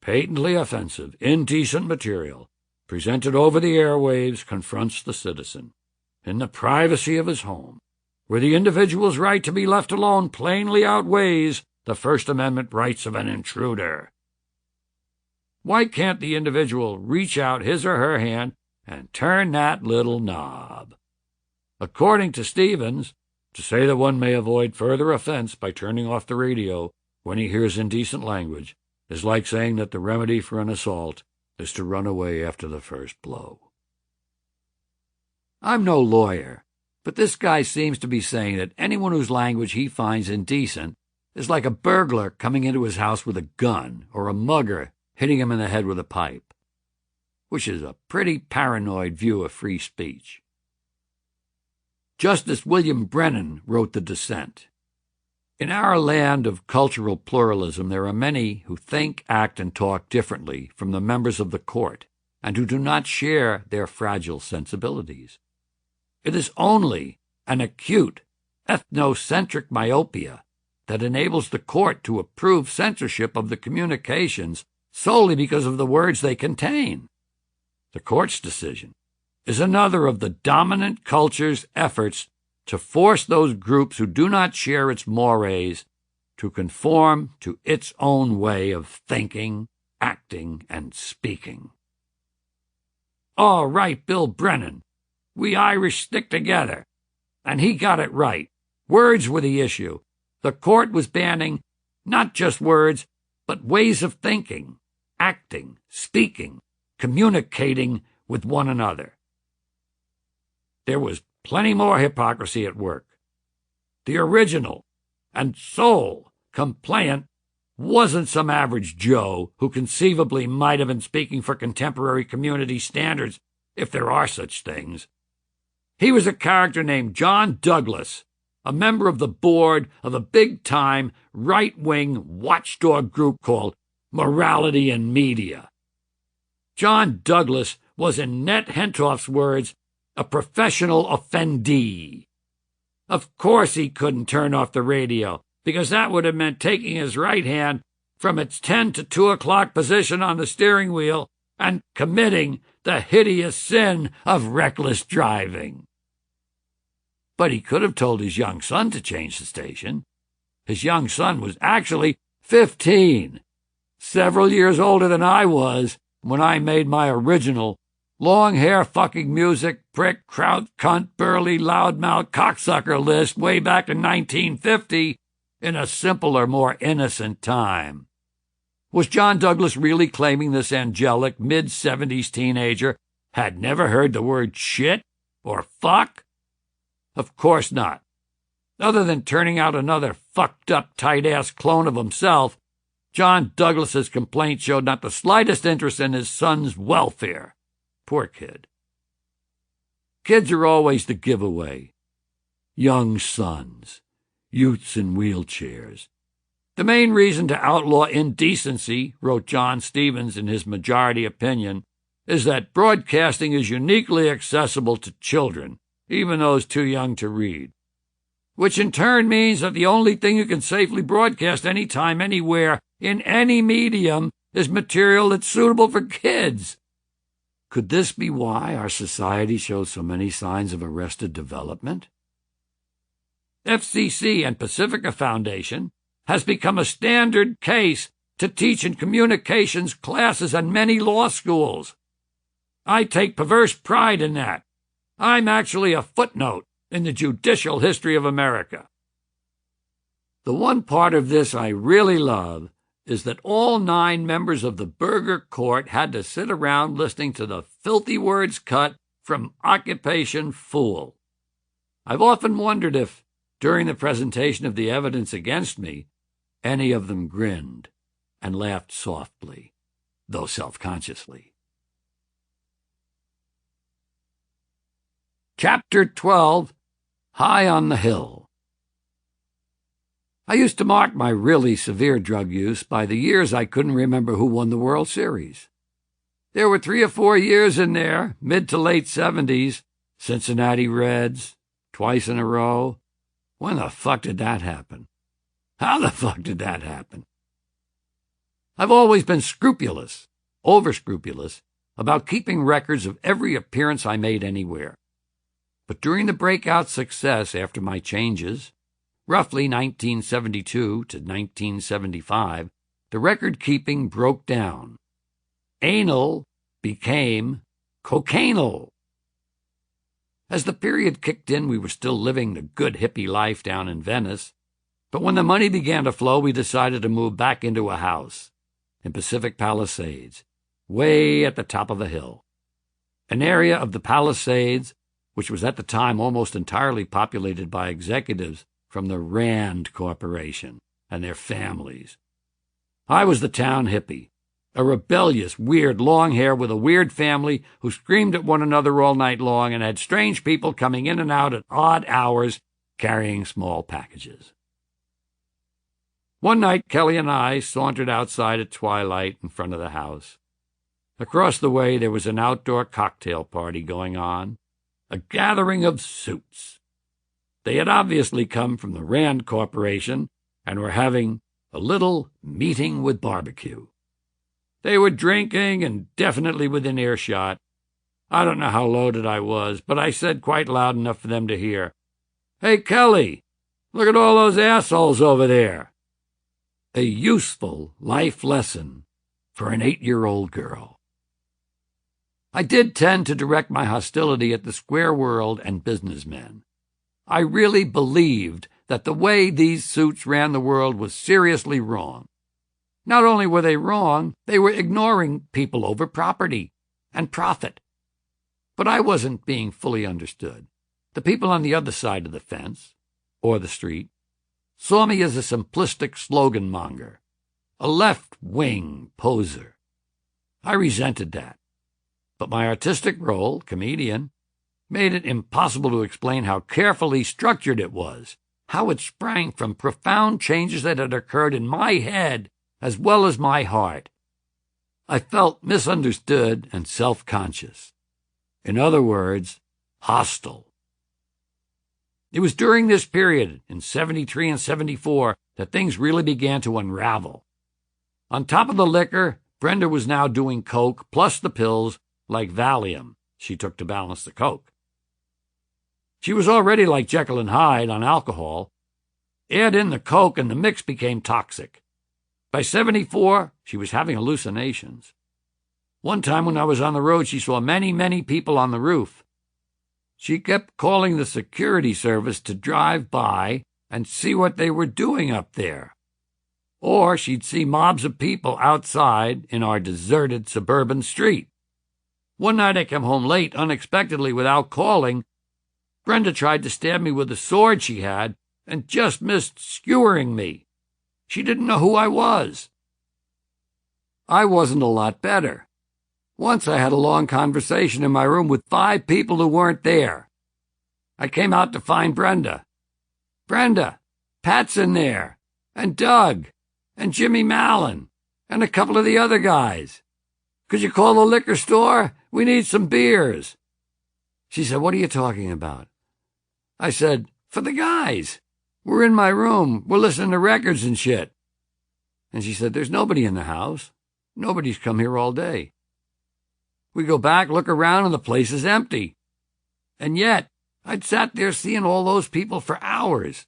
Patently offensive, indecent material presented over the airwaves confronts the citizen in the privacy of his home, where the individual's right to be left alone plainly outweighs the First Amendment rights of an intruder. Why can't the individual reach out his or her hand and turn that little knob? According to Stevens, to say that one may avoid further offense by turning off the radio when he hears indecent language is like saying that the remedy for an assault is to run away after the first blow. I'm no lawyer, but this guy seems to be saying that anyone whose language he finds indecent is like a burglar coming into his house with a gun or a mugger hitting him in the head with a pipe, which is a pretty paranoid view of free speech. Justice William Brennan wrote The Dissent. In our land of cultural pluralism, there are many who think, act, and talk differently from the members of the court and who do not share their fragile sensibilities. It is only an acute, ethnocentric myopia that enables the court to approve censorship of the communications solely because of the words they contain. The court's decision is another of the dominant culture's efforts to force those groups who do not share its mores to conform to its own way of thinking, acting, and speaking. All right, Bill Brennan. We Irish stick together. And he got it right. Words were the issue. The court was banning not just words, but ways of thinking, acting, speaking, communicating with one another. There was plenty more hypocrisy at work. The original and sole complainant wasn't some average Joe who conceivably might have been speaking for contemporary community standards, if there are such things. He was a character named John Douglas, a member of the board of a big-time right-wing watchdog group called Morality and Media. John Douglas was, in Ned Hentoff's words, a professional offendee. Of course he couldn't turn off the radio, because that would have meant taking his right hand from its 10 to 2 o'clock position on the steering wheel and committing the hideous sin of reckless driving. But he could have told his young son to change the station. His young son was actually 15, several years older than I was when I made my original long hair fucking music, prick, kraut, cunt, burly, loudmouth, cocksucker list way back in 1950 in a simpler, more innocent time. Was John Douglas really claiming this angelic mid-70s teenager had never heard the word shit or fuck? Of course not. Other than turning out another fucked-up, tight-ass clone of himself, John Douglas's complaint showed not the slightest interest in his son's welfare. Poor kid. Kids are always the giveaway. Young sons, youths in wheelchairs. The main reason to outlaw indecency, wrote John Stevens in his majority opinion, is that broadcasting is uniquely accessible to children, even those too young to read, which in turn means that the only thing you can safely broadcast anytime, anywhere, in any medium is material that's suitable for kids. Could this be why our society shows so many signs of arrested development? FCC and Pacifica Foundation has become a standard case to teach in communications classes at many law schools. I take perverse pride in that. I'm actually a footnote in the judicial history of America. The one part of this I really love is that all 9 members of the Burger Court had to sit around listening to the filthy words cut from Occupation Fool. I've often wondered if, during the presentation of the evidence against me, any of them grinned and laughed softly, though self-consciously. Chapter 12, High on the Hill. I used to mark my really severe drug use by the years I couldn't remember who won the World Series. There were 3 or 4 years in there, mid to late 70s, Cincinnati Reds, twice in a row. When the fuck did that happen? How the fuck did that happen? I've always been scrupulous, over-scrupulous, about keeping records of every appearance I made anywhere. But during the breakout success after my changes, roughly 1972 to 1975, the record-keeping broke down. Anal became cocainal. As the period kicked in, we were still living the good hippie life down in Venice, but when the money began to flow, we decided to move back into a house in Pacific Palisades, way at the top of the hill, an area of the Palisades which was at the time almost entirely populated by executives from the Rand Corporation and their families. I was the town hippie, a rebellious, weird, long hair with a weird family who screamed at one another all night long and had strange people coming in and out at odd hours carrying small packages. One night, Kelly and I sauntered outside at twilight in front of the house. Across the way, there was an outdoor cocktail party going on, a gathering of suits. They had obviously come from the Rand Corporation and were having a little meeting with barbecue. They were drinking and definitely within earshot. I don't know how loaded I was, but I said quite loud enough for them to hear, "Hey, Kelly, look at all those assholes over there." A useful life lesson for an 8-year-old girl. I did tend to direct my hostility at the square world and businessmen. I really believed that the way these suits ran the world was seriously wrong. Not only were they wrong, they were ignoring people over property and profit. But I wasn't being fully understood. The people on the other side of the fence, or the street, saw me as a simplistic slogan monger, a left-wing poser. I resented that. But my artistic role, comedian, made it impossible to explain how carefully structured it was, how it sprang from profound changes that had occurred in my head as well as my heart. I felt misunderstood and self-conscious. In other words, hostile. It was during this period, in 73 and 74, that things really began to unravel. On top of the liquor, Brenda was now doing coke, plus the pills, like Valium, she took to balance the coke. She was already like Jekyll and Hyde on alcohol. Add in the coke and the mix became toxic. By 74, she was having hallucinations. One time when I was on the road, she saw many, many people on the roof. She kept calling the security service to drive by and see what they were doing up there. Or she'd see mobs of people outside in our deserted suburban street. One night I came home late, unexpectedly, without calling. Brenda tried to stab me with a sword she had and just missed skewering me. She didn't know who I was. I wasn't a lot better. Once I had a long conversation in my room with 5 people who weren't there. I came out to find Brenda. "Brenda, Pat's in there, and Doug, and Jimmy Mallon, and a couple of the other guys. Could you call the liquor store? We need some beers." She said, "What are you talking about?" I said, "For the guys. We're in my room. We're listening to records and shit." And she said, "There's nobody in the house. Nobody's come here all day." We go back, look around, and the place is empty. And yet, I'd sat there seeing all those people for hours,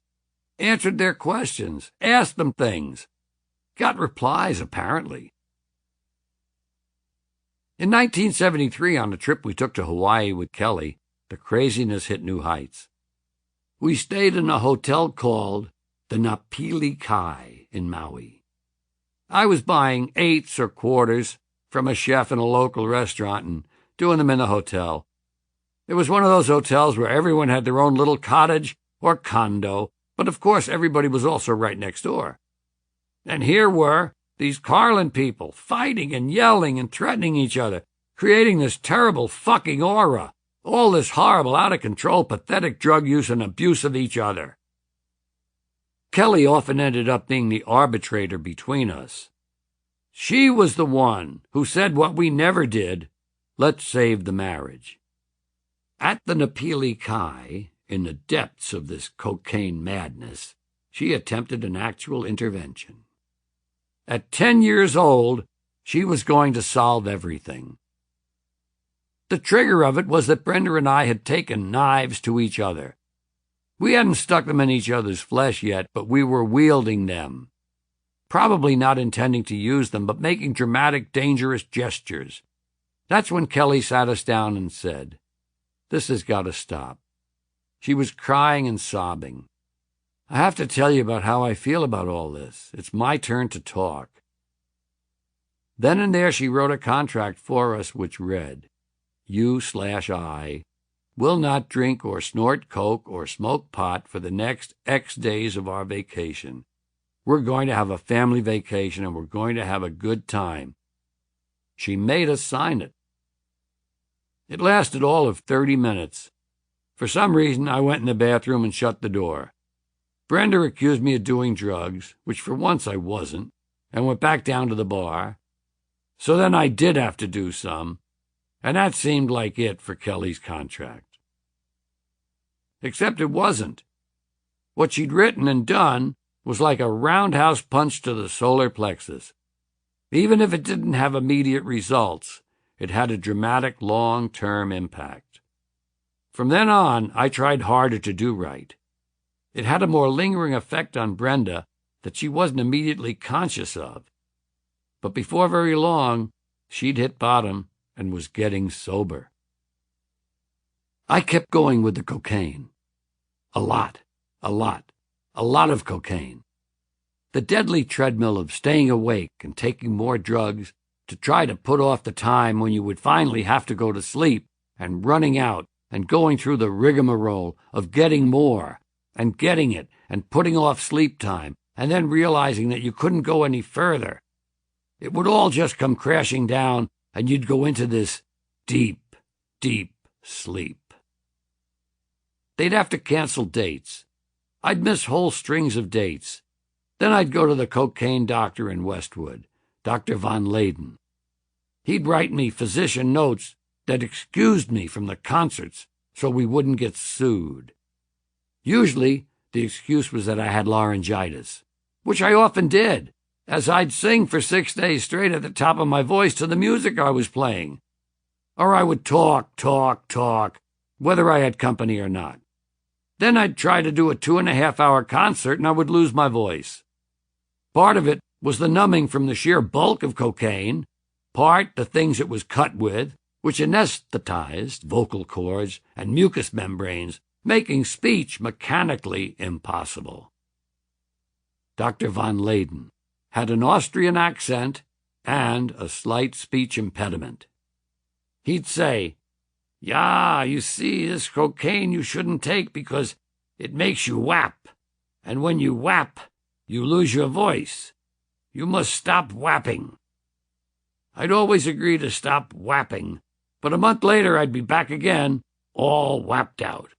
answered their questions, asked them things, got replies, apparently. In 1973, on a trip we took to Hawaii with Kelly, the craziness hit new heights. We stayed in a hotel called the Napili Kai in Maui. I was buying 8s or quarters from a chef in a local restaurant and doing them in the hotel. It was one of those hotels where everyone had their own little cottage or condo, but of course everybody was also right next door. And here were these Carlin people fighting and yelling and threatening each other, creating this terrible fucking aura, all this horrible, out-of-control, pathetic drug use and abuse of each other. Kelly often ended up being the arbitrator between us. She was the one who said what we never did, "Let's save the marriage." At the Napili Kai, in the depths of this cocaine madness, she attempted an actual intervention. At 10 years old, she was going to solve everything. The trigger of it was that Brenda and I had taken knives to each other. We hadn't stuck them in each other's flesh yet, but we were wielding them. Probably not intending to use them, but making dramatic, dangerous gestures. That's when Kelly sat us down and said, "This has got to stop." She was crying and sobbing. "I have to tell you about how I feel about all this. It's my turn to talk." Then and there she wrote a contract for us which read, "You/I We'll not drink or snort coke or smoke pot for the next X days of our vacation. We're going to have a family vacation and we're going to have a good time. She made us sign it. It lasted all of 30 minutes. For some reason, I went in the bathroom and shut the door. Brenda accused me of doing drugs, which for once I wasn't, and went back down to the bar. So then I did have to do some, and that seemed like it for Kelly's contract. Except it wasn't. What she'd written and done was like a roundhouse punch to the solar plexus. Even if it didn't have immediate results, it had a dramatic long-term impact. From then on, I tried harder to do right. It had a more lingering effect on Brenda that she wasn't immediately conscious of. But before very long, she'd hit bottom and was getting sober. I kept going with the cocaine. A lot of cocaine. The deadly treadmill of staying awake and taking more drugs to try to put off the time when you would finally have to go to sleep, and running out and going through the rigmarole of getting more and getting it and putting off sleep time and then realizing that you couldn't go any further. It would all just come crashing down and you'd go into this deep, deep sleep. They'd have to cancel dates. I'd miss whole strings of dates. Then I'd go to the cocaine doctor in Westwood, Dr. Von Leyden. He'd write me physician notes that excused me from the concerts so we wouldn't get sued. Usually, the excuse was that I had laryngitis, which I often did, as I'd sing for 6 days straight at the top of my voice to the music I was playing. Or I would talk, whether I had company or not. Then I'd try to do a 2.5-hour concert and I would lose my voice. Part of it was the numbing from the sheer bulk of cocaine, part the things it was cut with, which anesthetized vocal cords and mucous membranes, making speech mechanically impossible. Dr. Von Leyden had an Austrian accent and a slight speech impediment. He'd say, "Yeah, you see, this cocaine you shouldn't take because it makes you whap, and when you whap, you lose your voice. You must stop whapping." I'd always agree to stop whapping, but a month later I'd be back again, all whapped out.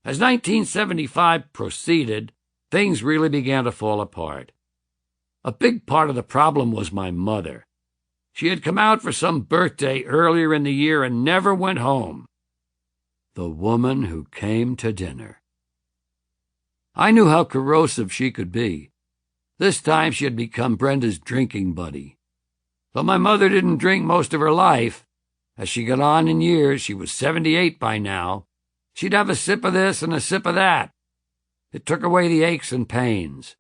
As 1975 proceeded, things really began to fall apart. A big part of the problem was my mother. She had come out for some birthday earlier in the year and never went home. The woman who came to dinner. I knew how corrosive she could be. This time she had become Brenda's drinking buddy. Though my mother didn't drink most of her life, as she got on in years, she was 78 by now, she'd have a sip of this and a sip of that. It took away the aches and pains.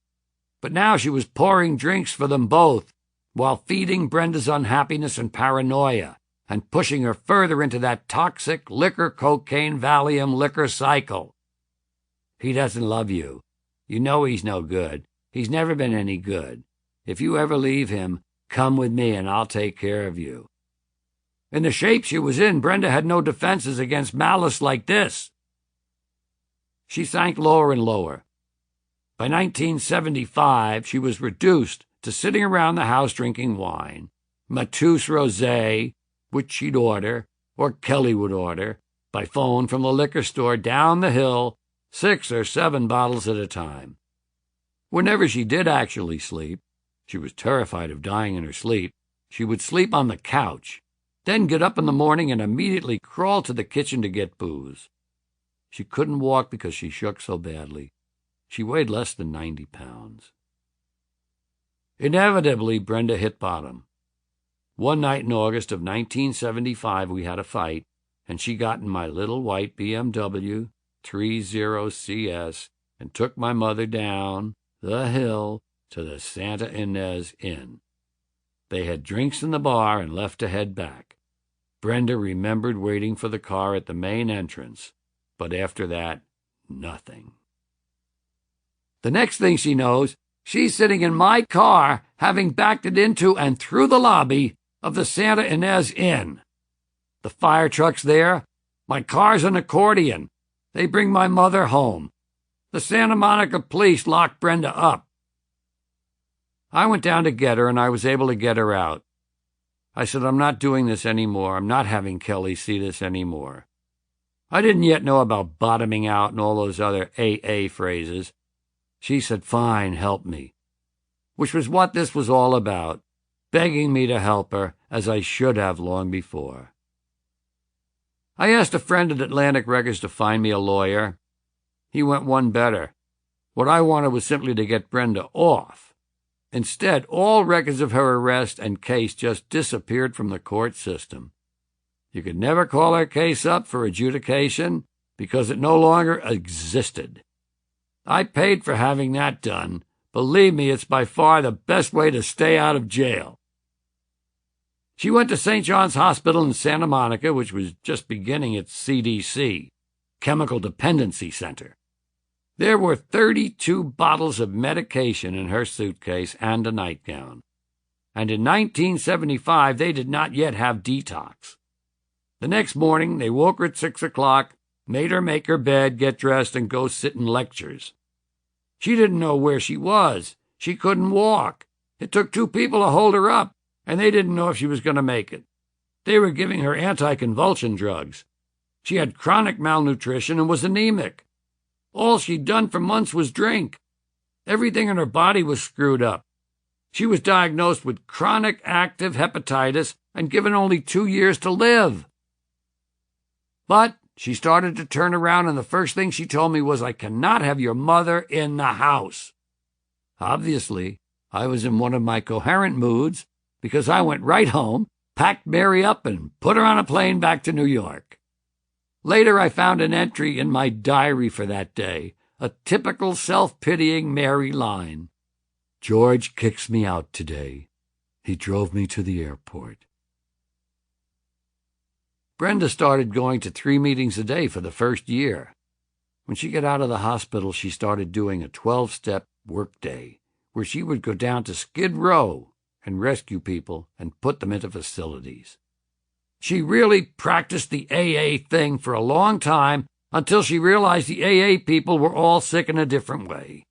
But now she was pouring drinks for them both, while feeding Brenda's unhappiness and paranoia, and pushing her further into that toxic liquor-cocaine-Valium-liquor cycle. "He doesn't love you. You know he's no good. He's never been any good. If you ever leave him, come with me and I'll take care of you." In the shape she was in, Brenda had no defenses against malice like this. She sank lower and lower. By 1975, she was reduced to sitting around the house drinking wine, Mateus Rosé, which she'd order, or Kelly would order, by phone from the liquor store down the hill, 6 or 7 bottles at a time. Whenever she did actually sleep, she was terrified of dying in her sleep, she would sleep on the couch, then get up in the morning and immediately crawl to the kitchen to get booze. She couldn't walk because she shook so badly. She weighed less than 90 pounds. Inevitably, Brenda hit bottom. One night in August of 1975, we had a fight, and she got in my little white BMW 30CS and took my mother down the hill to the Santa Ynez Inn. They had drinks in the bar and left to head back. Brenda remembered waiting for the car at the main entrance, but after that, nothing. The next thing she knows, she's sitting in my car, having backed it into and through the lobby of the Santa Ynez Inn. The fire truck's there. My car's an accordion. They bring my mother home. The Santa Monica police locked Brenda up. I went down to get her, and I was able to get her out. I said, I'm not doing this anymore. I'm not having Kelly see this anymore. I didn't yet know about bottoming out and all those other AA phrases. She said, fine, help me, which was what this was all about, begging me to help her, as I should have long before. I asked a friend at Atlantic Records to find me a lawyer. He went one better. What I wanted was simply to get Brenda off. Instead, all records of her arrest and case just disappeared from the court system. You could never call her case up for adjudication because it no longer existed. I paid for having that done. Believe me, it's by far the best way to stay out of jail. She went to St. John's Hospital in Santa Monica, which was just beginning its CDC, Chemical Dependency Center. There were 32 bottles of medication in her suitcase and a nightgown. And in 1975, they did not yet have detox. The next morning, they woke her at 6 o'clock, made her make her bed, get dressed, and go sit in lectures. She didn't know where she was. She couldn't walk. It took 2 people to hold her up, and they didn't know if she was going to make it. They were giving her anticonvulsion drugs. She had chronic malnutrition and was anemic. All she'd done for months was drink. Everything in her body was screwed up. She was diagnosed with chronic active hepatitis and given only 2 years to live. But she started to turn around, and the first thing she told me was, I cannot have your mother in the house. Obviously, I was in one of my coherent moods because I went right home, packed Mary up, and put her on a plane back to New York. Later, I found an entry in my diary for that day, a typical self-pitying Mary line. George kicks me out today. He drove me to the airport. Brenda started going to 3 meetings a day for the first year. When she got out of the hospital, she started doing a 12-step workday, where she would go down to Skid Row and rescue people and put them into facilities. She really practiced the AA thing for a long time until she realized the AA people were all sick in a different way.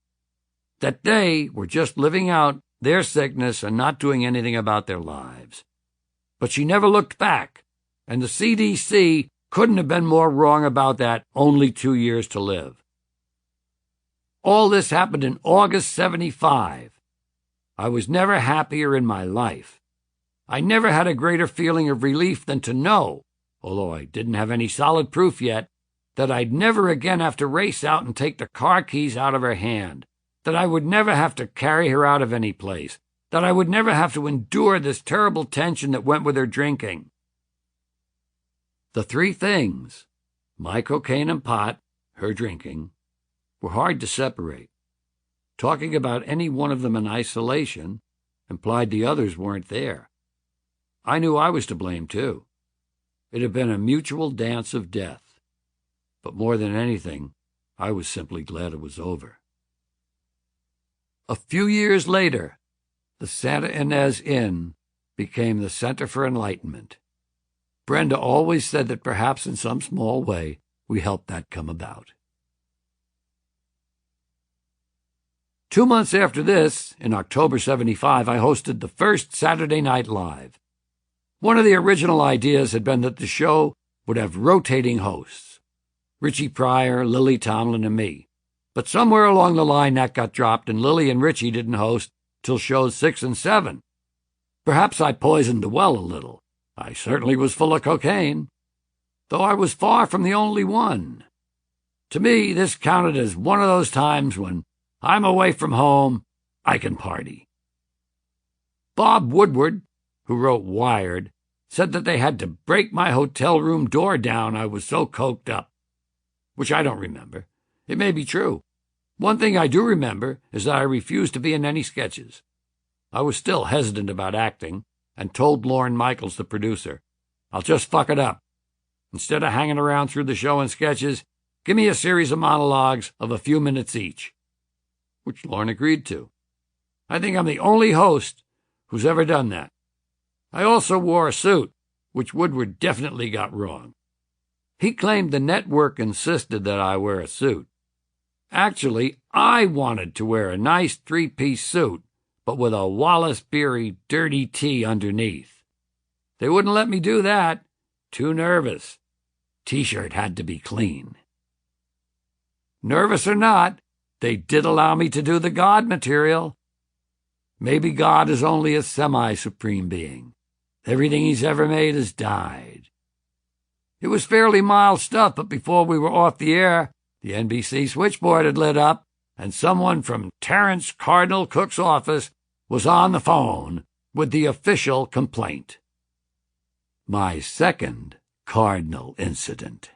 That they were just living out their sickness and not doing anything about their lives. But she never looked back. And the CDC couldn't have been more wrong about that, only 2 years to live. All this happened in August 75. I was never happier in my life. I never had a greater feeling of relief than to know, although I didn't have any solid proof yet, that I'd never again have to race out and take the car keys out of her hand, that I would never have to carry her out of any place, that I would never have to endure this terrible tension that went with her drinking. The 3 things, my cocaine and pot, her drinking, were hard to separate. Talking about any one of them in isolation implied the others weren't there. I knew I was to blame, too. It had been a mutual dance of death. But more than anything, I was simply glad it was over. A few years later, the Santa Ynez Inn became the Center for Enlightenment. Brenda always said that perhaps in some small way we helped that come about. 2 months after this, in October 75, I hosted the first Saturday Night Live. One of the original ideas had been that the show would have rotating hosts, Richie Pryor, Lily Tomlin, and me. But somewhere along the line that got dropped, and Lily and Richie didn't host till shows 6 and 7. Perhaps I poisoned the well a little. I certainly was full of cocaine, though I was far from the only one. To me, this counted as one of those times when I'm away from home, I can party. Bob Woodward, who wrote Wired, said that they had to break my hotel room door down, I was so coked up, which I don't remember. It may be true. One thing I do remember is that I refused to be in any sketches. I was still hesitant about acting, and told Lorne Michaels, the producer, I'll just fuck it up. Instead of hanging around through the show in sketches, give me a series of monologues of a few minutes each, which Lorne agreed to. I think I'm the only host who's ever done that. I also wore a suit, which Woodward definitely got wrong. He claimed the network insisted that I wear a suit. Actually, I wanted to wear a nice three-piece suit, but with a Wallace Beery dirty tee underneath. They wouldn't let me do that. Too nervous. T-shirt had to be clean. Nervous or not, they did allow me to do the God material. Maybe God is only a semi-supreme being. Everything he's ever made has died. It was fairly mild stuff, but before we were off the air, the NBC switchboard had lit up, and someone from Terence Cardinal Cook's office was on the phone with the official complaint. My second Cardinal incident.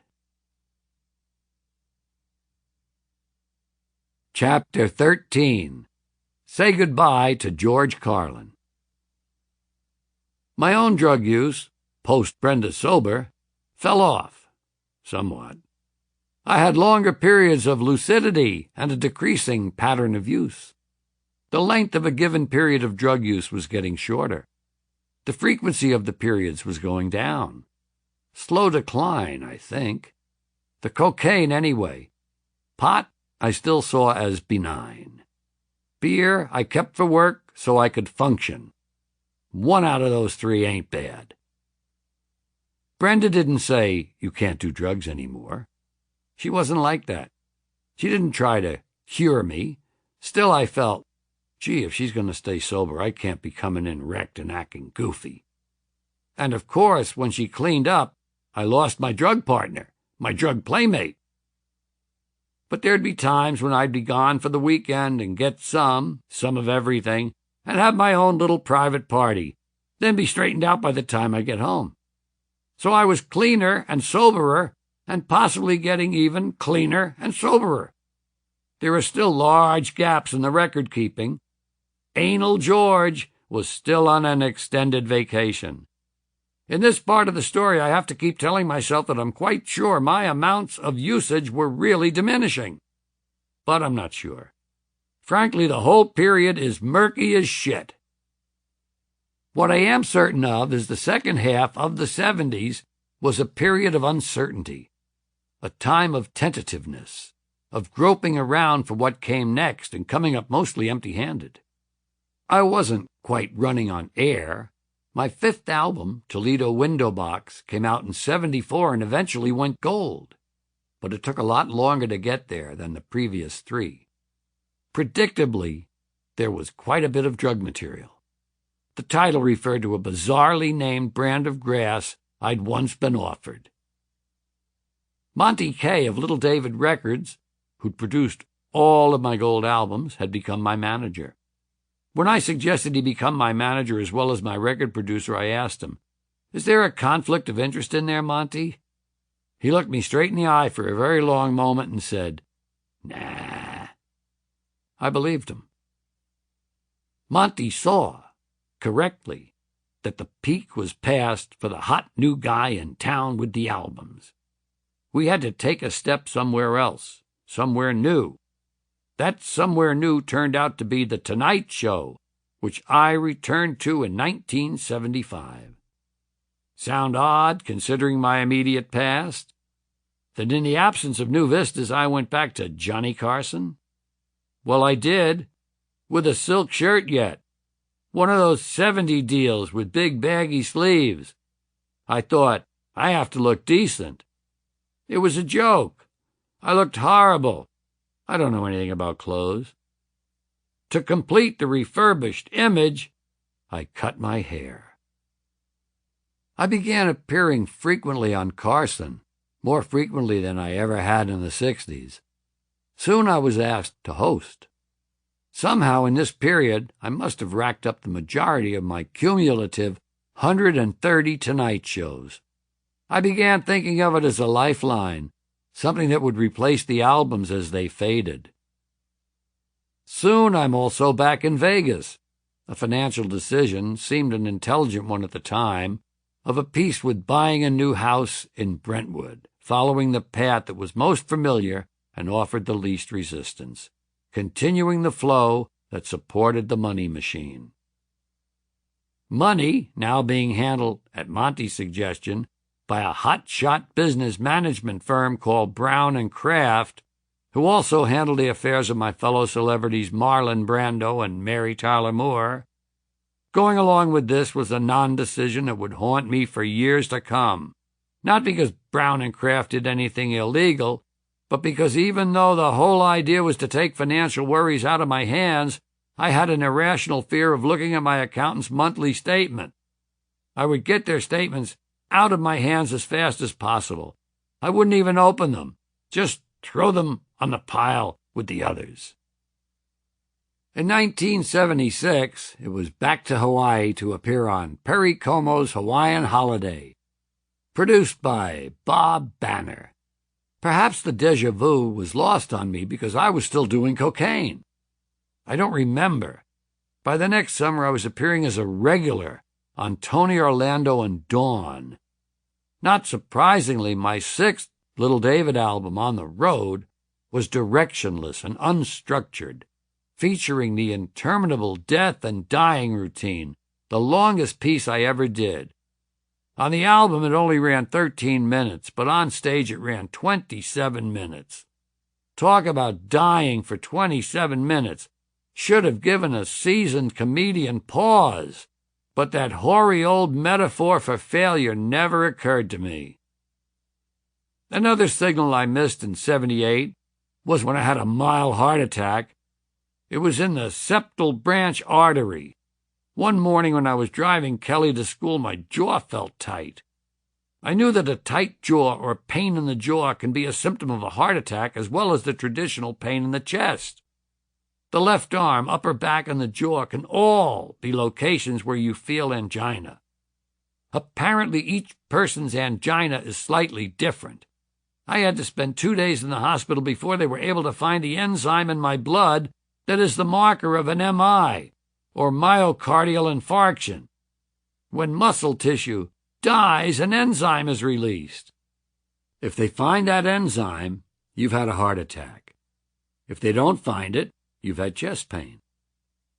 Chapter 13. Say Goodbye to George Carlin. My own drug use, post-Brenda sober, fell off, somewhat. I had longer periods of lucidity and a decreasing pattern of use. The length of a given period of drug use was getting shorter. The frequency of the periods was going down. Slow decline, I think. The cocaine, anyway. Pot, I still saw as benign. Beer, I kept for work so I could function. One out of those three ain't bad. Brenda didn't say, "You can't do drugs anymore." She wasn't like that. She didn't try to cure me. Still, I felt, gee, if she's going to stay sober, I can't be coming in wrecked and acting goofy. And of course, when she cleaned up, I lost my drug partner, my drug playmate. But there'd be times when I'd be gone for the weekend and get some of everything, and have my own little private party, then be straightened out by the time I get home. So I was cleaner and soberer, and possibly getting even cleaner and soberer. There were still large gaps in the record-keeping. Anal George was still on an extended vacation. In this part of the story, I have to keep telling myself that I'm quite sure my amounts of usage were really diminishing. But I'm not sure. Frankly, the whole period is murky as shit. What I am certain of is the second half of the 70s was a period of uncertainty, a time of tentativeness, of groping around for what came next and coming up mostly empty-handed. I wasn't quite running on air. My fifth album, Toledo Window Box, came out in '74 and eventually went gold, but it took a lot longer to get there than the previous three. Predictably, there was quite a bit of drug material. The title referred to a bizarrely named brand of grass I'd once been offered. Monty Kay of Little David Records, who'd produced all of my gold albums, had become my manager. When I suggested he become my manager as well as my record producer, I asked him, "Is there a conflict of interest in there, Monty?" He looked me straight in the eye for a very long moment and said, "Nah." I believed him. Monty saw, correctly, that the peak was past for the hot new guy in town with the albums. We had to take a step somewhere else, somewhere new. That somewhere new turned out to be The Tonight Show, which I returned to in 1975. Sound odd, considering my immediate past? That in the absence of new vistas, I went back to Johnny Carson? Well, I did, with a silk shirt yet. One of those 70 deals with big baggy sleeves. I thought, I have to look decent. It was a joke. I looked horrible. I don't know anything about clothes. To complete the refurbished image, I cut my hair. I began appearing frequently on Carson, more frequently than I ever had in the 60s. Soon I was asked to host. Somehow in this period, I must have racked up the majority of my cumulative 130 Tonight Shows. I began thinking of it as a lifeline, something that would replace the albums as they faded. Soon I'm also back in Vegas. A financial decision, seemed an intelligent one at the time, of a piece with buying a new house in Brentwood, following the path that was most familiar and offered the least resistance, continuing the flow that supported the money machine. Money now being handled, at Monty's suggestion, by a hot-shot business management firm called Brown and Kraft, who also handled the affairs of my fellow celebrities Marlon Brando and Mary Tyler Moore. Going along with this was a non-decision that would haunt me for years to come, not because Brown and Kraft did anything illegal, but because even though the whole idea was to take financial worries out of my hands, I had an irrational fear of looking at my accountant's monthly statement. I would get their statements out of my hands as fast as possible. I wouldn't even open them, just throw them on the pile with the others. In 1976, it was back to Hawaii to appear on Perry Como's Hawaiian Holiday, produced by Bob Banner. Perhaps the déjà vu was lost on me because I was still doing cocaine. I don't remember. By the next summer, I was appearing as a regular on Tony Orlando and Dawn. Not surprisingly, my sixth Little David album, On the Road, was directionless and unstructured, featuring the interminable death and dying routine, the longest piece I ever did. On the album, it only ran 13 minutes, but on stage it ran 27 minutes. Talk about dying for 27 minutes. Should have given a seasoned comedian pause, but that hoary old metaphor for failure never occurred to me. Another signal I missed in '78 was when I had a mild heart attack. It was in the septal branch artery. One morning when I was driving Kelly to school, my jaw felt tight. I knew that a tight jaw or pain in the jaw can be a symptom of a heart attack as well as the traditional pain in the chest. The left arm, upper back, and the jaw can all be locations where you feel angina. Apparently, each person's angina is slightly different. I had to spend 2 days in the hospital before they were able to find the enzyme in my blood that is the marker of an MI, or myocardial infarction. When muscle tissue dies, an enzyme is released. If they find that enzyme, you've had a heart attack. If they don't find it, you've had chest pain.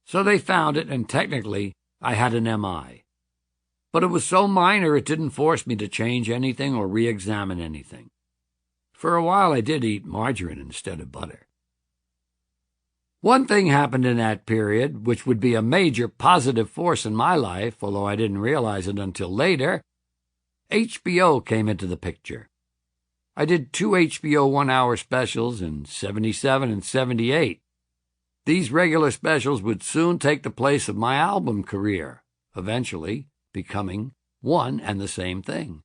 So they found it, and technically, I had an MI. But it was so minor it didn't force me to change anything or re-examine anything. For a while, I did eat margarine instead of butter. One thing happened in that period, which would be a major positive force in my life, although I didn't realize it until later. HBO came into the picture. I did 2 HBO one-hour specials in '77 and '78. These regular specials would soon take the place of my album career, eventually becoming one and the same thing.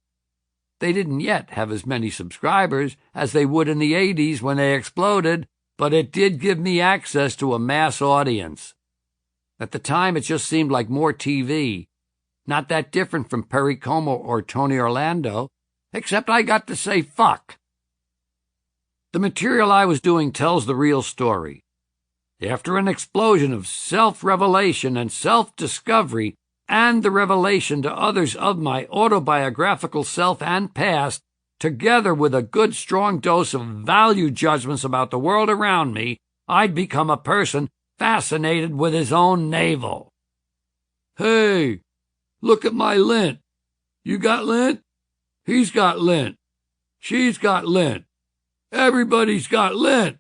They didn't yet have as many subscribers as they would in the '80s when they exploded, but it did give me access to a mass audience. At the time, it just seemed like more TV, not that different from Perry Como or Tony Orlando, except I got to say fuck. The material I was doing tells the real story. After an explosion of self-revelation and self-discovery, and the revelation to others of my autobiographical self and past, together with a good strong dose of value judgments about the world around me, I'd become a person fascinated with his own navel. Hey, look at my lint. You got lint? He's got lint. She's got lint. Everybody's got lint.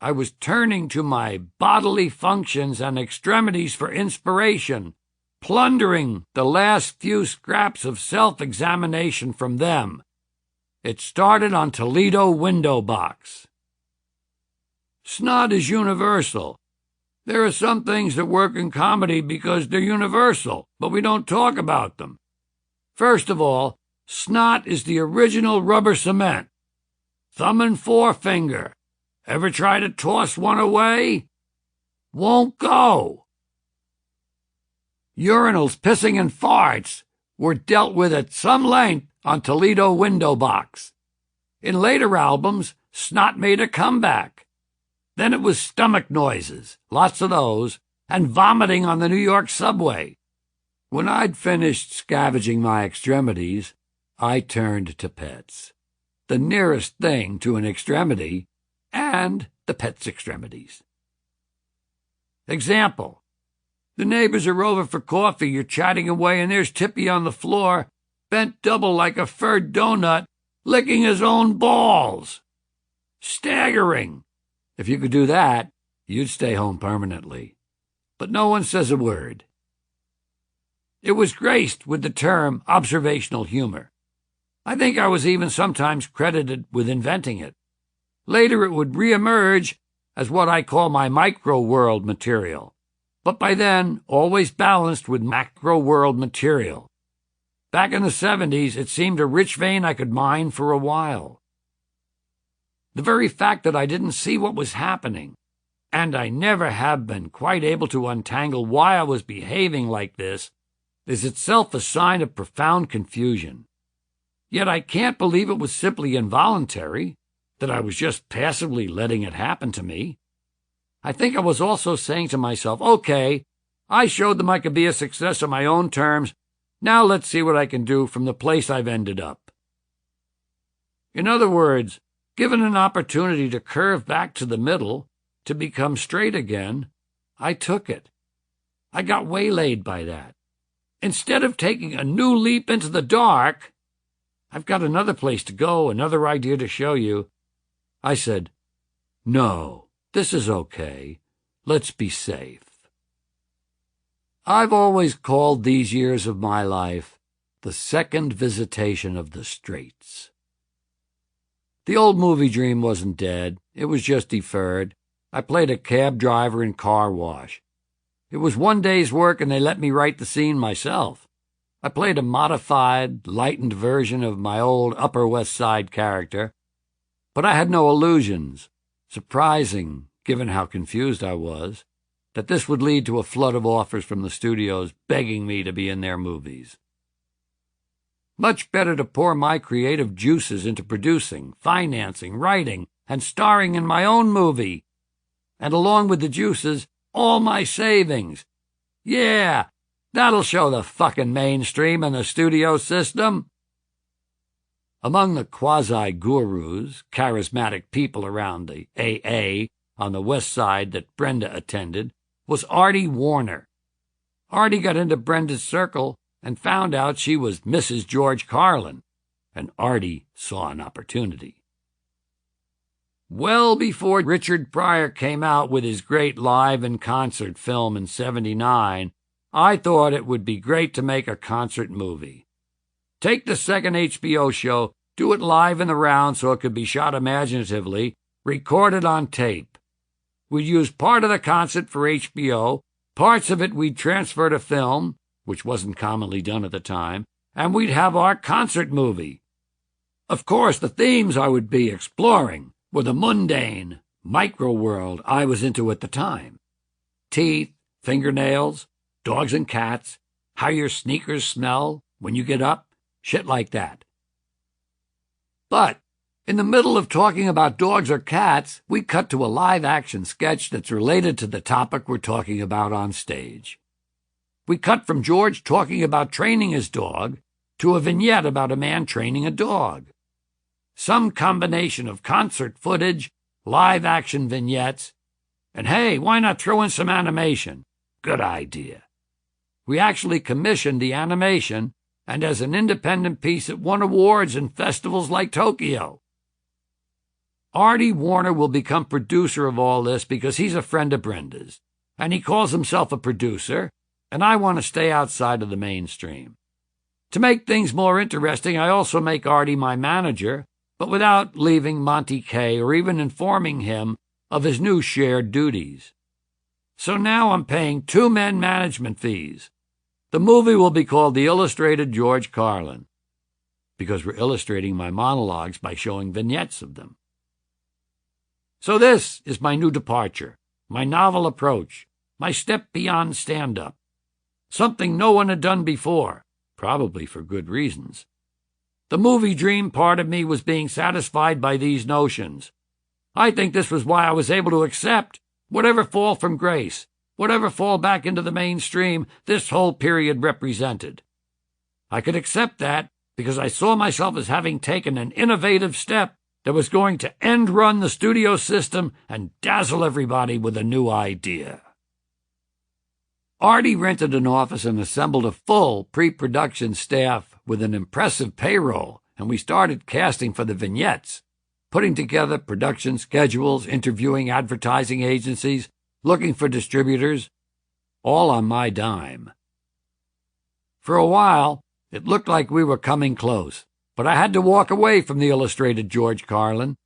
I was turning to my bodily functions and extremities for inspiration, plundering the last few scraps of self-examination from them. It started on Toledo Window Box. Snot is universal. There are some things that work in comedy because they're universal, but we don't talk about them. First of all, snot is the original rubber cement. Thumb and forefinger. Ever try to toss one away? Won't go. Urinals, pissing, and farts were dealt with at some length on Toledo Window Box. In later albums, snot made a comeback. Then it was stomach noises, lots of those, and vomiting on the New York subway. When I'd finished scavenging my extremities, I turned to pets, the nearest thing to an extremity, and the pet's extremities. Example: The neighbors are over for coffee, you're chatting away, and there's Tippy on the floor, bent double like a furred donut, licking his own balls. Staggering. If you could do that, you'd stay home permanently. But no one says a word. It was graced with the term observational humor. I think I was even sometimes credited with inventing it. Later it would reemerge as what I call my micro-world material, but by then always balanced with macro-world material. Back in the 70s, it seemed a rich vein I could mine for a while. The very fact that I didn't see what was happening, and I never have been quite able to untangle why I was behaving like this, is itself a sign of profound confusion. Yet I can't believe it was simply involuntary, that I was just passively letting it happen to me. I think I was also saying to myself, okay, I showed them I could be a success on my own terms. Now let's see what I can do from the place I've ended up. In other words, given an opportunity to curve back to the middle, to become straight again, I took it. I got waylaid by that. Instead of taking a new leap into the dark, I've got another place to go, another idea to show you. I said, no, this is okay. Let's be safe. I've always called these years of my life the second visitation of the Straits. The old movie dream wasn't dead. It was just deferred. I played a cab driver in car wash. It was one day's work, and they let me write the scene myself. I played a modified, lightened version of my old Upper West Side character, but I had no illusions. Surprising, given how confused I was, that this would lead to a flood of offers from the studios begging me to be in their movies. Much better to pour my creative juices into producing, financing, writing, and starring in my own movie. And along with the juices, all my savings. Yeah, that'll show the fucking mainstream and the studio system. Among the quasi-gurus, charismatic people around the AA on the west side that Brenda attended, was Artie Warner. Artie got into Brenda's circle and found out she was Mrs. George Carlin, and Artie saw an opportunity. Well before Richard Pryor came out with his great live and concert film in '79, I thought it would be great to make a concert movie. Take the second HBO show, do it live in the round so it could be shot imaginatively, record it on tape. We'd use part of the concert for HBO, parts of it we'd transfer to film, which wasn't commonly done at the time, and we'd have our concert movie. Of course, the themes I would be exploring were the mundane, micro-world I was into at the time. Teeth, fingernails, dogs and cats, how your sneakers smell when you get up, shit like that. But in the middle of talking about dogs or cats, we cut to a live-action sketch that's related to the topic we're talking about on stage. We cut from George talking about training his dog to a vignette about a man training a dog. Some combination of concert footage, live-action vignettes, and hey, why not throw in some animation? Good idea. We actually commissioned the animation, and as an independent piece it won awards in festivals like Tokyo. Artie Warner will become producer of all this because he's a friend of Brenda's, and he calls himself a producer, and I want to stay outside of the mainstream. To make things more interesting, I also make Artie my manager, but without leaving Monty K or even informing him of his new shared duties. So now I'm paying 2 men management fees. The movie will be called The Illustrated George Carlin, because we're illustrating my monologues by showing vignettes of them. So this is my new departure, my novel approach, my step beyond stand-up. Something no one had done before, probably for good reasons. The movie dream part of me was being satisfied by these notions. I think this was why I was able to accept whatever fall from grace, whatever fall back into the mainstream this whole period represented. I could accept that because I saw myself as having taken an innovative step that was going to end-run the studio system and dazzle everybody with a new idea. Artie rented an office and assembled a full pre-production staff with an impressive payroll, and we started casting for the vignettes, putting together production schedules, interviewing advertising agencies, looking for distributors, all on my dime. For a while, it looked like we were coming close, but I had to walk away from the illustrated George Carlin.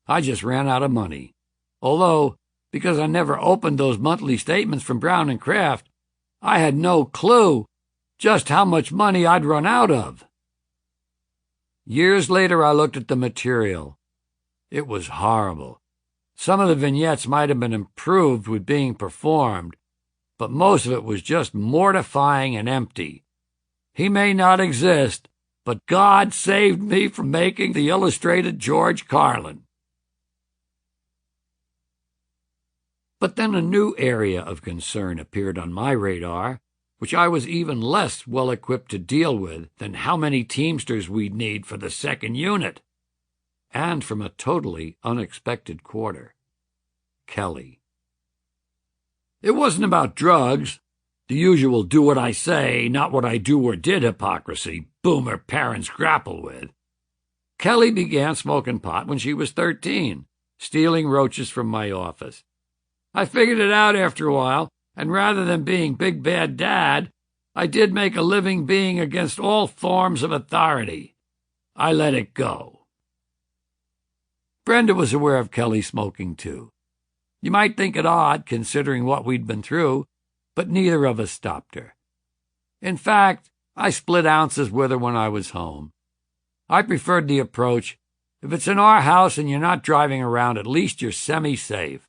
I just ran out of money. Although, because I never opened those monthly statements from Brown and Kraft, I had no clue just how much money I'd run out of. Years later, I looked at the material. It was horrible. Some of the vignettes might have been improved with being performed, but most of it was just mortifying and empty. He may not exist, but God saved me from making the illustrated George Carlin. But then a new area of concern appeared on my radar, which I was even less well-equipped to deal with than how many Teamsters we'd need for the second unit. And from a totally unexpected quarter. Kelly. It wasn't about drugs, the usual do what I say, not what I do or did hypocrisy boomer parents grapple with. Kelly began smoking pot when she was 13, stealing roaches from my office. I figured it out after a while, and rather than being big bad dad, I did make a living being against all forms of authority. I let it go. Brenda was aware of Kelly smoking too. You might think it odd, considering what we'd been through, but neither of us stopped her. In fact, I split ounces with her when I was home. I preferred the approach, if it's in our house and you're not driving around, at least you're semi-safe.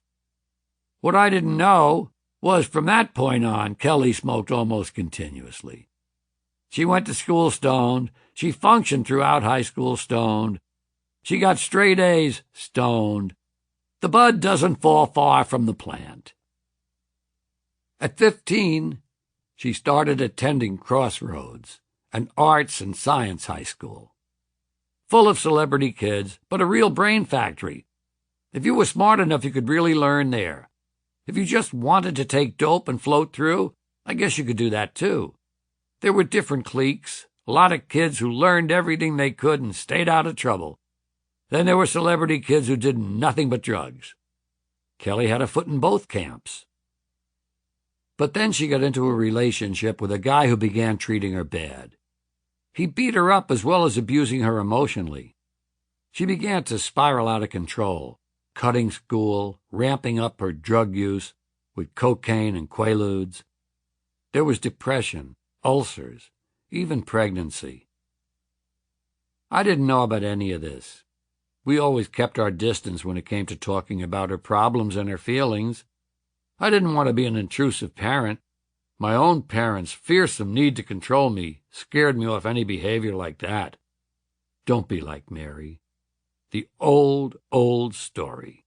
What I didn't know was from that point on, Kelly smoked almost continuously. She went to school stoned. She functioned throughout high school stoned. She got straight A's stoned. The bud doesn't fall far from the plant. At 15, she started attending Crossroads, an arts and science high school. Full of celebrity kids, but a real brain factory. If you were smart enough, you could really learn there. If you just wanted to take dope and float through, I guess you could do that too. There were different cliques, a lot of kids who learned everything they could and stayed out of trouble. Then there were celebrity kids who did nothing but drugs. Kelly had a foot in both camps. But then she got into a relationship with a guy who began treating her bad. He beat her up as well as abusing her emotionally. She began to spiral out of control, cutting school, ramping up her drug use with cocaine and quaaludes. There was depression, ulcers, even pregnancy. I didn't know about any of this. We always kept our distance when it came to talking about her problems and her feelings. I didn't want to be an intrusive parent. My own parents' fearsome need to control me scared me off any behavior like that. Don't be like Mary. The old, old story.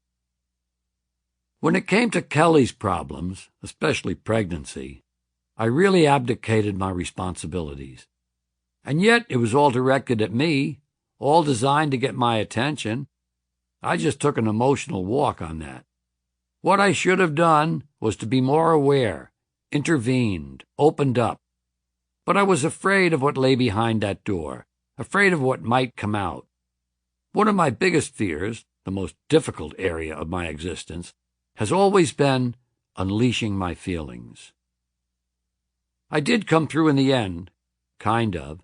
When it came to Kelly's problems, especially pregnancy, I really abdicated my responsibilities. And yet it was all directed at me, all designed to get my attention. I just took an emotional walk on that. What I should have done was to be more aware, intervened, opened up. But I was afraid of what lay behind that door, afraid of what might come out. One of my biggest fears, the most difficult area of my existence, has always been unleashing my feelings. I did come through in the end, kind of.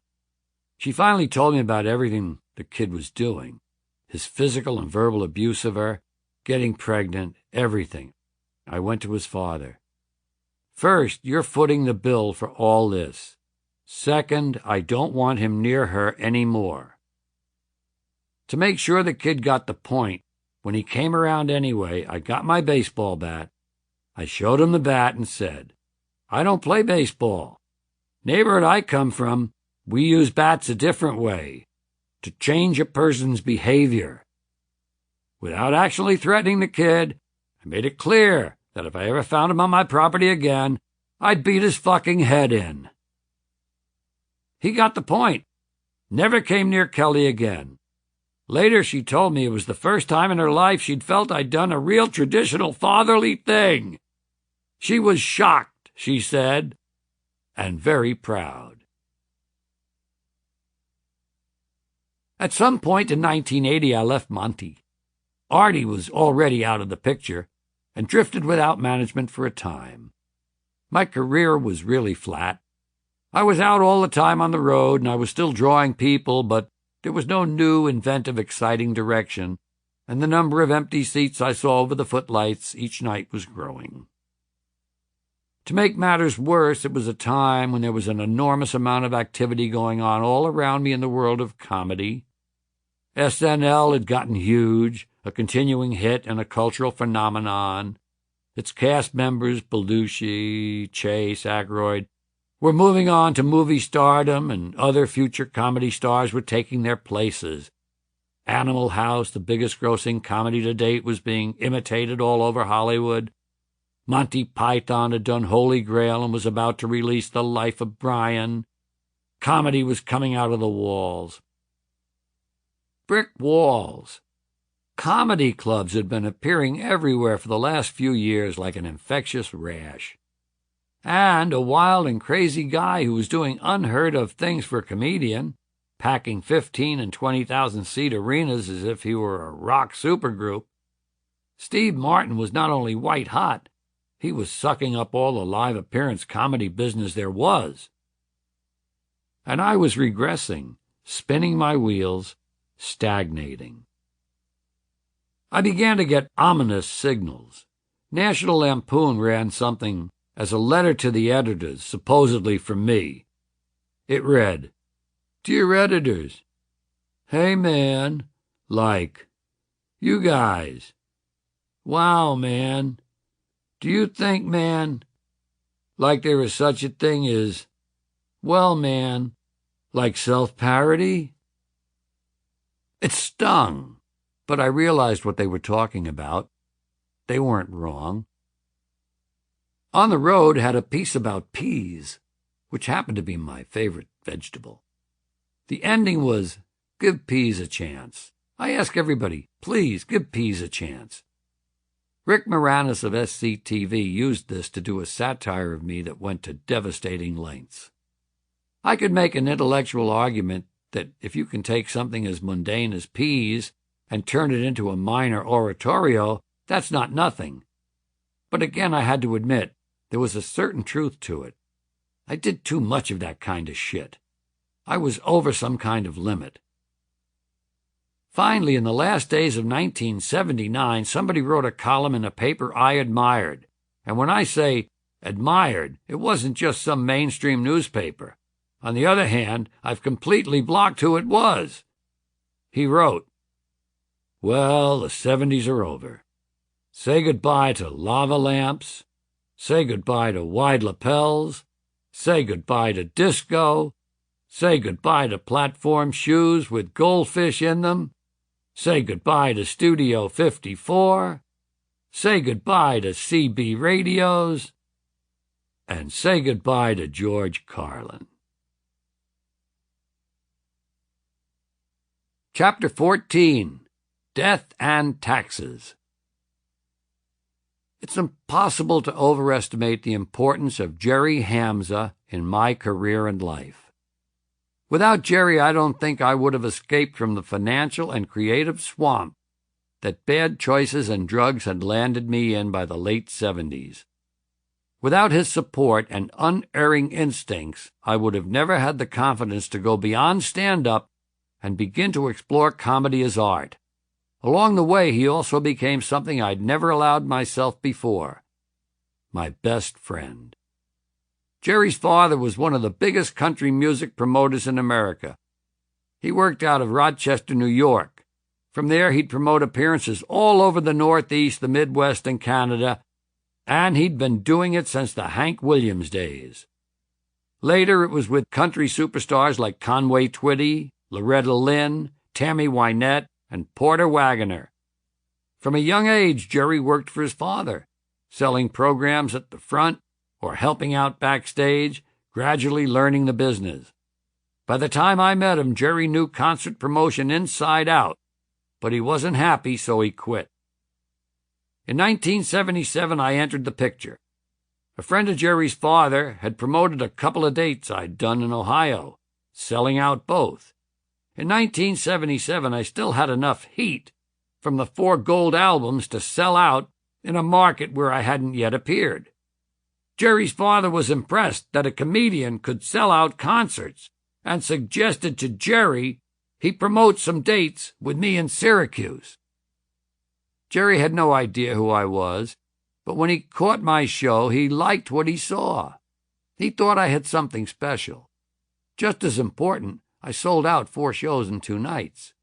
She finally told me about everything the kid was doing, his physical and verbal abuse of her, getting pregnant, everything. I went to his father. First, you're footing the bill for all this. Second, I don't want him near her anymore. To make sure the kid got the point, when he came around anyway, I got my baseball bat. I showed him the bat and said, I don't play baseball. Neighborhood I come from, we use bats a different way, to change a person's behavior. Without actually threatening the kid, I made it clear that if I ever found him on my property again, I'd beat his fucking head in. He got the point. Never came near Kelly again. Later, she told me it was the first time in her life she'd felt I'd done a real traditional fatherly thing. She was shocked, she said, and very proud. At some point in 1980, I left Monty. Artie was already out of the picture and drifted without management for a time. My career was really flat. I was out all the time on the road, and I was still drawing people, but there was no new, inventive, exciting direction, and the number of empty seats I saw over the footlights each night was growing. To make matters worse, it was a time when there was an enormous amount of activity going on all around me in the world of comedy. SNL had gotten huge, a continuing hit and a cultural phenomenon. Its cast members, Belushi, Chase, Aykroyd, were moving on to movie stardom, and other future comedy stars were taking their places. Animal House, the biggest-grossing comedy to date, was being imitated all over Hollywood. Monty Python had done Holy Grail and was about to release The Life of Brian. Comedy was coming out of the walls. Brick walls. Comedy clubs had been appearing everywhere for the last few years like an infectious rash. And a wild and crazy guy who was doing unheard-of things for a comedian, packing 15 and 20,000-seat arenas as if he were a rock supergroup. Steve Martin was not only white-hot, he was sucking up all the live appearance comedy business there was. And I was regressing, spinning my wheels, stagnating. I began to get ominous signals. National Lampoon ran something as a letter to the editors, supposedly from me. It read, "Dear editors, hey man, like, you guys, wow man, do you think, man, like there is such a thing as, well man, like self-parody?" It stung, but I realized what they were talking about. They weren't wrong. On the Road had a piece about peas, which happened to be my favorite vegetable. The ending was, "Give peas a chance. I ask everybody, please give peas a chance." Rick Moranis of SCTV used this to do a satire of me that went to devastating lengths. I could make an intellectual argument that if you can take something as mundane as peas and turn it into a minor oratorio, that's not nothing. But again, I had to admit, there was a certain truth to it. I did too much of that kind of shit. I was over some kind of limit. Finally, in the last days of 1979, somebody wrote a column in a paper I admired. And when I say admired, it wasn't just some mainstream newspaper. On the other hand, I've completely blocked who it was. He wrote, "Well, the 70s are over. Say goodbye to lava lamps. Say goodbye to wide lapels. Say goodbye to disco. Say goodbye to platform shoes with goldfish in them. Say goodbye to Studio 54. Say goodbye to CB radios. And say goodbye to George Carlin." Chapter 14. Death and Taxes. It's impossible to overestimate the importance of Jerry Hamza in my career and life. Without Jerry, I don't think I would have escaped from the financial and creative swamp that bad choices and drugs had landed me in by the late 70s. Without his support and unerring instincts, I would have never had the confidence to go beyond stand-up and begin to explore comedy as art. Along the way, he also became something I'd never allowed myself before, my best friend. Jerry's father was one of the biggest country music promoters in America. He worked out of Rochester, New York. From there, he'd promote appearances all over the Northeast, the Midwest, and Canada, and he'd been doing it since the Hank Williams days. Later, it was with country superstars like Conway Twitty, Loretta Lynn, Tammy Wynette, and Porter Wagoner. From a young age, Jerry worked for his father, selling programs at the front or helping out backstage, gradually learning the business. By the time I met him, Jerry knew concert promotion inside out, but he wasn't happy, so he quit. In 1977, I entered the picture. A friend of Jerry's father had promoted a couple of dates I'd done in Ohio, selling out both. In 1977, I still had enough heat from the 4 gold albums to sell out in a market where I hadn't yet appeared. Jerry's father was impressed that a comedian could sell out concerts and suggested to Jerry he promote some dates with me in Syracuse. Jerry had no idea who I was, but when he caught my show, he liked what he saw. He thought I had something special. Just as important, I sold out 4 shows in 2 nights.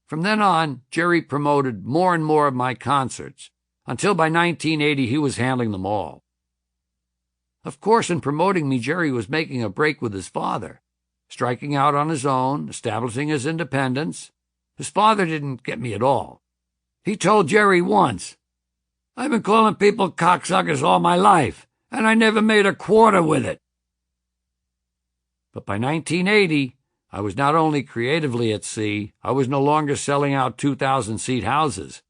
From then on, Jerry promoted more and more of my concerts, until by 1980 he was handling them all. Of course, in promoting me, Jerry was making a break with his father, striking out on his own, establishing his independence. His father didn't get me at all. He told Jerry once, "I've been calling people cocksuckers all my life, and I never made a quarter with it." But by 1980, I was not only creatively at sea, I was no longer selling out 2,000-seat houses.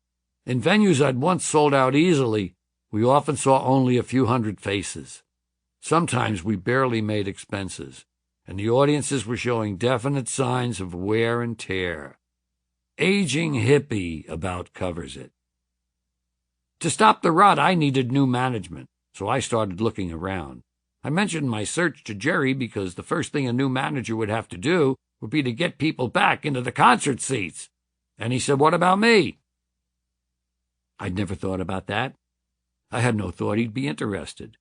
In venues I'd once sold out easily, we often saw only a few hundred faces. Sometimes we barely made expenses, and the audiences were showing definite signs of wear and tear. Aging hippie about covers it. To stop the rot, I needed new management, so I started looking around. I mentioned my search to Jerry because the first thing a new manager would have to do would be to get people back into the concert seats. And he said, "What about me?" I'd never thought about that. I had no thought he'd be interested.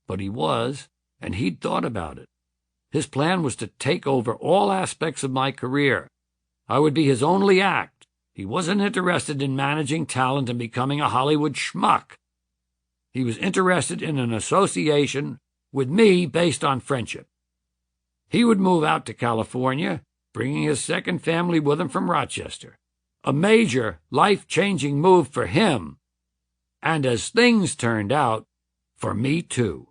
But he was, and he'd thought about it. His plan was to take over all aspects of my career. I would be his only act. He wasn't interested in managing talent and becoming a Hollywood schmuck. He was interested in an association with me based on friendship. He would move out to California, bringing his second family with him from Rochester. A major, life-changing move for him, and as things turned out, for me too.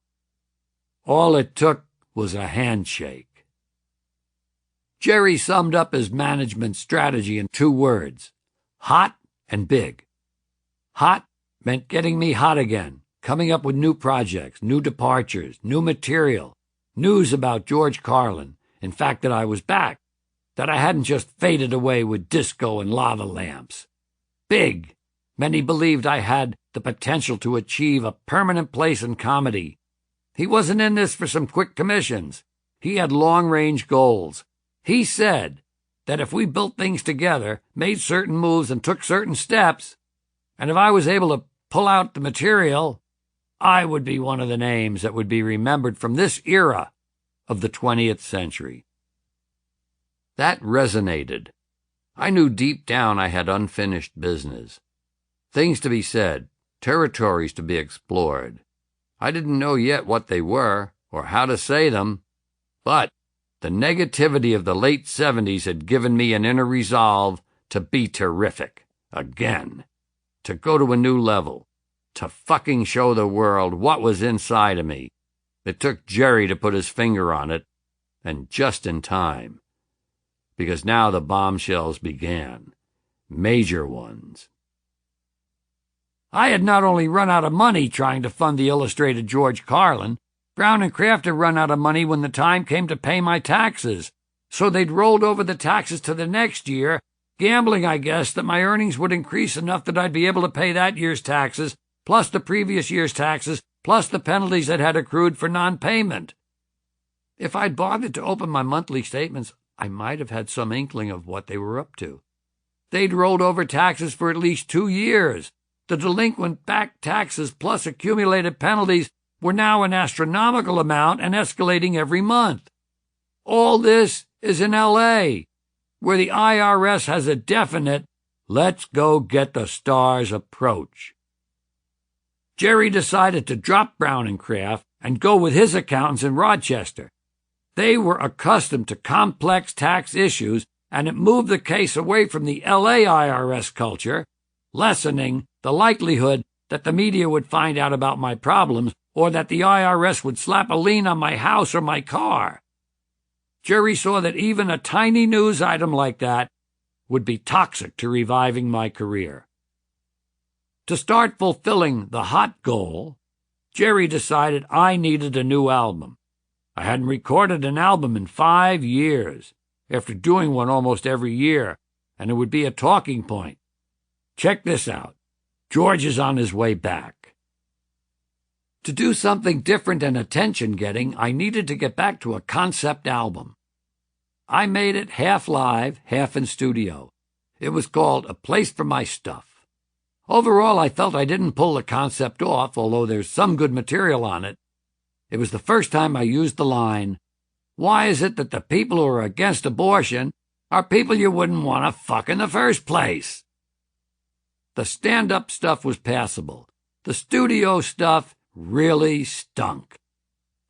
All it took was a handshake. Jerry summed up his management strategy in 2 words: hot and big. Hot meant getting me hot again, coming up with new projects, new departures, new material, news about George Carlin, in fact that I was back, that I hadn't just faded away with disco and lava lamps. Big meant he believed I had the potential to achieve a permanent place in comedy. He wasn't in this for some quick commissions. He had long-range goals. He said that if we built things together, made certain moves and took certain steps, and if I was able to pull out the material, I would be one of the names that would be remembered from this era of the 20th century. That resonated. I knew deep down I had unfinished business. Things to be said, territories to be explored. I didn't know yet what they were, or how to say them, but the negativity of the late 70s had given me an inner resolve to be terrific, again, to go to a new level, to fucking show the world what was inside of me. It took Jerry to put his finger on it, and just in time, because now the bombshells began, major ones. I had not only run out of money trying to fund the illustrated George Carlin, Brown and Kraft had run out of money when the time came to pay my taxes, so they'd rolled over the taxes to the next year, gambling, I guess, that my earnings would increase enough that I'd be able to pay that year's taxes, plus the previous year's taxes, plus the penalties that had accrued for non-payment. If I'd bothered to open my monthly statements, I might have had some inkling of what they were up to. They'd rolled over taxes for at least 2 years. The delinquent back taxes plus accumulated penalties were now an astronomical amount and escalating every month. All this is in L.A., where the IRS has a definite "let's go get the stars" approach. Jerry decided to drop Brown and Kraft and go with his accountants in Rochester. They were accustomed to complex tax issues, and it moved the case away from the L.A. IRS culture, lessening the likelihood that the media would find out about my problems or that the IRS would slap a lien on my house or my car. Jerry saw that even a tiny news item like that would be toxic to reviving my career. To start fulfilling the hot goal, Jerry decided I needed a new album. I hadn't recorded an album in 5 years, after doing one almost every year, and it would be a talking point. Check this out. George is on his way back. To do something different and attention-getting, I needed to get back to a concept album. I made it half live, half in studio. It was called A Place for My Stuff. Overall, I felt I didn't pull the concept off, although there's some good material on it. It was the first time I used the line, "Why is it that the people who are against abortion are people you wouldn't want to fuck in the first place?" The stand-up stuff was passable. The studio stuff really stunk.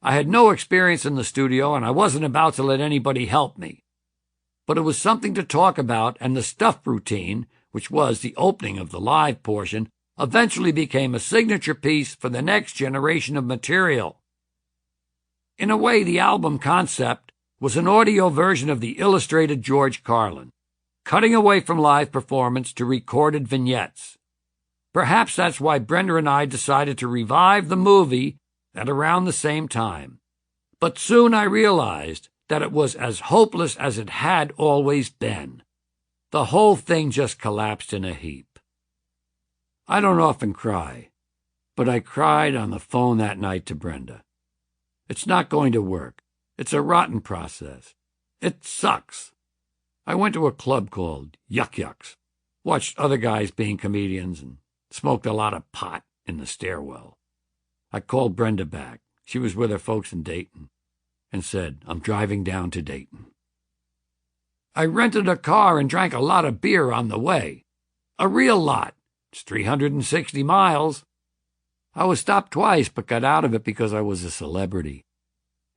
I had no experience in the studio, and I wasn't about to let anybody help me. But it was something to talk about, and the stuff routine, which was the opening of the live portion, eventually became a signature piece for the next generation of material. In a way, the album concept was an audio version of the illustrated George Carlin, cutting away from live performance to recorded vignettes. Perhaps that's why Brenda and I decided to revive the movie at around the same time. But soon I realized that it was as hopeless as it had always been. The whole thing just collapsed in a heap. I don't often cry, but I cried on the phone that night to Brenda. It's not going to work. It's a rotten process. It sucks. I went to a club called Yuck Yucks, watched other guys being comedians, and smoked a lot of pot in the stairwell. I called Brenda back. She was with her folks in Dayton, and said, "I'm driving down to Dayton." I rented a car and drank a lot of beer on the way. A real lot. It's 360 miles. I was stopped twice, but got out of it because I was a celebrity.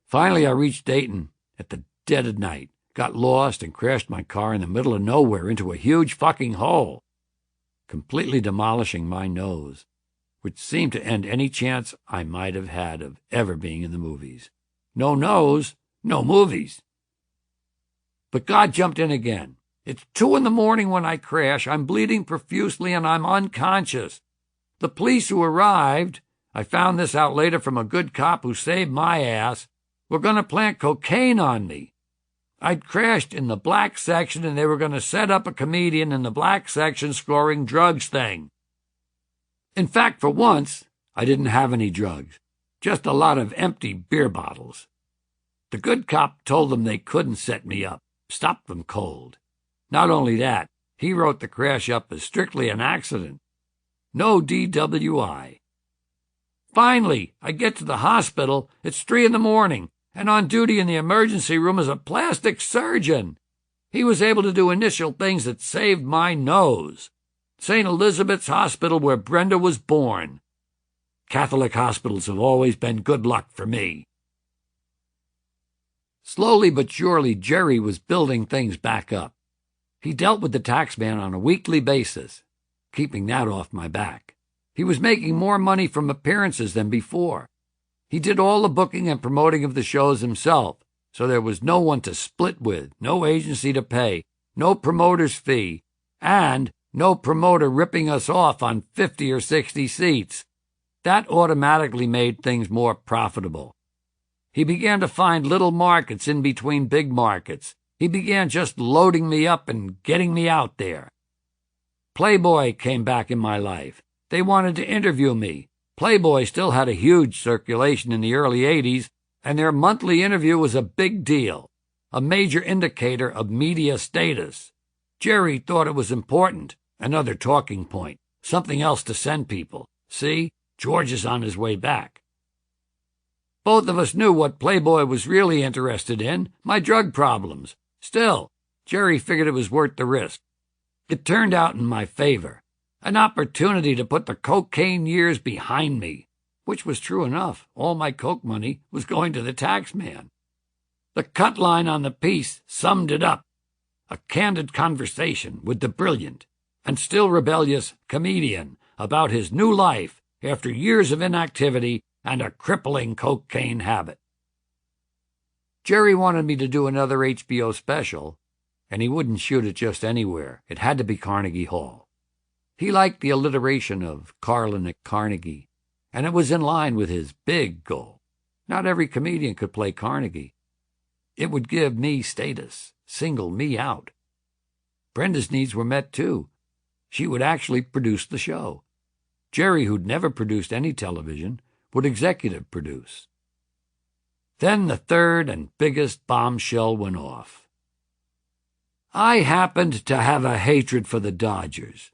Finally, I reached Dayton at the dead of night, got lost, and crashed my car in the middle of nowhere into a huge fucking hole, completely demolishing my nose, which seemed to end any chance I might have had of ever being in the movies. No nose, no movies. But God jumped in again. It's 2 a.m. when I crash. I'm bleeding profusely and I'm unconscious. The police who arrived, I found this out later from a good cop who saved my ass, were going to plant cocaine on me. I'd crashed in the black section and they were going to set up a comedian in the black section scoring drugs thing. In fact, for once, I didn't have any drugs, just a lot of empty beer bottles. The good cop told them they couldn't set me up, stopped them cold. Not only that, he wrote the crash up as strictly an accident. No DWI. Finally, I get to the hospital. It's 3 a.m, and on duty in the emergency room is a plastic surgeon. He was able to do initial things that saved my nose. St. Elizabeth's Hospital, where Brenda was born. Catholic hospitals have always been good luck for me. Slowly but surely, Jerry was building things back up. He dealt with the taxman on a weekly basis, keeping that off my back. He was making more money from appearances than before. He did all the booking and promoting of the shows himself, so there was no one to split with, no agency to pay, no promoter's fee, and no promoter ripping us off on 50 or 60 seats. That automatically made things more profitable. He began to find little markets in between big markets. He began just loading me up and getting me out there. Playboy came back in my life. They wanted to interview me. Playboy still had a huge circulation in the early 80s, and their monthly interview was a big deal, a major indicator of media status. Jerry thought it was important, another talking point, something else to send people. See, George is on his way back. Both of us knew what Playboy was really interested in, my drug problems. Still, Jerry figured it was worth the risk. It turned out in my favor. An opportunity to put the cocaine years behind me, which was true enough. All my coke money was going to the tax man. The cut line on the piece summed it up. A candid conversation with the brilliant and still rebellious comedian about his new life after years of inactivity and a crippling cocaine habit. Jerry wanted me to do another HBO special, and he wouldn't shoot it just anywhere. It had to be Carnegie Hall. He liked the alliteration of Carlin at Carnegie, and it was in line with his big goal. Not every comedian could play Carnegie. It would give me status, single me out. Brenda's needs were met, too. She would actually produce the show. Jerry, who'd never produced any television, would executive produce. Then the third and biggest bombshell went off. I happened to have a hatred for the Dodgers.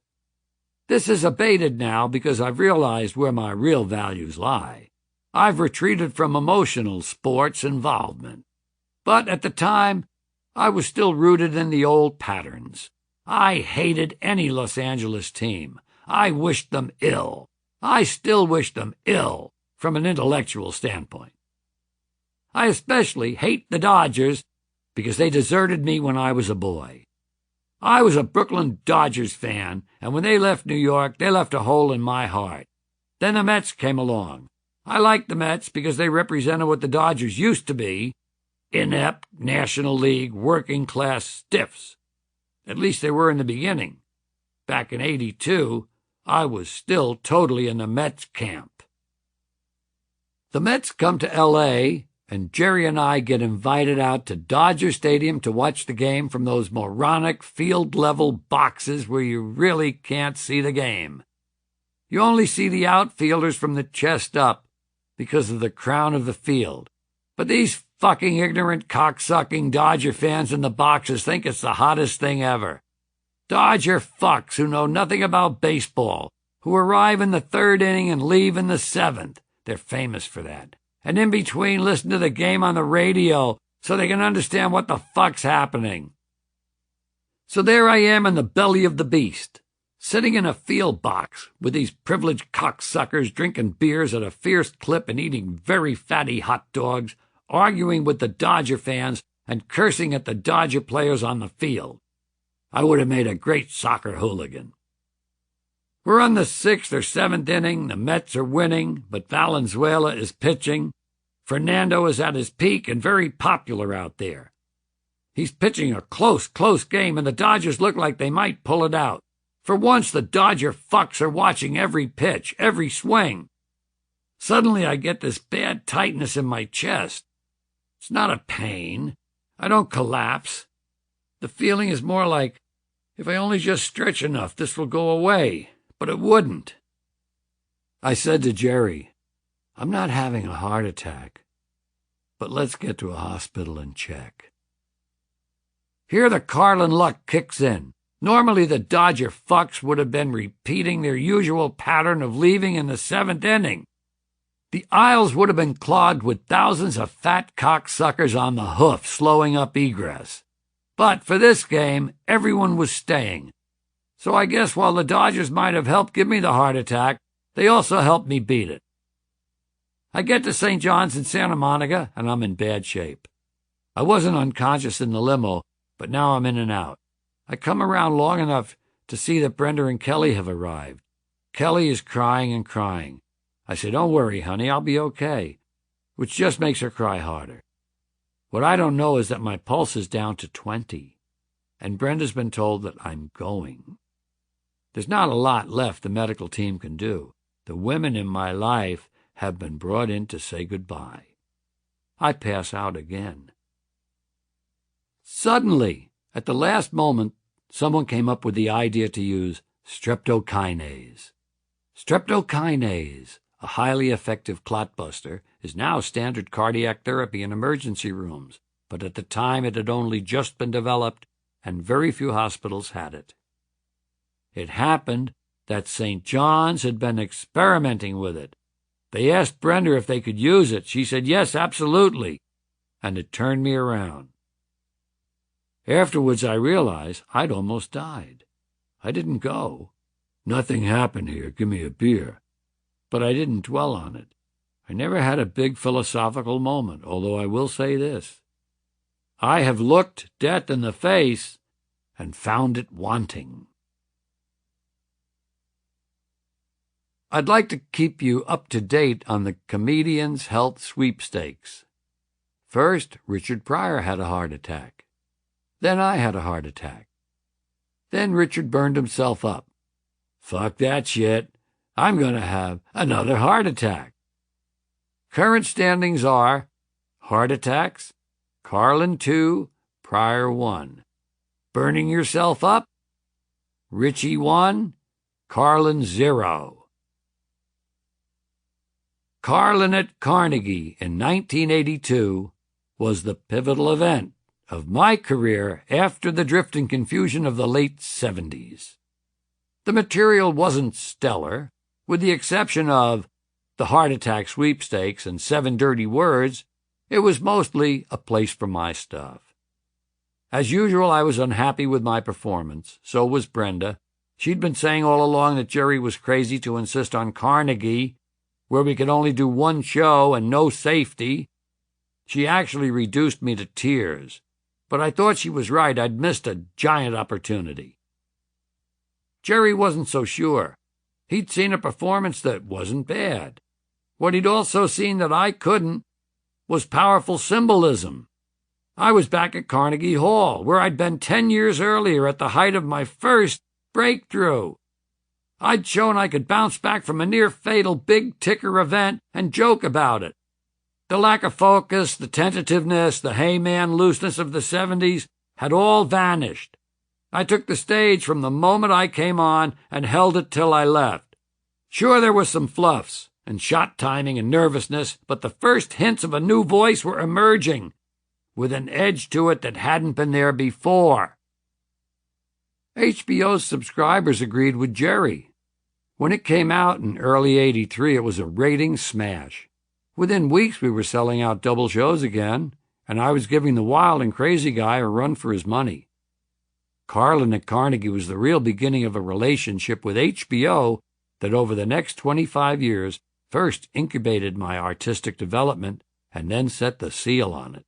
This is abated now because I've realized where my real values lie. I've retreated from emotional sports involvement. But at the time, I was still rooted in the old patterns. I hated any Los Angeles team. I wished them ill. I still wish them ill from an intellectual standpoint. I especially hate the Dodgers because they deserted me when I was a boy. I was a Brooklyn Dodgers fan, and when they left New York, they left a hole in my heart. Then the Mets came along. I liked the Mets because they represented what the Dodgers used to be, inept National League working-class stiffs. At least they were in the beginning. Back in '82, I was still totally in the Mets camp. The Mets come to L.A., and Jerry and I get invited out to Dodger Stadium to watch the game from those moronic field-level boxes where you really can't see the game. You only see the outfielders from the chest up because of the crown of the field. But these fucking ignorant, cocksucking Dodger fans in the boxes think it's the hottest thing ever. Dodger fucks who know nothing about baseball, who arrive in the third inning and leave in the seventh. They're famous for that. And in between listen to the game on the radio so they can understand what the fuck's happening. So there I am in the belly of the beast, sitting in a field box with these privileged cocksuckers drinking beers at a fierce clip and eating very fatty hot dogs, arguing with the Dodger fans and cursing at the Dodger players on the field. I would have made a great soccer hooligan. We're on the sixth or seventh inning. The Mets are winning, but Valenzuela is pitching. Fernando is at his peak and very popular out there. He's pitching a close game, and the Dodgers look like they might pull it out. For once, the Dodger fucks are watching every pitch, every swing. Suddenly, I get this bad tightness in my chest. It's not a pain. I don't collapse. The feeling is more like, if I only just stretch enough, this will go away. But it wouldn't. I said to Jerry, I'm not having a heart attack, but let's get to a hospital and check. Here the Carlin luck kicks in. Normally the Dodger fucks would have been repeating their usual pattern of leaving in the seventh inning. The aisles would have been clogged with thousands of fat cocksuckers on the hoof, slowing up egress. But for this game, everyone was staying. So I guess while the Dodgers might have helped give me the heart attack, they also helped me beat it. I get to St. John's in Santa Monica, and I'm in bad shape. I wasn't unconscious in the limo, but now I'm in and out. I come around long enough to see that Brenda and Kelly have arrived. Kelly is crying and crying. I say, don't worry, honey, I'll be okay, which just makes her cry harder. What I don't know is that my pulse is down to 20, and Brenda's been told that I'm going. There's not a lot left the medical team can do. The women in my life have been brought in to say goodbye. I pass out again. Suddenly, at the last moment, someone came up with the idea to use streptokinase. Streptokinase, a highly effective clot buster, is now standard cardiac therapy in emergency rooms, but at the time it had only just been developed, and very few hospitals had it. It happened that St. John's had been experimenting with it. They asked Brenda if they could use it. She said, yes, absolutely, and it turned me around. Afterwards, I realized I'd almost died. I didn't go. Nothing happened here, give me a beer. But I didn't dwell on it. I never had a big philosophical moment, although I will say this. I have looked death in the face and found it wanting. I'd like to keep you up to date on the Comedians' Health Sweepstakes. First, Richard Pryor had a heart attack. Then I had a heart attack. Then Richard burned himself up. Fuck that shit. I'm going to have another heart attack. Current standings are heart attacks, Carlin 2, Pryor 1. Burning yourself up, Richie 1, Carlin 0. Carlin at Carnegie in 1982 was the pivotal event of my career after the drift and confusion of the late 70s. The material wasn't stellar, with the exception of the heart attack sweepstakes and 7 dirty words. It was mostly a place for my stuff. As usual, I was unhappy with my performance. So was Brenda. She'd been saying all along that Jerry was crazy to insist on Carnegie, where we could only do one show and no safety. She actually reduced me to tears, but I thought she was right. I'd missed a giant opportunity. Jerry wasn't so sure. He'd seen a performance that wasn't bad. What he'd also seen that I couldn't was powerful symbolism. I was back at Carnegie Hall, where I'd been 10 years earlier at the height of my first breakthrough. I'd shown I could bounce back from a near-fatal big-ticker event and joke about it. The lack of focus, the tentativeness, the hey-man looseness of the 70s had all vanished. I took the stage from the moment I came on and held it till I left. Sure, there were some fluffs and shot timing and nervousness, but the first hints of a new voice were emerging, with an edge to it that hadn't been there before. HBO's subscribers agreed with Jerry. When it came out in early '83, it was a ratings smash. Within weeks, we were selling out double shows again, and I was giving the wild and crazy guy a run for his money. Carlin at Carnegie was the real beginning of a relationship with HBO that over the next 25 years first incubated my artistic development and then set the seal on it.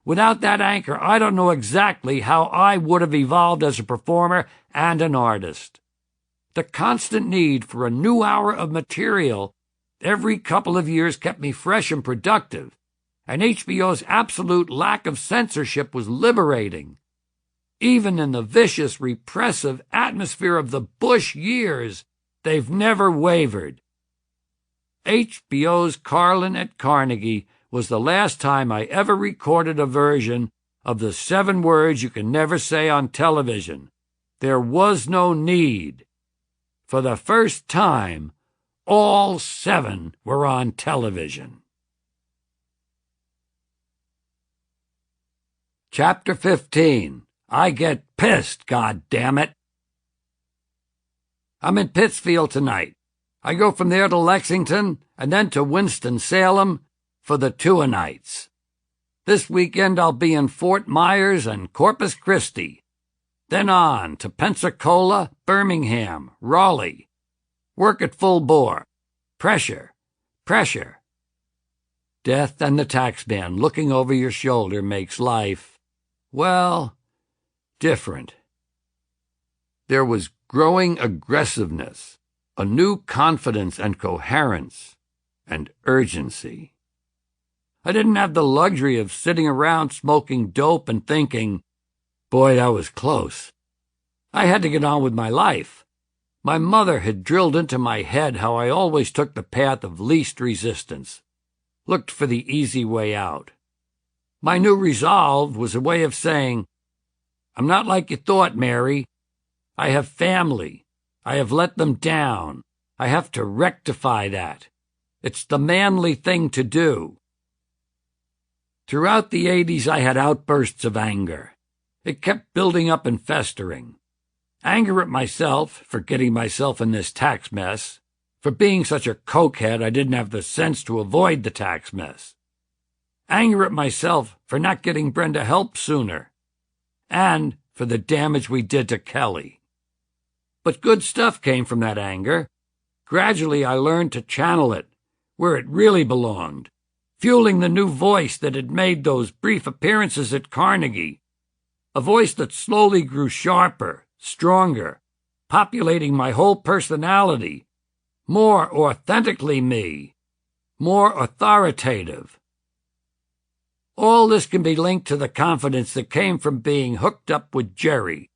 Without that anchor, I don't know exactly how I would have evolved as a performer and an artist. The constant need for a new hour of material every couple of years kept me fresh and productive, and HBO's absolute lack of censorship was liberating. Even in the vicious, repressive atmosphere of the Bush years, they've never wavered. HBO's Carlin at Carnegie was the last time I ever recorded a version of the 7 words you can never say on television. There was no need. For the first time, all 7 were on television. Chapter 15. I Get Pissed, goddammit. I'm in Pittsfield tonight. I go from there to Lexington and then to Winston-Salem for the 2 nights. This weekend I'll be in Fort Myers and Corpus Christi. Then on to Pensacola, Birmingham, Raleigh. Work at full bore. Pressure, pressure. Death and the taxman looking over your shoulder makes life, well, different. There was growing aggressiveness, a new confidence and coherence, and urgency. I didn't have the luxury of sitting around smoking dope and thinking, boy, that was close. I had to get on with my life. My mother had drilled into my head how I always took the path of least resistance, looked for the easy way out. My new resolve was a way of saying, I'm not like you thought, Mary. I have family. I have let them down. I have to rectify that. It's the manly thing to do. Throughout the '80s, I had outbursts of anger. It kept building up and festering. Anger at myself for getting myself in this tax mess, for being such a cokehead I didn't have the sense to avoid the tax mess. Anger at myself for not getting Brenda help sooner, and for the damage we did to Kelly. But good stuff came from that anger. Gradually I learned to channel it where it really belonged, fueling the new voice that had made those brief appearances at Carnegie, a voice that slowly grew sharper, stronger, populating my whole personality, more authentically me, more authoritative. All this can be linked to the confidence that came from being hooked up with Jerry.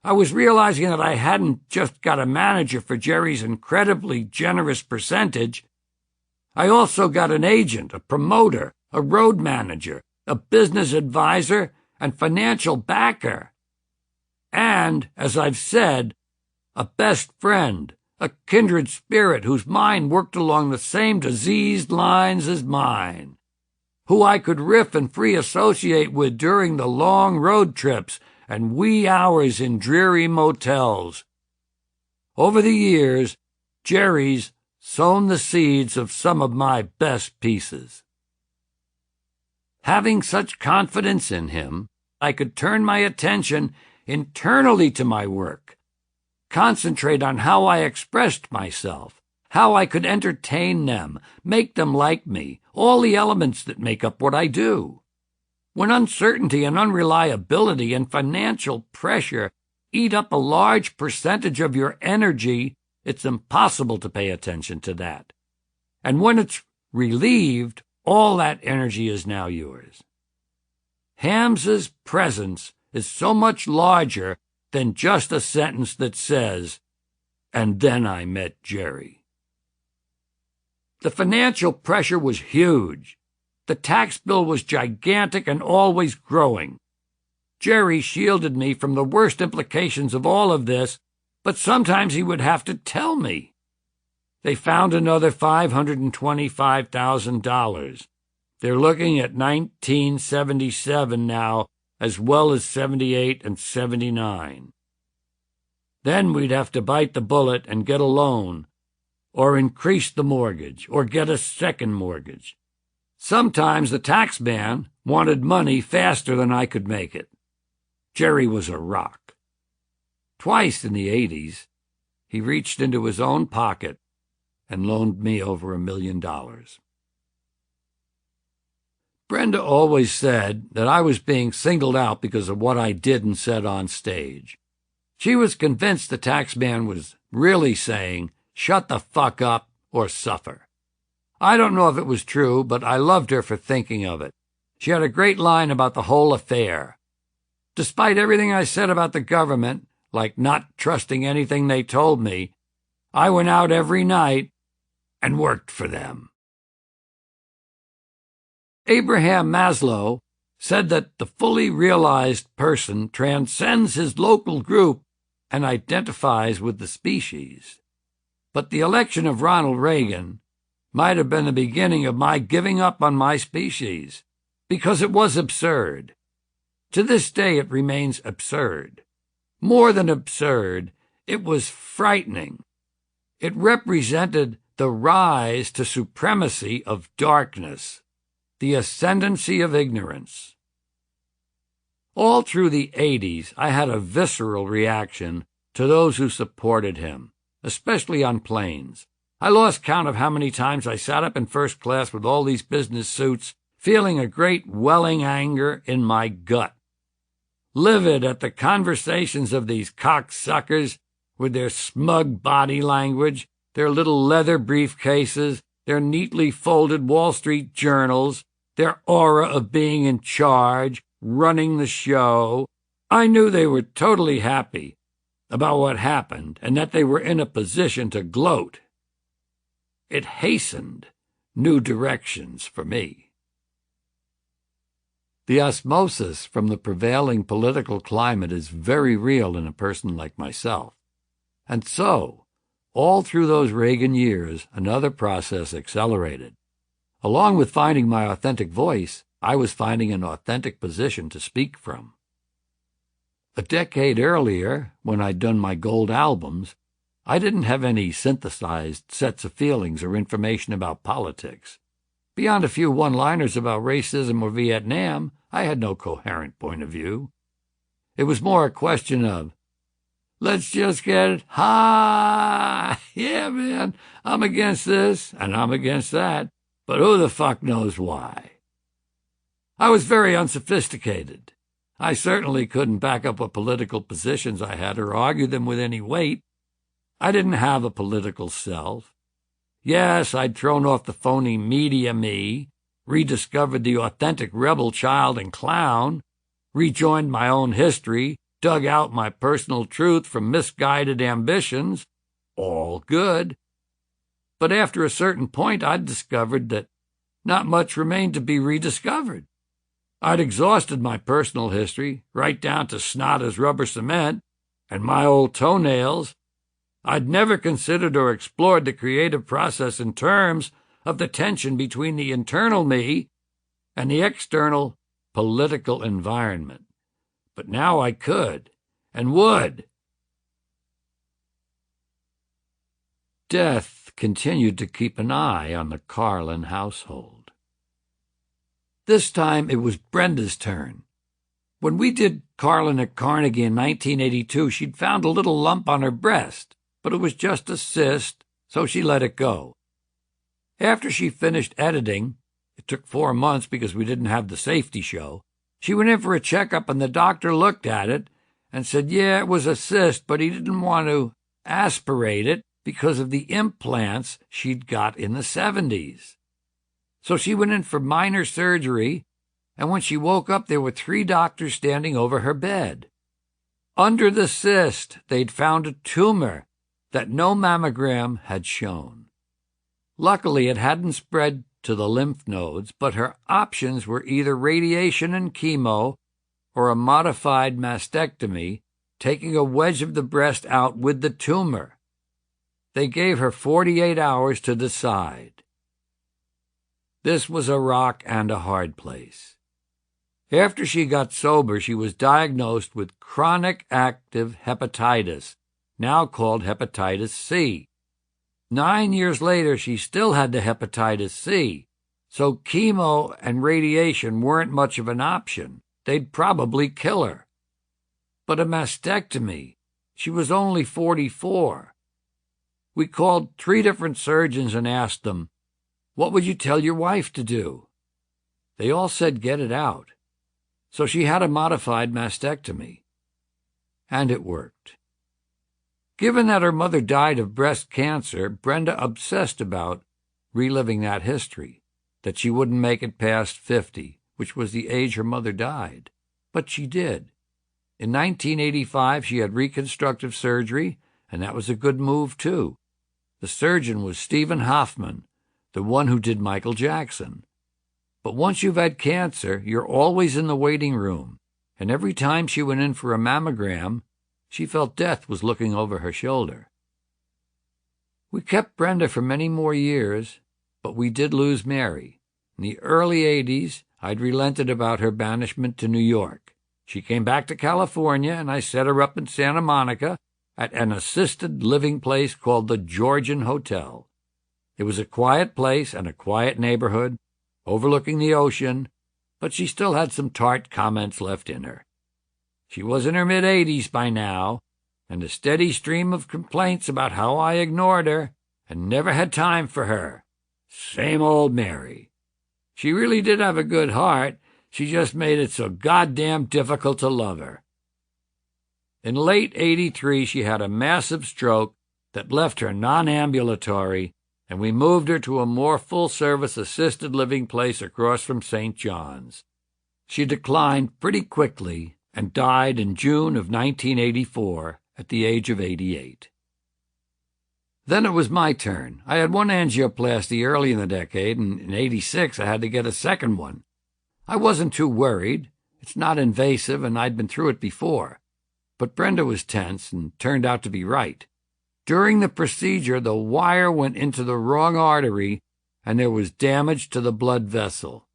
I was realizing that I hadn't just got a manager for Jerry's incredibly generous percentage. I also got an agent, a promoter, a road manager, a business advisor, and financial backer. And, as I've said, a best friend, a kindred spirit whose mind worked along the same diseased lines as mine, who I could riff and free associate with during the long road trips and wee hours in dreary motels. Over the years, Jerry's sown the seeds of some of my best pieces. Having such confidence in him, I could turn my attention internally to my work, concentrate on how I expressed myself, how I could entertain them, make them like me, all the elements that make up what I do. When uncertainty and unreliability and financial pressure eat up a large percentage of your energy, it's impossible to pay attention to that. And when it's relieved, all that energy is now yours. Hams's presence is so much larger than just a sentence that says, "And then I met Jerry." The financial pressure was huge. The tax bill was gigantic and always growing. Jerry shielded me from the worst implications of all of this, but sometimes he would have to tell me. They found another $525,000. They're looking at 1977 now, as well as 78 and 79. Then we'd have to bite the bullet and get a loan, or increase the mortgage, or get a second mortgage. Sometimes the tax man wanted money faster than I could make it. Jerry was a rock. Twice in the 80s, he reached into his own pocket and loaned me over $1 million. Brenda always said that I was being singled out because of what I did and said on stage. She was convinced the tax man was really saying, "Shut the fuck up or suffer." I don't know if it was true, but I loved her for thinking of it. She had a great line about the whole affair. Despite everything I said about the government, like not trusting anything they told me, I went out every night and worked for them. Abraham Maslow said that the fully realized person transcends his local group and identifies with the species. But the election of Ronald Reagan might have been the beginning of my giving up on my species, because it was absurd. To this day it remains absurd. More than absurd, it was frightening. It represented the rise to supremacy of darkness, the ascendancy of ignorance. All through the 80s, I had a visceral reaction to those who supported him, especially on planes. I lost count of how many times I sat up in first class with all these business suits, feeling a great welling anger in my gut. Livid at the conversations of these cocksuckers with their smug body language, their little leather briefcases, their neatly folded Wall Street journals, their aura of being in charge, running the show. I knew they were totally happy about what happened and that they were in a position to gloat. It hastened new directions for me. The osmosis from the prevailing political climate is very real in a person like myself. And so, all through those Reagan years, another process accelerated. Along with finding my authentic voice, I was finding an authentic position to speak from. A decade earlier, when I'd done my gold albums, I didn't have any synthesized sets of feelings or information about politics. Beyond a few one-liners about racism or Vietnam, I had no coherent point of view. It was more a question of, let's just get high. Yeah, man, I'm against this and I'm against that, but who the fuck knows why? I was very unsophisticated. I certainly couldn't back up what political positions I had or argue them with any weight. I didn't have a political self. Yes, I'd thrown off the phony media me, rediscovered the authentic rebel child and clown, rejoined my own history, dug out my personal truth from misguided ambitions. All good. But after a certain point, I'd discovered that not much remained to be rediscovered. I'd exhausted my personal history, right down to snot as rubber cement, and my old toenails. I'd never considered or explored the creative process in terms of the tension between the internal me and the external political environment. But now I could and would. Death continued to keep an eye on the Carlin household. This time it was Brenda's turn. When we did Carlin at Carnegie in 1982, she'd found a little lump on her breast, but it was just a cyst, so she let it go. After she finished editing, it took 4 months because we didn't have the safety show, she went in for a checkup and the doctor looked at it and said, yeah, it was a cyst, but he didn't want to aspirate it because of the implants she'd got in the 70s. So she went in for minor surgery, and when she woke up, there were 3 doctors standing over her bed. Under the cyst, they'd found a tumor that no mammogram had shown. Luckily, it hadn't spread to the lymph nodes, but her options were either radiation and chemo or a modified mastectomy, taking a wedge of the breast out with the tumor. They gave her 48 hours to decide. This was a rock and a hard place. After she got sober, she was diagnosed with chronic active hepatitis, now called hepatitis C. 9 years later, she still had the hepatitis C, so chemo and radiation weren't much of an option. They'd probably kill her. But a mastectomy, she was only 44. We called 3 different surgeons and asked them, what would you tell your wife to do? They all said get it out. So she had a modified mastectomy. And it worked. Given that her mother died of breast cancer, Brenda obsessed about reliving that history, that she wouldn't make it past 50, which was the age her mother died. But she did. In 1985, she had reconstructive surgery, and that was a good move, too. The surgeon was Stephen Hoffman, the one who did Michael Jackson. But once you've had cancer, you're always in the waiting room, and every time she went in for a mammogram, she felt death was looking over her shoulder. We kept Brenda for many more years, but we did lose Mary. In the early 80s, I'd relented about her banishment to New York. She came back to California, and I set her up in Santa Monica at an assisted living place called the Georgian Hotel. It was a quiet place and a quiet neighborhood, overlooking the ocean, but she still had some tart comments left in her. She was in her mid-80s by now, and a steady stream of complaints about how I ignored her and never had time for her. Same old Mary. She really did have a good heart. She just made it so goddamn difficult to love her. In late 83, she had a massive stroke that left her non-ambulatory, and we moved her to a more full-service assisted living place across from St. John's. She declined pretty quickly and died in June of 1984 at the age of 88. Then it was my turn. I had one angioplasty early in the decade, and in 86 I had to get a second one. I wasn't too worried. It's not invasive, and I'd been through it before. But Brenda was tense and turned out to be right. During the procedure, the wire went into the wrong artery, and there was damage to the blood vessel.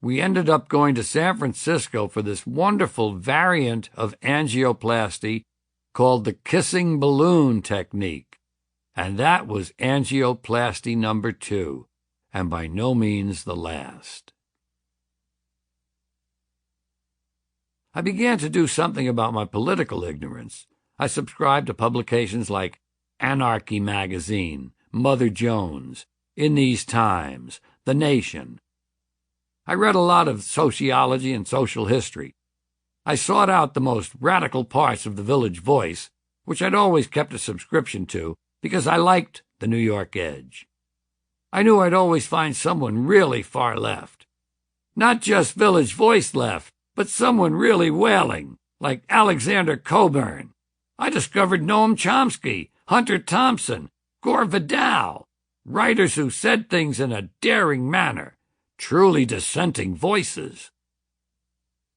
We ended up going to San Francisco for this wonderful variant of angioplasty called the kissing balloon technique. And that was angioplasty number 2, and by no means the last. I began to do something about my political ignorance. I subscribed to publications like Anarchy Magazine, Mother Jones, In These Times, The Nation. I read a lot of sociology and social history. I sought out the most radical parts of the Village Voice, which I'd always kept a subscription to because I liked the New York edge. I knew I'd always find someone really far left. Not just Village Voice left, but someone really wailing. like Alexander Cockburn. I discovered Noam Chomsky, Hunter Thompson, Gore Vidal, writers who said things in a daring manner, truly dissenting voices.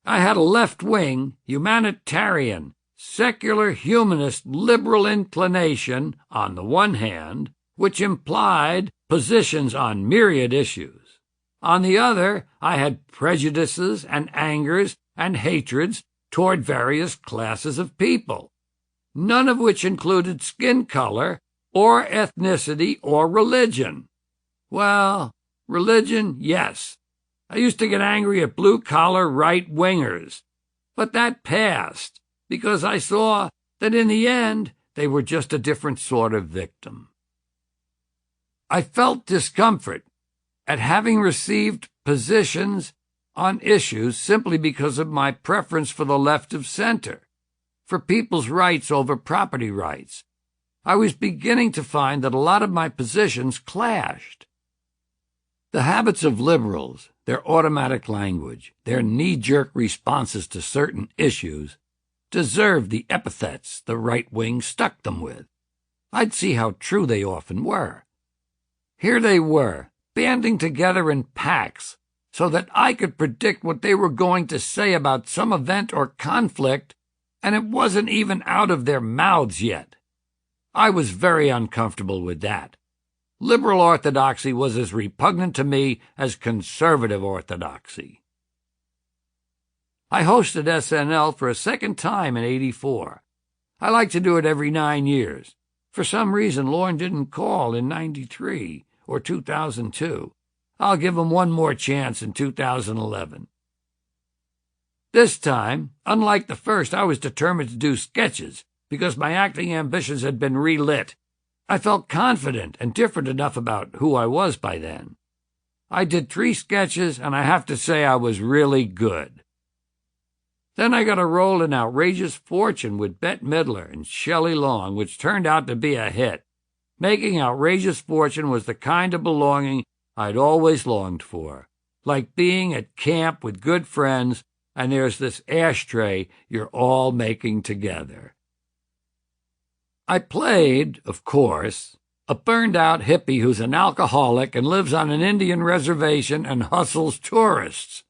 I had a left-wing, humanitarian, secular humanist liberal inclination on the one hand, which implied positions on myriad issues. On the other, I had prejudices and angers and hatreds toward various classes of people, none of which included skin color or ethnicity or religion. Well, religion, yes. I used to get angry at blue-collar right-wingers, but that passed because I saw that in the end they were just a different sort of victim. I felt discomfort at having received positions on issues simply because of my preference for the left of center, for people's rights over property rights. I was beginning to find that a lot of my positions clashed. The habits of liberals, their automatic language, their knee-jerk responses to certain issues, deserved the epithets the right wing stuck them with. I'd see how true they often were. Here they were, banding together in packs so that I could predict what they were going to say about some event or conflict, and it wasn't even out of their mouths yet. I was very uncomfortable with that. Liberal orthodoxy was as repugnant to me as conservative orthodoxy. I hosted SNL for a second time in '84. I like to do it every 9 years. For some reason, Lorne didn't call in '93 or 2002. I'll give him one more chance in 2011. This time, unlike the first, I was determined to do sketches because my acting ambitions had been relit. I felt confident and different enough about who I was by then. I did 3 sketches, and I have to say I was really good. Then I got a role in Outrageous Fortune with Bette Midler and Shelley Long, which turned out to be a hit. Making Outrageous Fortune was the kind of belonging I'd always longed for, like being at camp with good friends, and there's this ashtray you're all making together. I played, of course, a burned-out hippie who's an alcoholic and lives on an Indian reservation and hustles tourists.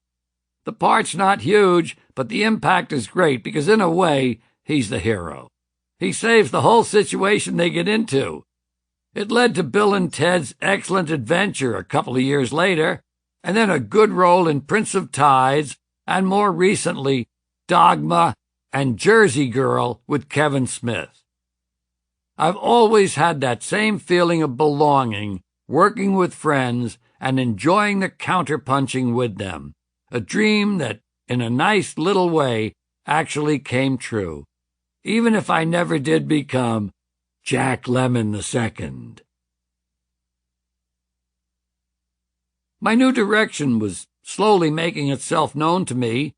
The part's not huge, but the impact is great because, in a way, he's the hero. He saves the whole situation they get into. It led to Bill and Ted's Excellent Adventure a couple of years later, and then a good role in Prince of Tides, and more recently, Dogma and Jersey Girl with Kevin Smith. I've always had that same feeling of belonging, working with friends, and enjoying the counterpunching with them, a dream that, in a nice little way, actually came true, even if I never did become Jack Lemmon II. My new direction was slowly making itself known to me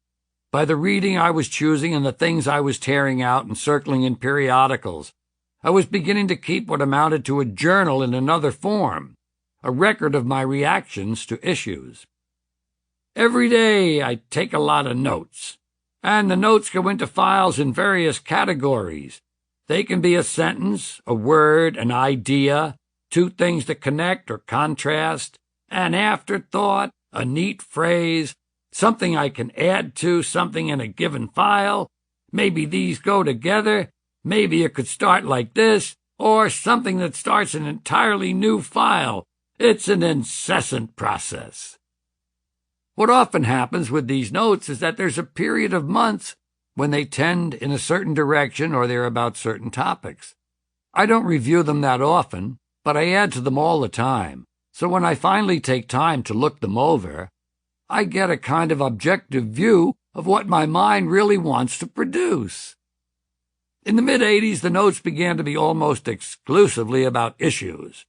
by the reading I was choosing and the things I was tearing out and circling in periodicals. I was beginning to keep what amounted to a journal in another form, a record of my reactions to issues. Every day I take a lot of notes, and the notes go into files in various categories. They can be a sentence, a word, an idea, 2 things that connect or contrast, an afterthought, a neat phrase, something I can add to something in a given file. Maybe these go together. Maybe it could start like this, or something that starts an entirely new file. It's an incessant process. What often happens with these notes is that there's a period of months when they tend in a certain direction or they're about certain topics. I don't review them that often, but I add to them all the time. So when I finally take time to look them over, I get a kind of objective view of what my mind really wants to produce. In the mid-'80s, the notes began to be almost exclusively about issues: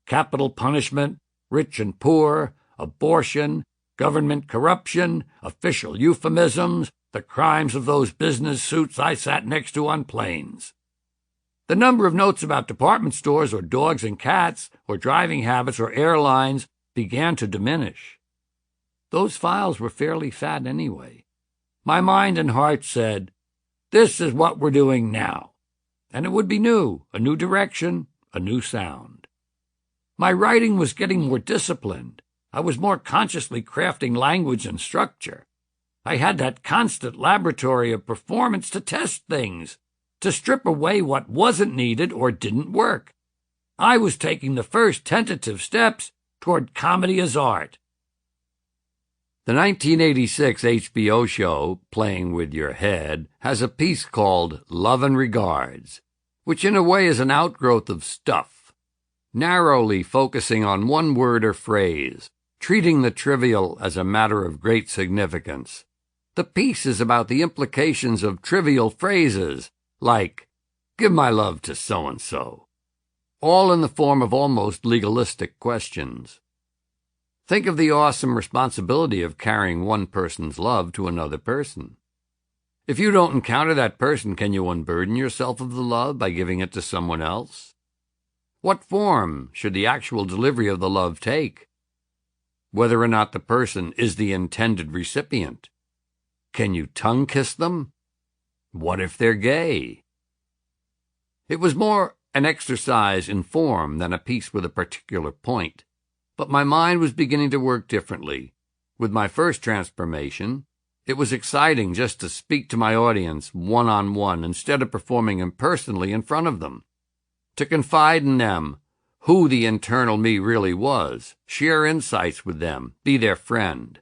capital punishment, rich and poor, abortion, government corruption, official euphemisms, the crimes of those business suits I sat next to on planes. The number of notes about department stores or dogs and cats or driving habits or airlines began to diminish. Those files were fairly fat anyway. My mind and heart said, This is what we're doing now. And it would be new, a new direction, a new sound. My writing was getting more disciplined. I was more consciously crafting language and structure. I had that constant laboratory of performance to test things, to strip away what wasn't needed or didn't work. I was taking the first tentative steps toward comedy as art. The 1986 HBO show, Playing with Your Head, has a piece called Love and Regards, which in a way is an outgrowth of Stuff, narrowly focusing on one word or phrase, treating the trivial as a matter of great significance. The piece is about the implications of trivial phrases, like, give my love to so-and-so, all in the form of almost legalistic questions. Think of the awesome responsibility of carrying one person's love to another person. If you don't encounter that person, can you unburden yourself of the love by giving it to someone else? What form should the actual delivery of the love take? Whether or not the person is the intended recipient. Can you tongue kiss them? What if they're gay? It was more an exercise in form than a piece with a particular point. But my mind was beginning to work differently. With my first transformation, it was exciting just to speak to my audience one-on-one instead of performing impersonally in front of them. To confide in them who the internal me really was, share insights with them, be their friend.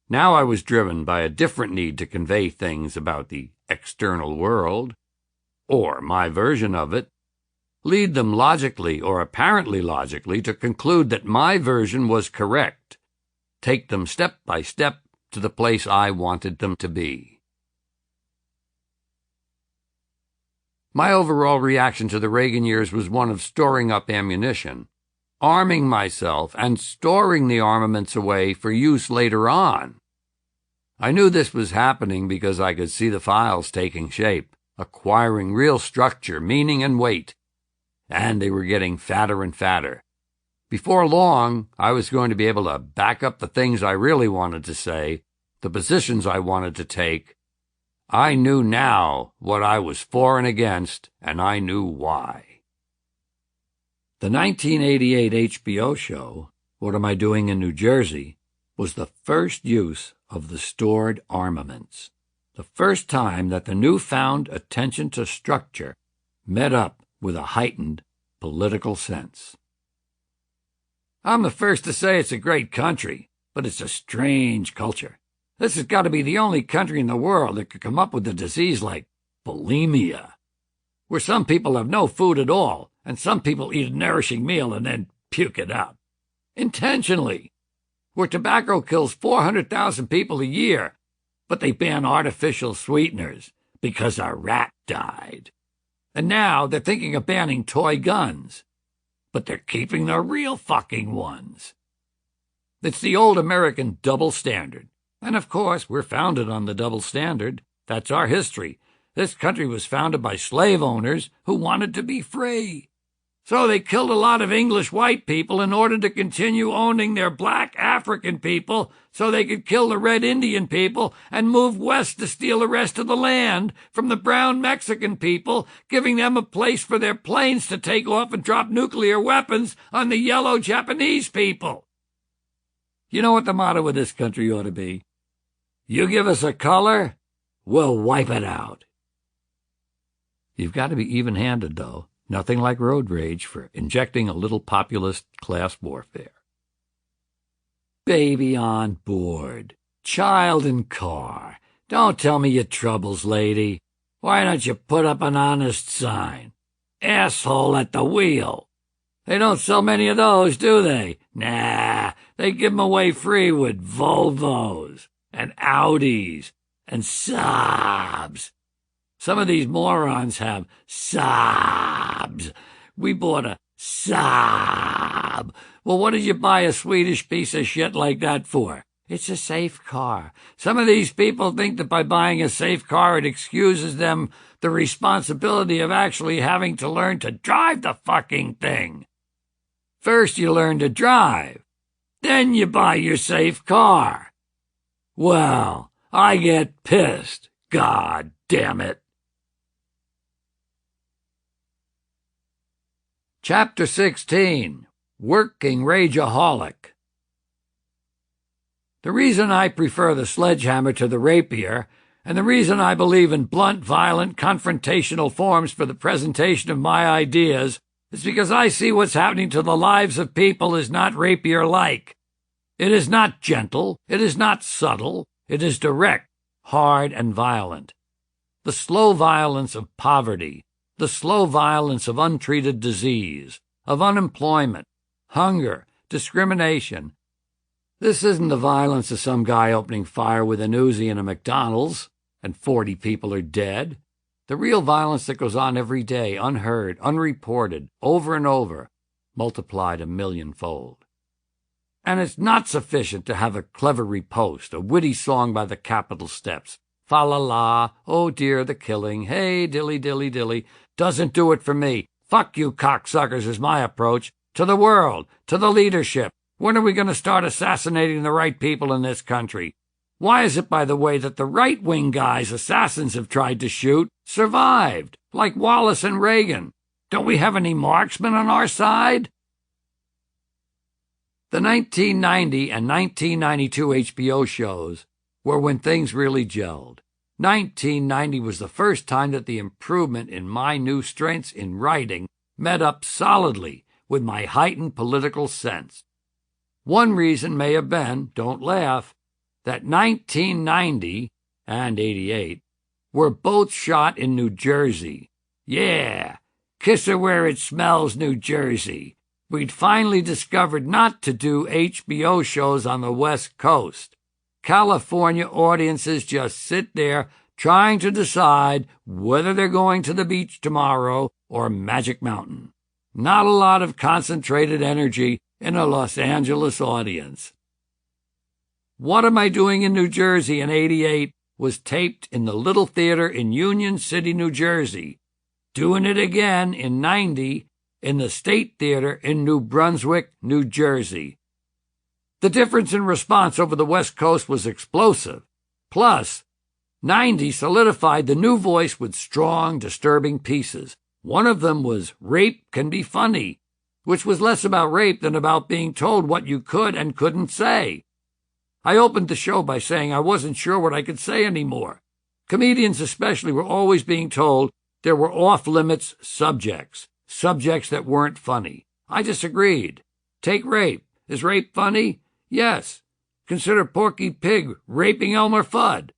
Now I was driven by a different need to convey things about the external world, or my version of it, lead them logically or apparently logically to conclude that my version was correct, take them step by step to the place I wanted them to be. My overall reaction to the Reagan years was one of storing up ammunition, arming myself and storing the armaments away for use later on. I knew this was happening because I could see the files taking shape, acquiring real structure, meaning, and weight. And they were getting fatter and fatter. Before long, I was going to be able to back up the things I really wanted to say, the positions I wanted to take. I knew now what I was for and against, and I knew why. The 1988 HBO show, What Am I Doing in New Jersey, was the first use of the stored armaments, the first time that the newfound attention to structure met up with a heightened political sense. I'm the first to say it's a great country, but it's a strange culture. This has got to be the only country in the world that could come up with a disease like bulimia, where some people have no food at all, and some people eat a nourishing meal and then puke it out. Intentionally. Where tobacco kills 400,000 people a year, but they ban artificial sweeteners because a rat died. And now they're thinking of banning toy guns, but they're keeping the real fucking ones. It's the old American double standard. And of course, we're founded on the double standard. That's our history. This country was founded by slave owners who wanted to be free. So they killed a lot of English white people in order to continue owning their black African people so they could kill the red Indian people and move west to steal the rest of the land from the brown Mexican people, giving them a place for their planes to take off and drop nuclear weapons on the yellow Japanese people. You know what the motto of this country ought to be? You give us a color, we'll wipe it out. You've got to be even-handed, though. Nothing like road rage for injecting a little populist class warfare. Baby on board. Child in car. Don't tell me your troubles, lady. Why don't you put up an honest sign? Asshole at the wheel. They don't sell many of those, do they? Nah, they give 'em away free with Volvos and Audis and Saabs. Some of these morons have Saabs. We bought a Saab. Well, what did you buy a Swedish piece of shit like that for? It's a safe car. Some of these people think that by buying a safe car it excuses them the responsibility of actually having to learn to drive the fucking thing. First you learn to drive. Then you buy your safe car. Well, I get pissed. God damn it. Chapter 16. Working Rageaholic. The reason I prefer the sledgehammer to the rapier, and the reason I believe in blunt, violent, confrontational forms for the presentation of my ideas, is because I see what's happening to the lives of people is not rapier-like. It is not gentle, it is not subtle, it is direct, hard, and violent. The slow violence of poverty, the slow violence of untreated disease, of unemployment, hunger, discrimination. This isn't the violence of some guy opening fire with an Uzi in a McDonald's and 40 people are dead. The real violence that goes on every day, unheard, unreported, over and over, multiplied a millionfold. And it's not sufficient to have a clever riposte, a witty song by the Capitol steps. Fa-la-la, oh dear, the killing, hey, dilly, dilly, dilly. Doesn't do it for me. Fuck you cocksuckers is my approach. To the world, to the leadership. When are we going to start assassinating the right people in this country? Why is it, by the way, that the right-wing guys assassins have tried to shoot survived, like Wallace and Reagan? Don't we have any marksmen on our side? The 1990 and 1992 HBO shows were when things really gelled. 1990 was the first time that the improvement in my new strengths in writing met up solidly with my heightened political sense. One reason may have been, don't laugh, that 1990 and 88 were both shot in New Jersey. Yeah, kiss her where it smells, New Jersey. We'd finally discovered not to do HBO shows on the West Coast. California audiences just sit there trying to decide whether they're going to the beach tomorrow or Magic Mountain. Not a lot of concentrated energy in a Los Angeles audience. What Am I Doing in New Jersey in '88 was taped in the Little Theater in Union City, New Jersey. Doing it again in '90 in the State Theater in New Brunswick, New Jersey. The difference in response over the West Coast was explosive. Plus, '90 solidified the new voice with strong, disturbing pieces. One of them was Rape Can Be Funny, which was less about rape than about being told what you could and couldn't say. I opened the show by saying I wasn't sure what I could say anymore. Comedians especially were always being told there were off-limits subjects that weren't funny. I disagreed. Take rape. Is rape funny? Yes. Consider Porky Pig raping Elmer Fudd.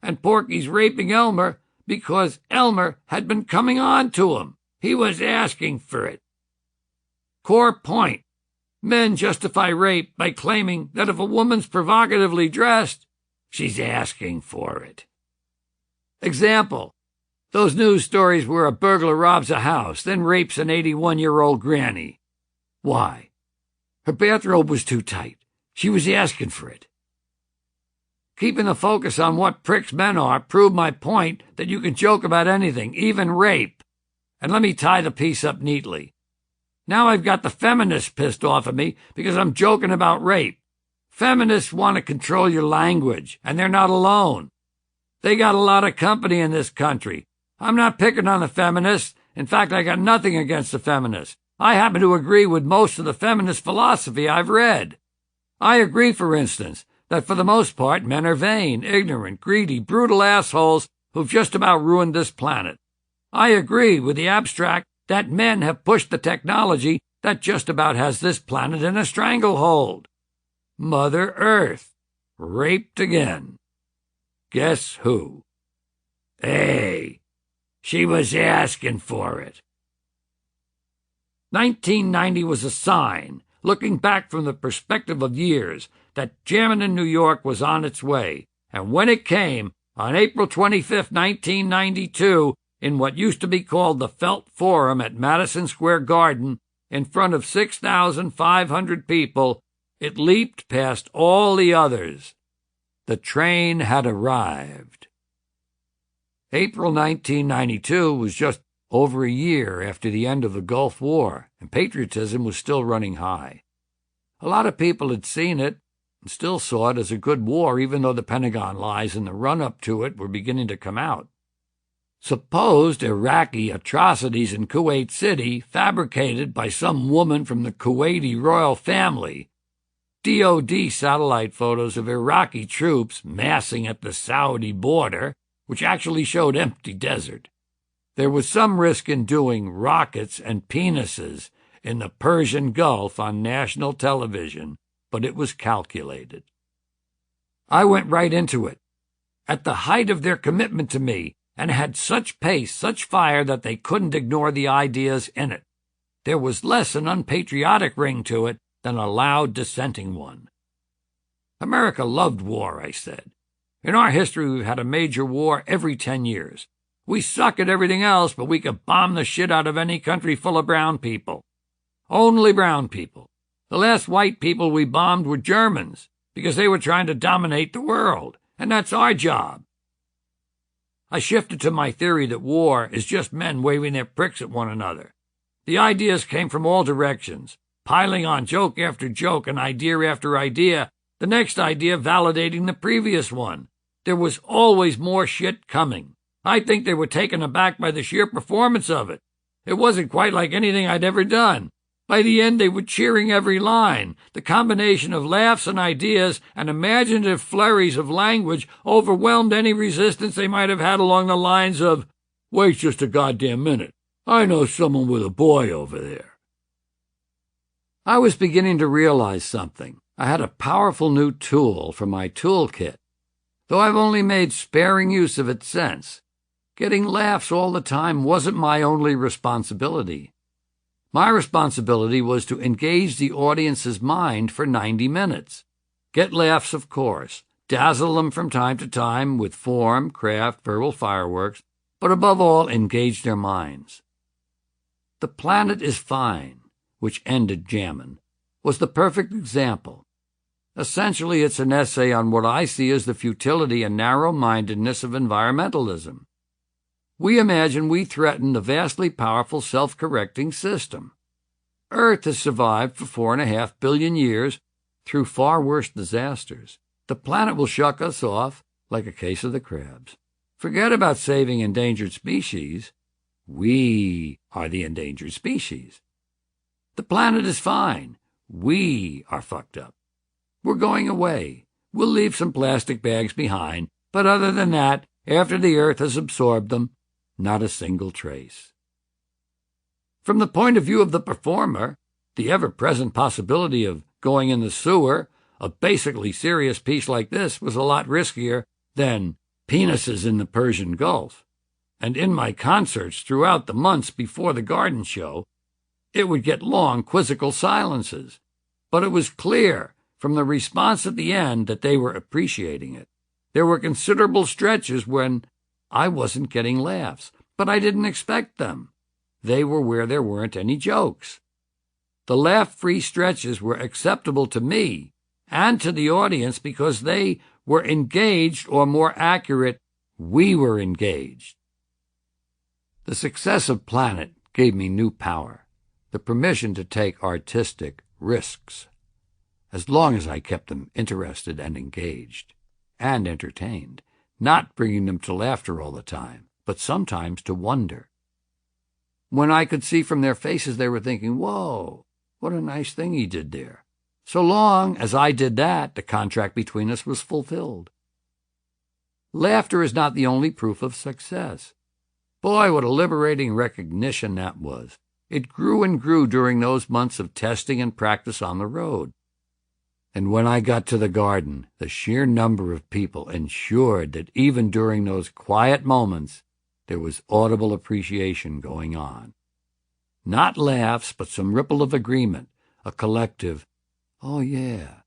And Porky's raping Elmer because Elmer had been coming on to him. He was asking for it. Core point. Men justify rape by claiming that if a woman's provocatively dressed, she's asking for it. Example. Those news stories where a burglar robs a house, then rapes an 81-year-old granny. Why? Her bathrobe was too tight. She was asking for it. Keeping the focus on what pricks men are proved my point that you can joke about anything, even rape. And let me tie the piece up neatly. Now I've got the feminists pissed off at me because I'm joking about rape. Feminists want to control your language, and they're not alone. They got a lot of company in this country. I'm not picking on the feminists. In fact, I got nothing against the feminists. I happen to agree with most of the feminist philosophy I've read. I agree, for instance, that for the most part men are vain, ignorant, greedy, brutal assholes who've just about ruined this planet. I agree with the abstract that men have pushed the technology that just about has this planet in a stranglehold. Mother Earth, raped again. Guess who? Hey, she was asking for it. 1990 was a sign, looking back from the perspective of years, that jamming in New York was on its way. And when it came, on April 25, 1992, in what used to be called the Felt Forum at Madison Square Garden, in front of 6,500 people, it leaped past all the others. The train had arrived. April 1992 was just over a year after the end of the Gulf War, and patriotism was still running high. A lot of people had seen it and still saw it as a good war, even though the Pentagon lies in the run-up to it were beginning to come out. Supposed Iraqi atrocities in Kuwait City fabricated by some woman from the Kuwaiti royal family. DoD satellite photos of Iraqi troops massing at the Saudi border, which actually showed empty desert. There was some risk in doing rockets and penises in the Persian Gulf on national television, but it was calculated. I went right into it, at the height of their commitment to me, and had such pace, such fire that they couldn't ignore the ideas in it. There was less an unpatriotic ring to it than a loud dissenting one. America loved war, I said. In our history, we've had a major war every 10 years. We suck at everything else, but we could bomb the shit out of any country full of brown people. Only brown people. The last white people we bombed were Germans, because they were trying to dominate the world, and that's our job. I shifted to my theory that war is just men waving their pricks at one another. The ideas came from all directions, piling on joke after joke and idea after idea, the next idea validating the previous one. There was always more shit coming. I think they were taken aback by the sheer performance of it. It wasn't quite like anything I'd ever done. By the end, they were cheering every line. The combination of laughs and ideas and imaginative flurries of language overwhelmed any resistance they might have had along the lines of, "Wait just a goddamn minute. I know someone with a boy over there." I was beginning to realize something. I had a powerful new tool for my toolkit, though I've only made sparing use of it since. Getting laughs all the time wasn't my only responsibility. My responsibility was to engage the audience's mind for 90 minutes. Get laughs, of course, dazzle them from time to time with form, craft, verbal fireworks, but above all, engage their minds. The Planet is Fine, which ended jammin', was the perfect example. Essentially, it's an essay on what I see as the futility and narrow-mindedness of environmentalism. We imagine we threaten the vastly powerful self-correcting system. Earth has survived for 4.5 billion years through far worse disasters. The planet will shuck us off like a case of the crabs. Forget about saving endangered species. We are the endangered species. The planet is fine. We are fucked up. We're going away. We'll leave some plastic bags behind, but other than that, after the Earth has absorbed them, not a single trace. From the point of view of the performer, the ever-present possibility of going in the sewer, a basically serious piece like this was a lot riskier than penises in the Persian Gulf. And in my concerts throughout the months before the garden show, it would get long, quizzical silences. But it was clear from the response at the end that they were appreciating it. There were considerable stretches when I wasn't getting laughs, but I didn't expect them. They were where there weren't any jokes. The laugh-free stretches were acceptable to me and to the audience because they were engaged, or more accurate, we were engaged. The success of Planet gave me new power, the permission to take artistic risks, as long as I kept them interested and engaged, and entertained, not bringing them to laughter all the time, but sometimes to wonder. When I could see from their faces they were thinking, "Whoa, what a nice thing he did there." So long as I did that, the contract between us was fulfilled. Laughter is not the only proof of success. Boy, what a liberating recognition that was. It grew and grew during those months of testing and practice on the road. And when I got to the garden, the sheer number of people ensured that even during those quiet moments, there was audible appreciation going on. Not laughs, but some ripple of agreement, a collective, "Oh yeah."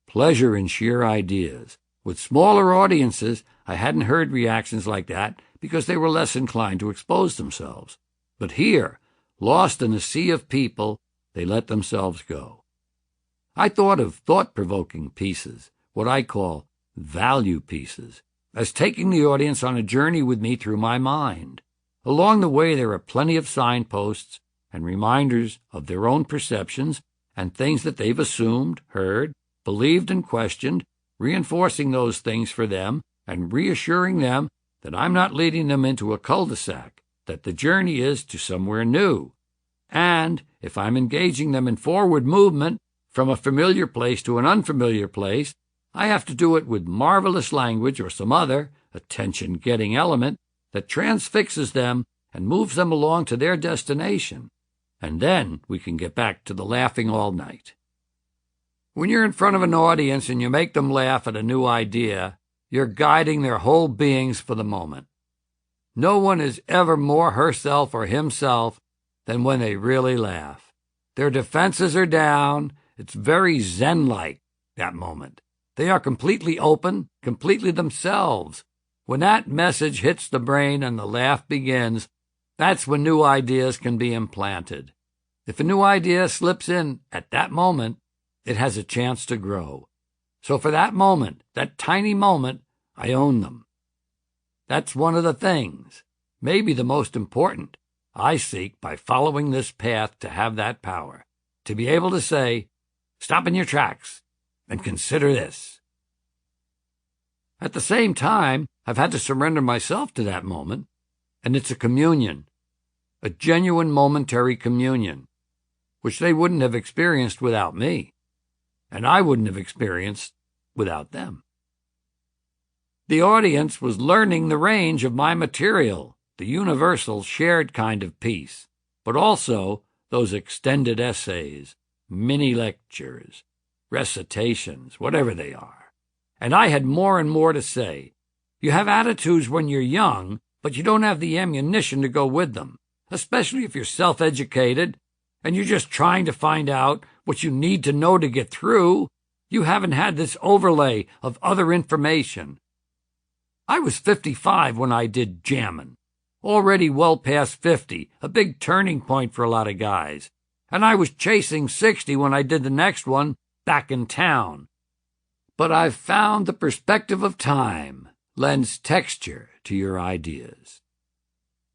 Pleasure in sheer ideas. With smaller audiences, I hadn't heard reactions like that because they were less inclined to expose themselves. But here, lost in a sea of people, they let themselves go. I thought of thought-provoking pieces, what I call value pieces, as taking the audience on a journey with me through my mind. Along the way there are plenty of signposts and reminders of their own perceptions and things that they've assumed, heard, believed, and questioned, reinforcing those things for them and reassuring them that I'm not leading them into a cul-de-sac, that the journey is to somewhere new. And if I'm engaging them in forward movement from a familiar place to an unfamiliar place, I have to do it with marvelous language or some other attention-getting element that transfixes them and moves them along to their destination. And then we can get back to the laughing all night. When you're in front of an audience and you make them laugh at a new idea, you're guiding their whole beings for the moment. No one is ever more herself or himself than when they really laugh. Their defenses are down. It's very Zen-like, that moment. They are completely open, completely themselves. When that message hits the brain and the laugh begins, that's when new ideas can be implanted. If a new idea slips in at that moment, it has a chance to grow. So for that moment, that tiny moment, I own them. That's one of the things, maybe the most important, I seek by following this path to have that power, to be able to say, stop in your tracks and consider this. At the same time, I've had to surrender myself to that moment, and it's a communion, a genuine momentary communion, which they wouldn't have experienced without me, and I wouldn't have experienced without them. The audience was learning the range of my material, the universal shared kind of piece, but also those extended essays, mini lectures, recitations, whatever they are. And I had more and more to say. You have attitudes when you're young, but you don't have the ammunition to go with them, especially if you're self-educated and you're just trying to find out what you need to know to get through. You haven't had this overlay of other information. I was 55 when I did Jammin', already well past 50, a big turning point for a lot of guys. And I was chasing 60 when I did the next one, Back in Town. But I've found the perspective of time lends texture to your ideas.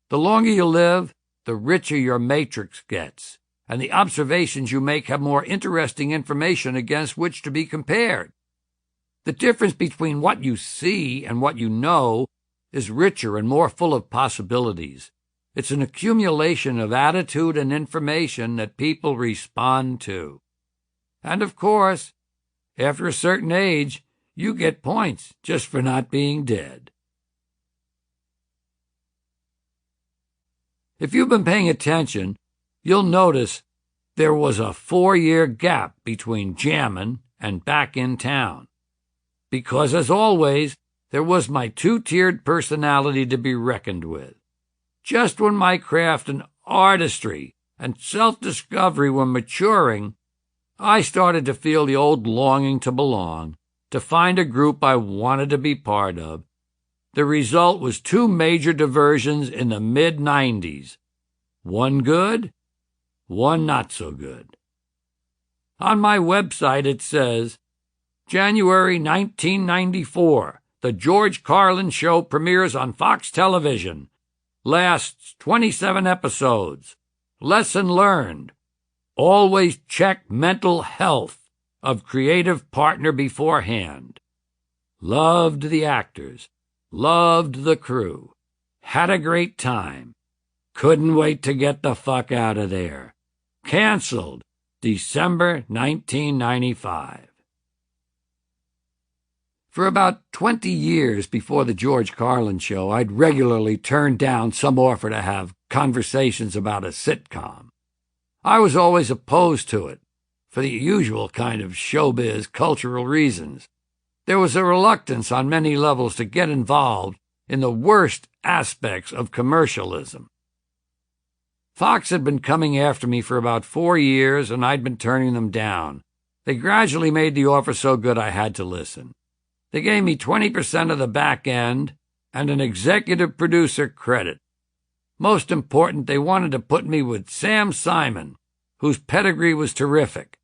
The longer you live, the richer your matrix gets, and the observations you make have more interesting information against which to be compared. The difference between what you see and what you know is richer and more full of possibilities. It's an accumulation of attitude and information that people respond to. And of course, after a certain age, you get points just for not being dead. If you've been paying attention, you'll notice there was a 4-year gap between Jammin' and Back in Town. Because, as always, there was my two-tiered personality to be reckoned with. Just when my craft and artistry and self-discovery were maturing, I started to feel the old longing to belong, to find a group I wanted to be part of. The result was 2 major diversions in the mid-90s. One good, one not so good. On my website it says, January 1994, the George Carlin Show premieres on Fox Television. Lasts 27 episodes. Lesson learned. Always check mental health of creative partner beforehand. Loved the actors. Loved the crew. Had a great time. Couldn't wait to get the fuck out of there. Canceled December 1995. For about 20 years before the George Carlin Show, I'd regularly turned down some offer to have conversations about a sitcom. I was always opposed to it, for the usual kind of showbiz cultural reasons. There was a reluctance on many levels to get involved in the worst aspects of commercialism. Fox had been coming after me for about 4 years, and I'd been turning them down. They gradually made the offer so good I had to listen. They gave me 20% of the back end and an executive producer credit. Most important, they wanted to put me with Sam Simon, whose pedigree was terrific.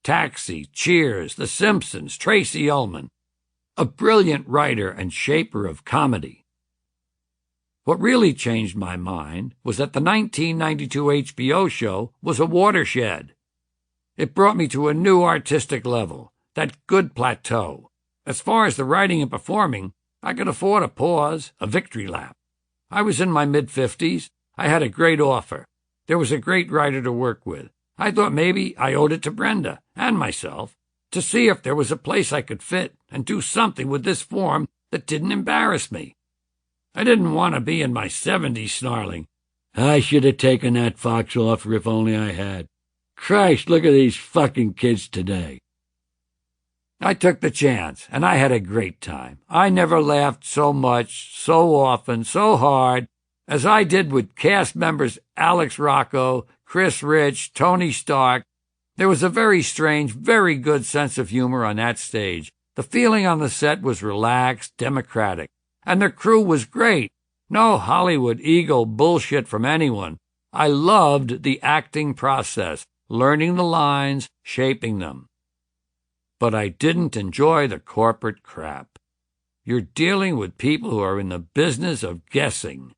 Taxi, Cheers, The Simpsons, Tracy Ullman. A brilliant writer and shaper of comedy. What really changed my mind was that the 1992 HBO show was a watershed. It brought me to a new artistic level, that good plateau. As far as the writing and performing, I could afford a pause, a victory lap. I was in my mid-50s. I had a great offer. There was a great writer to work with. I thought maybe I owed it to Brenda and myself to see if there was a place I could fit and do something with this form that didn't embarrass me. I didn't want to be in my 70s snarling, "I should have taken that Fox offer if only I had. Christ, look at these fucking kids today." I took the chance, and I had a great time. I never laughed so much, so often, so hard as I did with cast members Alex Rocco, Chris Rich, Tony Stark. There was a very strange, very good sense of humor on that stage. The feeling on the set was relaxed, democratic, and the crew was great. No Hollywood ego bullshit from anyone. I loved the acting process, learning the lines, shaping them. But I didn't enjoy the corporate crap. You're dealing with people who are in the business of guessing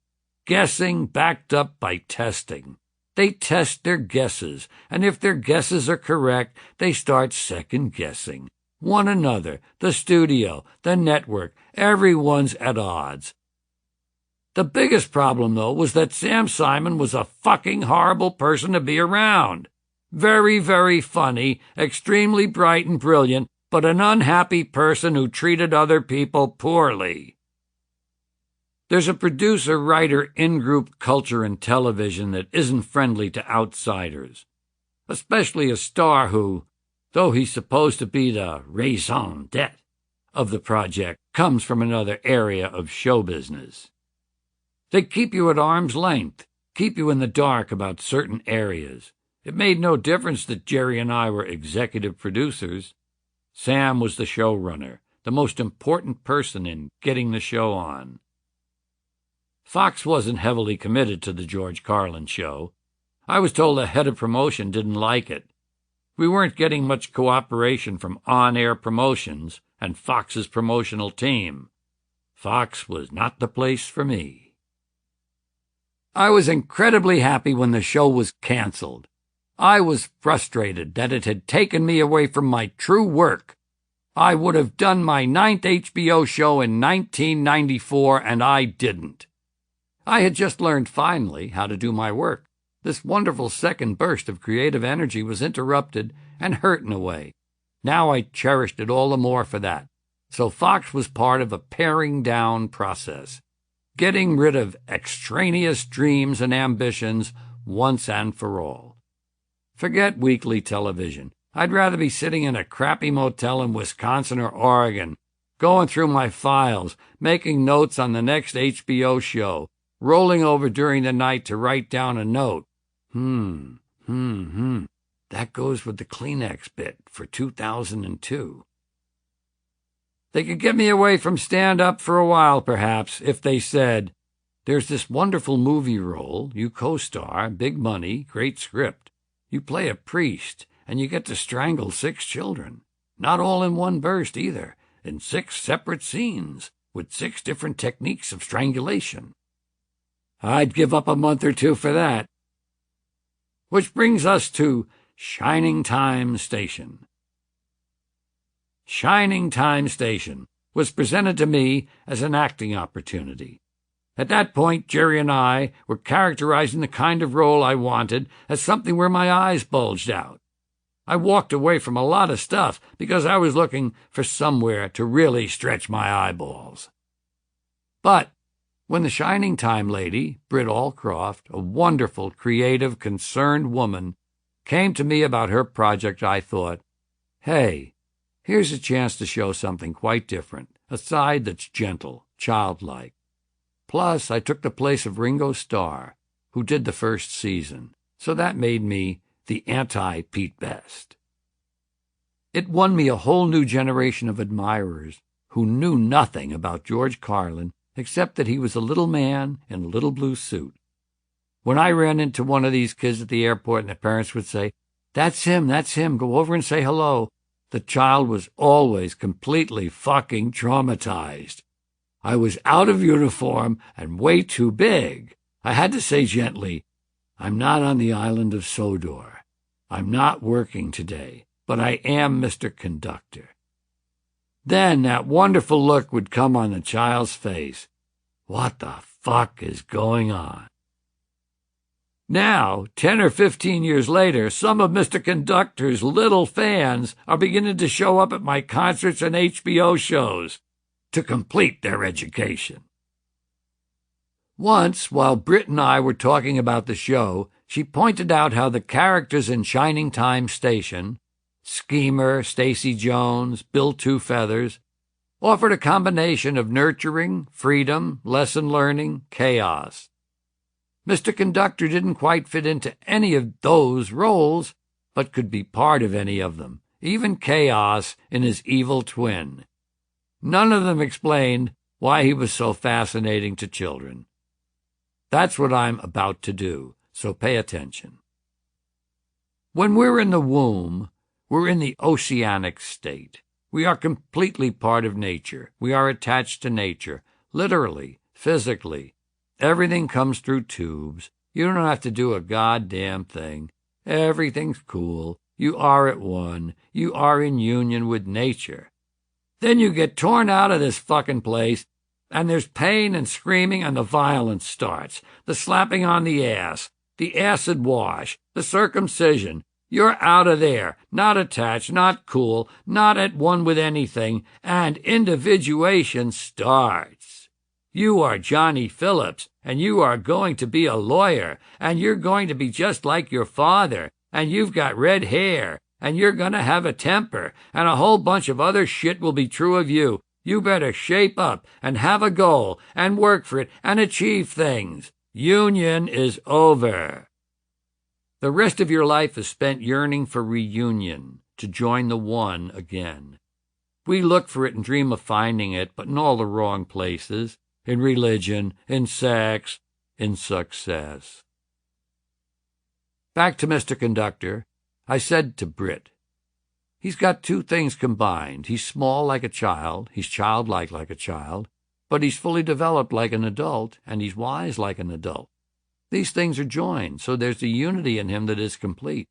backed up by testing. They test their guesses, and if their guesses are correct, they start second-guessing. One another, the studio, the network, everyone's at odds. The biggest problem, though, was that Sam Simon was a fucking horrible person to be around. Very, very funny, extremely bright and brilliant, but an unhappy person who treated other people poorly. There's a producer-writer in-group culture in television that isn't friendly to outsiders, especially a star who, though he's supposed to be the raison d'etre of the project, comes from another area of show business. They keep you at arm's length, keep you in the dark about certain areas. It made no difference that Jerry and I were executive producers. Sam was the showrunner, the most important person in getting the show on. Fox wasn't heavily committed to the George Carlin show. I was told the head of promotion didn't like it. We weren't getting much cooperation from on-air promotions and Fox's promotional team. Fox was not the place for me. I was incredibly happy when the show was canceled. I was frustrated that it had taken me away from my true work. I would have done my 9th HBO show in 1994, and I didn't. I had just learned finally how to do my work. This wonderful second burst of creative energy was interrupted and hurt in a way. Now I cherished it all the more for that. So Fox was part of a paring down process, getting rid of extraneous dreams and ambitions once and for all. Forget weekly television. I'd rather be sitting in a crappy motel in Wisconsin or Oregon, going through my files, making notes on the next HBO show, rolling over during the night to write down a note. That goes with the Kleenex bit for 2002. They could get me away from stand-up for a while, perhaps, if they said, "There's this wonderful movie role, you co-star, big money, great script. You play a priest, and you get to strangle 6 children. Not all in one burst, either, in 6 separate scenes, with 6 different techniques of strangulation." I'd give up a month or 2 for that. Which brings us to Shining Time Station. Shining Time Station was presented to me as an acting opportunity. At that point, Jerry and I were characterizing the kind of role I wanted as something where my eyes bulged out. I walked away from a lot of stuff because I was looking for somewhere to really stretch my eyeballs. But when the Shining Time lady, Britt Allcroft, a wonderful, creative, concerned woman, came to me about her project, I thought, hey, here's a chance to show something quite different, a side that's gentle, childlike. Plus, I took the place of Ringo Starr, who did the first season, so that made me the anti-Pete Best. It won me a whole new generation of admirers who knew nothing about George Carlin except that he was a little man in a little blue suit. When I ran into one of these kids at the airport and the parents would say, that's him, go over and say hello," the child was always completely fucking traumatized. I was out of uniform and way too big. I had to say gently, "I'm not on the island of Sodor. I'm not working today, but I am Mr. Conductor." Then that wonderful look would come on the child's face. What the fuck is going on? Now, 10 or 15 years later, some of Mr. Conductor's little fans are beginning to show up at my concerts and HBO shows to complete their education. Once, while Britt and I were talking about the show, she pointed out how the characters in Shining Time Station, Schemer, Stacy Jones, Bill Two Feathers, offered a combination of nurturing, freedom, lesson learning, chaos. Mr. Conductor didn't quite fit into any of those roles, but could be part of any of them, even chaos in his evil twin. None of them explained why he was so fascinating to children. That's what I'm about to do, so pay attention. When we're in the womb, we're in the oceanic state. We are completely part of nature. We are attached to nature, literally, physically. Everything comes through tubes. You don't have to do a goddamn thing. Everything's cool. You are at one. You are in union with nature. Then you get torn out of this fucking place, and there's pain and screaming, and the violence starts. The slapping on the ass, the acid wash, the circumcision. You're out of there, not attached, not cool, not at one with anything, and individuation starts. You are Johnny Phillips, and you are going to be a lawyer, and you're going to be just like your father, and you've got red hair, and you're going to have a temper, and a whole bunch of other shit will be true of you. You better shape up and have a goal and work for it and achieve things. Union is over. The rest of your life is spent yearning for reunion, to join the one again. We look for it and dream of finding it, but in all the wrong places. In religion, in sex, in success. Back to Mr. Conductor, I said to Britt, he's got two things combined. He's small like a child, he's childlike like a child, but he's fully developed like an adult, and he's wise like an adult. These things are joined, so there's a unity in him that is complete.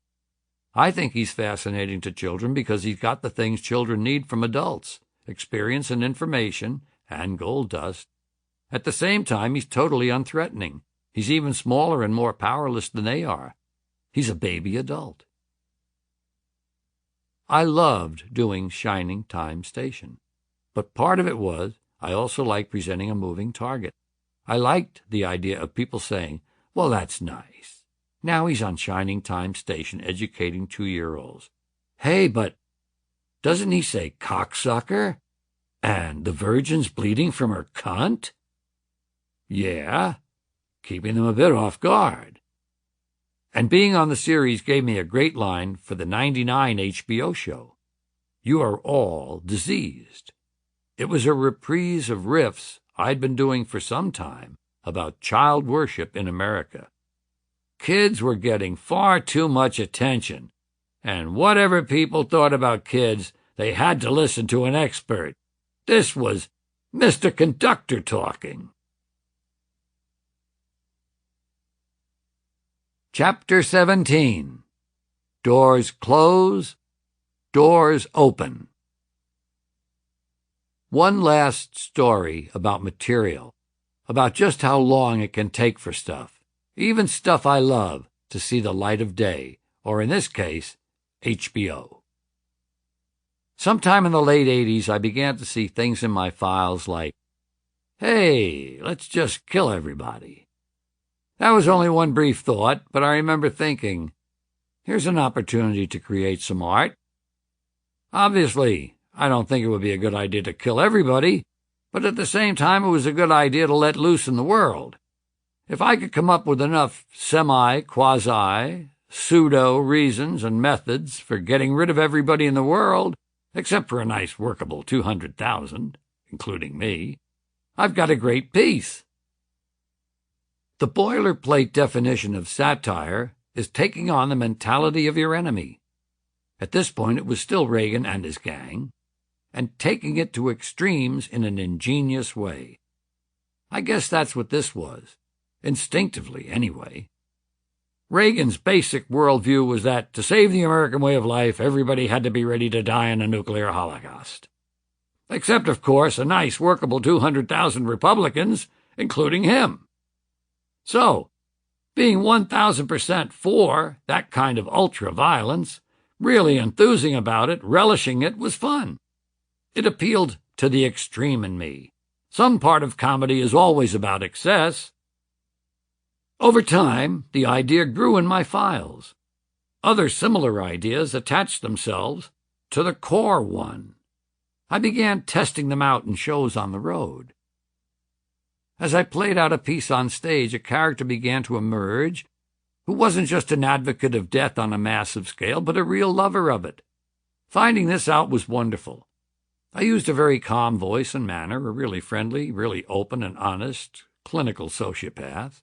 I think he's fascinating to children because he's got the things children need from adults, experience and information, and gold dust. At the same time, he's totally unthreatening. He's even smaller and more powerless than they are. He's a baby adult. I loved doing Shining Time Station, but part of it was I also liked presenting a moving target. I liked the idea of people saying, well, that's nice. Now he's on Shining Time Station educating 2-year-olds. Hey, but doesn't he say cocksucker? And the virgin's bleeding from her cunt? Yeah, keeping them a bit off guard. And being on the series gave me a great line for the '99 HBO show. You are all diseased. It was a reprise of riffs I'd been doing for some time about child worship in America. Kids were getting far too much attention, and whatever people thought about kids, they had to listen to an expert. This was Mr. Conductor talking. Chapter 17. Doors close, doors open. One last story about material, about just how long it can take for stuff, even stuff I love, to see the light of day, or in this case, HBO. Sometime in the late 80s, I began to see things in my files like, hey, let's just kill everybody. That was only one brief thought, but I remember thinking, here's an opportunity to create some art. Obviously, I don't think it would be a good idea to kill everybody, but at the same time it was a good idea to let loose in the world. If I could come up with enough semi-quasi, pseudo reasons and methods for getting rid of everybody in the world, except for a nice workable 200,000, including me, I've got a great piece. The boilerplate definition of satire is taking on the mentality of your enemy. At this point, it was still Reagan and his gang, and taking it to extremes in an ingenious way. I guess that's what this was, instinctively anyway. Reagan's basic worldview was that to save the American way of life, everybody had to be ready to die in a nuclear holocaust. Except, of course, a nice, workable 200,000 Republicans, including him. So, being 1,000% for that kind of ultra-violence, really enthusing about it, relishing it, was fun. It appealed to the extreme in me. Some part of comedy is always about excess. Over time, the idea grew in my files. Other similar ideas attached themselves to the core one. I began testing them out in shows on the road. As I played out a piece on stage, a character began to emerge who wasn't just an advocate of death on a massive scale, but a real lover of it. Finding this out was wonderful. I used a very calm voice and manner, a really friendly, really open and honest clinical sociopath.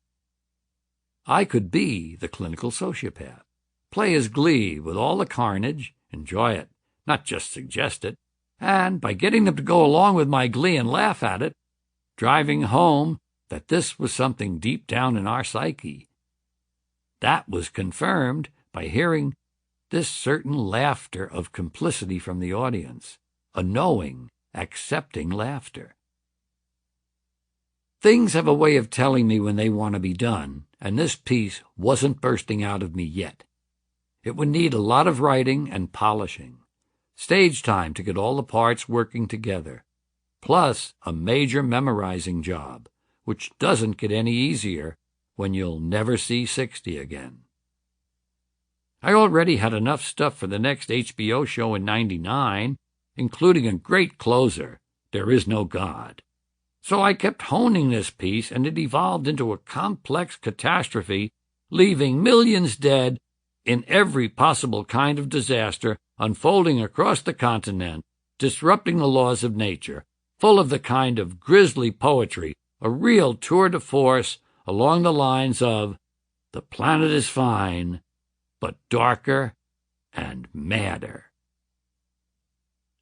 I could be the clinical sociopath, play his glee with all the carnage, enjoy it, not just suggest it, and by getting them to go along with my glee and laugh at it, driving home that this was something deep down in our psyche. That was confirmed by hearing this certain laughter of complicity from the audience, a knowing, accepting laughter. Things have a way of telling me when they want to be done, and this piece wasn't bursting out of me yet. It would need a lot of writing and polishing, stage time to get all the parts working together, plus a major memorizing job, which doesn't get any easier when you'll never see 60 again. I already had enough stuff for the next HBO show in '99, including a great closer, There Is No God. So I kept honing this piece, and it evolved into a complex catastrophe, leaving millions dead in every possible kind of disaster unfolding across the continent, disrupting the laws of nature, full of the kind of grisly poetry, a real tour de force along the lines of, "The planet is fine, but darker and madder."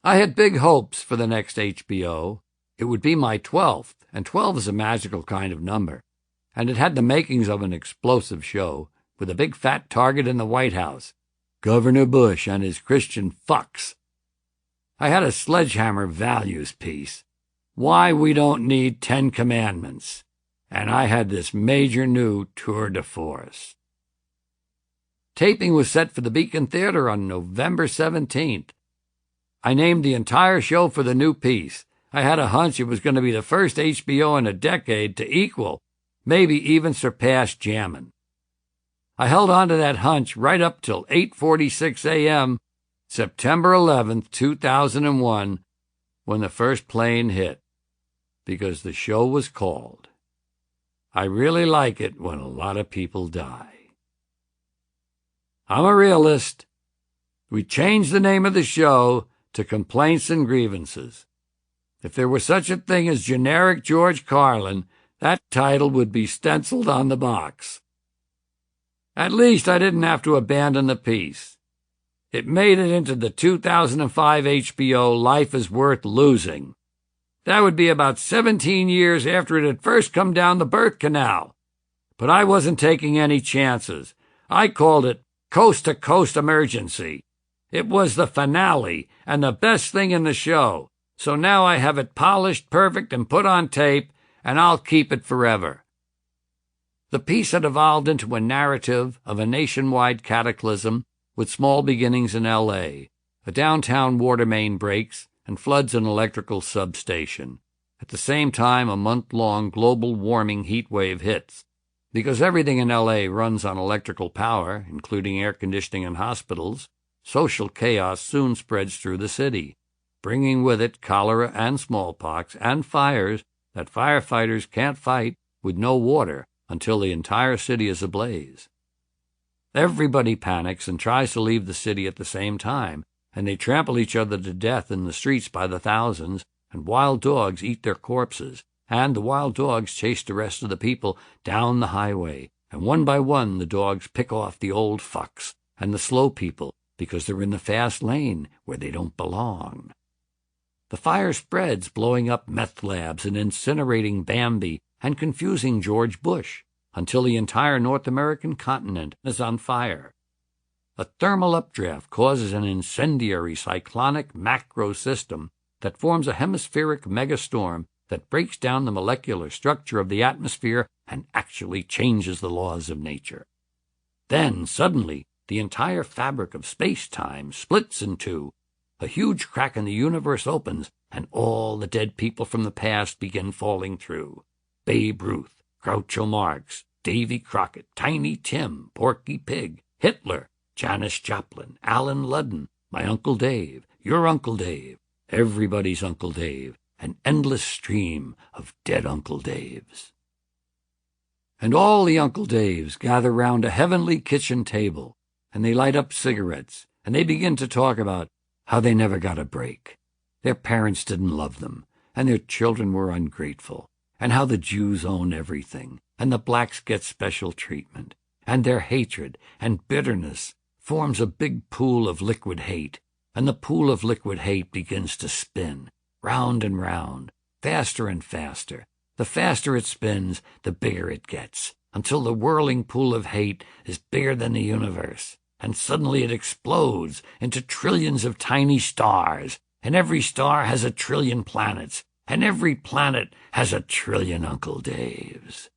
I had big hopes for the next HBO. It would be my 12th, and 12 is a magical kind of number, and it had the makings of an explosive show, with a big fat target in the White House, Governor Bush and his Christian fucks. I had a sledgehammer values piece, why we don't need 10 commandments, and I had this major new tour de force. Taping was set for the Beacon Theater on November 17th. I named the entire show for the new piece. I had a hunch it was going to be the first HBO in a decade to equal, maybe even surpass Jammin'. I held on to that hunch right up till 8:46 a.m., September 11th, 2001, when the first plane hit, because the show was called, I Really Like It When a Lot of People Die. I'm a realist. We changed the name of the show to Complaints and Grievances. If there were such a thing as generic George Carlin, that title would be stenciled on the box. At least I didn't have to abandon the piece. It made it into the 2005 HBO Life is Worth Losing. That would be about 17 years after it had first come down the birth canal. But I wasn't taking any chances. I called it Coast to Coast Emergency. It was the finale and the best thing in the show. So now I have it polished, perfect, and put on tape, and I'll keep it forever. The piece had evolved into a narrative of a nationwide cataclysm with small beginnings in L.A. A downtown water main breaks and floods an electrical substation. At the same time, a month-long global warming heat wave hits. Because everything in L.A. runs on electrical power, including air conditioning and hospitals, social chaos soon spreads through the city, bringing with it cholera and smallpox and fires that firefighters can't fight with no water until the entire city is ablaze. Everybody panics and tries to leave the city at the same time, and they trample each other to death in the streets by the thousands, and wild dogs eat their corpses, and the wild dogs chase the rest of the people down the highway, and one by one the dogs pick off the old fucks and the slow people because they're in the fast lane where they don't belong. The fire spreads, blowing up meth labs and incinerating Bambi and confusing George Bush until the entire North American continent is on fire. A thermal updraft causes an incendiary cyclonic macro system that forms a hemispheric megastorm that breaks down the molecular structure of the atmosphere and actually changes the laws of nature. Then, suddenly, the entire fabric of space-time splits in two. A huge crack in the universe opens, and all the dead people from the past begin falling through. Babe Ruth, Groucho Marx, Davy Crockett, Tiny Tim, Porky Pig, Hitler, Janis Joplin, Alan Ludden, my Uncle Dave, your Uncle Dave, everybody's Uncle Dave, an endless stream of dead Uncle Daves. And all the Uncle Daves gather round a heavenly kitchen table, and they light up cigarettes, and they begin to talk about how they never got a break. Their parents didn't love them, and their children were ungrateful, and how the Jews own everything, and the blacks get special treatment, and their hatred and bitterness forms a big pool of liquid hate, and the pool of liquid hate begins to spin, round and round, faster and faster. The faster it spins, the bigger it gets, until the whirling pool of hate is bigger than the universe, and suddenly it explodes into trillions of tiny stars, and every star has a trillion planets, and every planet has a trillion Uncle Daves.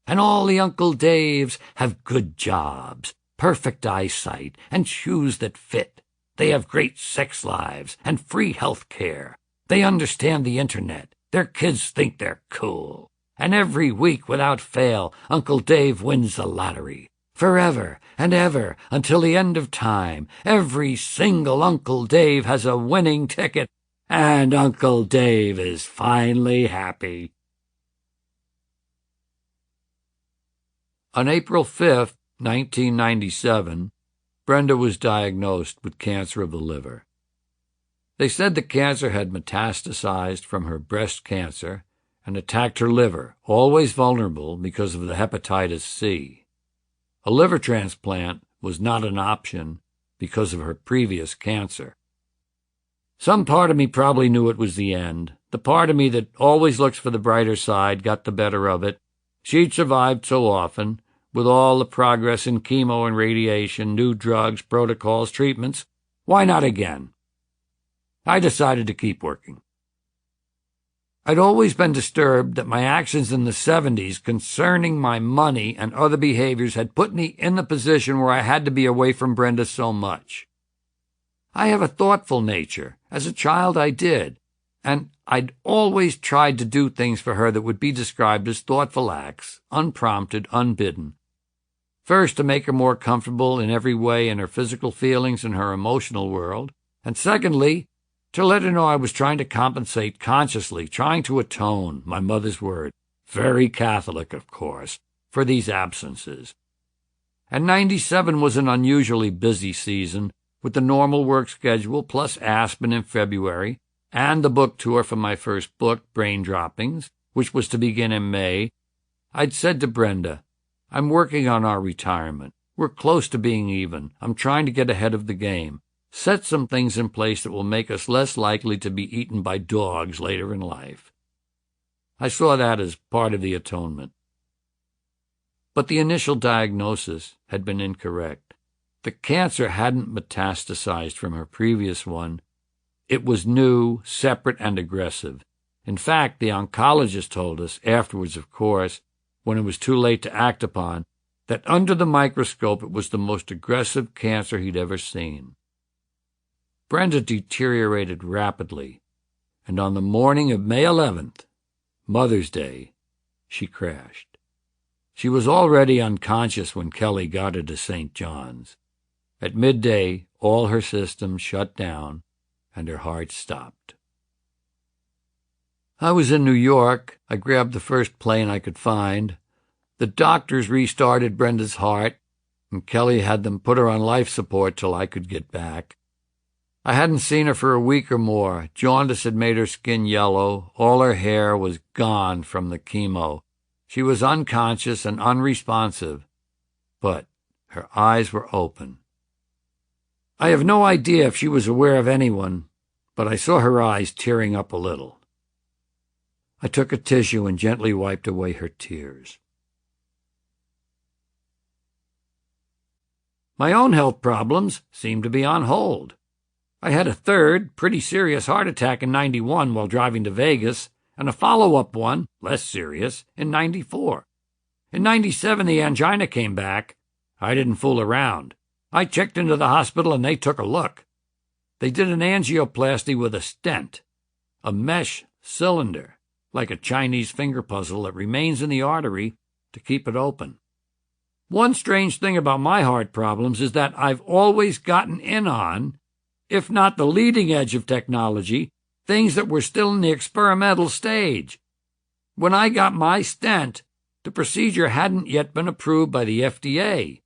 And all the Uncle Daves have good jobs, perfect eyesight, and shoes that fit. They have great sex lives and free health care. They understand the internet. Their kids think they're cool. And every week, without fail, Uncle Dave wins the lottery. Forever and ever, until the end of time, every single Uncle Dave has a winning ticket, and Uncle Dave is finally happy. On April 5th, 1997, Brenda was diagnosed with cancer of the liver. They said the cancer had metastasized from her breast cancer and attacked her liver, always vulnerable because of the hepatitis C. A liver transplant was not an option because of her previous cancer. Some part of me probably knew it was the end. The part of me that always looks for the brighter side got the better of it. She'd survived so often, with all the progress in chemo and radiation, new drugs, protocols, treatments. Why not again? I decided to keep working. I'd always been disturbed that my actions in the 70s concerning my money and other behaviors had put me in the position where I had to be away from Brenda so much. I have a thoughtful nature. As a child I did, and I'd always tried to do things for her that would be described as thoughtful acts, unprompted, unbidden. First, to make her more comfortable in every way in her physical feelings and her emotional world, and secondly, to let her know I was trying to compensate consciously, trying to atone, my mother's word, very Catholic, of course, for these absences. And 97 was an unusually busy season, with the normal work schedule plus Aspen in February, and the book tour for my first book, Brain Droppings, which was to begin in May. I'd said to Brenda, I'm working on our retirement. We're close to being even. I'm trying to get ahead of the game. Set some things in place that will make us less likely to be eaten by dogs later in life. I saw that as part of the atonement. But the initial diagnosis had been incorrect. The cancer hadn't metastasized from her previous one. It was new, separate, and aggressive. In fact, the oncologist told us, afterwards of course, when it was too late to act upon, that under the microscope it was the most aggressive cancer he'd ever seen. Brenda deteriorated rapidly, and on the morning of May 11th, Mother's Day, she crashed. She was already unconscious when Kelly got her to St. John's. At midday, all her systems shut down, and her heart stopped. I was in New York. I grabbed the first plane I could find. The doctors restarted Brenda's heart, and Kelly had them put her on life support till I could get back. I hadn't seen her for a week or more. Jaundice had made her skin yellow. All her hair was gone from the chemo. She was unconscious and unresponsive, but her eyes were open. I have no idea if she was aware of anyone, but I saw her eyes tearing up a little. I took a tissue and gently wiped away her tears. My own health problems seemed to be on hold. I had a third, pretty serious heart attack in 91 while driving to Vegas, and a follow-up one, less serious, in 94. In 97, the angina came back. I didn't fool around. I checked into the hospital and they took a look. They did an angioplasty with a stent, a mesh cylinder, like a Chinese finger puzzle that remains in the artery to keep it open. One strange thing about my heart problems is that I've always gotten in on, if not the leading edge of technology, things that were still in the experimental stage. When I got my stent, the procedure hadn't yet been approved by the FDA.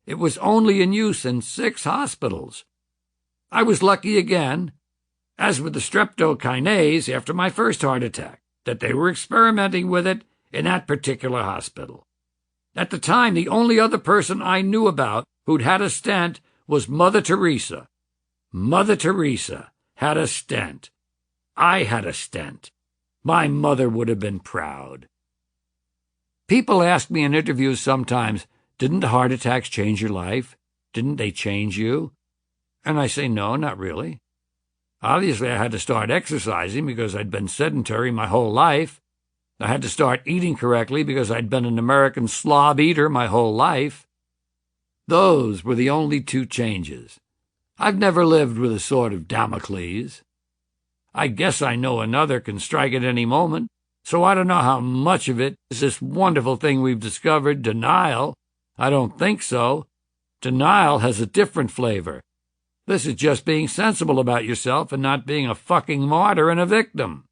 It was only in use in 6 hospitals. I was lucky again, as with the streptokinase after my first heart attack, that they were experimenting with it in that particular hospital. At the time, the only other person I knew about who'd had a stent was Mother Teresa. Mother Teresa had a stent. I had a stent. My mother would have been proud. People ask me in interviews sometimes, didn't heart attacks change your life? Didn't they change you? And I say, no, not really. Obviously, I had to start exercising because I'd been sedentary my whole life. I had to start eating correctly because I'd been an American slob eater my whole life. Those were the only 2 changes. I've never lived with a sword of Damocles. I guess I know another can strike at any moment, so I don't know how much of it is this wonderful thing we've discovered, denial. I don't think so. Denial has a different flavor. This is just being sensible about yourself and not being a fucking martyr and a victim.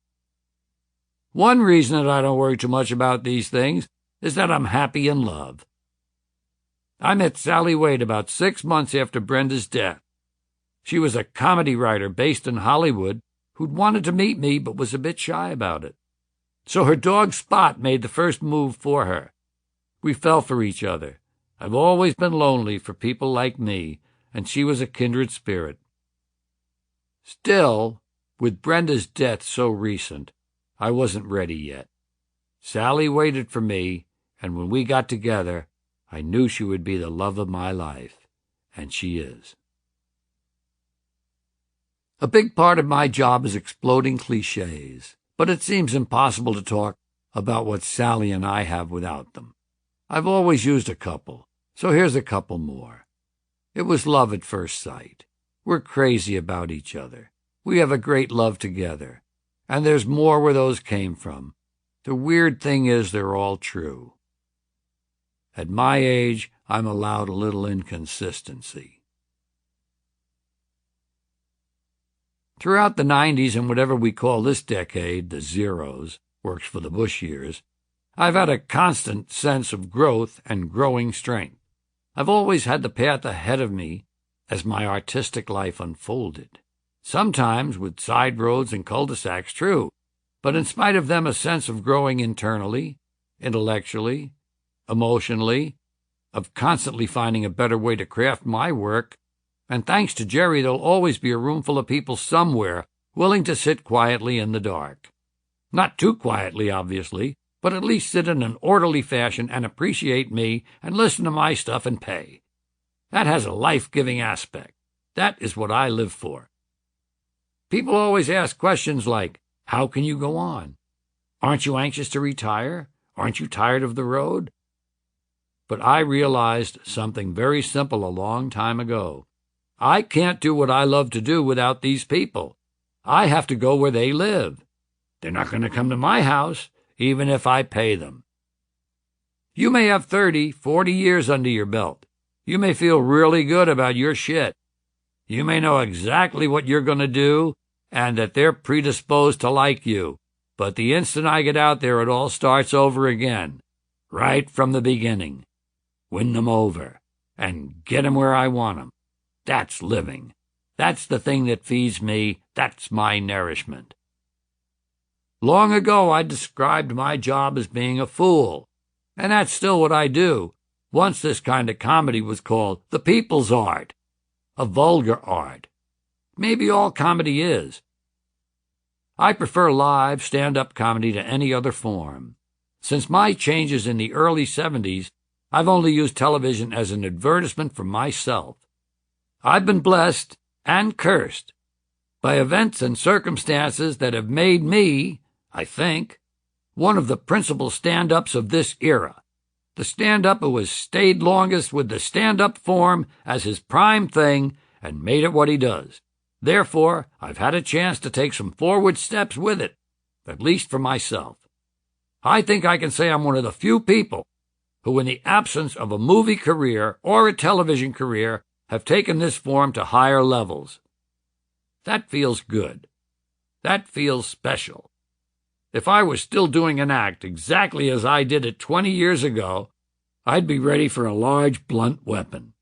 One reason that I don't worry too much about these things is that I'm happy in love. I met Sally Wade about 6 months after Brenda's death. She was a comedy writer based in Hollywood who'd wanted to meet me but was a bit shy about it. So her dog Spot made the first move for her. We fell for each other. I've always been lonely for people like me, and she was a kindred spirit. Still, with Brenda's death so recent, I wasn't ready yet. Sally waited for me, and when we got together, I knew she would be the love of my life, and she is. A big part of my job is exploding cliches, but it seems impossible to talk about what Sally and I have without them. I've always used a couple, so here's a couple more. It was love at first sight. We're crazy about each other. We have a great love together. And there's more where those came from. The weird thing is they're all true. At my age, I'm allowed a little inconsistency. Throughout the 90s and whatever we call this decade, the zeros, works for the Bush years, I've had a constant sense of growth and growing strength. I've always had the path ahead of me as my artistic life unfolded. Sometimes with side roads and cul-de-sacs, true, but in spite of them a sense of growing internally, intellectually, emotionally, of constantly finding a better way to craft my work, and thanks to Jerry there'll always be a room full of people somewhere willing to sit quietly in the dark. Not too quietly, obviously, but at least sit in an orderly fashion and appreciate me and listen to my stuff and pay. That has a life-giving aspect. That is what I live for. People always ask questions like, how can you go on? Aren't you anxious to retire? Aren't you tired of the road? But I realized something very simple a long time ago. I can't do what I love to do without these people. I have to go where they live. They're not going to come to my house, even if I pay them. You may have 30, 40 years under your belt. You may feel really good about your shit. You may know exactly what you're going to do and that they're predisposed to like you. But the instant I get out there, it all starts over again, right from the beginning. Win them over and get them where I want them. That's living. That's the thing that feeds me. That's my nourishment. Long ago, I described my job as being a fool, and that's still what I do. Once this kind of comedy was called the people's art, a vulgar art. Maybe all comedy is. I prefer live, stand-up comedy to any other form. Since my changes in the early 70s, I've only used television as an advertisement for myself. I've been blessed, and cursed by events and circumstances that have made me, I think, one of the principal stand-ups of this era. The stand-up who has stayed longest with the stand-up form as his prime thing and made it what he does. Therefore, I've had a chance to take some forward steps with it, at least for myself. I think I can say I'm one of the few people who, in the absence of a movie career or a television career, have taken this form to higher levels. That feels good. That feels special. If I was still doing an act exactly as I did it 20 years ago, I'd be ready for a large, blunt weapon.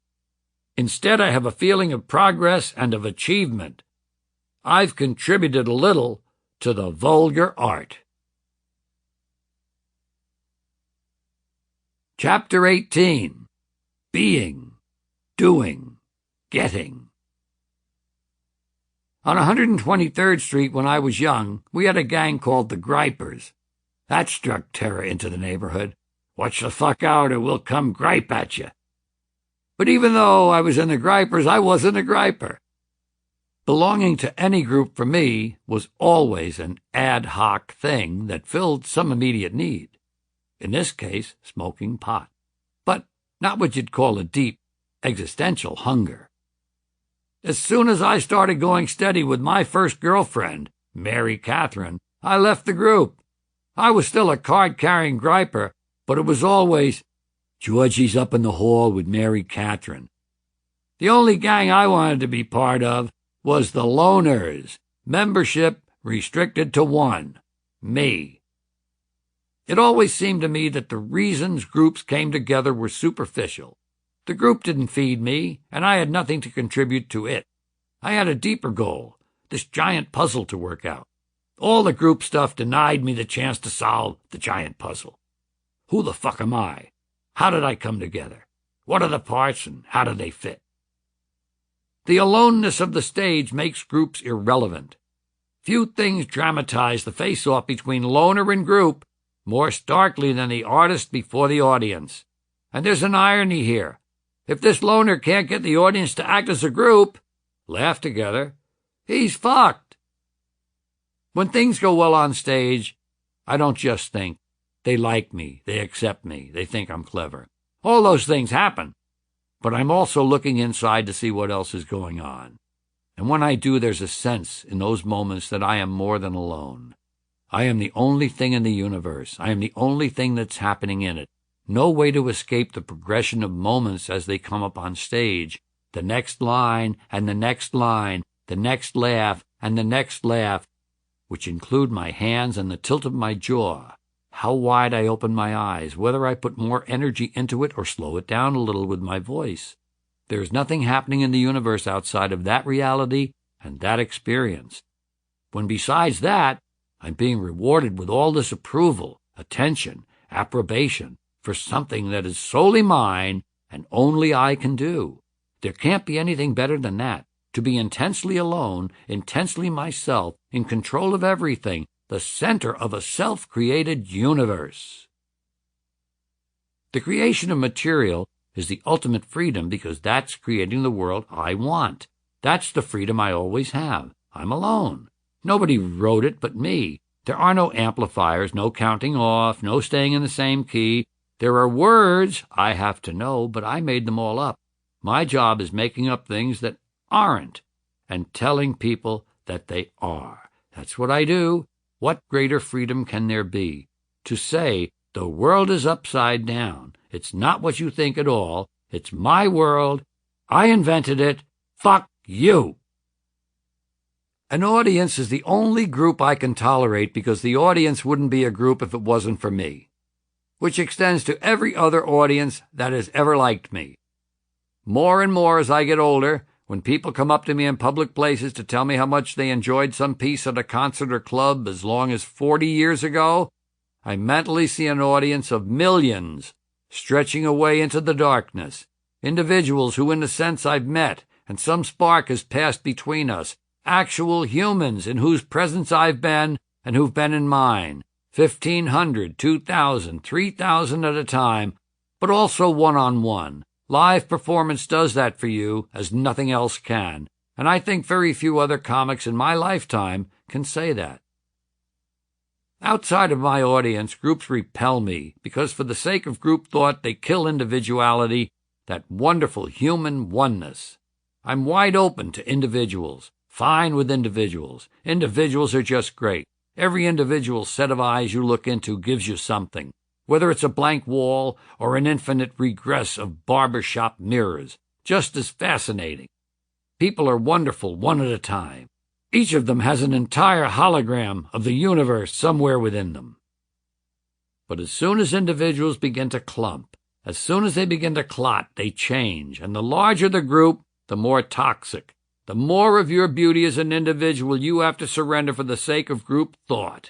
Instead, I have a feeling of progress and of achievement. I've contributed a little to the vulgar art. Chapter 18. Being, Doing, Getting. On 123rd Street when I was young, we had a gang called the Gripers. That struck terror into the neighborhood. Watch the fuck out or we'll come gripe at you. But even though I was in the Gripers, I wasn't a griper. Belonging to any group for me was always an ad hoc thing that filled some immediate need. In this case, smoking pot. But not what you'd call a deep, existential hunger. As soon as I started going steady with my first girlfriend, Mary Catherine, I left the group. I was still a card-carrying griper, but it was always, Georgie's up in the hall with Mary Catherine. The only gang I wanted to be part of was the Loners, membership restricted to one, me. It always seemed to me that the reasons groups came together were superficial. The group didn't feed me, and I had nothing to contribute to it. I had a deeper goal, this giant puzzle to work out. All the group stuff denied me the chance to solve the giant puzzle. Who the fuck am I? How did I come together? What are the parts, and how do they fit? The aloneness of the stage makes groups irrelevant. Few things dramatize the face-off between loner and group more starkly than the artist before the audience. And there's an irony here. If this loner can't get the audience to act as a group, laugh together, he's fucked. When things go well on stage, I don't just think, they like me, they accept me, they think I'm clever. All those things happen. But I'm also looking inside to see what else is going on. And when I do, there's a sense in those moments that I am more than alone. I am the only thing in the universe. I am the only thing that's happening in it. No way to escape the progression of moments as they come up on stage. The next line, and the next line, the next laugh, and the next laugh, which include my hands and the tilt of my jaw. How wide I open my eyes, whether I put more energy into it or slow it down a little with my voice. There is nothing happening in the universe outside of that reality and that experience. When besides that, I'm being rewarded with all this approval, attention, approbation, for something that is solely mine and only I can do. There can't be anything better than that, to be intensely alone, intensely myself, in control of everything, the center of a self-created universe. The creation of material is the ultimate freedom because that's creating the world I want. That's the freedom I always have. I'm alone. Nobody wrote it but me. There are no amplifiers, no counting off, no staying in the same key. There are words I have to know, but I made them all up. My job is making up things that aren't and telling people that they are. That's what I do. What greater freedom can there be? To say, the world is upside down. It's not what you think at all. It's my world. I invented it. Fuck you. An audience is the only group I can tolerate because the audience wouldn't be a group if it wasn't for me, which extends to every other audience that has ever liked me. More and more as I get older, when people come up to me in public places to tell me how much they enjoyed some piece at a concert or club as long as 40 years ago, I mentally see an audience of millions stretching away into the darkness, individuals who in a sense I've met and some spark has passed between us, actual humans in whose presence I've been and who've been in mine, 1,500, 2,000, 3,000 at a time, but also one-on-one. Live performance does that for you as nothing else can. and I think very few other comics in my lifetime can say that. Outside of my audience, groups repel me because for the sake of group thought, they kill individuality, that wonderful human oneness. I'm wide open to individuals, fine with individuals. Individuals are just great. Every individual set of eyes you look into gives you something, whether it's a blank wall or an infinite regress of barbershop mirrors, just as fascinating. People are wonderful one at a time. Each of them has an entire hologram of the universe somewhere within them. But as soon as individuals begin to clump, as soon as they begin to clot, they change, and the larger the group, the more toxic, the more of your beauty as an individual you have to surrender for the sake of group thought.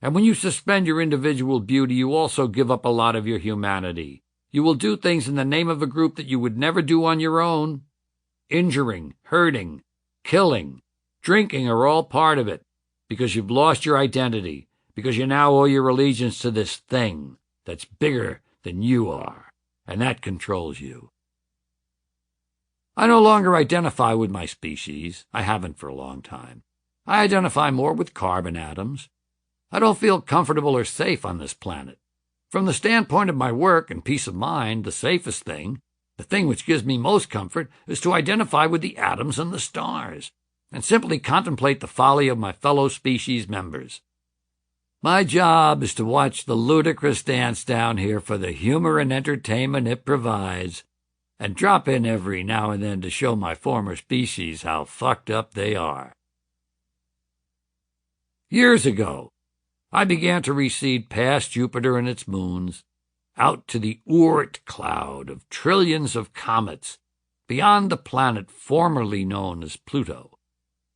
And when you suspend your individual beauty, you also give up a lot of your humanity. You will do things in the name of a group that you would never do on your own. Injuring, hurting, killing, drinking are all part of it, because you've lost your identity, because you now owe your allegiance to this thing that's bigger than you are, and that controls you. I no longer identify with my species. I haven't for a long time. I identify more with carbon atoms. I don't feel comfortable or safe on this planet. From the standpoint of my work and peace of mind, the safest thing, the thing which gives me most comfort, is to identify with the atoms and the stars, and simply contemplate the folly of my fellow species members. My job is to watch the ludicrous dance down here for the humor and entertainment it provides, and drop in every now and then to show my former species how fucked up they are. Years ago, I began to recede past Jupiter and its moons, out to the Oort cloud of trillions of comets, beyond the planet formerly known as Pluto,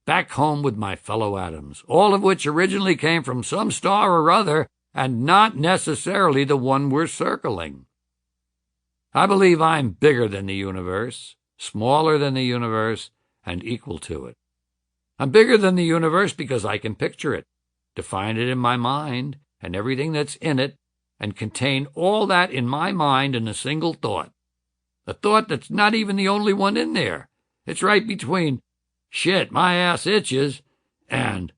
back home with my fellow atoms, all of which originally came from some star or other, and not necessarily the one we're circling. I believe I'm bigger than the universe, smaller than the universe, and equal to it. I'm bigger than the universe because I can picture it, define it in my mind, and everything that's in it, and contain all that in my mind in a single thought. A thought that's not even the only one in there. It's right between, shit, my ass itches, and,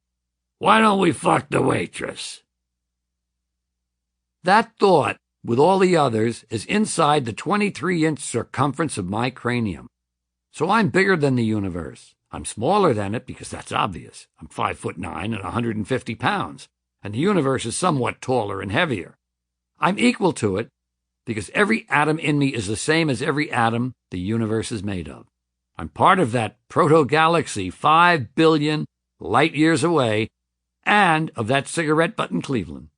why don't we fuck the waitress? That thought, with all the others, is inside the 23-inch circumference of my cranium. So I'm bigger than the universe. I'm smaller than it because that's obvious. I'm 5'9" and 150 pounds, and the universe is somewhat taller and heavier. I'm equal to it because every atom in me is the same as every atom the universe is made of. I'm part of that proto-galaxy 5 billion light-years away, and of that cigarette butt in Cleveland.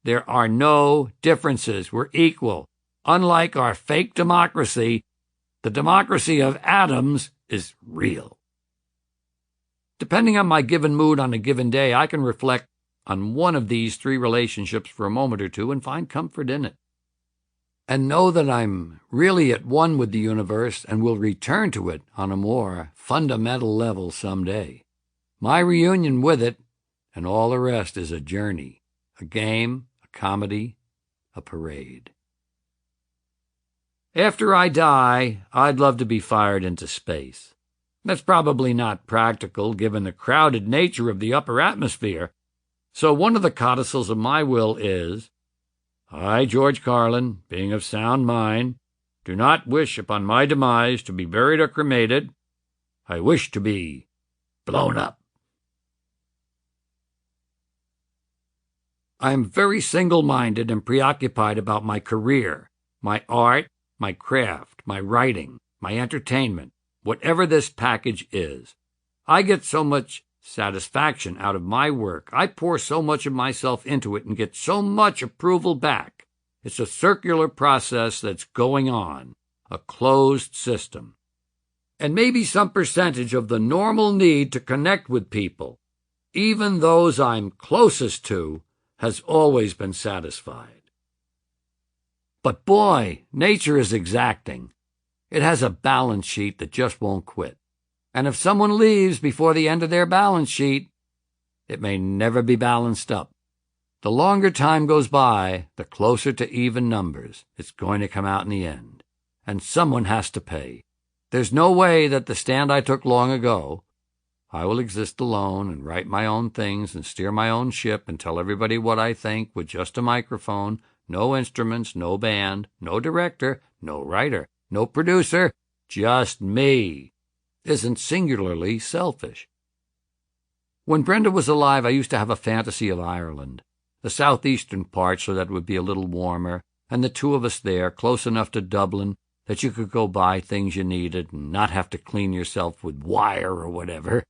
There are no differences. We're equal. Unlike our fake democracy, the democracy of atoms is real. Depending on my given mood on a given day, I can reflect on one of these three relationships for a moment or two and find comfort in it, and know that I'm really at one with the universe and will return to it on a more fundamental level someday. My reunion with it and all the rest is a journey, a game, a comedy, a parade. After I die, I'd love to be fired into space. That's probably not practical given the crowded nature of the upper atmosphere, so one of the codicils of my will is, I, George Carlin, being of sound mind, do not wish upon my demise to be buried or cremated. I wish to be blown up. I am very single-minded and preoccupied about my career, my art, my craft, my writing, my entertainment, whatever this package is. I get so much satisfaction out of my work. I pour so much of myself into it and get so much approval back. It's a circular process that's going on, a closed system. And maybe some percentage of the normal need to connect with people, even those I'm closest to, has always been satisfied. But boy, nature is exacting. It has a balance sheet that just won't quit. And if someone leaves before the end of their balance sheet, it may never be balanced up. The longer time goes by, the closer to even numbers it's going to come out in the end. And someone has to pay. There's no way that the stand I took long ago, I will exist alone and write my own things and steer my own ship and tell everybody what I think with just a microphone, no instruments, no band, no director, no writer, no producer, just me, isn't singularly selfish. When Brenda was alive, I used to have a fantasy of Ireland, the southeastern part so that it would be a little warmer, and the two of us there, close enough to Dublin that you could go buy things you needed and not have to clean yourself with wire or whatever.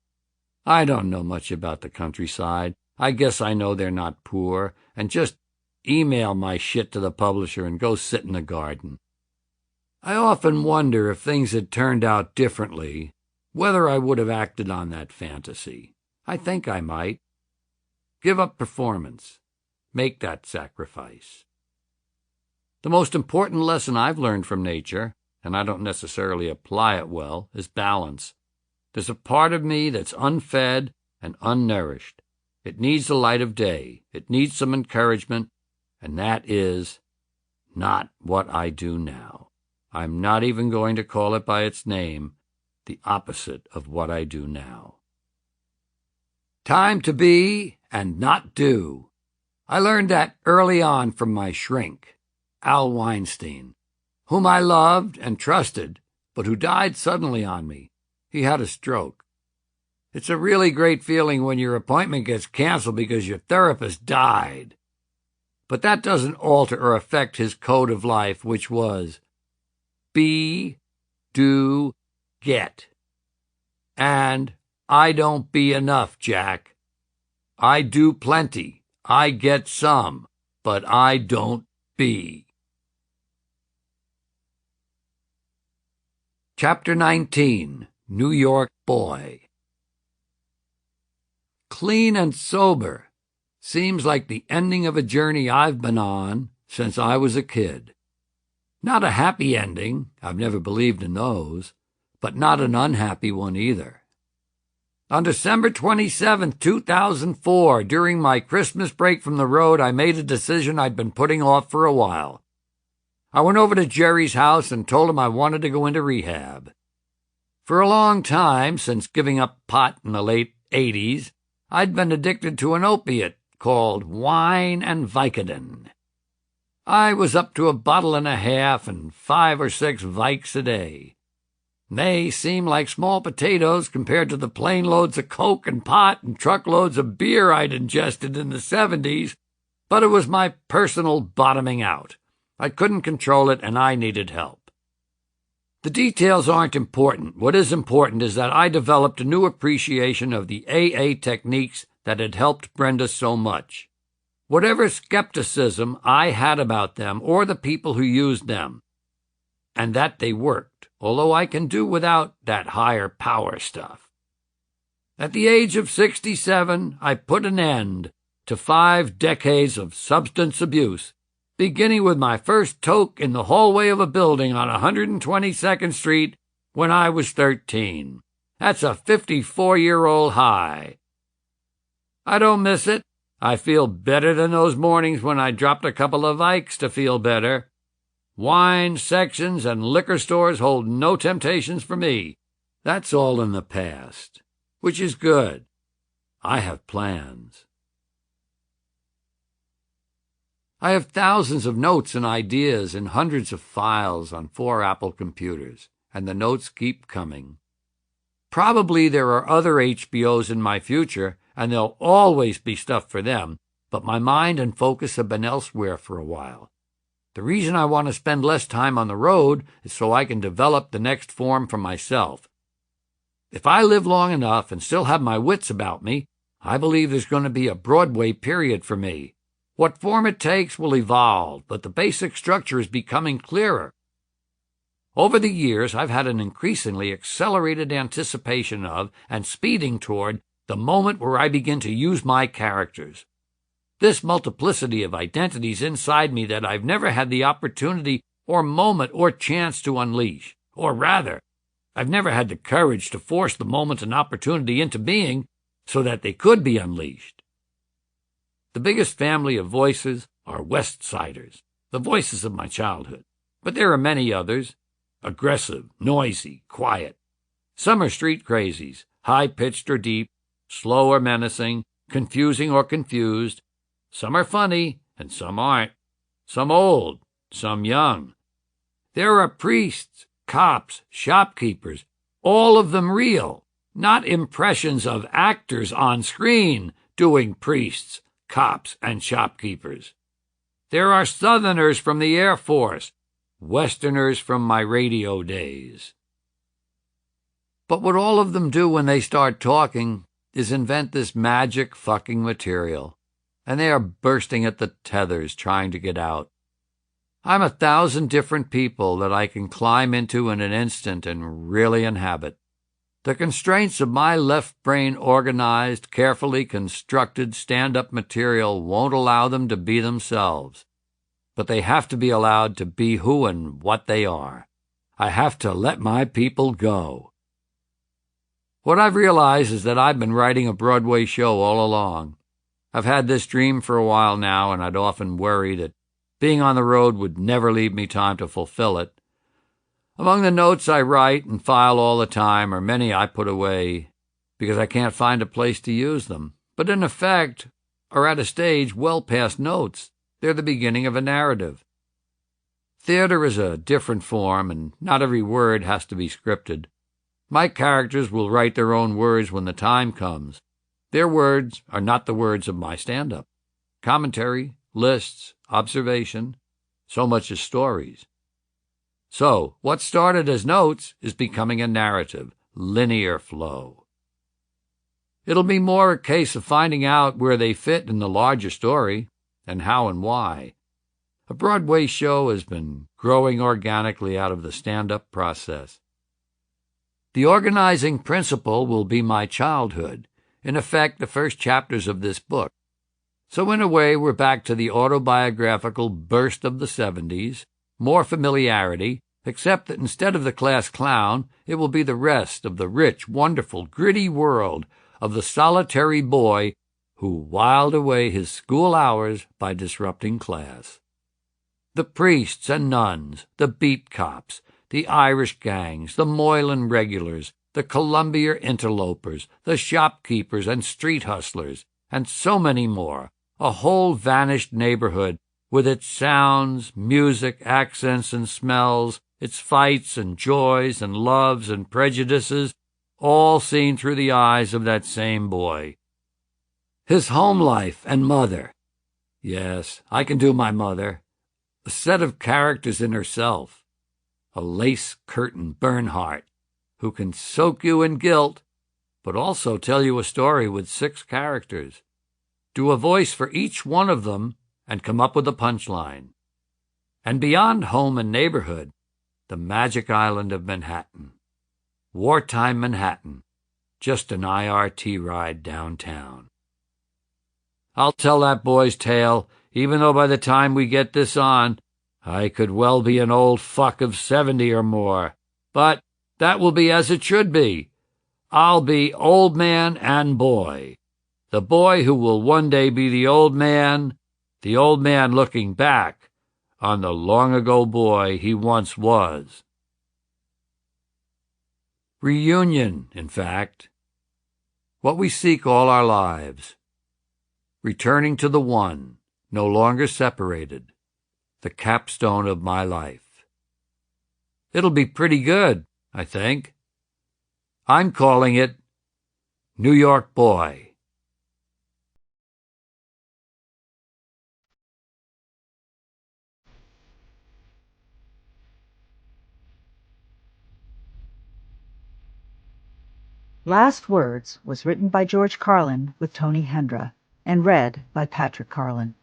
I don't know much about the countryside. I guess I know they're not poor, and just email my shit to the publisher and go sit in the garden. I often wonder if things had turned out differently, whether I would have acted on that fantasy. I think I might. Give up performance. Make that sacrifice. The most important lesson I've learned from nature, and I don't necessarily apply it well, is balance. There's a part of me that's unfed and unnourished. It needs the light of day. It needs some encouragement, and that is not what I do now. I'm not even going to call it by its name, the opposite of what I do now. Time to be and not do. I learned that early on from my shrink, Al Weinstein, whom I loved and trusted, but who died suddenly on me. He had a stroke. It's a really great feeling when your appointment gets canceled because your therapist died. But that doesn't alter or affect his code of life, which was be, do, get. And I don't be enough, Jack. I do plenty. I get some, but I don't be. Chapter 19. New York Boy. Clean and sober seems like the ending of a journey I've been on since I was a kid. Not a happy ending, I've never believed in those, but not an unhappy one either. On December 27, 2004, during my Christmas break from the road, I made a decision I'd been putting off for a while. I went over to Jerry's house and told him I wanted to go into rehab. For a long time, since giving up pot in the late 80s, I'd been addicted to an opiate called wine and Vicodin. I was up to a bottle and a half and 5 or 6 Vikes a day. They seem like small potatoes compared to the plane loads of coke and pot and truckloads of beer I'd ingested in the 70s, but it was my personal bottoming out. I couldn't control it, and I needed help. The details aren't important. What is important is that I developed a new appreciation of the AA techniques that had helped Brenda so much. Whatever skepticism I had about them or the people who used them, and that they worked, although I can do without that higher power stuff. At the age of 67, I put an end to 5 decades of substance abuse, beginning with my first toke in the hallway of a building on 122nd Street when I was 13. That's a 54-year-old high. I don't miss it. I feel better than those mornings when I dropped a couple of Vikes to feel better. Wine sections and liquor stores hold no temptations for me. That's all in the past, which is good. I have plans. I have thousands of notes and ideas in hundreds of files on 4 Apple computers, and the notes keep coming. Probably there are other HBOs in my future, and there'll always be stuff for them, but my mind and focus have been elsewhere for a while. The reason I want to spend less time on the road is so I can develop the next form for myself. If I live long enough and still have my wits about me, I believe there's going to be a Broadway period for me. What form it takes will evolve, but the basic structure is becoming clearer. Over the years, I've had an increasingly accelerated anticipation of and speeding toward the moment where I begin to use my characters. This multiplicity of identities inside me that I've never had the opportunity or moment or chance to unleash, or rather, I've never had the courage to force the moment and opportunity into being so that they could be unleashed. The biggest family of voices are West Siders, the voices of my childhood. But there are many others. aggressive, noisy, quiet. Some are street crazies, high-pitched or deep, slow or menacing, confusing or confused. Some are funny, and some aren't. Some old, some young. There are priests, cops, shopkeepers, all of them real, not impressions of actors on screen doing priests, cops, and shopkeepers. There are Southerners from the Air Force, Westerners from my radio days. But what all of them do when they start talking is invent this magic fucking material, and they are bursting at the tethers trying to get out. I'm 1,000 different people that I can climb into in an instant and really inhabit. The constraints of my left brain organized, carefully constructed stand-up material won't allow them to be themselves. But they have to be allowed to be who and what they are. I have to let my people go. What I've realized is that I've been writing a Broadway show all along. I've had this dream for a while now, and I'd often worry that being on the road would never leave me time to fulfill it. Among the notes I write and file all the time are many I put away because I can't find a place to use them, but in effect are at a stage well past notes. They're the beginning of a narrative. Theater is a different form, and not every word has to be scripted. My characters will write their own words when the time comes. Their words are not the words of my stand-up. Commentary, lists, observation, so much as stories. So, what started as notes is becoming a narrative, linear flow. It'll be more a case of finding out where they fit in the larger story, and how and why. A Broadway show has been growing organically out of the stand-up process. The organizing principle will be my childhood, in effect the first chapters of this book. So in a way we're back to the autobiographical burst of the 70s, more familiarity, except that instead of the class clown, it will be the rest of the rich, wonderful, gritty world of the solitary boy who whiled away his school hours by disrupting class. The priests and nuns, the beat cops, the Irish gangs, the Moylan regulars, the Columbia interlopers, the shopkeepers and street hustlers, and so many more, a whole vanished neighborhood with its sounds, music, accents, and smells, its fights and joys and loves and prejudices, all seen through the eyes of that same boy. His home life and mother. Yes, I can do my mother. A set of characters in herself. A lace-curtain Bernhardt who can soak you in guilt, but also tell you a story with 6 characters. Do a voice for each one of them and come up with a punchline. And beyond home and neighborhood, the magic island of Manhattan. Wartime Manhattan, just an IRT ride downtown. I'll tell that boy's tale, even though by the time we get this on, I could well be an old fuck of 70 or more. But that will be as it should be. I'll be old man and boy. The boy who will one day be the old man looking back on the long-ago boy he once was. Reunion, in fact. What we seek all our lives. Returning to the one, no longer separated. The capstone of my life. It'll be pretty good, I think. I'm calling it New York Boy. Last Words was written by George Carlin with Tony Hendra and read by Patrick Carlin.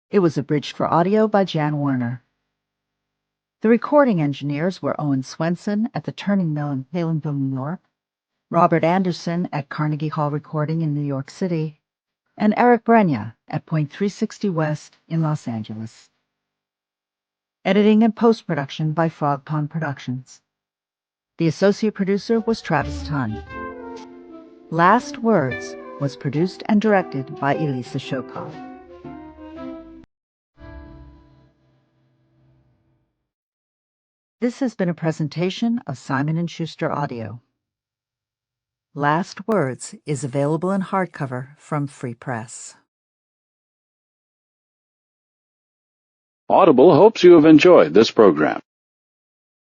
It was abridged for audio by Jan Werner. The recording engineers were Owen Swenson at the Turning Mill in Palinville, New York, Robert Anderson at Carnegie Hall Recording in New York City, and Eric Brenya at Point 360 West in Los Angeles. Editing and post-production by Frog Pond Productions. The associate producer was Travis Tunn. Last Words was produced and directed by Elisa Shokov. This has been a presentation of Simon & Schuster Audio. Last Words is available in hardcover from Free Press. Audible hopes you have enjoyed this program.